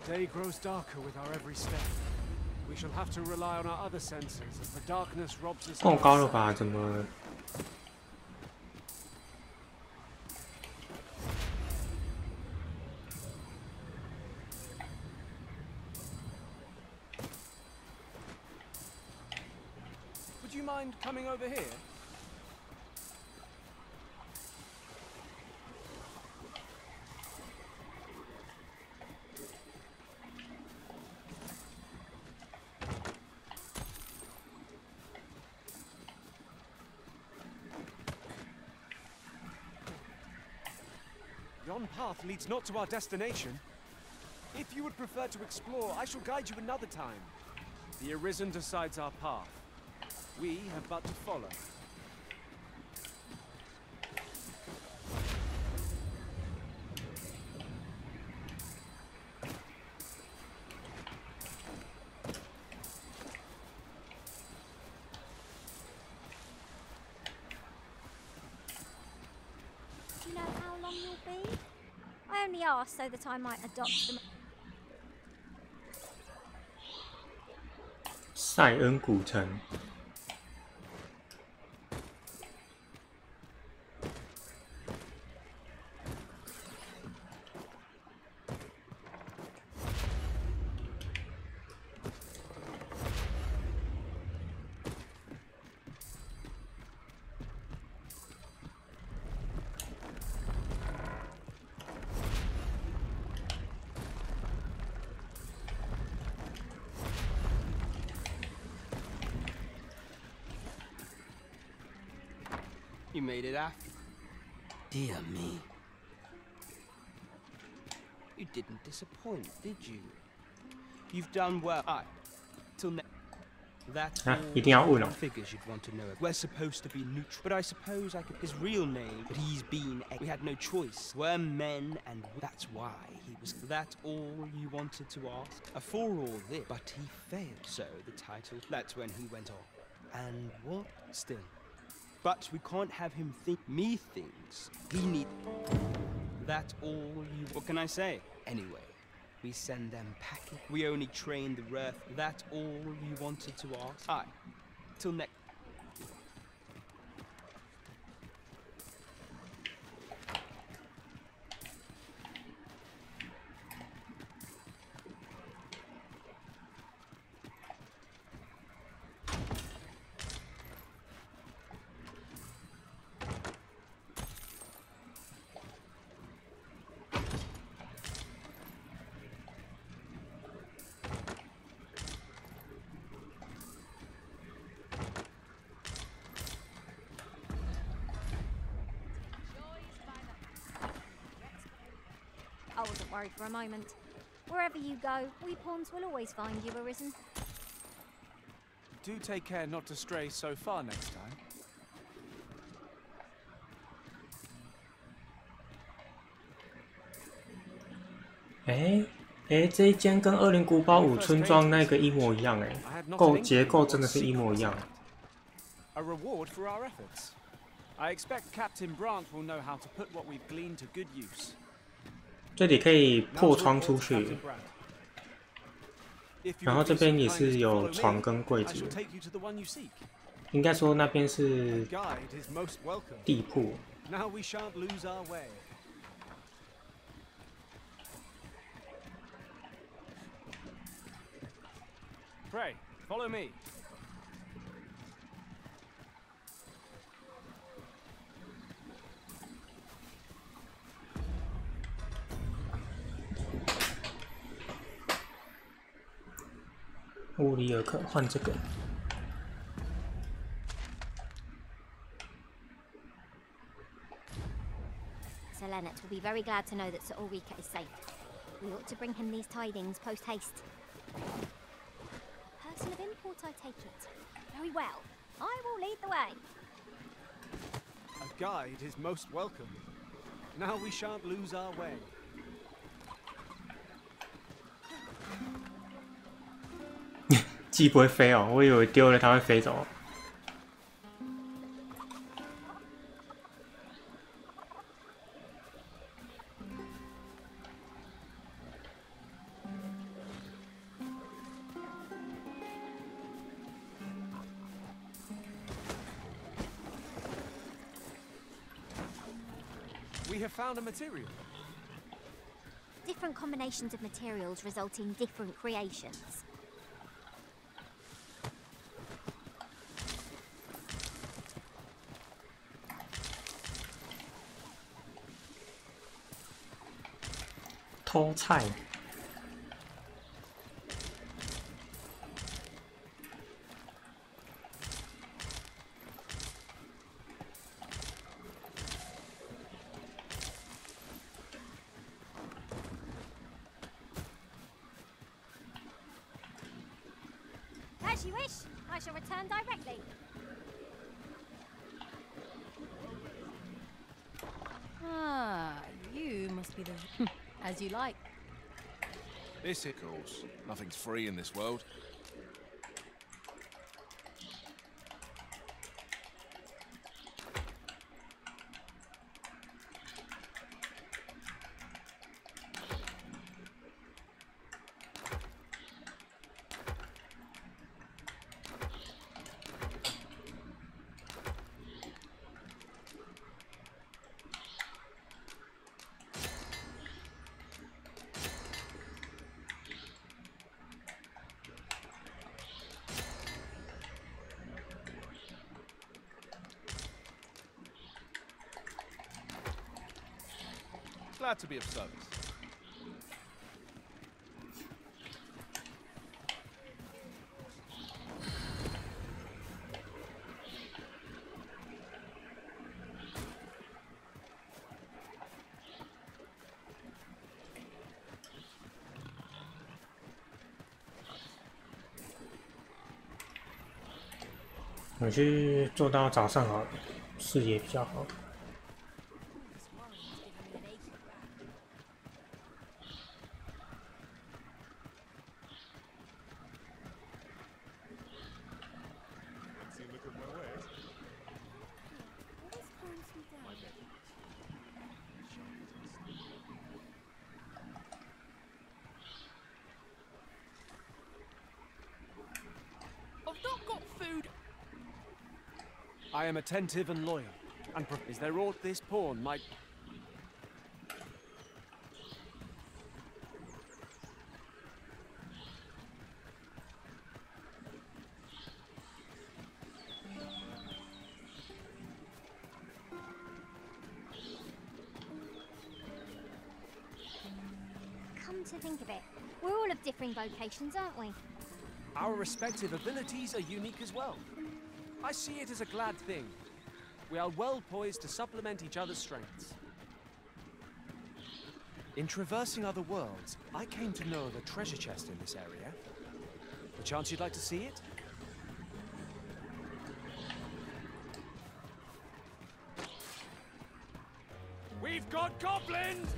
day grows darker with our every step. We shall have to rely on our other senses as the darkness robs us. 够高了吧？怎么？ Would you mind coming over here? Yon path leads not to our destination. If you would prefer to explore, I shall guide you another time. The Arisen decides our path. We have but to follow. Do you know how long you'll be? I only asked so that I might adopt them. 塞恩古城。 You made it after. Dear me. You didn't disappoint, did you? You've done well. Till next. That's all figures you'd want to know. We're supposed to be neutral, but I suppose I could. His real name, but he's been. We had no choice. We're men, and that's why he was. That's all you wanted to ask. For all this, but he failed. So the title. That's when he went on. And what? Still. But we can't have him think me things. He need. That's all you. What can I say? Anyway, we send them packing. We only train the ref. That's all you wanted to ask. Till next. I wasn't worried for a moment. Wherever you go, we pawns will always find you, Arisen. Do take care not to stray so far next time. 这一间跟恶灵古堡5村庄那个一模一样结构真的是一模一样。A reward for our efforts. I expect Captain Brandt will know how to put what we've gleaned to good use. 这里可以破窗出去，然后这边也是有床跟柜子，应该说那边是地铺。 Now we shan't lose our way. Pray, follow me. 乌里尔克换这个。 Sir Leonard will be very glad to know that Sir Ulrika is safe. We ought to bring him these tidings post-haste. Person of import, I take it. Very well. I will lead the way. A guide is most welcome. Now we shan't lose our way. 鸡不会飞哦，我以为丢了它会飞走。 Pray, we have found a material. Different combinations of materials result in different creations.偷菜。As you wish. I shall return directly. Ah, you must be the... As you like. This, of course. Nothing's free in this world. Glad to be of service.我去做到早上好了，视野比较好。I am attentive and loyal. And is there aught this pawn might... Come to think of it, we're all of differing vocations, aren't we? Our respective abilities are unique as well. I see it as a glad thing. We are well poised to supplement each other's strengths. In traversing other worlds, I came to know of a treasure chest in this area. Perchance you'd like to see it? We've got goblins!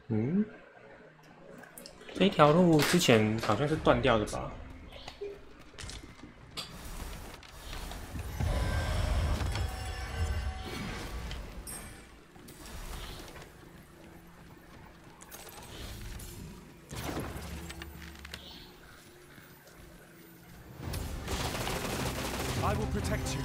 嗯，这一条路之前好像是断掉的吧？ I will protect you.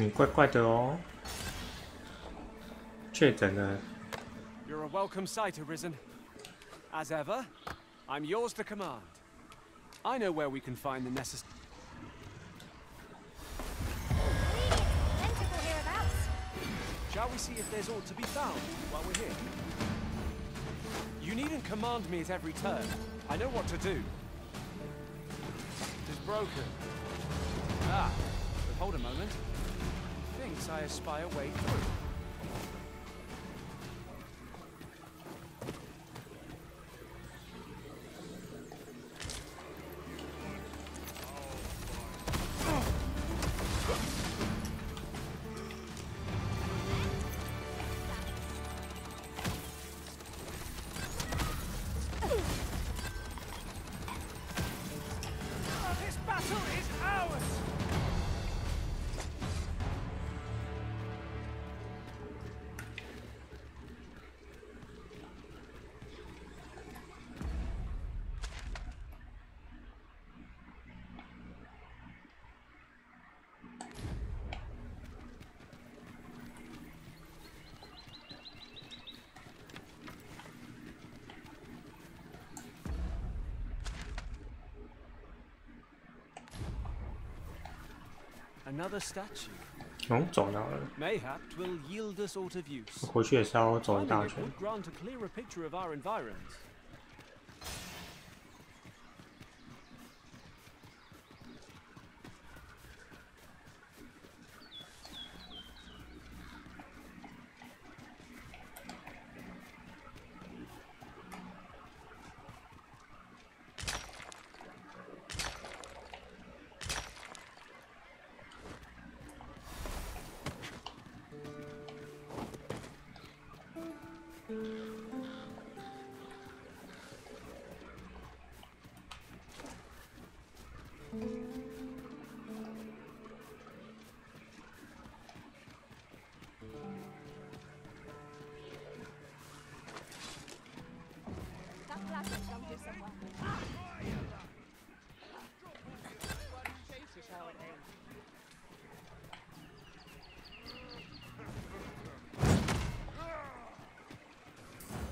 怪怪的哦。确诊了。You're a welcome sight, Arisen. As ever, I'm yours to command. I know where we can find the necessary. Shall we see if there's aught to be found while we're here? You needn't command me at every turn. I know what to do. It is broken. Ah, but hold a moment. Thinks I espy a way through. Another statue. 哦，走到了。 Mayhap 'twill yield us aught of use. 回去也是要走一大 Finding it 圈。 would grant a clearer picture of our environs.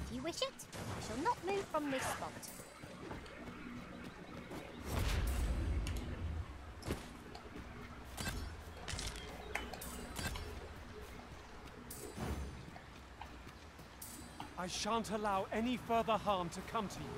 Do you wish it? I shall not move from this spot. I shan't allow any further harm to come to you.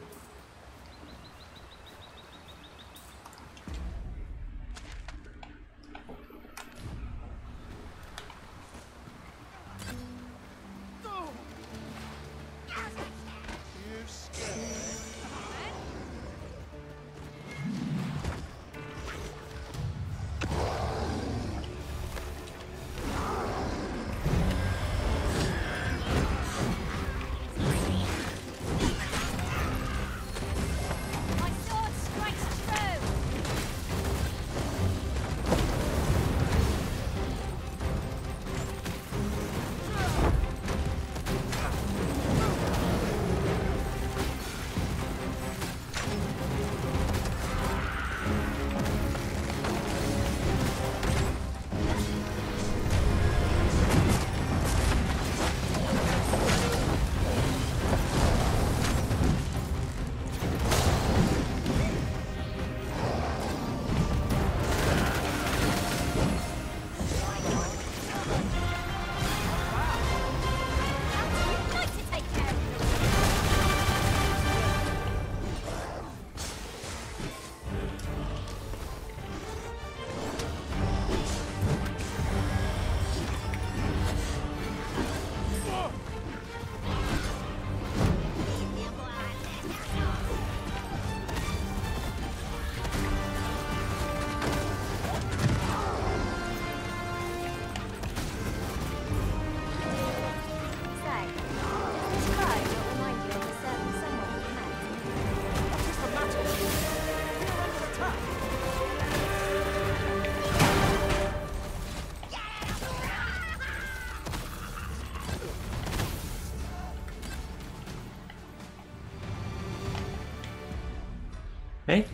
哎，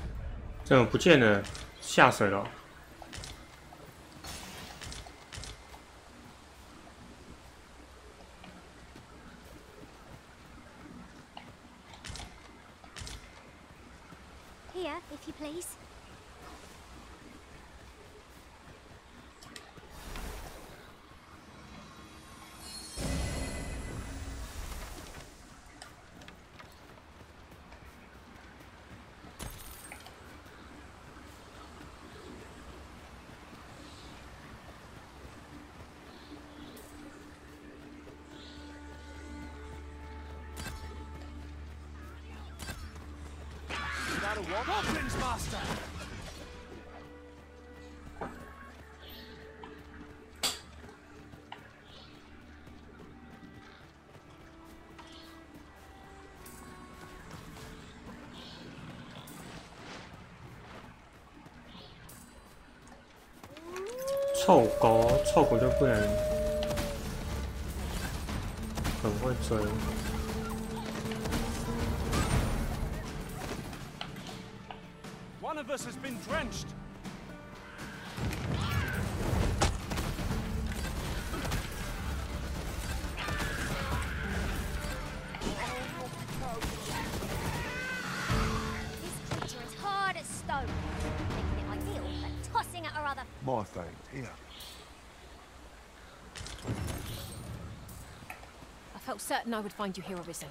怎么不见了？下水了。Here, if you please. Weapons, Master! 臭狗，臭狗就不能很会追。 One of us has been drenched. This creature is hard as stone, making it ideal for tossing at our other. My thanks. Here. I felt certain I would find you here, Arisen.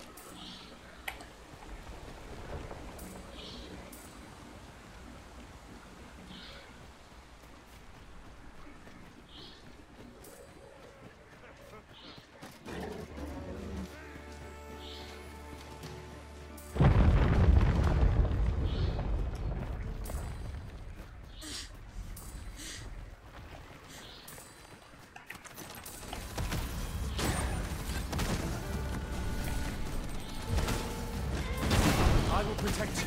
Protect you.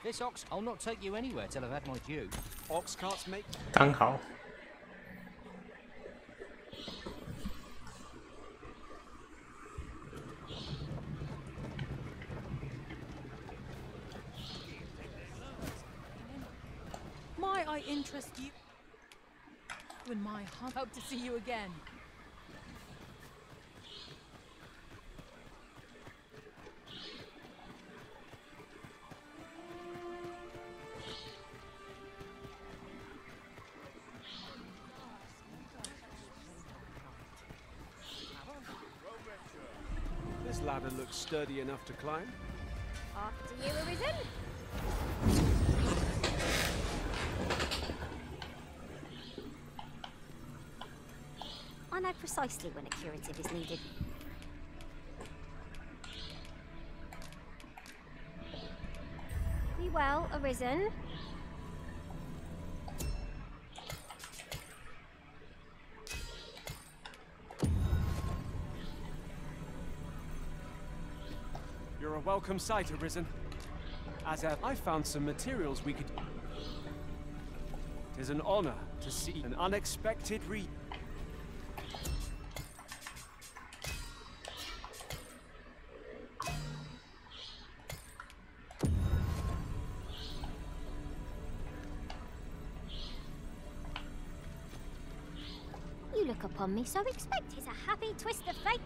This ox, I'll not take you anywhere till I've had my due. Ox carts make. 刚好。 Might I interest you in my hunt? Hope to see you again. This ladder looks sturdy enough to climb. After you, Arisen. I know precisely when a curative is needed. Be well, Arisen. You're a welcome sight, Arisen. As ever, I found some materials we could. It is an honor to see an unexpected read. You look upon me so expect it's a happy twist of fate.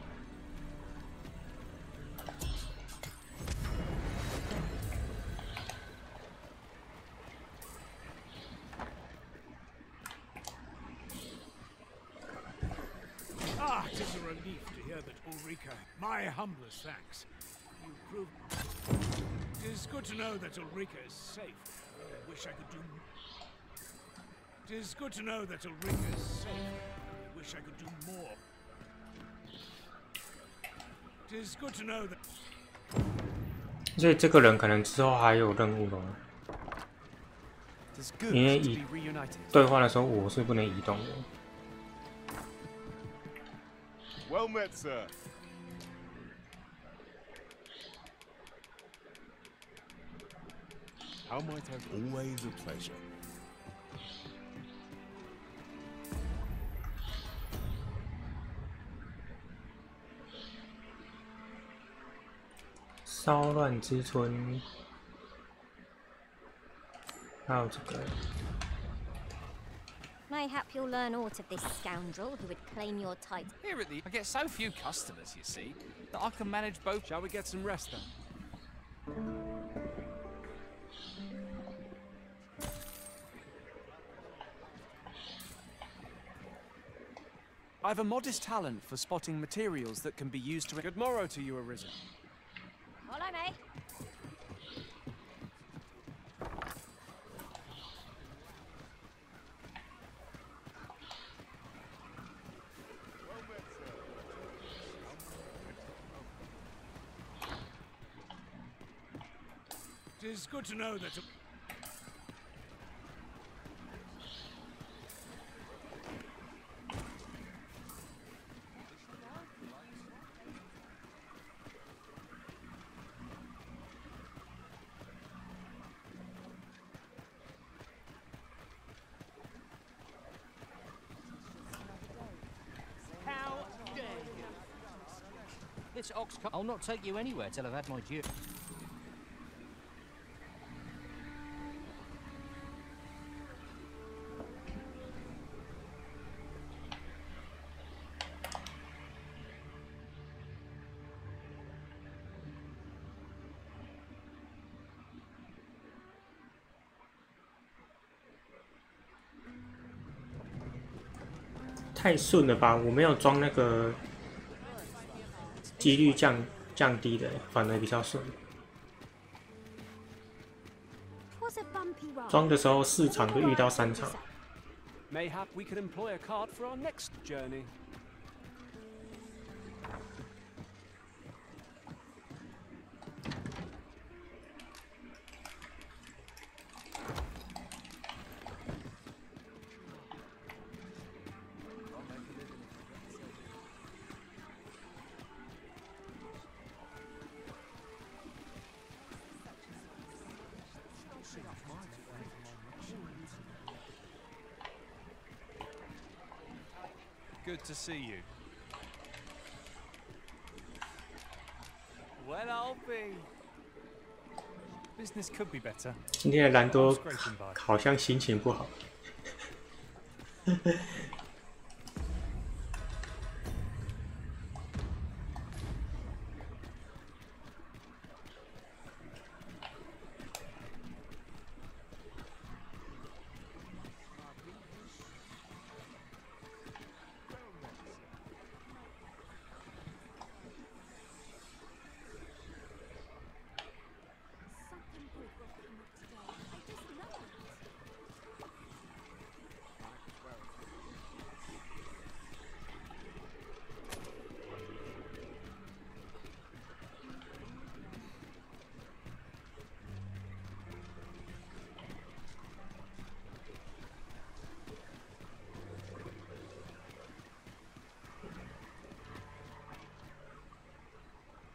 hear that Ulrika. My humblest thanks. You proved. It is good to know that Ulrika is safe. I wish I could do. It is good to know that Ulrika is safe. I wish I could do more. It is good to know that. 所以这个人可能之后还有任务咯。因为对话的时候我是不能移动的。Well met, sir. How might I? Always a pleasure. 骚乱之春，还有这个。Mayhap you'll learn aught of this scoundrel who would claim your title. Here at the, I get so few customers, you see, that I can manage both. Shall we get some rest then? I've a modest talent for spotting materials that can be used to. Good morrow to you, Arisen. Follow me. It is good to know that. This ox. I'll not take you anywhere till I've had my due.太顺了吧！我没有装那个几率降低的，反而比较顺。装的时候4场就遇到3场。Mayhap we could employ a cart for our next journey. Good to see you. Well, I'll be. Business could be better. 今天的兰多好像心情不好。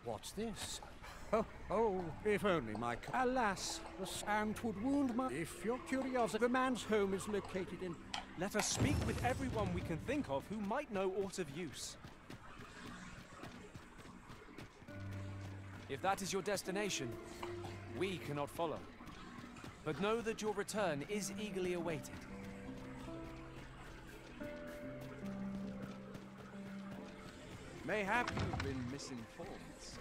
What's this? Oh, if only my... Alas, the sand would wound my... If you're curious, the man's home is located in... Let us speak with everyone we can think of who might know aught of use. If that is your destination, we cannot follow. But know that your return is eagerly awaited. Mayhap you've been misinformed, sir.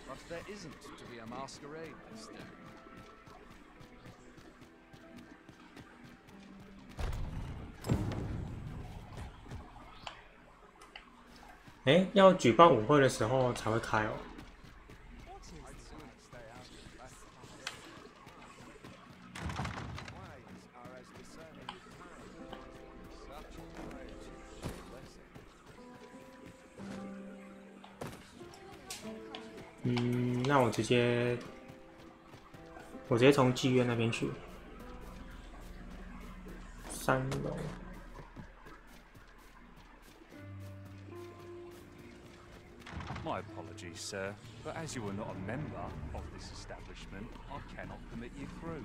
But there isn't to be a masquerade this day. 哎，要举办舞会的时候才会开哦。那我直接从妓院那边去3楼。My apologies, sir, but as you are not a member of this establishment, I cannot permit you through.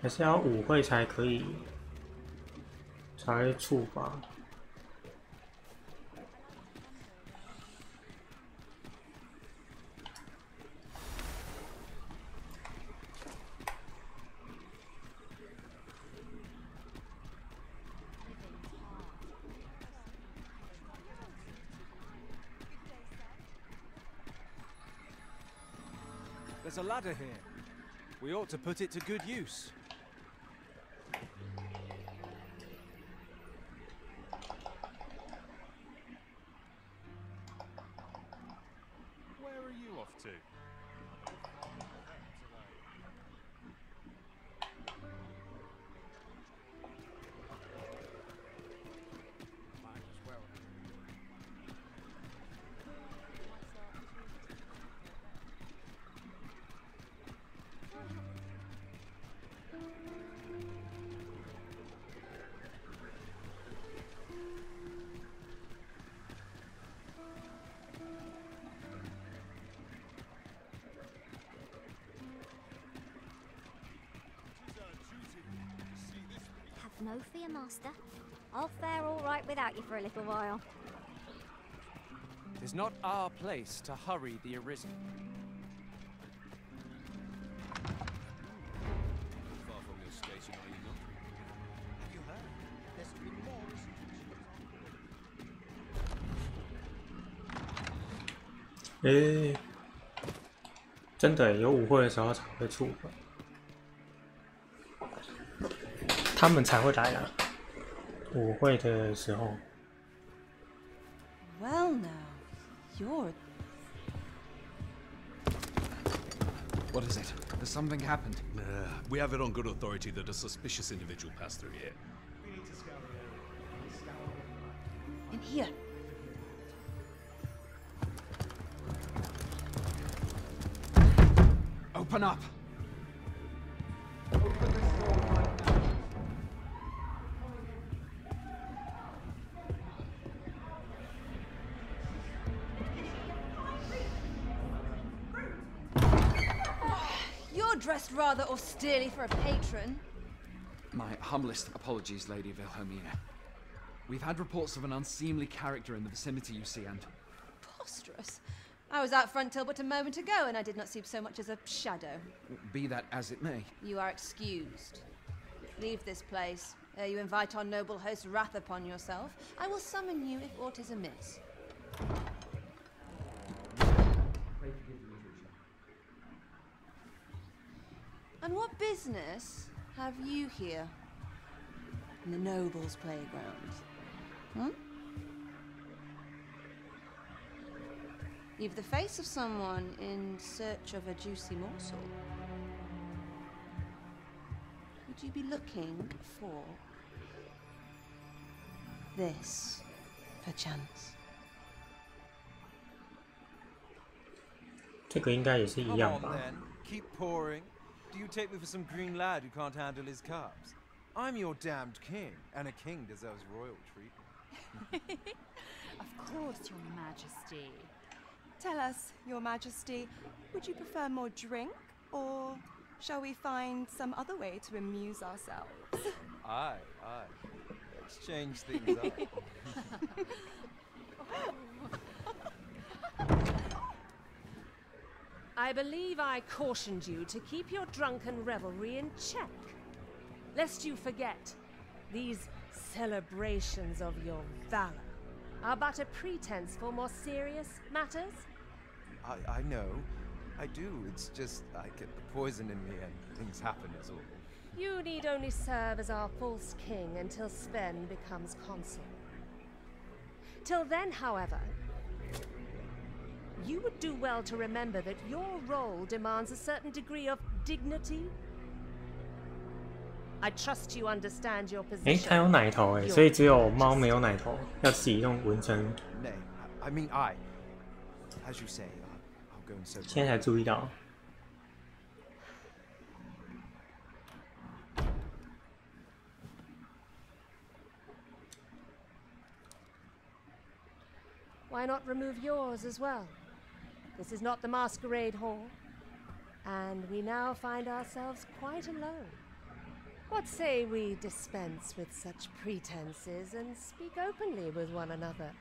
还是要舞会才可以，才会触发。There's a ladder here. We ought to put it to good use. Where are you off to? No fear, Master. I'll fare all right without you for a little while. It is not our place to hurry the Arisen. Far from your station, are you not? Have you heard? There's been more recent. 真的有舞会的时候才会触发。他们才会来啊！舞会的时候。Well, now you're. What is it? Has something happened? We have it on good authority that a suspicious individual passed through here. In here. Open up! You're dressed rather austerely for a patron. My humblest apologies, Lady Wilhelmina. We've had reports of an unseemly character in the vicinity, you see, and... Preposterous. I was out front till but a moment ago, and I did not see so much as a shadow. Be that as it may. You are excused. Leave this place, ere you invite our noble host's wrath upon yourself. I will summon you if aught is amiss. And what business have you here? In the nobles' playgrounds? Hmm? You've the face of someone in search of a juicy morsel. Would you be looking for this, perchance? 这个应该也是一样吧。 Come on, then. Keep pouring. Do you take me for some green lad who can't handle his carbs? I'm your damned king, and a king deserves royal treatment. Of course, Your Majesty. Tell us, Your Majesty, would you prefer more drink, or shall we find some other way to amuse ourselves? Aye, aye. Let's change things up. I believe I cautioned you to keep your drunken revelry in check, lest you forget these celebrations of your valor are but a pretense for more serious matters? I know. I do. It's just I get the poison in me and things happen is all. You need only serve as our false king until Sven becomes consul. Till then, however, you would do well to remember that your role demands a certain degree of dignity. I trust you understand your position. 它有奶头所以只有猫没有奶头，要自己用纹身。 Nay, I mean as you say, I'll go and search. 现在才注意到。 Why not remove yours as well? This is not the masquerade hall, and we now find ourselves quite alone. What say we dispense with such pretenses and speak openly with one another,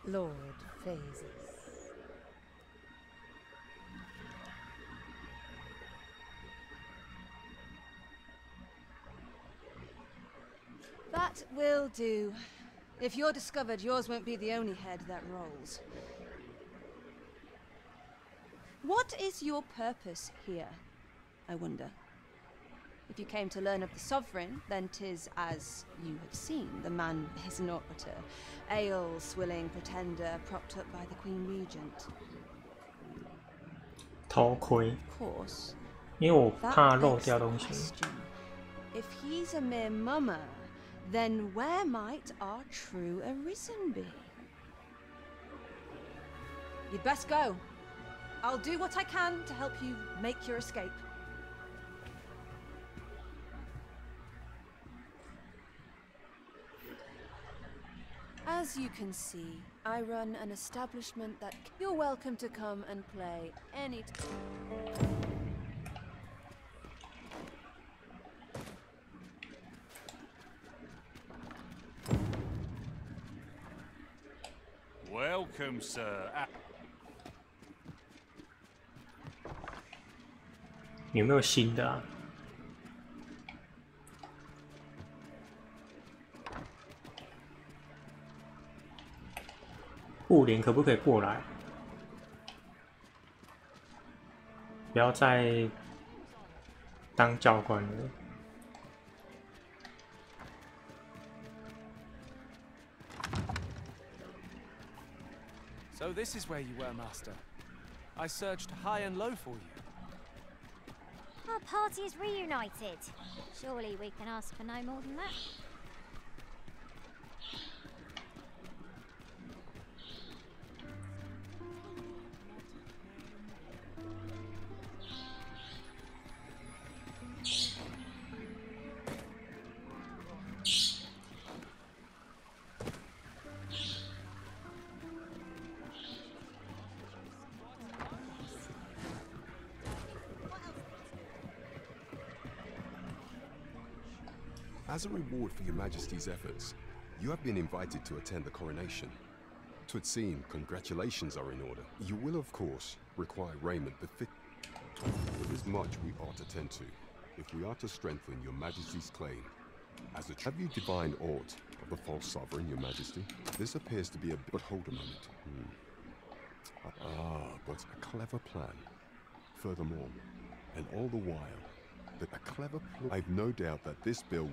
Lord Phases? That will do. If you're discovered, yours won't be the only head that rolls. What is your purpose here, I wonder? If you came to learn of the Sovereign, then 'tis as you have seen. The man is not but a ale-swilling pretender propped up by the Queen Regent. 头盔。 Of course. 因为我怕漏掉东西。 If he's a mere mummer, then where might our true Arisen be? You'd best go. I'll do what I can to help you make your escape. As you can see, I run an establishment that you're welcome to come and play any time. Welcome, sir. 有没有新的啊？布林可不可以过来？不要再当教官了。 So this is where you were, Master. I searched high and low for you. Our party is reunited. Surely we can ask for no more than that. As a reward for your Majesty's efforts, you have been invited to attend the coronation. 'Twould seem congratulations are in order. You will, of course, require raiment befit. There is much we ought to tend to, if we are to strengthen your Majesty's claim. As a have you divined aught of the false sovereign, your Majesty? This appears to be a but hold a moment. But a clever plan. Furthermore, and all the while, that a clever I've no doubt that this bill.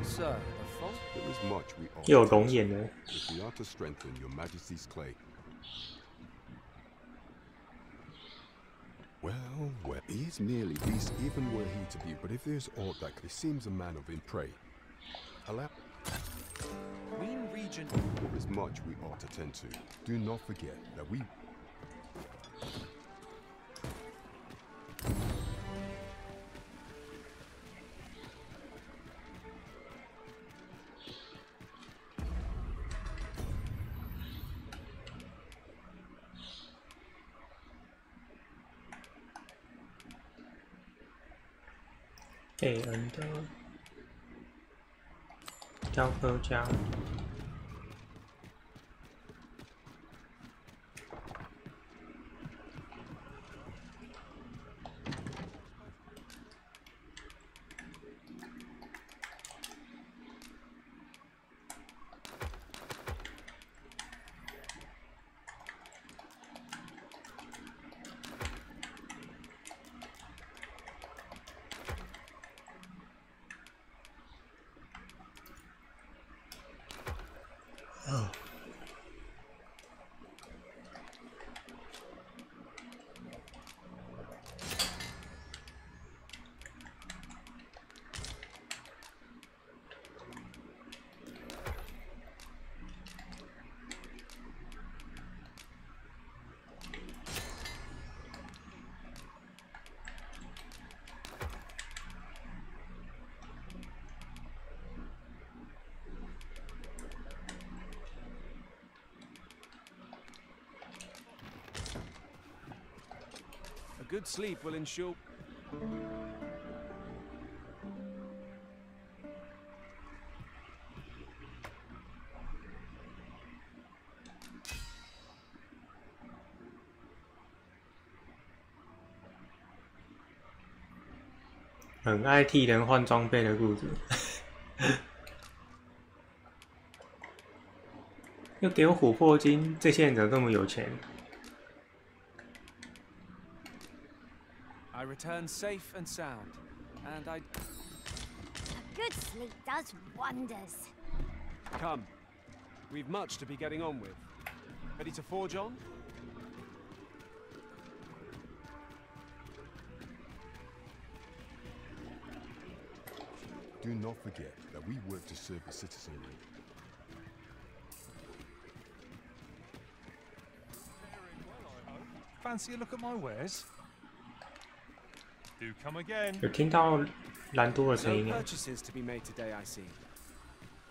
Sir, the fault? There is much we ought 又有龙眼了。 if we are to strengthen your Majesty's claim. Well, he is merely beast, even were he to be. But if there's aught that he seems a man of in prey. Allow. Queen Regent. There is much we ought to tend to. Do not forget that we.贝恩的雕刻家。A good sleep will ensure.很爱替人换装备的故事，又给我琥珀金，这些人怎么这么有钱？ I return safe and sound, and I. A good sleep does wonders. Come, we've much to be getting on with. Ready to forge on? Do not forget that we work to serve the citizenry. Fancy a look at my wares? Do come again. 有听到兰多的声 No 音。 purchases to be made today, I see.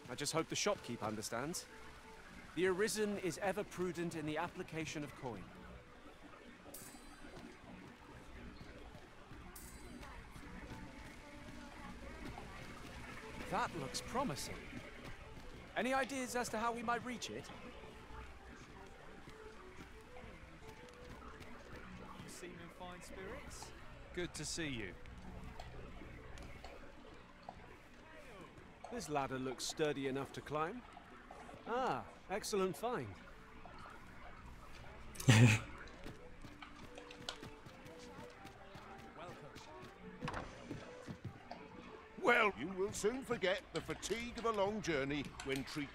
I just hope the shopkeep understands. The Arisen is ever prudent in the application of coin. That looks promising. Any ideas as to how we might reach it? You seem in fine spirits. Good to see you. This ladder looks sturdy enough to climb. Ah, excellent find. Well, you will soon forget the fatigue of a long journey when treated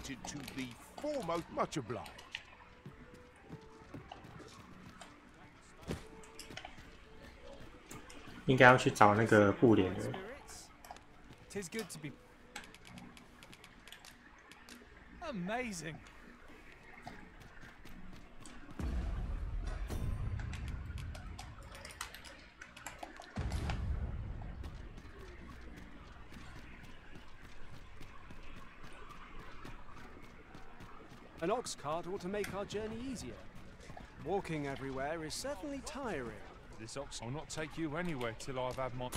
to the foremost. Much obliged. 应该要去找那个布帘的。 'Tis good to be. Amazing. An ox cart ought to make our journey easier. Walking everywhere is certainly tiring. This ox will not take you anywhere till I've had my.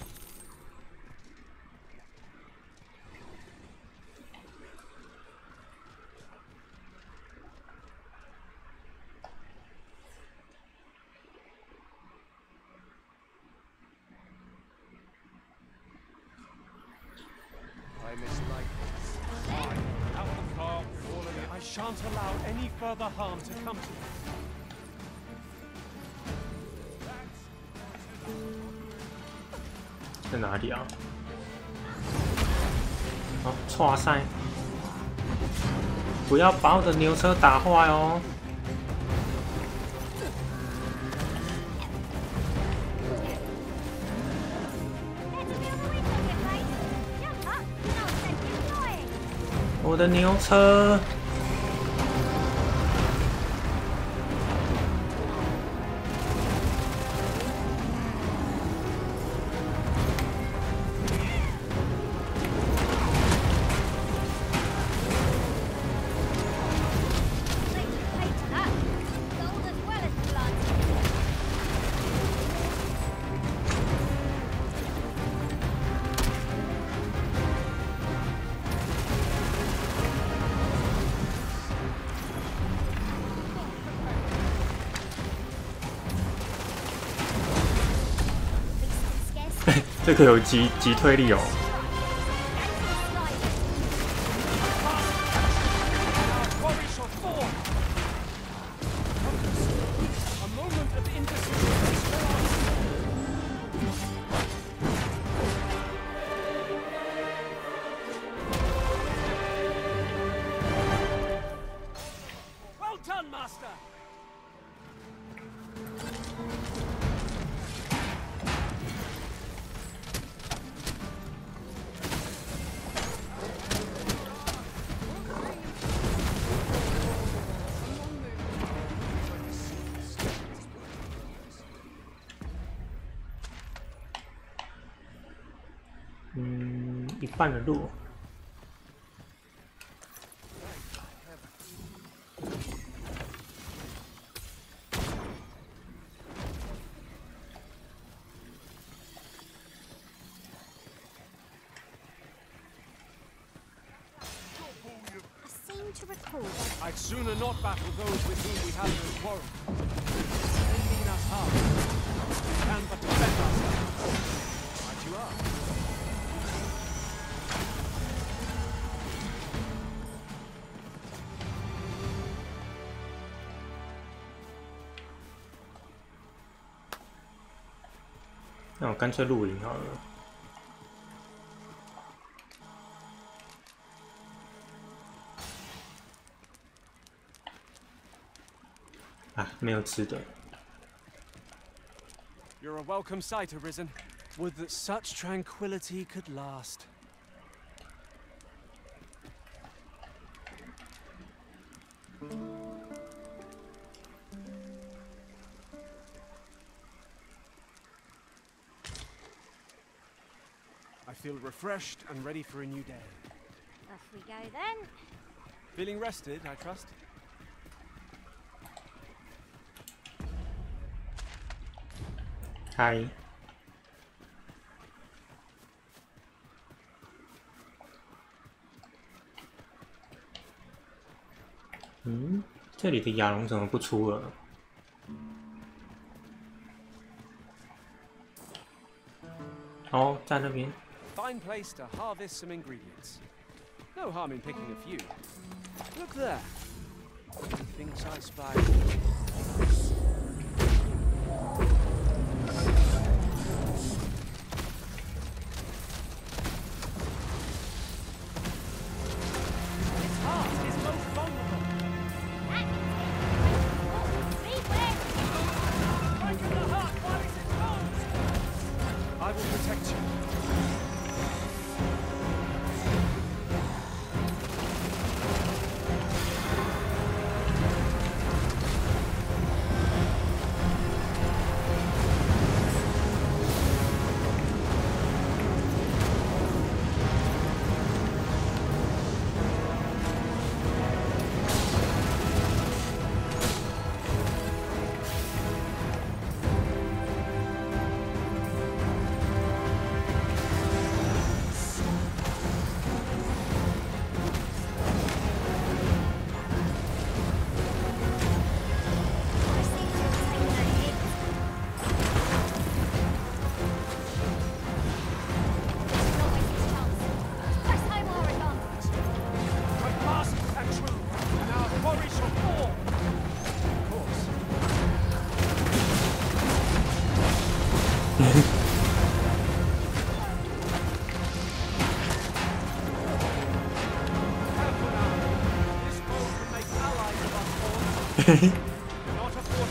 I mislike this. Out the car, all of it. I shan't allow any further harm to come to me. 在哪里啊？哦，错赛！不要把我的牛车打坏哦！我的牛车！这个有击退力哦。 A 一半的路。I'd sooner not battle those with whom we have no quarrel. They mean us harm. We can but defend ourselves. Right you are.那我干脆露营好了。啊，没有吃的。You're a welcome sight, Arisen. Would that such tranquility could last. I feel refreshed and ready for a new day. Off we go then. Feeling rested, I trust? Hi. 这里的亚龙怎么不出了？哦，在那边。Fine place to harvest some ingredients. No harm in picking a few. Look there. Methinks I spy. I will protect you.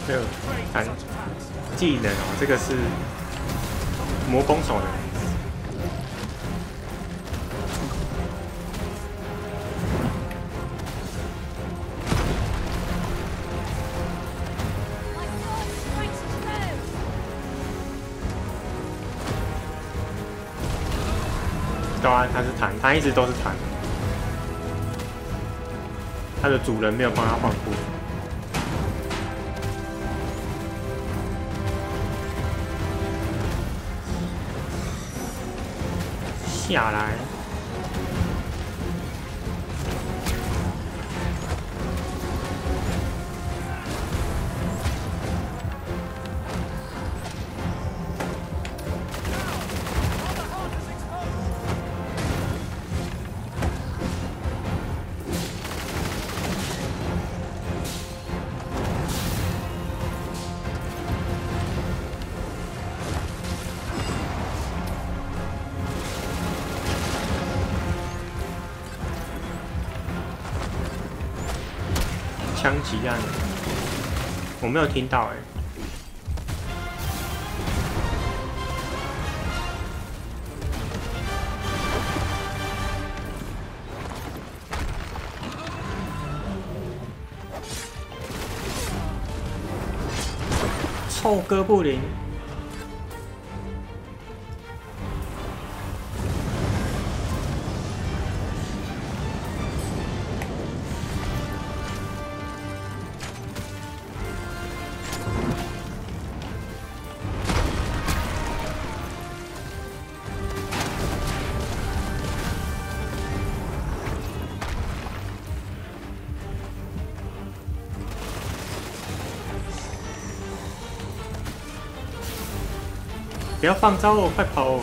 没有弹技能哦，这个是魔攻手的。对啊，他是弹，他一直都是弹。他的主人没有帮他换过。下来。枪击案，我没有听到哎。臭哥布林。不要放招哦，快跑哦！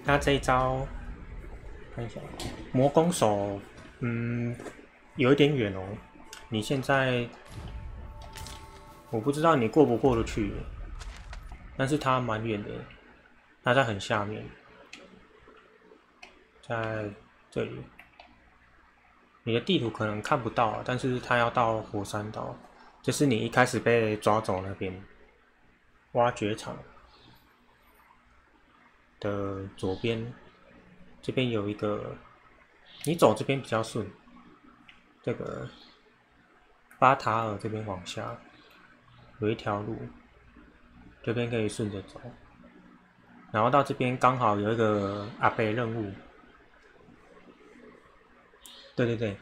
他这一招，看一下，魔攻手，有一点远哦。你现在，我不知道你过不过得去，但是他蛮远的，他在很下面，在这里。你的地图可能看不到，但是他要到火山岛，就是你一开始被抓走那边，挖掘场的左边，这边有一个，你走这边比较顺。这个巴塔尔这边往下有一条路，这边可以顺着走，然后到这边刚好有一个阿贝任务。对对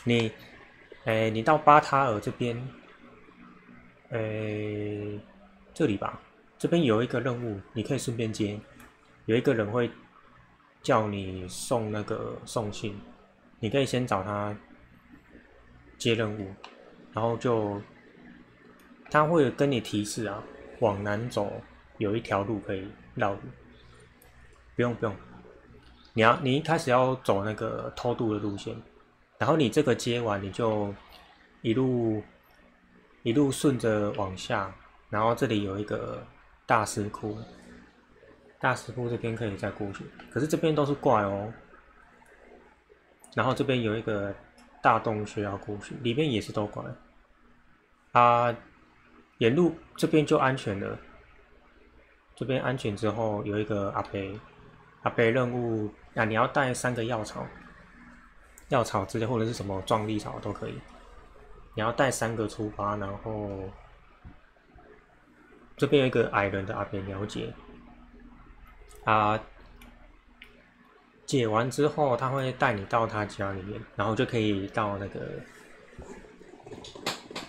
对，你到巴塔尔这边，这里吧，这边有一个任务，你可以顺便接。有一个人会叫你送信，你可以先找他接任务，然后他会跟你提示啊，往南走有一条路可以绕路。不用，你一开始要走那个偷渡的路线，然后你这个接完你就一路顺着往下，然后这里有一个大石窟。大石窟这边可以再过去，可是这边都是怪哦。然后这边有一个大洞穴要过去，里面也是都怪。沿路这边就安全了。这边安全之后有一个阿北任务啊，你要带3个药草之类或者是什么壮丽草都可以。你要带3个出发，然后这边有一个矮人的阿北了解。解完之后，他会带你到他家里面，然后就可以到那个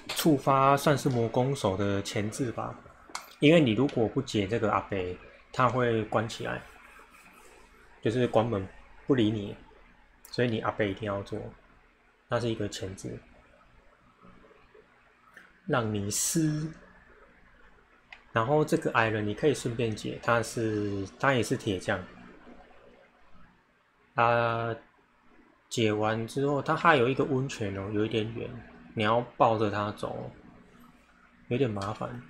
触发算是魔攻手的前置吧。因为你如果不解这个阿北，他会关起来，就是关门不理你，所以你阿北一定要做，那是一个前置，让你撕。然后这个矮人你可以顺便解，他也是铁匠。解完之后，他还有一个温泉哦，有一点远，你要抱着他走，有点麻烦。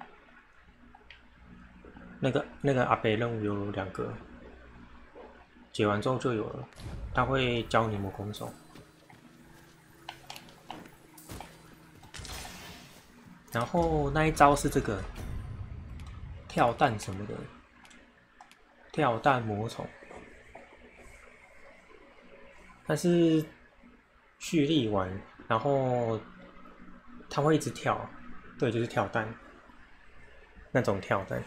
那个阿北任务有2个，解完之后就有了，他会教你魔攻手。然后那一招是这个。跳弹什么的，跳弹魔宠，它是蓄力丸，然后它会一直跳，对，就是跳弹，那种跳弹，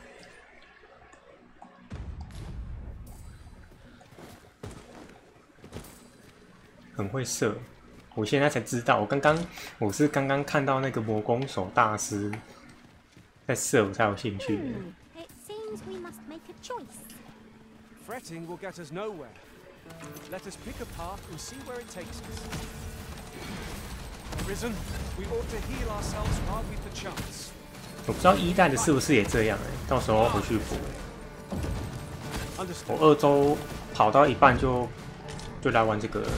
很会射。我现在才知道，我是刚刚看到那个魔攻手大师在射，我才有兴趣的。We must make a choice. Fretting will get us nowhere. Let us pick a path and see where it takes us. Arisen, we ought to heal ourselves while we've the chance. 我不知道1代的是不是也这样到时候回去补。我2周跑到一半就来玩这个了，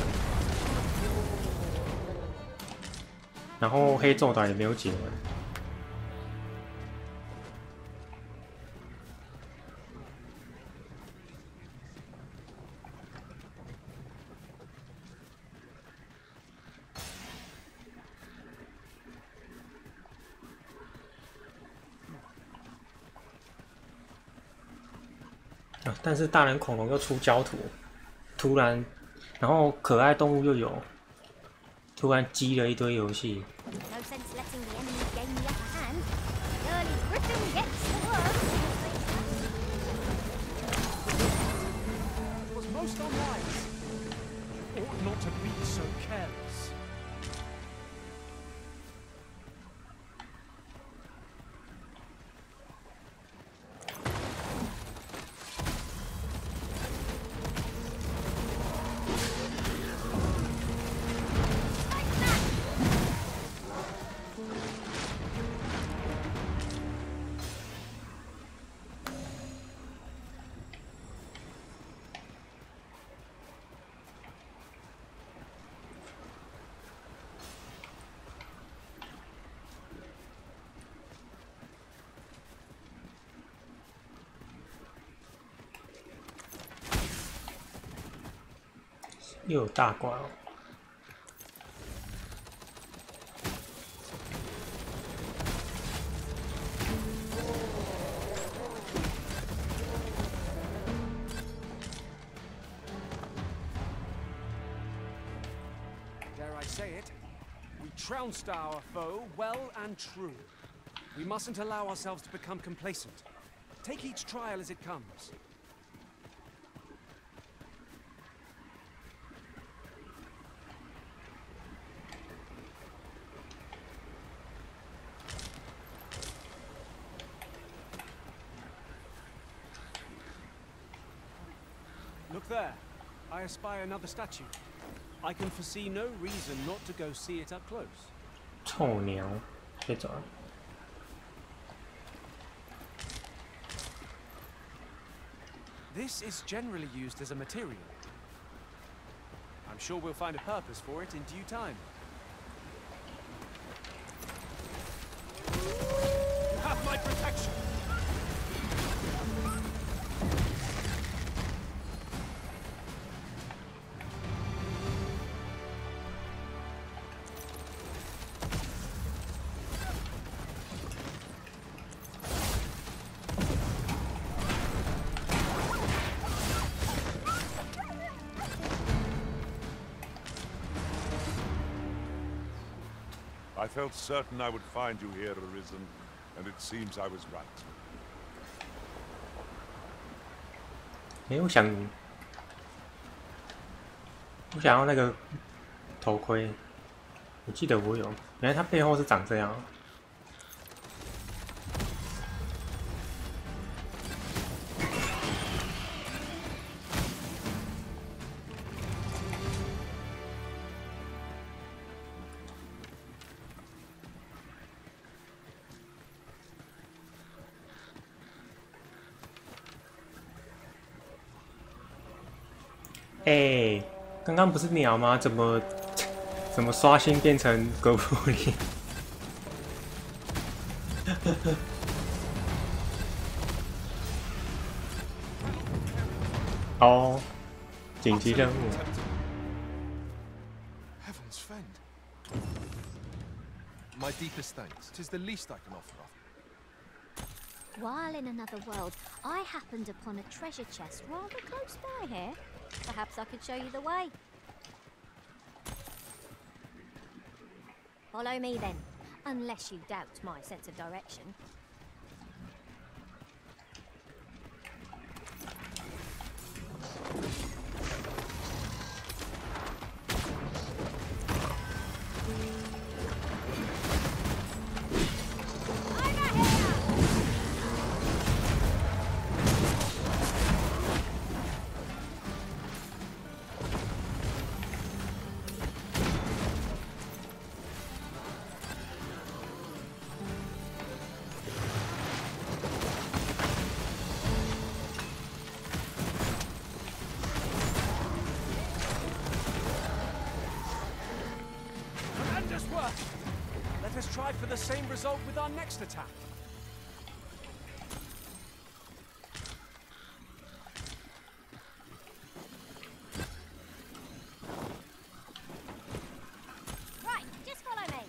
然后黑咒岛也没有解完。啊，但是大人恐龙又出焦土，突然，然后可爱动物又有，突然积了一堆游戏。No sense letting the enemy gain the upper hand. The early griffin gets the worm. It was most unwise. Ought not to be so careless.又有大怪哦。Dare I say it? We trounced our foe well and true. We mustn't allow ourselves to become complacent. Take each trial as it comes. Look there. I espy another statue. I can foresee no reason not to go see it up close. 臭娘，别走了。 This is generally used as a material. I'm sure we'll find a purpose for it in due time. You have my protection! I felt certain I would find you here, Arisen, and it seems I was right. 我想要那个头盔，我记得我有，原来它背后是长这样。哎，刚刚不是鸟吗？怎么刷新变成哥布林？哦，紧急任务。Heaven's friend. My deepest thanks. 'Tis the least I can offer. While in another world, I happened upon a treasure chest rather close by here. Perhaps I could show you the way. Follow me then, unless you doubt my sense of direction. Let us try for the same result with our next attack. Right, just follow me.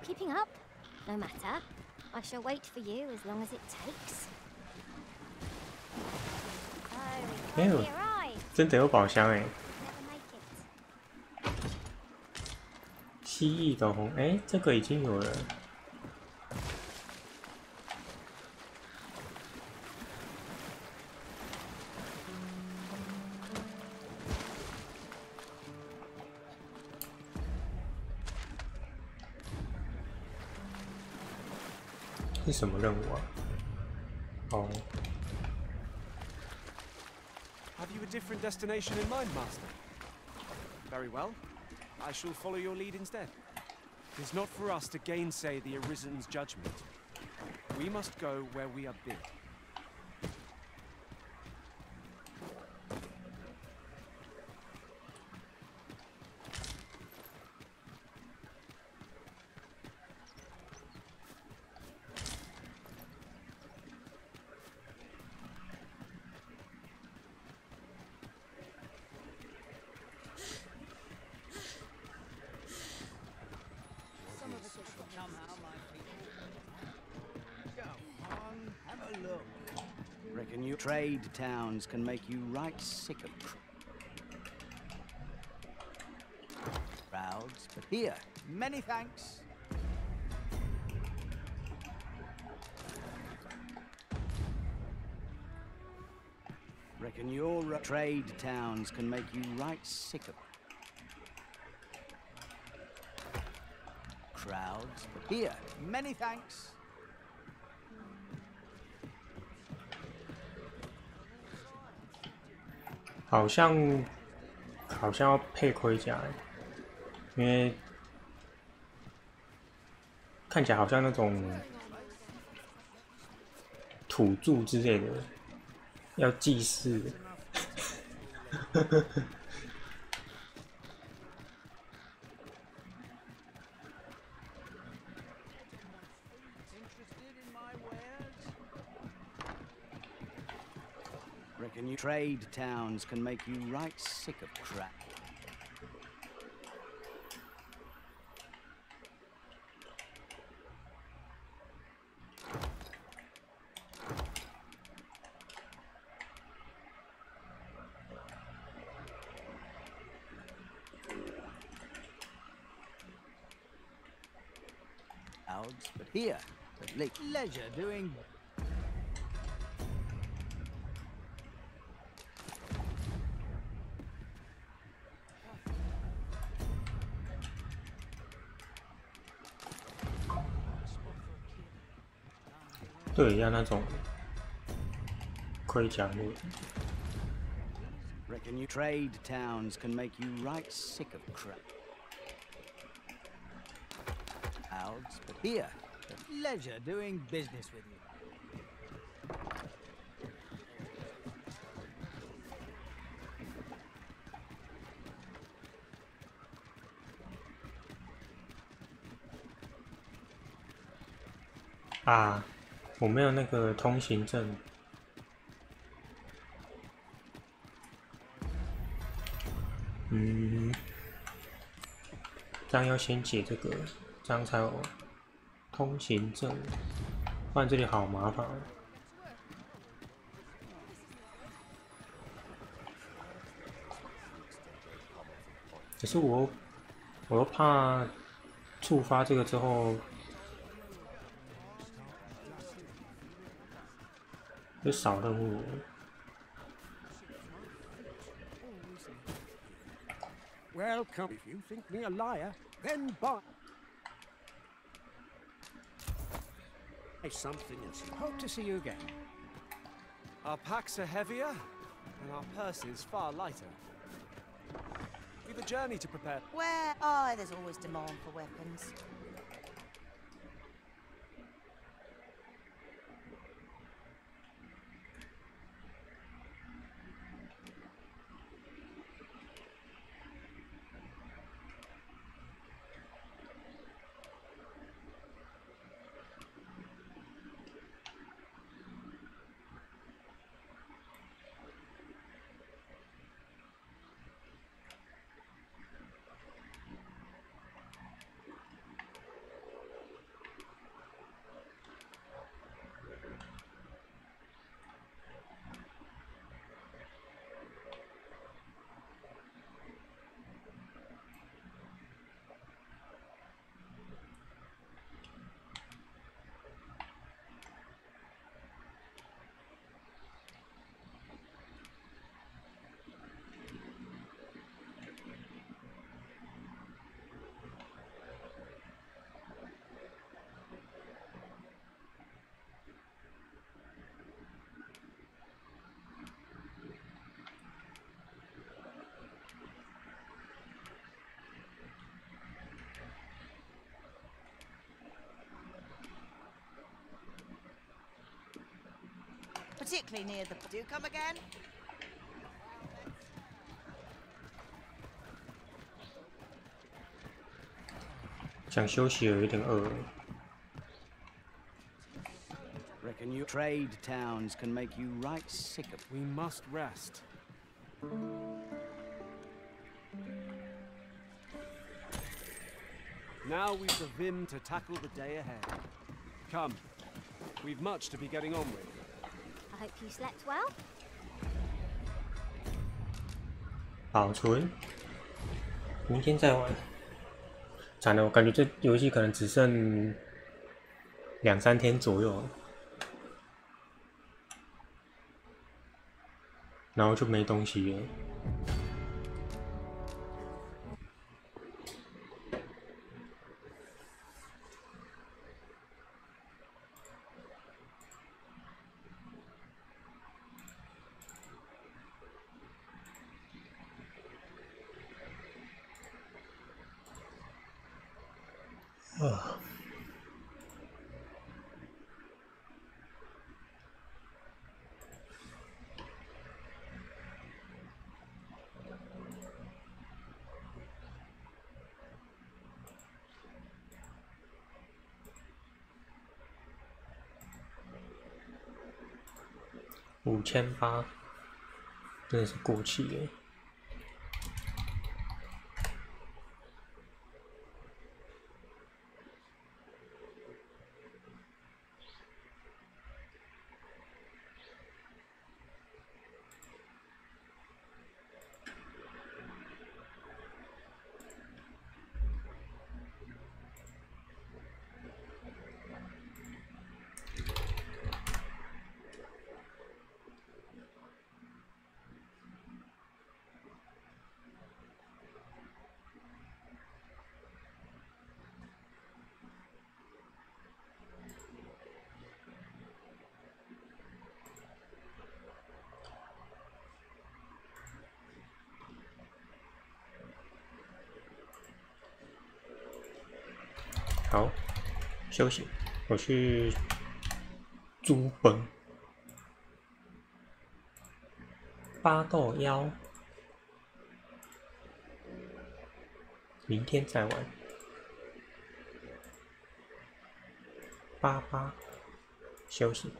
keeping up? No matter. I shall wait for you as long as it takes. 哎呦，真的有宝箱哎！蜥蜴斗红，哎，这个已经有了。是什么任务啊？哦。 Have you a different destination in mind, Master? Very well. I shall follow your lead instead. It is not for us to gainsay the Arisen's judgment. We must go where we are bid. Reckon you trade towns can make you right sick of crowds, but here, many thanks. Reckon your trade towns can make you right sick of crowds, but here, many thanks. 好像要配盔甲，因为看起来好像那种土著之类的，要祭祀。Reckon you trade towns can make you right sick of crap. But here, at leisure doing. 对，要那种盔甲类。 Reckon you trade towns can make you right sick of crap. Crowds, but here, at leisure doing business with you. Ah, 我没有那个通行证。这样要先解这个，这样才有通行证，不然这里好麻烦。可是我又怕触发这个之后。 就少任务。Welcome. If you think me a liar, then buy something and hope to see you again. Our packs are heavier, and our purses far lighter. We've a journey to prepare. Where? Oh, there's always demand for weapons. particularly near the... Do come again? 想休息了，有点饿了。 Reckon you trade towns can make you right sick of. We must rest. Now we've the vim to tackle the day ahead. Come, we've much to be getting on with. I hope you slept well. 保存，明天再玩。惨了，我感觉这游戏可能只剩2、3天左右了，然后就没东西了。 5800，真的是过气了。好，休息，我去租本8豆腰，明天再玩。88，休息。